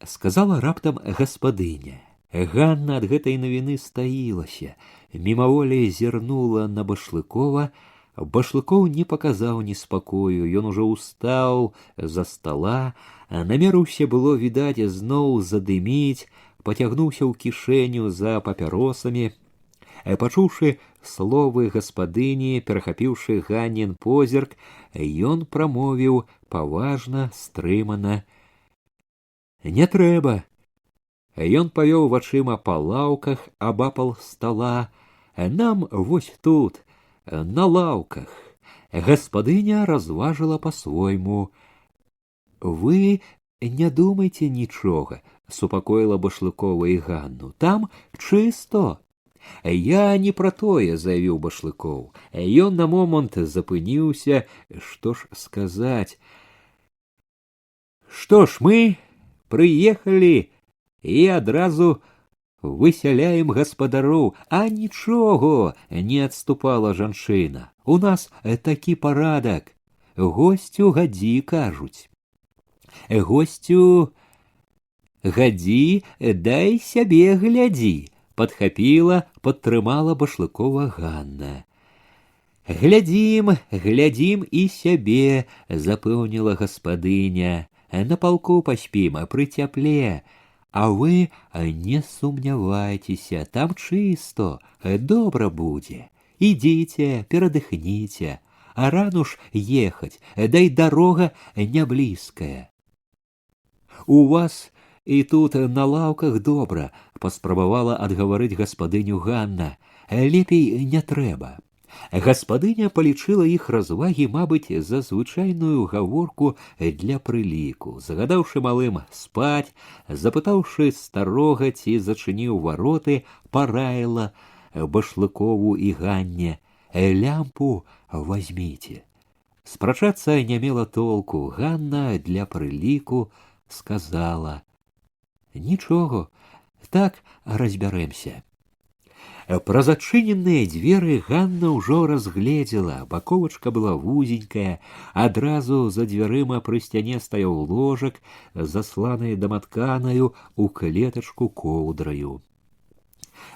сказала раптам гаспадыня. Ганна ад гэтай навіны стаілася, мімаволі зірнула на Башлыкова. Башлыкоў не паказаў неспакою, ён ужо ўстаў за стала, намерыўся было, відаць, зноў задыміць, пацягнуўся ў кішэню за папяросамі. Пачуўшы словы гаспадыні, перахапіўшы Ганнін позірк, ён прамовіў паважна, стрымана: не трэба. Ён павёў вачыма па лаўках абапал стала. Нам вось тут, на лаўках. Гаспадыня разважыла па-свойму. Вы не думайце нічога, супакоіла Башлыкова і Ганну. Там чысто. Я не пра тое, заявіў Башлыкоў. Ён на момант запыніўся, што ж сказаць. Што ж, мы прыехалі і адразу высяляем гаспадароў, а нічого, не адступала жанчына. У нас такі парадак. Госцю гадзі, кажуць. Госцю гадзі, дай сябе глядзі, падхапіла, падтрымала Башлыкова Ганна. Глядзім, глядзім і сябе, запэўніла гаспадыня. На палку паспім, пры цяпле. А вы не сумнявайцеся, там чысто, добра будзе. Ідзіце, перадыхніце, а рану ж ехаць, дай дарога не блізкая. У вас і тут на лаўках добра, паспрабавала адгаварыць гаспадыню Ганна. Лепей не трэба. Гаспадыня палічыла іх развагі, мабыць, за звычайную гаворку для прыліку. Загадаўшы малым спаць, запытаўшы старога, ці зачыніў вароты, параіла Башлыкову і Ганне: лямпу возьміце. Спрачацца не мела толку. Ганна для прыліку сказала: нічого, так разбярэмся. Праз адчыненыя дзверы Ганна ўжо разгледзела. Баковачка была вузенькая, адразу за дзвярыма пры сцяне стаяў ложак, засланы даматканаю у клетачку коўдраю.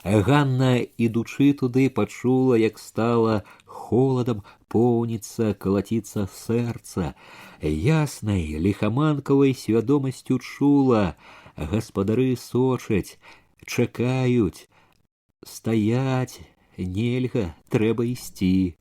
Ганна, ідучы туды, пачула, як стала холадам поўніцца, калаціцца сэрца. Яснай, ліхаманкавай свядомасцю чула: гаспадары сочаць, чакаюць, стаяць нельга, трэба ісці.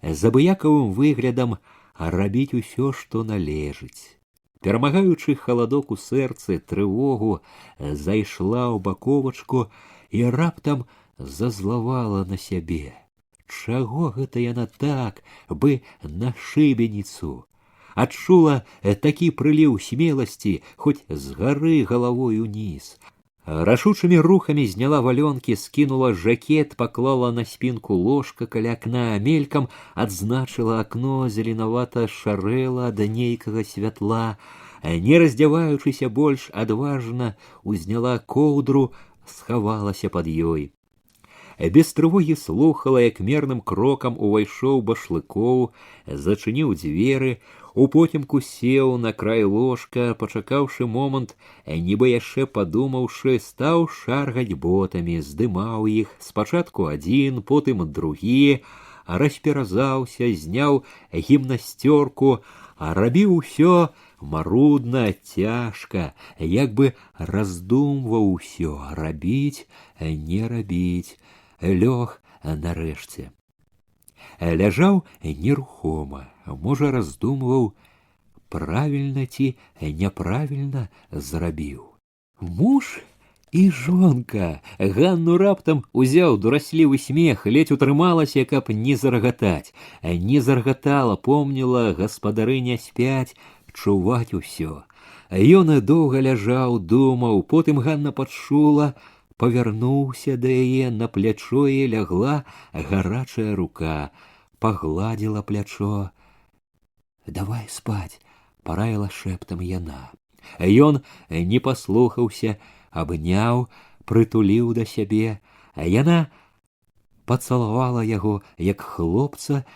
З абыякавым выглядам рабіць усё, што належыць. Перамагаючы халадок у сэрцы, трывогу, зайшла ў баковачку і раптам зазлавала на сябе. Чаго гэта яна так, бы на шыбеніцу? Адчула такі прыліў смеласці, хоць з гары галавой уніз. Рашучымі рухамі зняла валёнкі, скінула жакет, паклала на спінку ложка каля акна, мелькам адзначыла акно, зеленавата шарэла ад нейкага святла. Не раздзяваючыся больш, адважна узняла коўдру, схавалася пад ёй. Без трывогі слухала, як мерным крокам увайшоў Башлыкоў, зачыніў дзверы, упоцемку сеў на край ложка, пачакаўшы момант, нібы яшчэ падумаўшы, стаў шаргаць ботамі, здымаў іх, спачатку адзін, потым другі, расперазаўся, зняў гімнасцёрку, рабіў усё марудна, цяжка, як бы раздумваў усё, рабіць, не рабіць. Лёг нарэшце. Ляжаў нерухома, можа, раздумваў, правільна ці няправільна зрабіў. Муж і жонка. Ганну раптам узяў дураслівы смех, ледзь утрымалася, каб не зарагатаць. Не зарагатала, помніла, гаспадары не спяць, чуваць усё. Ён доўга ляжаў, думаў, потым Ганна пачула, павярнуўся да яе, на плячо яе лягла гарачая рука, пагладзіла плячо. «Давай спаць», — параіла шэптам яна. Ён не паслухаўся, абняў, прытуліў да сябе. Яна пацалавала яго, як хлопца,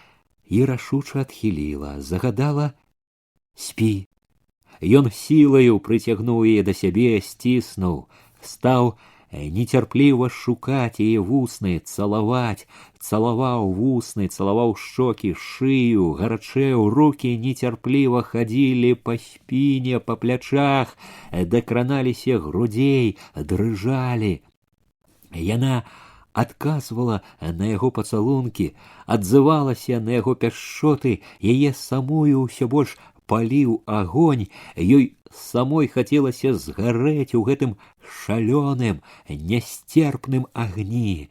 і рашуча адхіліла, загадала: «Спі». Ён сілаю прыцягнуў яе да сябе, сціснуў, стаў нецярпліва шукаць яе вусны, цалаваць, цалаваў вусны, цалаваў шчокі, шыю, гарачэў, рукі нецярпліва хадзілі па спіне, па плячах, дакраналіся грудзей, дрыжалі. Яна адказвала на яго пацалункі, адзывалася на яго пяшчоты, яе самую ўсё больш паліў агонь, ёй самой хацелася згарэць у гэтым шалёным, нясцерпным агні.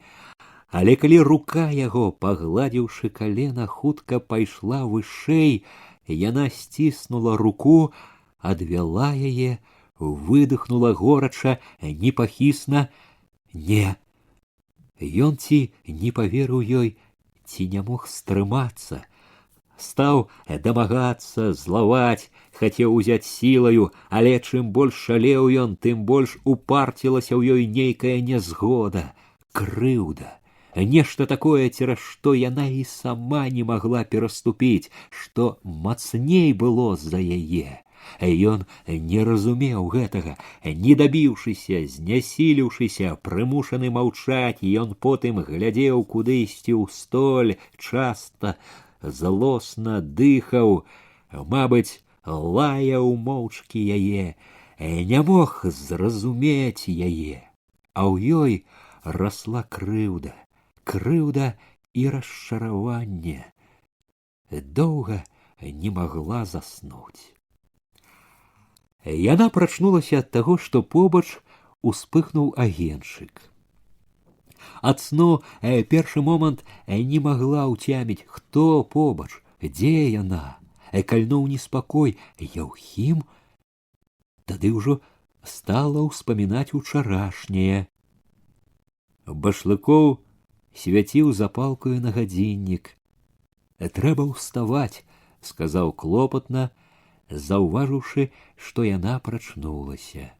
Але калі рука яго, пагладзіўшы калена, хутка пайшла вышэй, яна сціснула руку, адвяла яе, выдыхнула горача, непахісна: «Не». Ён ці не паверыў ёй, ці не мог стрымацца. Стаў дамагацца, злаваць, хацеў узяць сілаю, але чым больш шалеў ён, тым больш упарцілася ў ёй нейкая нязгода, крыўда, нешта такое, цераз што яна і сама не магла пераступіць, што мацней было за яе. Ён не разумеў гэтага, не дабіўшыся, знясіліўшыся, прымушаны маўчаць, ён потым глядзеў кудысьці ў столь, часта, злосна дыхаў, мабыць, лаяў моўчкі яе, не мог зразумець яе, а ў ёй расла крыўда, крыўда і расчараванне. Доўга не магла заснуць. Яна прачнулася ад таго, што побач успыхнуў агеньчык. Ад сну першы момант не магла ўцяміць, хто побач, дзе яна. Кальнуў неспакой: Яўхім? Тады ўжо стала ўспамінаць учарашняе. Башлыкоў свяціў запалкаю на гадзіннік. «Трэба ўставаць», — сказаў клопатна, заўважыўшы, што яна прачнулася.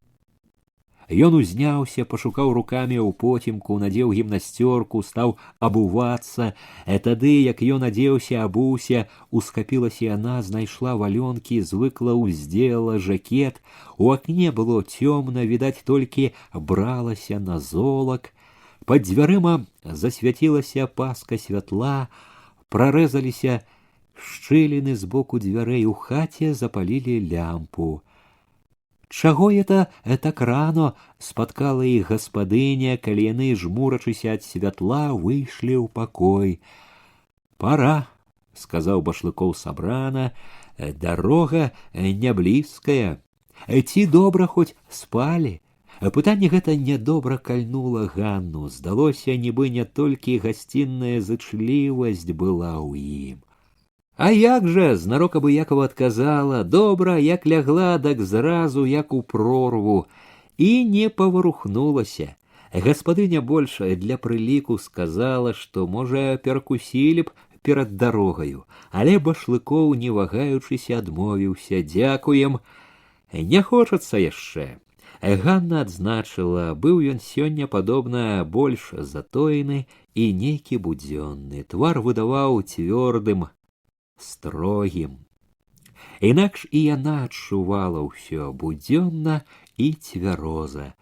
Ён узняўся, пашукаў рукамі ў потемку, надзеў гімнасцёрку, стаў абувацца. Тады, як ён адзеўся, абуўся, ускапілася яна, знайшла валёнкі, звыкла ўздзела жакет. У акне было цёмна, відаць, толькі бралася на золак. Пад дзвярыма засвяцілася паска святла, прарэзаліся шчыліны з боку дзвярэй, у хаце запалілі лямпу. Чаго это так рано спаткала іх гаспадыня, калі яны, жмурачыся ад святла, выйшлі ў пакой. Пора, сказаў Башлыкоў сабрана, дарога не блізкая. Ці добра хоць спалі? Пытанне гэта нядобра кальнула Ганну. Здалося, нібы не толькі гасцінная зычлівасць была ў ім. А як жа, знарок абыякова адказала, добра, як лягла, так зразу, як у прорву, і не паварухнулася. Гаспадыня больш для прыліку сказала, што, можа, перакусілі б перад дарогаю, але Башлыкоў, не вагаючыся, адмовіўся. Дзякуем, не хочацца яшчэ. Ганна адзначыла, быў ён сёння, падобна, больш затоены і нейкі будзённы. Твар выдаваў цвёрдым, строгім. Інакш і яна адчувала ўсё будзённа і цвяроза,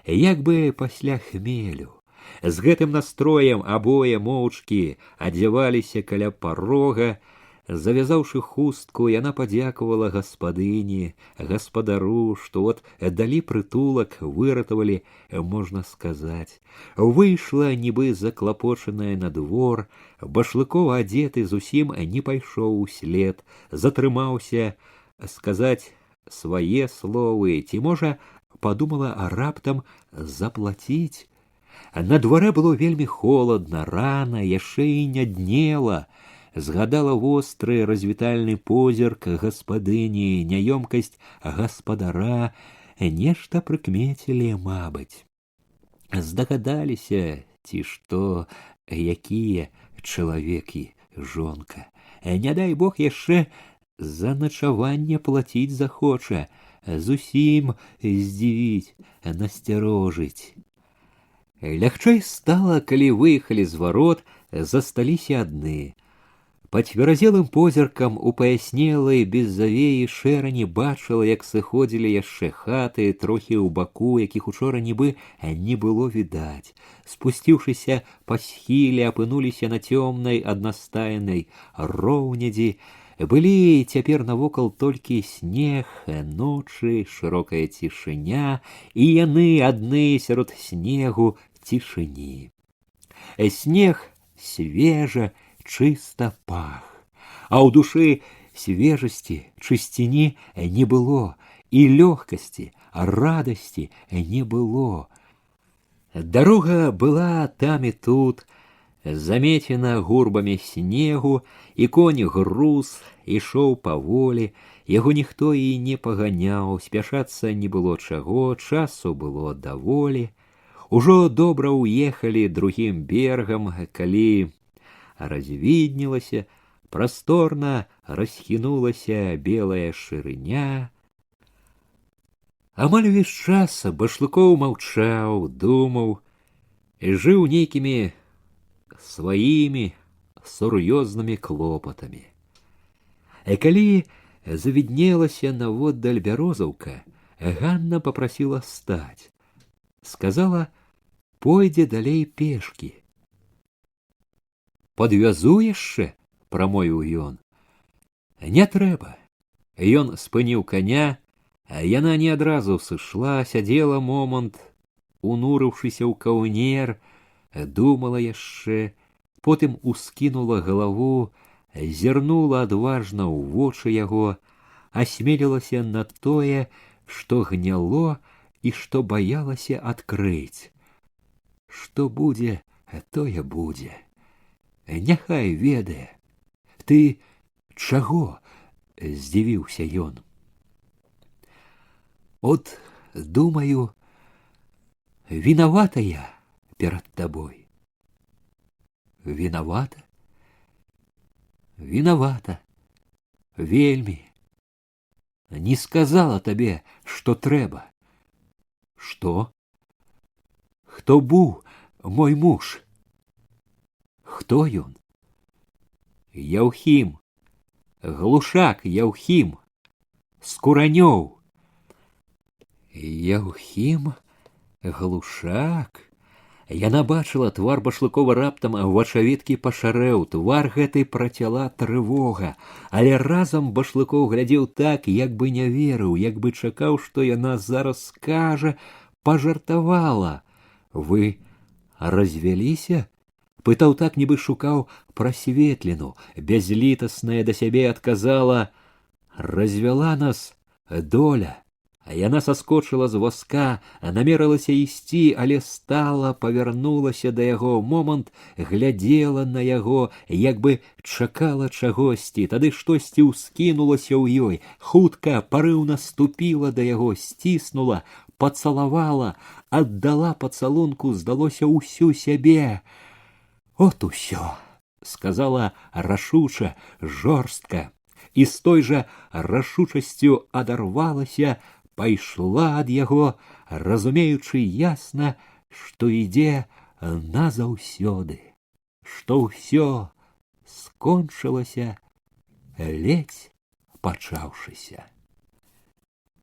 як бы пасля хмелю. З гэтым настроем абое моўчкі адзяваліся каля парога. Завязаўшы хустку, яна падзякавала гаспадыні, гаспадару, што от далі прытулак, выратавалі, можна сказаць. Выйшла, нібы заклапочаная на двор. Башлыкоў, адзеты, зусім не пайшоў услед, затрымаўся сказаць свае словы, ці, можа, падумала, а раптам заплаціць. На дварэ было вельмі холадна, рана, яшчэ і не днела. Згадала востры развітальны позірк гаспадыні, няёмкасць гаспадара, нешта прыкмецілі, мабыць. Здагадаліся, ці што, якія чалавекі жонка. Не дай Бог яшчэ за начаванне плаціць захоча, зусім здзівіць, насцярожыць. Лягчэй стала, калі выехалі з варот, засталіся адны. Па цверазелым позіркам у паяснелай без завеі шэрані бачыла, як сыходзілі яшчэ хаты, трохі ў баку, якіх учора нібы не было відаць. Спусціўшыся па схіле, апынуліся на цёмнай аднастайнай роўнядзі. Былі цяпер навокал толькі снег, ночы, шырокая цішыня, і яны адны сярод снегу цішыні. Снег свежа, чыста пах, а ў душы свежасці, чысціні не было, і лёгкасці, радасці не было. Дарога была там і тут, замецена гурбамі снегу, і конь груз, ішоў паволі, яго ніхто і не паганяў, спяшацца не было чаго, часу было даволі. Ужо добра ўехалі другім берагам, калі развіднілася, прасторна расхінулася белая шырыня. Амаль увесь час Башлыкоў маўчаў, думаў і жыў нейкімі сваімі сур'ёзнымі клопатамі. Калі завіднелася наводдаль бярозаўка, Ганна папрасіла стаць. Сказала, пойдзе далей пешкі. Падвязу яшчэ, прамовіў ён. Не трэба. Ён спыніў коня, а яна не адразу сышла, сядзела момант, унурыўшыся ў каўнер, думала яшчэ, потым ускінула галаву, зірнула адважна ў вочы яго, асмелілася на тое, што гняло і што баялася адкрыць. Што будзе, тое будзе. Няхай ведае. Ты чаго? Здзівіўся ён. От, думаю, виновата я перад табой. Виновата? Виновата. Вельмі. Не сказала табе, што трэба. Што? Хто быў мой муж? Хто ён? Яўхім. Глушак Яўхім. З Куранёў. Яўхім? Глушак? Яна бачыла твар башлыкова раптам вачавіткі пашарэў, твар гэты працяла трывога, але разам башлыкоў глядзеў так, як бы не верыў, як бы чакаў, што яна зараз скажа, пажартавала. Вы развяліся? Пытаў так, нібы шукаў прасветліну, бязлітасная да сябе адказала: развяла нас доля. А яна саскочыла з воска, намерылася ісці, але стала, павярнулася да яго, момант глядзела на яго, як бы чакала чагосьці, тады штосьці ўскінулася ў ёй, хутка, парыўна ступіла да яго, сціснула, пацалавала, аддала пацалунку, здалося, усю сябе. От усё, сказала рашуча, жорстка, і з той жа рашучасцю адарвалася, пайшла ад яго, разумеючы ясна, што ідзе назаўсёды, што ўсё скончылася, ледзь пачаўшыся.